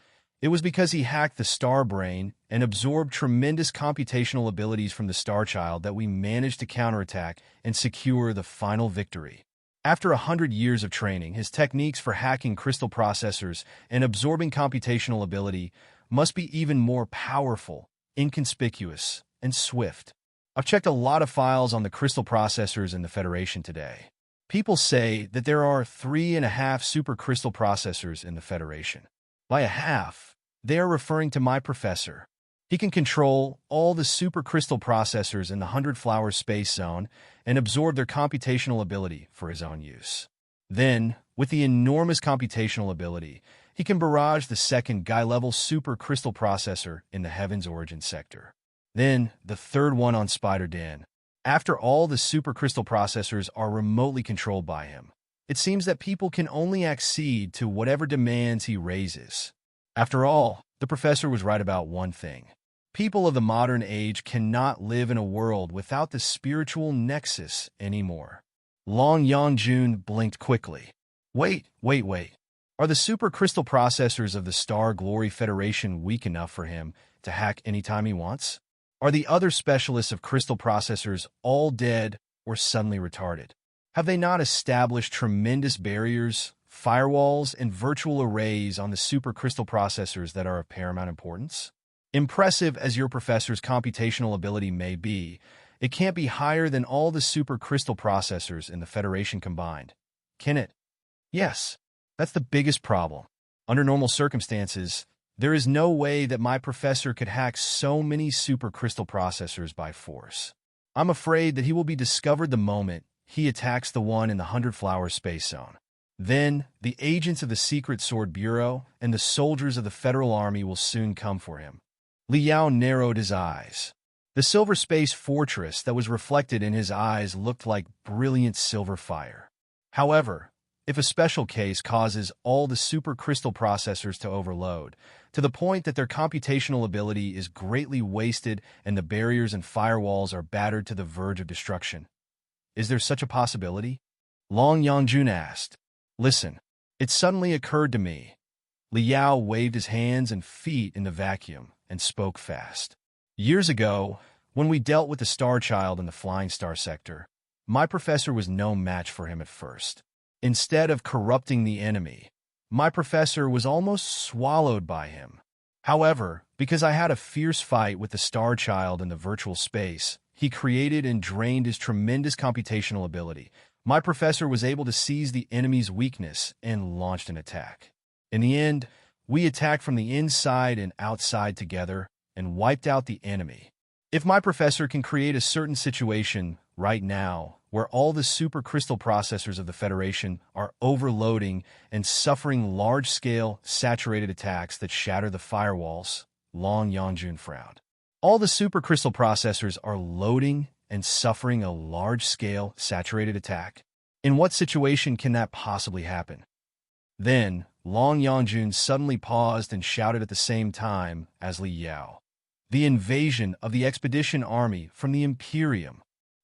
it was because he hacked the Star Brain and absorbed tremendous computational abilities from the Star Child that we managed to counterattack and secure the final victory. After 100 years of training, his techniques for hacking crystal processors and absorbing computational ability must be even more powerful, inconspicuous, and swift. I've checked a lot of files on the crystal processors in the Federation today. People say that there are 3.5 supercrystal processors in the Federation. By a half, they are referring to my professor. He can control all the supercrystal processors in the 100 Flowers space zone and absorb their computational ability for his own use. Then, with the enormous computational ability, he can barrage the second Guy-level supercrystal processor in the Heaven's Origin sector. Then, the third one on Spider Den. After all the supercrystal processors are remotely controlled by him, it seems that people can only accede to whatever demands he raises. After all, the professor was right about one thing. People of the modern age cannot live in a world without the spiritual nexus anymore. Long Yangjun blinked quickly. Wait. Are the supercrystal processors of the Star Glory Federation weak enough for him to hack anytime he wants? Are the other specialists of crystal processors all dead or suddenly retarded? Have they not established tremendous barriers, firewalls, and virtual arrays on the supercrystal processors that are of paramount importance? Impressive as your professor's computational ability may be, it can't be higher than all the supercrystal processors in the Federation combined. Can it? Yes, that's the biggest problem. Under normal circumstances, there is no way that my professor could hack so many supercrystal processors by force. I'm afraid that he will be discovered the moment he attacks the one in the 100 Flowers space zone. Then, the agents of the Secret Sword Bureau and the soldiers of the Federal Army will soon come for him. Li Yao narrowed his eyes. The silver space fortress that was reflected in his eyes looked like brilliant silver fire. However, if a special case causes all the supercrystal processors to overload, to the point that their computational ability is greatly wasted and the barriers and firewalls are battered to the verge of destruction, is there such a possibility? Long Yangjun asked. Listen, it suddenly occurred to me. Li Yao waved his hands and feet in the vacuum and spoke fast. Years ago, when we dealt with the Star Child in the Flying Star sector, my professor was no match for him at first. Instead of corrupting the enemy, my professor was almost swallowed by him. However, because I had a fierce fight with the Star Child in the virtual space, he created and drained his tremendous computational ability. My professor was able to seize the enemy's weakness and launched an attack. In the end, we attacked from the inside and outside together and wiped out the enemy. If my professor can create a certain situation right now where all the supercrystal processors of the Federation are overloading and suffering large-scale, saturated attacks that shatter the firewalls, Long Yangjun frowned. All the supercrystal processors are loading and suffering a large-scale, saturated attack? In what situation can that possibly happen? Then, Long Yangjun suddenly paused and shouted at the same time as Li Yao. The invasion of the expedition army from the Imperium.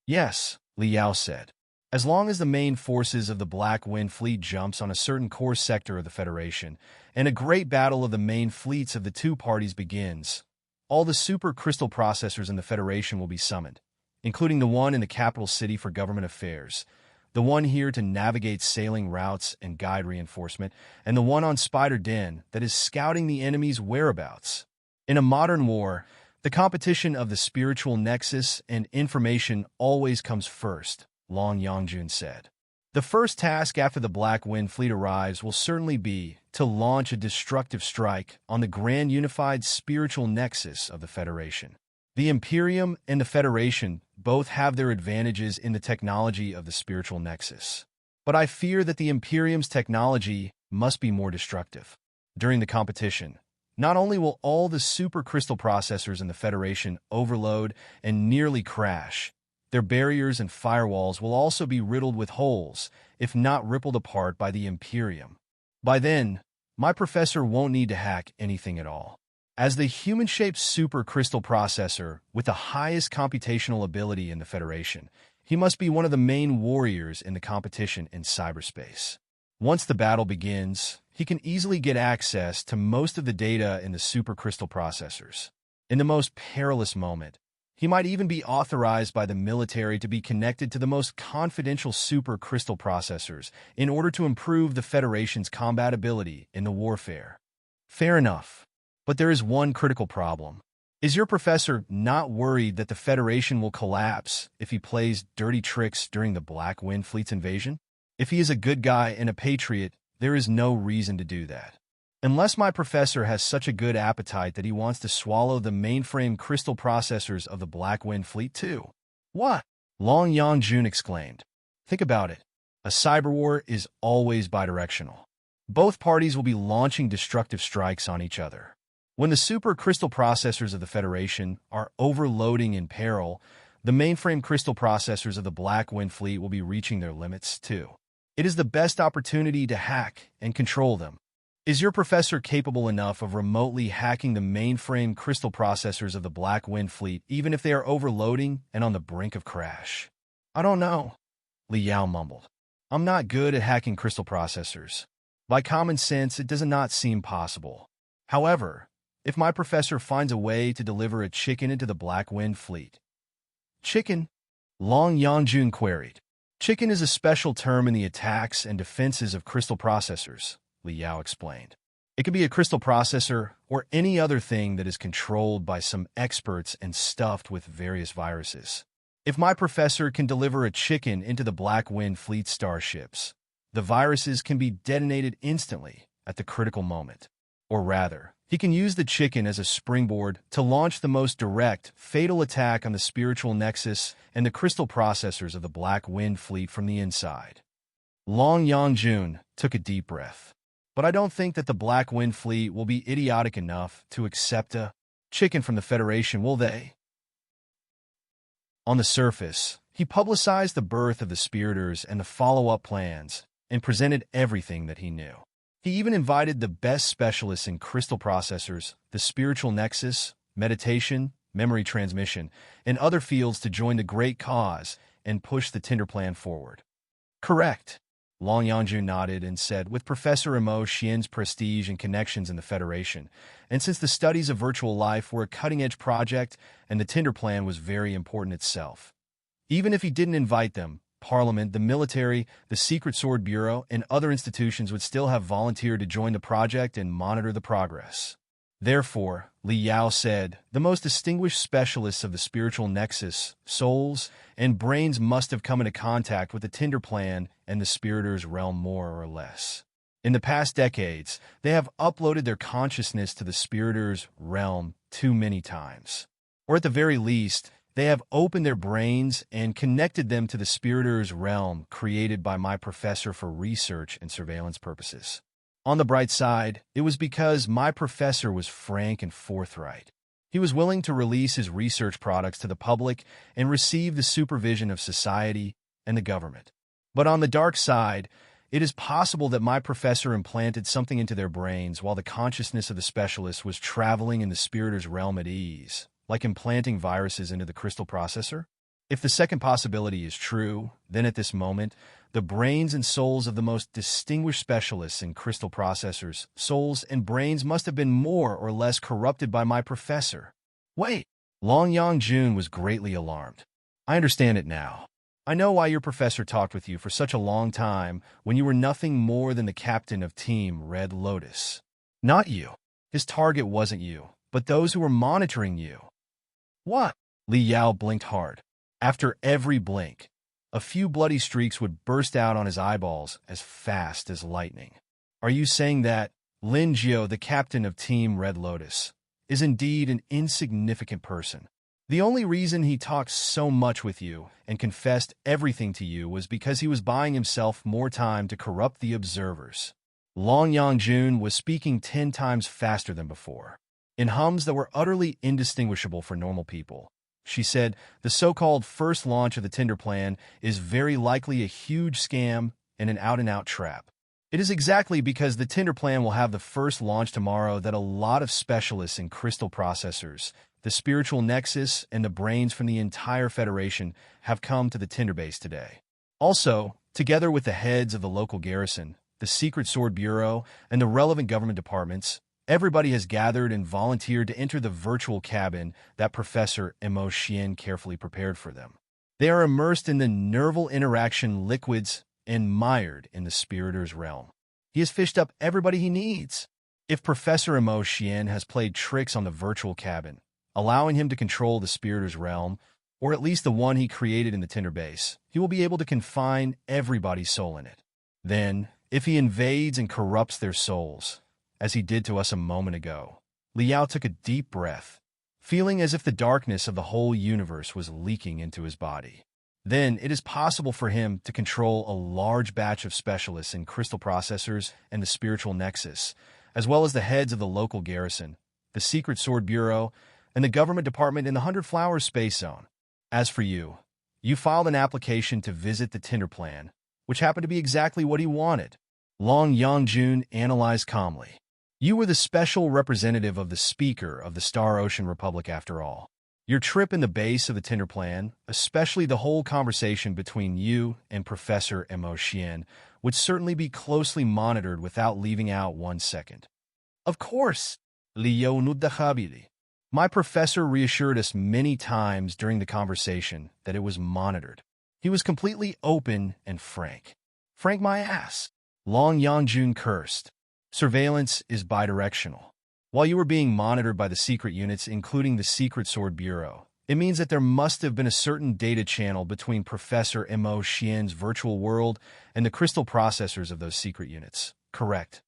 Yes, Li Yao said. As long as the main forces of the Black Wind Fleet jumps on a certain core sector of the Federation, and a great battle of the main fleets of the two parties begins, all the supercrystal processors in the Federation will be summoned, including the one in the capital city for government affairs, the one here to navigate sailing routes and guide reinforcement, and the one on Spider Den that is scouting the enemy's whereabouts. In a modern war, the competition of the spiritual nexus and information always comes first, Long Yangjun said. The first task after the Black Wind Fleet arrives will certainly be to launch a destructive strike on the grand unified spiritual nexus of the Federation. The Imperium and the Federation both have their advantages in the technology of the spiritual nexus. But I fear that the Imperium's technology must be more destructive. During the competition, not only will all the super crystal processors in the Federation overload and nearly crash, their barriers and firewalls will also be riddled with holes, if not rippled apart by the Imperium. By then, my professor won't need to hack anything at all. As the human-shaped super crystal processor with the highest computational ability in the Federation, he must be one of the main warriors in the competition in cyberspace. Once the battle begins, he can easily get access to most of the data in the super crystal processors. In the most perilous moment, he might even be authorized by the military to be connected to the most confidential super crystal processors in order to improve the Federation's combat ability in the warfare. Fair enough. But there is one critical problem. Is your professor not worried that the Federation will collapse if he plays dirty tricks during the Black Wind Fleet's invasion? If he is a good guy and a patriot, there is no reason to do that. Unless my professor has such a good appetite that he wants to swallow the mainframe crystal processors of the Black Wind Fleet too. What? Long Yangjun exclaimed. Think about it. A cyber war is always bidirectional. Both parties will be launching destructive strikes on each other. When the super crystal processors of the Federation are overloading in peril, the mainframe crystal processors of the Black Wind Fleet will be reaching their limits too. It is the best opportunity to hack and control them. Is your professor capable enough of remotely hacking the mainframe crystal processors of the Black Wind Fleet even if they are overloading and on the brink of crash? I don't know, Li Yao mumbled. I'm not good at hacking crystal processors. By common sense, it does not seem possible. However, if my professor finds a way to deliver a chicken into the Black Wind Fleet. Chicken? Long Yangjun queried. Chicken is a special term in the attacks and defenses of crystal processors, Li Yao explained. It can be a crystal processor or any other thing that is controlled by some experts and stuffed with various viruses. If my professor can deliver a chicken into the Black Wind Fleet starships, the viruses can be detonated instantly at the critical moment. Or rather, he can use the chicken as a springboard to launch the most direct, fatal attack on the spiritual nexus and the crystal processors of the Black Wind Fleet from the inside. Long Yangjun took a deep breath. But I don't think that the Black Wind Fleet will be idiotic enough to accept a chicken from the Federation, will they? On the surface, he publicized the birth of the Spiriters and the follow-up plans, and presented everything that he knew. He even invited the best specialists in crystal processors, the spiritual nexus, meditation, memory transmission, and other fields to join the great cause and push the Tinder plan forward. Correct. Long Yangjun nodded and said, with Professor Imo Xian's prestige and connections in the Federation, and since the studies of virtual life were a cutting-edge project and the Tinder plan was very important itself. Even if he didn't invite them, Parliament, the military, the Secret Sword Bureau, and other institutions would still have volunteered to join the project and monitor the progress. Therefore, Li Yao said, the most distinguished specialists of the spiritual nexus, souls, and brains must have come into contact with the Tinder plan and the Spiriters' realm more or less. In the past decades, they have uploaded their consciousness to the Spiriters' realm too many times. Or at the very least, they have opened their brains and connected them to the Spiriters' realm created by my professor for research and surveillance purposes. On the bright side, it was because my professor was frank and forthright. He was willing to release his research products to the public and receive the supervision of society and the government. But on the dark side, it is possible that my professor implanted something into their brains while the consciousness of the specialist was traveling in the Spiriters' realm at ease, like implanting viruses into the crystal processor? If the second possibility is true, then at this moment, the brains and souls of the most distinguished specialists in crystal processors, souls and brains must have been more or less corrupted by my professor. Wait! Long Yangjun was greatly alarmed. I understand it now. I know why your professor talked with you for such a long time when you were nothing more than the captain of Team Red Lotus. Not you. His target wasn't you, but those who were monitoring you. What? Li Yao blinked hard. After every blink, A few bloody streaks would burst out on his eyeballs as fast as lightning. Are you saying that Lin Jiao, the captain of Team Red Lotus, is indeed an insignificant person? The only reason he talked so much with you and confessed everything to you was because he was buying himself more time to corrupt the observers. Long Yangjun was speaking 10 times faster than before, in hums that were utterly indistinguishable for normal people. She said, the so-called first launch of the Tinder plan is very likely a huge scam and an out-and-out trap. It is exactly because the Tinder plan will have the first launch tomorrow that a lot of specialists in crystal processors, the spiritual nexus, and the brains from the entire Federation have come to the Tinder base today. Also, together with the heads of the local garrison, the Secret Sword Bureau, and the relevant government departments, everybody has gathered and volunteered to enter the virtual cabin that Professor Mo Xian carefully prepared for them. They are immersed in the nerval interaction liquids and mired in the Spiritor's realm. He has fished up everybody he needs. If Professor Mo Xian has played tricks on the virtual cabin, allowing him to control the Spiritor's realm, or at least the one he created in the Tinder base, he will be able to confine everybody's soul in it. Then, if he invades and corrupts their souls, as he did to us a moment ago, Liao took a deep breath, feeling as if the darkness of the whole universe was leaking into his body. Then it is possible for him to control a large batch of specialists in crystal processors and the spiritual nexus, as well as the heads of the local garrison, the Secret Sword Bureau, and the government department in the 100 Flowers Space Zone. As for you, you filed an application to visit the Tinder plan, which happened to be exactly what he wanted. Long Yangjun analyzed calmly. You were the special representative of the Speaker of the Star Ocean Republic after all. Your trip in the base of the Tinder plan, especially the whole conversation between you and Professor Mo Xian, would certainly be closely monitored without leaving out 1 second. Of course, Liao Nudakhabili. My professor reassured us many times during the conversation that it was monitored. He was completely open and frank. Frank my ass. Long Yangjun cursed. Surveillance is bidirectional. While you were being monitored by the secret units, including the Secret Sword Bureau, it means that there must have been a certain data channel between Professor Mo Xian's virtual world and the crystal processors of those secret units. Correct.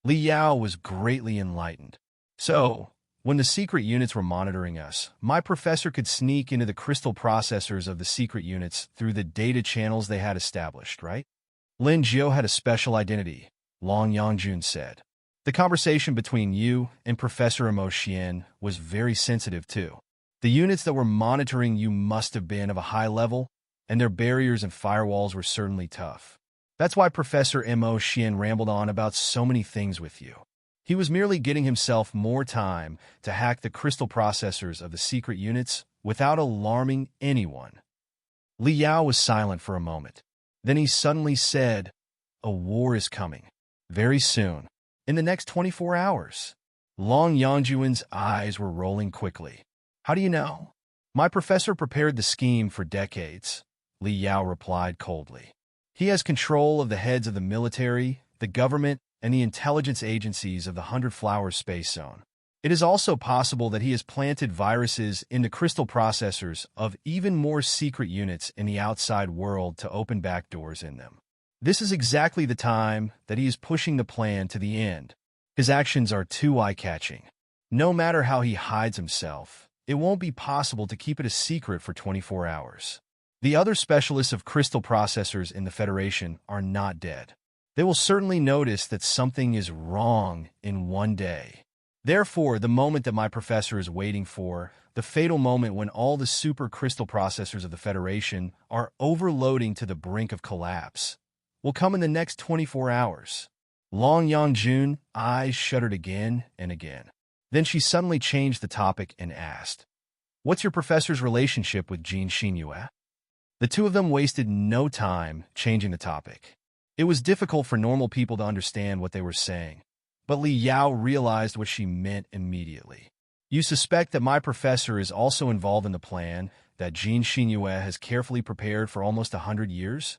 Li Yao was greatly enlightened. So, when the secret units were monitoring us, my professor could sneak into the crystal processors of the secret units through the data channels they had established, right? Lin Jiao had a special identity, Long Yangjun said. The conversation between you and Professor Mo Xian was very sensitive too. The units that were monitoring you must have been of a high level, and their barriers and firewalls were certainly tough. That's why Professor Mo Xian rambled on about so many things with you. He was merely getting himself more time to hack the crystal processors of the secret units without alarming anyone. Li Yao was silent for a moment. Then he suddenly said, "A war is coming. Very soon. In the next 24 hours. Long Yangjun's eyes were rolling quickly. How do you know? My professor prepared the scheme for decades, Li Yao replied coldly. He has control of the heads of the military, the government, and the intelligence agencies of the 100 Flowers Space Zone. It is also possible that he has planted viruses in the crystal processors of even more secret units in the outside world to open backdoors in them. This is exactly the time that he is pushing the plan to the end. His actions are too eye-catching. No matter how he hides himself, it won't be possible to keep it a secret for 24 hours. The other specialists of crystal processors in the Federation are not dead. They will certainly notice that something is wrong in one day. Therefore, the moment that my professor is waiting for, the fatal moment when all the super crystal processors of the Federation are overloading to the brink of collapse, will come in the next 24 hours. Long Yangjun's eyes shuddered again and again. Then she suddenly changed the topic and asked, "What's your professor's relationship with Qingqing Yue?" The two of them wasted no time changing the topic. It was difficult for normal people to understand what they were saying, but Li Yao realized what she meant immediately. You suspect that my professor is also involved in the plan that Qingqing Yue has carefully prepared for almost 100 years?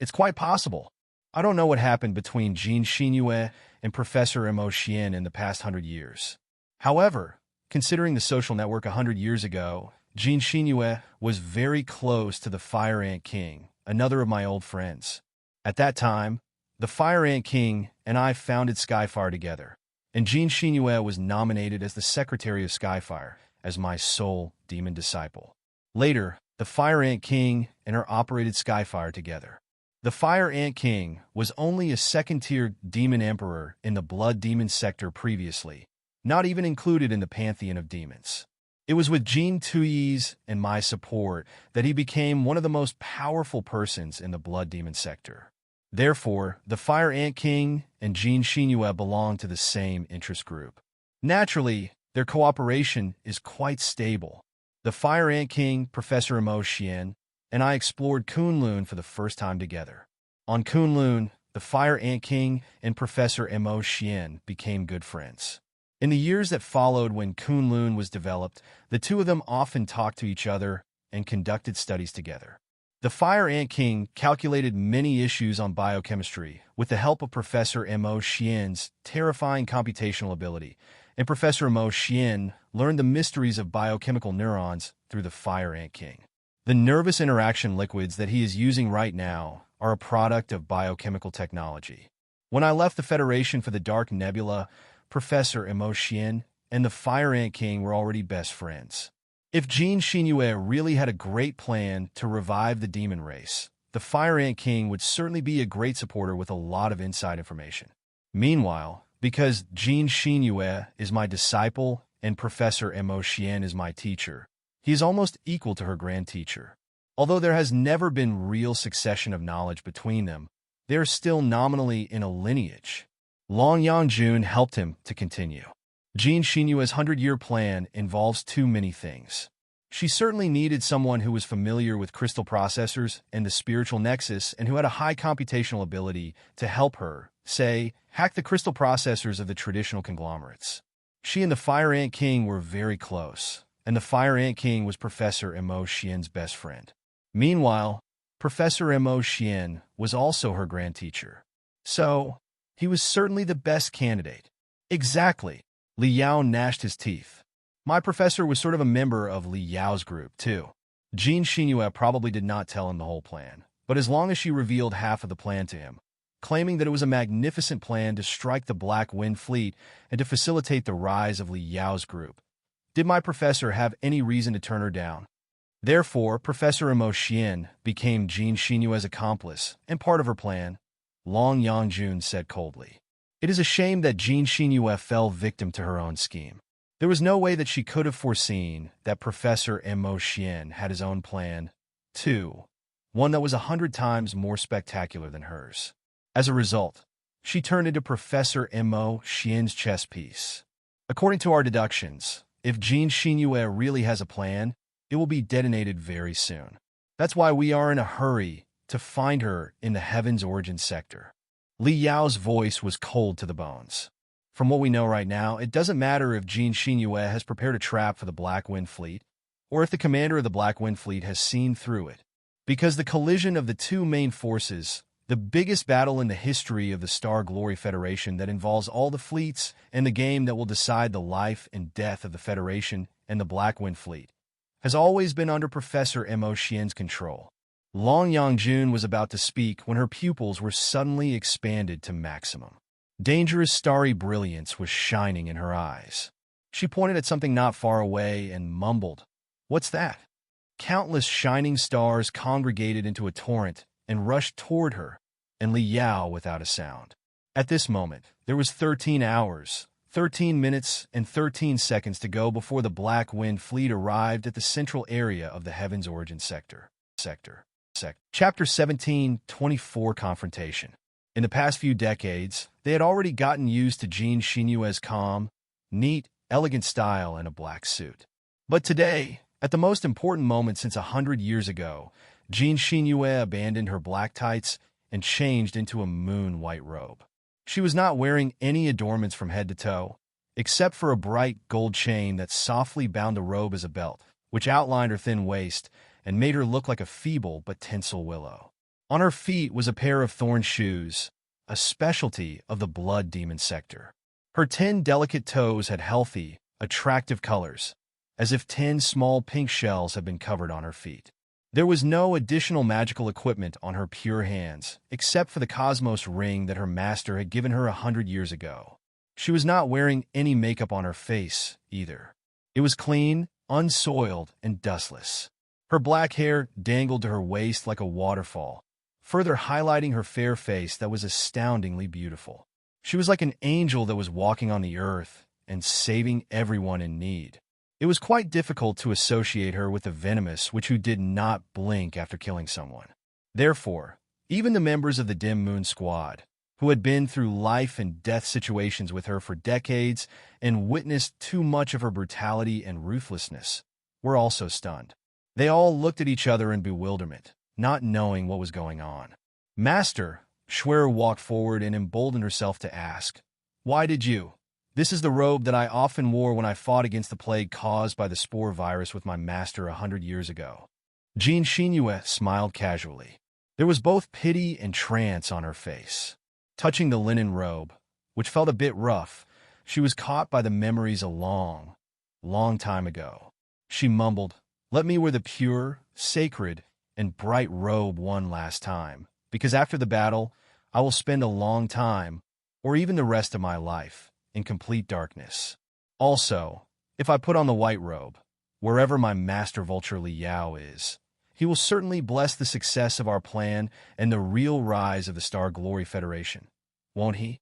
It's quite possible. I don't know what happened between Qingqing Yue and Professor Mo Xian in the past 100 years. However, considering the social network 100 years ago Jean Xinhue was very close to the Fire Ant King, another of my old friends. At that time, the Fire Ant King and I founded Skyfire together, and Jean Xinhue was nominated as the Secretary of Skyfire as my sole demon disciple. Later, the Fire Ant King and her operated Skyfire together. The Fire Ant King was only a second-tier demon emperor in the blood demon sector previously, not even included in the pantheon of demons. It was with Jean Tuyi's and my support that he became one of the most powerful persons in the blood demon sector. Therefore, the Fire Ant King and Jean Xinhue belong to the same interest group. Naturally, their cooperation is quite stable. The Fire Ant King, Professor Mo Xian, and I explored Kunlun for the first time together. On Kunlun, the Fire Ant King and Professor Mo Xian became good friends. In the years that followed when Kunlun was developed, the two of them often talked to each other and conducted studies together. The Fire Ant King calculated many issues on biochemistry with the help of Professor Mo Xian's terrifying computational ability, and Professor Mo Xian learned the mysteries of biochemical neurons through the Fire Ant King. The nervous interaction liquids that he is using right now are a product of biochemical technology. When I left the Federation for the Dark Nebula, Professor Mo Xian and the Fire Ant King were already best friends. If Jean Xinhue really had a great plan to revive the demon race, the Fire Ant King would certainly be a great supporter with a lot of inside information. Meanwhile, because Jean Xinhue is my disciple and Professor Mo Xian is my teacher, he is almost equal to her grand teacher. Although there has never been real succession of knowledge between them, they are still nominally in a lineage. Long Yangjun helped him to continue. Jean Xinyue's 100-year plan involves too many things. She certainly needed someone who was familiar with crystal processors and the spiritual nexus and who had a high computational ability to help her, say, hack the crystal processors of the traditional conglomerates. She and the Fire Ant King were very close, and the Fire Ant King was Professor Mo Xian's best friend. Meanwhile, Professor Mo Xian was also her grand teacher. So, he was certainly the best candidate. Exactly. Li Yao gnashed his teeth. My professor was sort of a member of Li Yao's group, too. Jean Xinhue probably did not tell him the whole plan, but as long as she revealed half of the plan to him, claiming that it was a magnificent plan to strike the Black Wind Fleet and to facilitate the rise of Li Yao's group, did my professor have any reason to turn her down? Therefore, Professor Mo Xian became Jean Xinyue's accomplice and part of her plan, Long Yangjun said coldly. It is a shame that Jean Xinhue fell victim to her own scheme. There was no way that she could have foreseen that Professor Mo Xian had his own plan, too, one that was 100 times more spectacular than hers. As a result, she turned into Professor Mo Xian's chess piece. According to our deductions, if Jean Xinhue really has a plan, it will be detonated very soon. That's why we are in a hurry to find her in the Heaven's Origin sector. Li Yao's voice was cold to the bones. From what we know right now, it doesn't matter if Jean Xinhue has prepared a trap for the Black Wind Fleet, or if the commander of the Black Wind Fleet has seen through it. Because the collision of the two main forces, the biggest battle in the history of the Star Glory Federation that involves all the fleets and the game that will decide the life and death of the Federation and the Black Wind Fleet, has always been under Professor Mo Xian's control. Long Yangjun was about to speak when her pupils were suddenly expanded to maximum. Dangerous starry brilliance was shining in her eyes. She pointed at something not far away and mumbled, "What's that?" Countless shining stars congregated into a torrent and rushed toward her, and Li Yao without a sound. At this moment, there was 13 hours, 13 minutes, and 13 seconds to go before the Black Wind Fleet arrived at the central area of the Heaven's Origin sector. Chapter 17, 24 Confrontation. In the past few decades, they had already gotten used to Jean Xinyue's calm, neat, elegant style in a black suit. But today, at the most important moment since 100 years ago, Jean Xinhue abandoned her black tights and changed into a moon-white robe. She was not wearing any adornments from head to toe, except for a bright gold chain that softly bound the robe as a belt, which outlined her thin waist and made her look like a feeble but tinsel willow. On her feet was a pair of thorn shoes, a specialty of the blood demon sector. Her 10 delicate toes had healthy, attractive colors, as if 10 small pink shells had been covered on her feet. There was no additional magical equipment on her pure hands, except for the cosmos ring that her master had given her 100 years ago. She was not wearing any makeup on her face, either. It was clean, unsoiled, and dustless. Her black hair dangled to her waist like a waterfall, further highlighting her fair face that was astoundingly beautiful. She was like an angel that was walking on the earth and saving everyone in need. It was quite difficult to associate her with the venomous who did not blink after killing someone. Therefore, even the members of the Dim Moon Squad, who had been through life and death situations with her for decades and witnessed too much of her brutality and ruthlessness, were also stunned. They all looked at each other in bewilderment, not knowing what was going on. Master, Xuan walked forward and emboldened herself to ask, "Why did you? This is the robe that I often wore when I fought against the plague caused by the spore virus with my master 100 years ago." Qingqing smiled casually. There was both pity and trance on her face. Touching the linen robe, which felt a bit rough, she was caught by the memories a long, long time ago. She mumbled, "Let me wear the pure, sacred, and bright robe one last time, because after the battle, I will spend a long time, or even the rest of my life, in complete darkness. Also, if I put on the white robe, wherever my master vulture Li Yao is, he will certainly bless the success of our plan and the real rise of the Star Glory Federation, won't he?"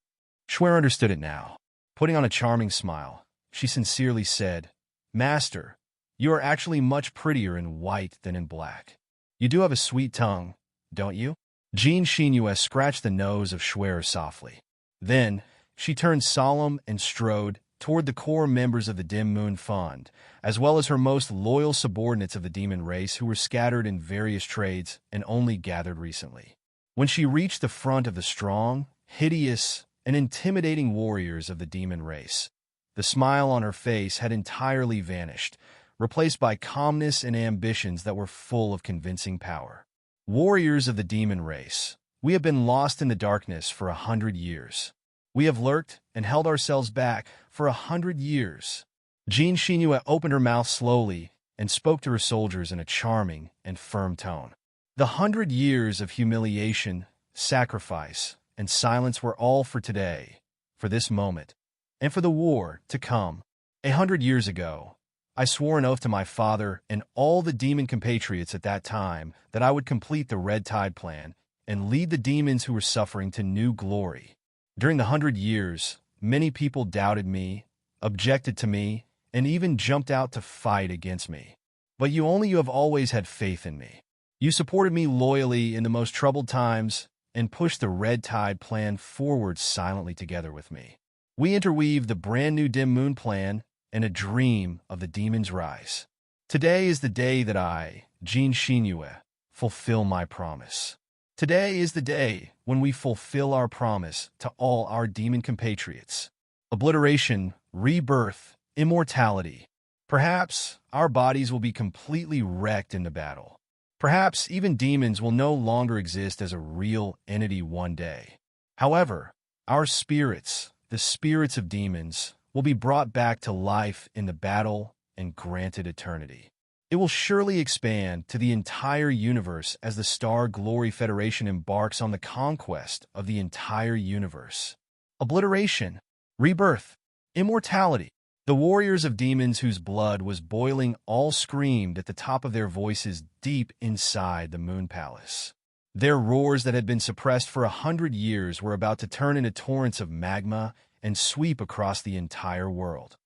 Xuan understood it now. Putting on a charming smile, she sincerely said, "Master, you are actually much prettier in white than in black. You do have a sweet tongue, don't you?" Qingqing scratched the nose of Xuan softly. Then, she turned solemn and strode toward the core members of the Dim Moon Fund, as well as her most loyal subordinates of the demon race who were scattered in various trades and only gathered recently. When she reached the front of the strong, hideous, and intimidating warriors of the demon race, the smile on her face had entirely vanished, replaced by calmness and ambitions that were full of convincing power. "Warriors of the demon race, we have been lost in the darkness for 100 years. We have lurked and held ourselves back for 100 years. Qingqing opened her mouth slowly and spoke to her soldiers in a charming and firm tone. The 100 years of humiliation, sacrifice, and silence were all for today, for this moment, and for the war to come. 100 years ago, I swore an oath to my father and all the demon compatriots at that time that I would complete the Red Tide plan and lead the demons who were suffering to new glory. During the 100 years, many people doubted me, objected to me, and even jumped out to fight against me. But you have always had faith in me. You supported me loyally in the most troubled times and pushed the Red Tide plan forward silently together with me. We interweaved the brand new Dim Moon plan and a dream of the demon's rise. Today is the day that I, Qingqing, fulfill my promise. Today is the day when we fulfill our promise to all our demon compatriots. Obliteration, rebirth, immortality. Perhaps our bodies will be completely wrecked in the battle. Perhaps even demons will no longer exist as a real entity one day. However, our spirits, the spirits of demons, will be brought back to life in the battle and granted eternity. It will surely expand to the entire universe as the Star Glory Federation embarks on the conquest of the entire universe. Obliteration, rebirth, immortality. The warriors of demons whose blood was boiling all screamed at the top of their voices deep inside the Moon Palace. Their roars that had been suppressed for 100 years were about to turn into torrents of magma and sweep across the entire world.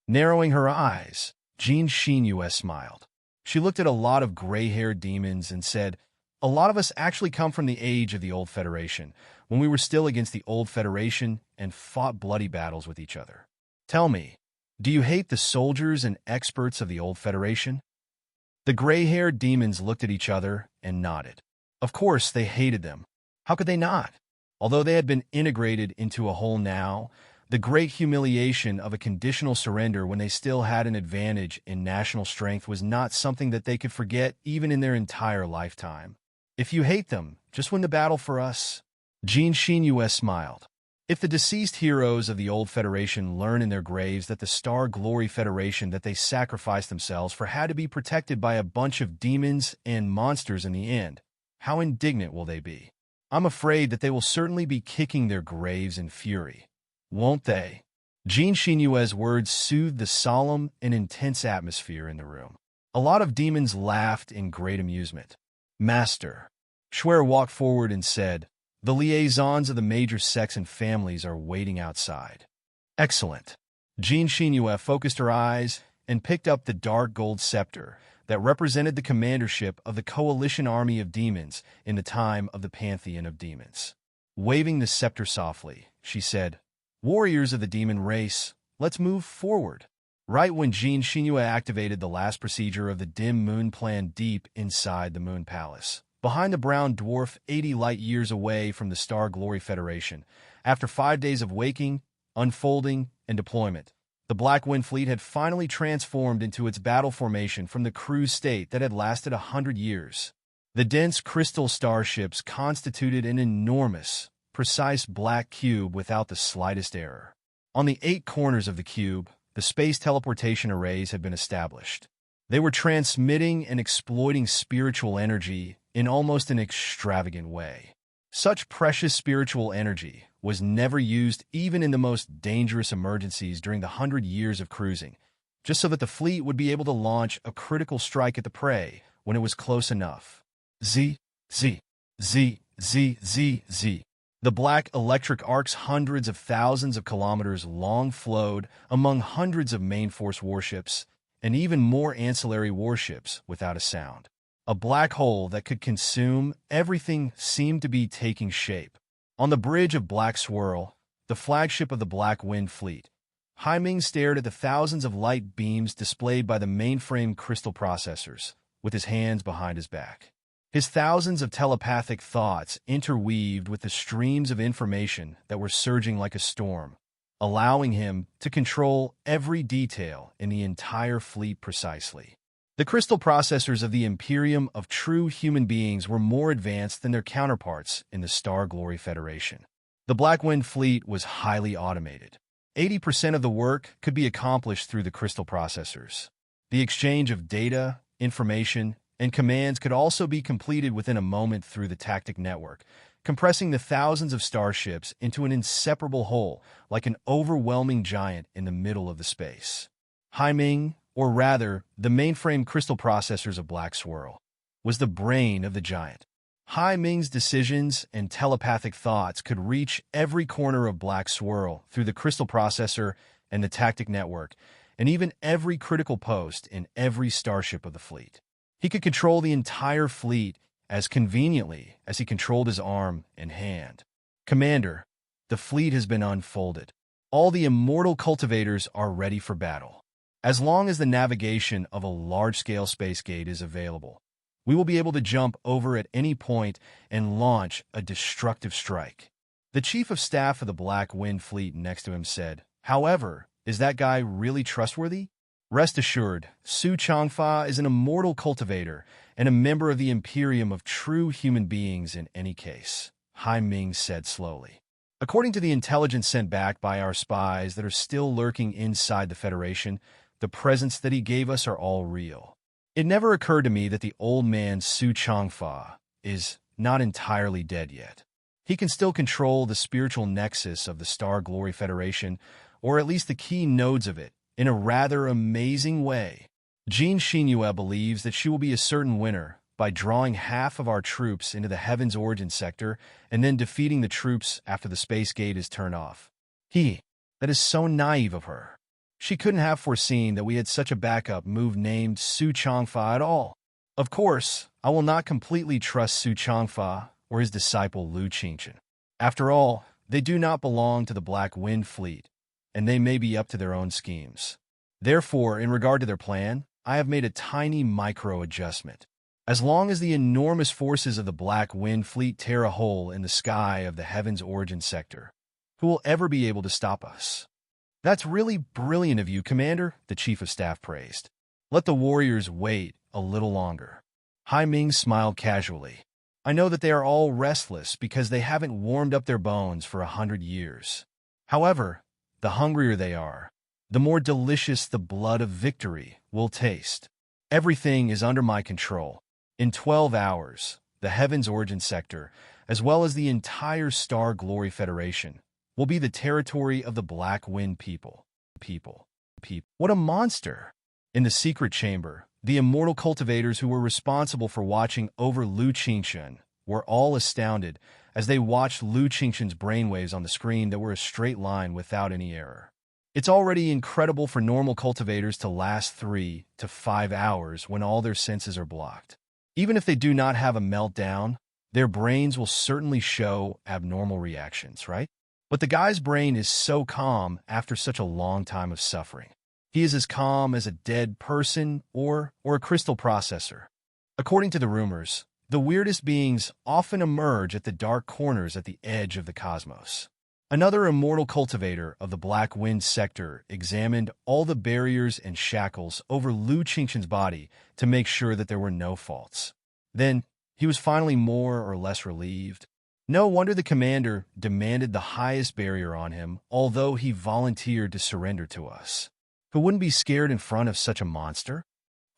Narrowing her eyes, Qingqing smiled. She looked at a lot of gray-haired demons and said, "A lot of us actually come from the age of the Old Federation, when we were still against the Old Federation and fought bloody battles with each other. Tell me, do you hate the soldiers and experts of the Old Federation?" The gray-haired demons looked at each other and nodded. Of course they hated them. How could they not? Although they had been integrated into a whole now, the great humiliation of a conditional surrender when they still had an advantage in national strength was not something that they could forget even in their entire lifetime. "If you hate them, just win the battle for us." Qingqing smiled. If the deceased heroes of the old Federation learn in their graves that the Star Glory Federation that they sacrificed themselves for had to be protected by a bunch of demons and monsters in the end, how indignant will they be? I'm afraid that they will certainly be kicking their graves in fury, won't they? Jean Xinyue's words soothed the solemn and intense atmosphere in the room. A lot of demons laughed in great amusement. Master. Xuan walked forward and said, "The liaisons of the major sects and families are waiting outside." Excellent. Jean Xinyue focused her eyes and picked up the dark gold scepter that represented the commandership of the coalition army of demons in the time of the Pantheon of Demons. Waving the scepter softly, she said, "Warriors of the demon race, let's move forward." Right when Jean Xinyue activated the last procedure of the dim moon plan deep inside the Moon Palace, behind the brown dwarf 80 light-years away from the Star Glory Federation, after 5 days of waking, unfolding, and deployment, the Black Wind Fleet had finally transformed into its battle formation from the cruise state that had lasted 100 years. The dense crystal starships constituted an enormous, precise black cube without the slightest error. On the 8 corners of the cube, the space teleportation arrays had been established. They were transmitting and exploiting spiritual energy in almost an extravagant way. Such precious spiritual energy was never used even in the most dangerous emergencies during the 100 years of cruising, just so that the fleet would be able to launch a critical strike at the prey when it was close enough. Z, Z, Z, Z, Z, Z. The black electric arcs hundreds of thousands of kilometers long flowed among hundreds of main force warships and even more ancillary warships without a sound. A black hole that could consume everything seemed to be taking shape. On the bridge of Black Swirl, the flagship of the Black Wind Fleet, Haiming stared at the thousands of light beams displayed by the mainframe crystal processors, with his hands behind his back. His thousands of telepathic thoughts interweaved with the streams of information that were surging like a storm, allowing him to control every detail in the entire fleet precisely. The crystal processors of the Imperium of true human beings were more advanced than their counterparts in the Star Glory Federation. The Black Wind Fleet was highly automated. 80% of the work could be accomplished through the crystal processors. The exchange of data, information, and commands could also be completed within a moment through the tactic network, compressing the thousands of starships into an inseparable whole like an overwhelming giant in the middle of the space. Haiming, or rather, the mainframe crystal processors of Black Swirl, was the brain of the giant. Haiming's decisions and telepathic thoughts could reach every corner of Black Swirl through the crystal processor and the tactic network, and even every critical post in every starship of the fleet. He could control the entire fleet as conveniently as he controlled his arm and hand. Commander, the fleet has been unfolded. All the immortal cultivators are ready for battle. As long as the navigation of a large-scale space gate is available, we will be able to jump over at any point and launch a destructive strike. The chief of staff of the Black Wind Fleet next to him said, "However, is that guy really trustworthy?" Rest assured, Su Changfa is an immortal cultivator and a member of the Imperium of true human beings in any case, Haiming said slowly. According to the intelligence sent back by our spies that are still lurking inside the Federation, the presents that he gave us are all real. It never occurred to me that the old man Su Changfa is not entirely dead yet. He can still control the spiritual nexus of the Star Glory Federation, or at least the key nodes of it, in a rather amazing way. Jean Xinyue believes that she will be a certain winner by drawing half of our troops into the Heaven's Origin sector and then defeating the troops after the space gate is turned off. That is so naive of her. She couldn't have foreseen that we had such a backup move named Su Changfa at all. Of course, I will not completely trust Su Changfa or his disciple Lu Qingqing. After all, they do not belong to the Black Wind Fleet, and they may be up to their own schemes. Therefore, in regard to their plan, I have made a tiny micro-adjustment. As long as the enormous forces of the Black Wind Fleet tear a hole in the sky of the Heaven's Origin sector, who will ever be able to stop us? "That's really brilliant of you, Commander," the Chief of Staff praised. "Let the warriors wait a little longer." Haiming smiled casually. I know that they are all restless because they haven't warmed up their bones for 100 years. However, the hungrier they are, the more delicious the blood of victory will taste. Everything is under my control. In 12 hours, the Heaven's Origin Sector, as well as the entire Star Glory Federation, will be the territory of the Black Wind people. What a monster! In the secret chamber, the immortal cultivators who were responsible for watching over Lu Qingqing were all astounded as they watched Lu Qingqing's brainwaves on the screen that were a straight line without any error. It's already incredible for normal cultivators to last 3 to 5 hours when all their senses are blocked. Even if they do not have a meltdown, their brains will certainly show abnormal reactions, right? But the guy's brain is so calm after such a long time of suffering. He is as calm as a dead person or a crystal processor. According to the rumors, the weirdest beings often emerge at the dark corners at the edge of the cosmos. Another immortal cultivator of the Black Wind Sector examined all the barriers and shackles over Lu Qingqing's body to make sure that there were no faults. Then, he was finally more or less relieved. No wonder the commander demanded the highest barrier on him, although he volunteered to surrender to us. Who wouldn't be scared in front of such a monster?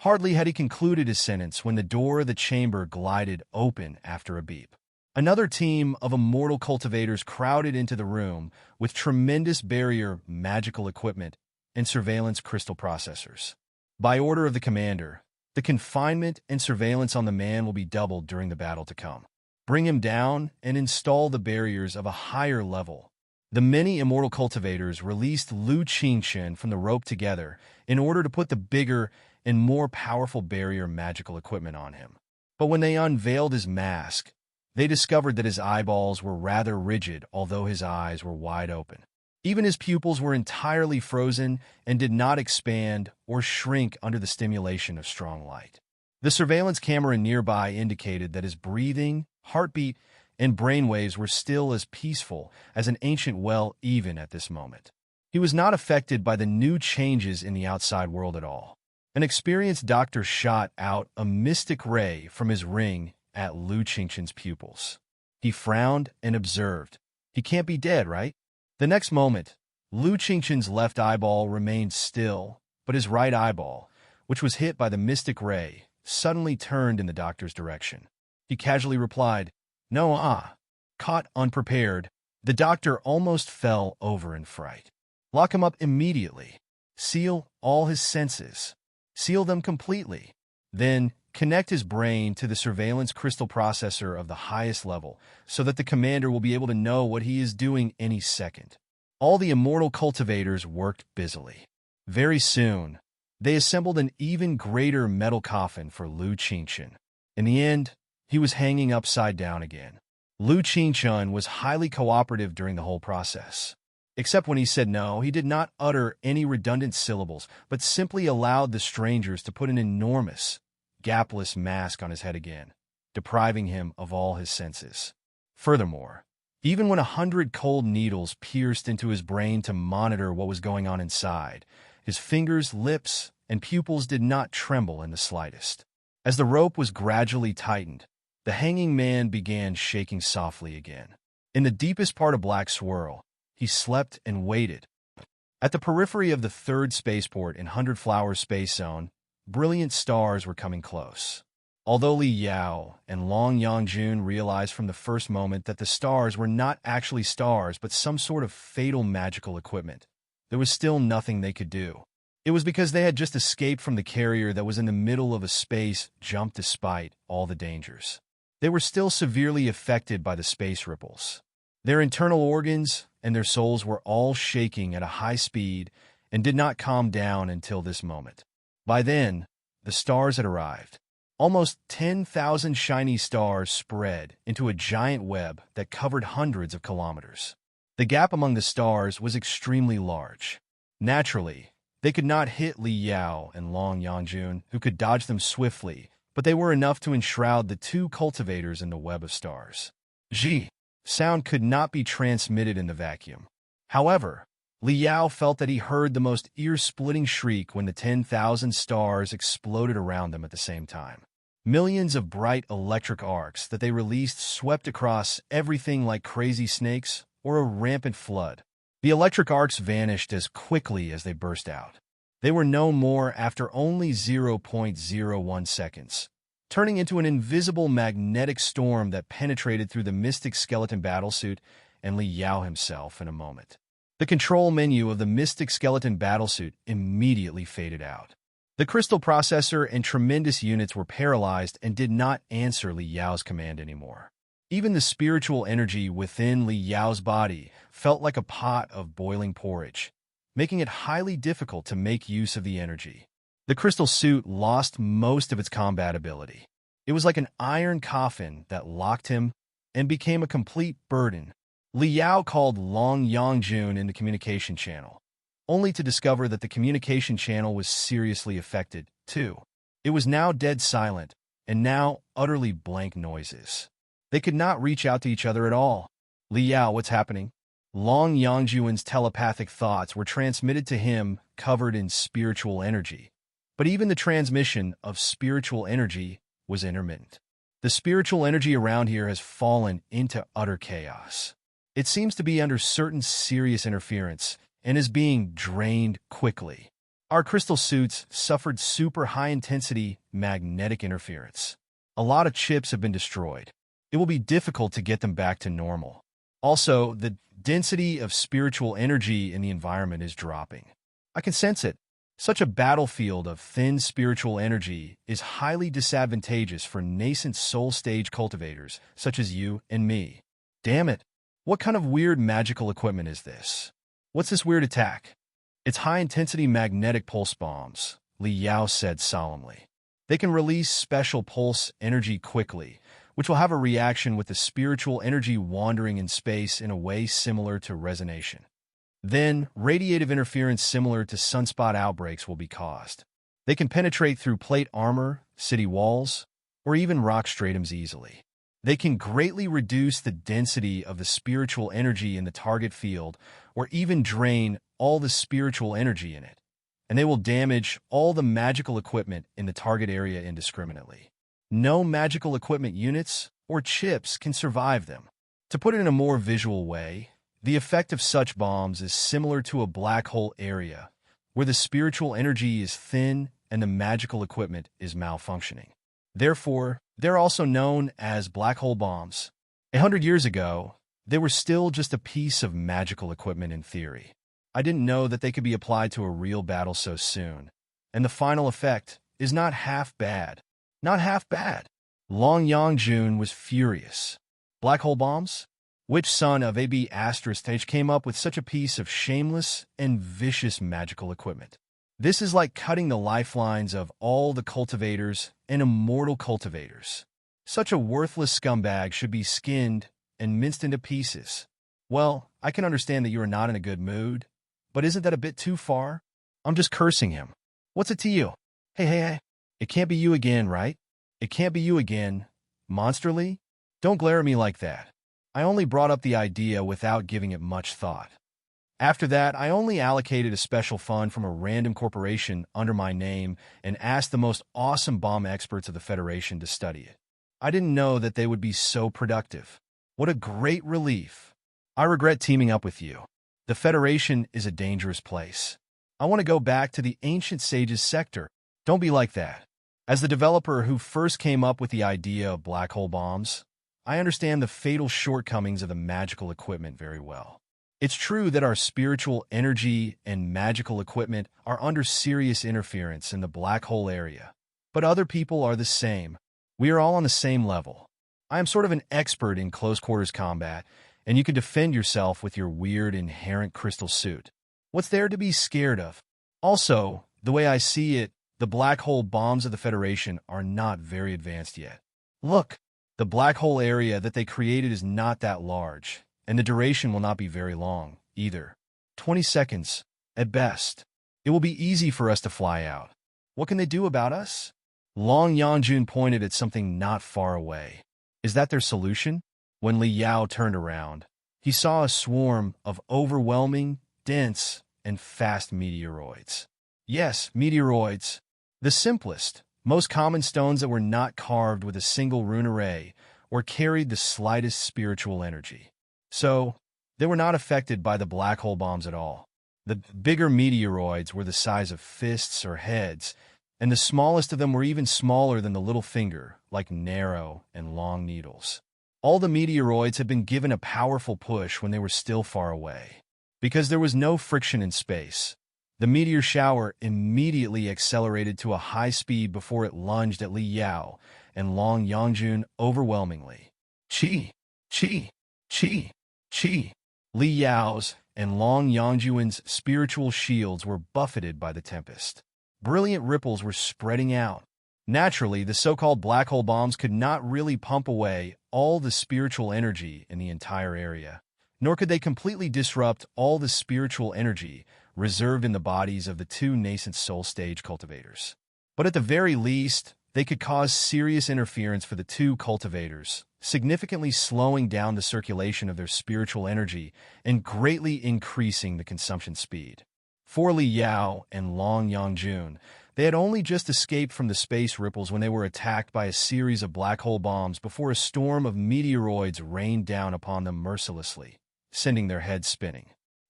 Hardly had he concluded his sentence when the door of the chamber glided open after a beep. Another team of immortal cultivators crowded into the room with tremendous barrier magical equipment and surveillance crystal processors. By order of the commander, the confinement and surveillance on the man will be doubled during the battle to come. Bring him down and install the barriers of a higher level. The many immortal cultivators released Lu Qingqing from the rope together in order to put the bigger and more powerful barrier magical equipment on him. But when they unveiled his mask, they discovered that his eyeballs were rather rigid, although his eyes were wide open. Even his pupils were entirely frozen and did not expand or shrink under the stimulation of strong light. The surveillance camera nearby indicated that his breathing, heartbeat, and brainwaves were still as peaceful as an ancient well even at this moment. He was not affected by the new changes in the outside world at all. An experienced doctor shot out a mystic ray from his ring at Lu Qingqing's pupils. He frowned and observed. He can't be dead, right? The next moment, Lu Qingqing's left eyeball remained still, but his right eyeball, which was hit by the mystic ray, suddenly turned in the doctor's direction. He casually replied, "No, Caught unprepared, the doctor almost fell over in fright. Lock him up immediately. Seal all his senses. Seal them completely. Then connect his brain to the surveillance crystal processor of the highest level so that the commander will be able to know what he is doing any second." All the immortal cultivators worked busily. Very soon, they assembled an even greater metal coffin for Lu Qingqing. In the end, he was hanging upside down again. Lu Qingqing was highly cooperative during the whole process. Except when he said no, he did not utter any redundant syllables, but simply allowed the strangers to put an enormous, gapless mask on his head again, depriving him of all his senses. Furthermore, even when 100 cold needles pierced into his brain to monitor what was going on inside, his fingers, lips, and pupils did not tremble in the slightest. As the rope was gradually tightened, the hanging man began shaking softly again. In the deepest part of Black Swirl, he slept and waited. At the periphery of the third spaceport in 100 Flower Space Zone, brilliant stars were coming close. Although Li Yao and Long Yangjun realized from the first moment that the stars were not actually stars but some sort of fatal magical equipment, there was still nothing they could do. It was because they had just escaped from the carrier that was in the middle of a space jump despite all the dangers. They were still severely affected by the space ripples. Their internal organs and their souls were all shaking at a high speed and did not calm down until this moment. By then, the stars had arrived. Almost 10,000 shiny stars spread into a giant web that covered hundreds of kilometers. The gap among the stars was extremely large. Naturally, they could not hit Li Yao and Long Yangjun, who could dodge them swiftly, but they were enough to enshroud the two cultivators in the web of stars. Sound could not be transmitted in the vacuum. However, Li Yao felt that he heard the most ear-splitting shriek when the 10,000 stars exploded around them at the same time. Millions of bright electric arcs that they released swept across everything like crazy snakes or a rampant flood. The electric arcs vanished as quickly as they burst out. They were no more after only 0.01 seconds, turning into an invisible magnetic storm that penetrated through the mystic skeleton battlesuit and Li Yao himself in a moment. The control menu of the mystic skeleton battlesuit immediately faded out. The crystal processor and tremendous units were paralyzed and did not answer Li Yao's command anymore. Even the spiritual energy within Li Yao's body felt like a pot of boiling porridge, making it highly difficult to make use of the energy. The crystal suit lost most of its combat ability. It was like an iron coffin that locked him and became a complete burden. Li Yao called Long Yangjun in the communication channel, only to discover that the communication channel was seriously affected, too. It was now dead silent, and now utterly blank noises. They could not reach out to each other at all. Li Yao, what's happening? Long Yangjuan's telepathic thoughts were transmitted to him, covered in spiritual energy. But even the transmission of spiritual energy was intermittent. The spiritual energy around here has fallen into utter chaos. It seems to be under certain serious interference and is being drained quickly. Our crystal suits suffered super high-intensity magnetic interference. A lot of chips have been destroyed. It will be difficult to get them back to normal. Also, the density of spiritual energy in the environment is dropping. I can sense it. Such a battlefield of thin spiritual energy is highly disadvantageous for nascent soul stage cultivators such as you and me. Damn it. What kind of weird magical equipment is this? What's this weird attack? It's high-intensity magnetic pulse bombs, Li Yao said solemnly. They can release special pulse energy quickly, which will have a reaction with the spiritual energy wandering in space in a way similar to resonation. Then, radiative interference similar to sunspot outbreaks will be caused. They can penetrate through plate armor, city walls, or even rock stratums easily. They can greatly reduce the density of the spiritual energy in the target field or even drain all the spiritual energy in it, and they will damage all the magical equipment in the target area indiscriminately. No magical equipment units or chips can survive them. To put it in a more visual way, the effect of such bombs is similar to a black hole area, where the spiritual energy is thin and the magical equipment is malfunctioning. Therefore, they're also known as black hole bombs. 100 years ago, they were still just a piece of magical equipment in theory. I didn't know that they could be applied to a real battle so soon, and the final effect is not half bad. Not half bad. Long Yangjun was furious. Black hole bombs? Which son of AB *H came up with such a piece of shameless and vicious magical equipment? This is like cutting the lifelines of all the cultivators and immortal cultivators. Such a worthless scumbag should be skinned and minced into pieces. Well, I can understand that you are not in a good mood, but isn't that a bit too far? I'm just cursing him. What's it to you? Hey. It can't be you again, right? It can't be you again, Monsterly? Don't glare at me like that. I only brought up the idea without giving it much thought. After that, I only allocated a special fund from a random corporation under my name and asked the most awesome bomb experts of the Federation to study it. I didn't know that they would be so productive. What a great relief. I regret teaming up with you. The Federation is a dangerous place. I want to go back to the ancient sages sector. Don't be like that. As the developer who first came up with the idea of black hole bombs, I understand the fatal shortcomings of the magical equipment very well. It's true that our spiritual energy and magical equipment are under serious interference in the black hole area, but other people are the same. We are all on the same level. I am sort of an expert in close quarters combat, and you can defend yourself with your weird inherent crystal suit. What's there to be scared of? Also, the way I see it, the black hole bombs of the Federation are not very advanced yet. Look, the black hole area that they created is not that large, and the duration will not be very long, either. 20 seconds, at best. It will be easy for us to fly out. What can they do about us? Long Yangjun pointed at something not far away. Is that their solution? When Li Yao turned around, he saw a swarm of overwhelming, dense, and fast meteoroids. Yes, meteoroids. The simplest, most common stones that were not carved with a single rune array or carried the slightest spiritual energy. So, they were not affected by the black hole bombs at all. The bigger meteoroids were the size of fists or heads, and the smallest of them were even smaller than the little finger, like narrow and long needles. All the meteoroids had been given a powerful push when they were still far away. Because there was no friction in space, the meteor shower immediately accelerated to a high speed before it lunged at Li Yao and Long Yangjun overwhelmingly. Chi, chi, chi, chi. Li Yao's and Long Yangjun's spiritual shields were buffeted by the tempest. Brilliant ripples were spreading out. Naturally, the so-called black hole bombs could not really pump away all the spiritual energy in the entire area, nor could they completely disrupt all the spiritual energy reserved in the bodies of the two nascent soul stage cultivators. But at the very least, they could cause serious interference for the two cultivators, significantly slowing down the circulation of their spiritual energy and greatly increasing the consumption speed. For Li Yao and Long Yangjun, they had only just escaped from the space ripples when they were attacked by a series of black hole bombs before a storm of meteoroids rained down upon them mercilessly, sending their heads spinning.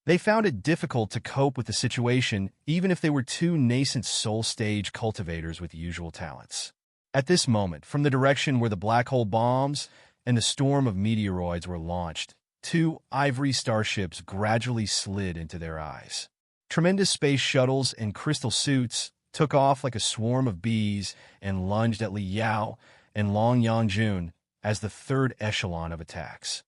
They found it difficult to cope with the situation even if they were two nascent soul stage cultivators with usual talents. At this moment, from the direction where the black hole bombs and the storm of meteoroids were launched, two ivory starships gradually slid into their eyes. Tremendous space shuttles and crystal suits took off like a swarm of bees and lunged at Li Yao and Long Yangjun as the third echelon of attacks.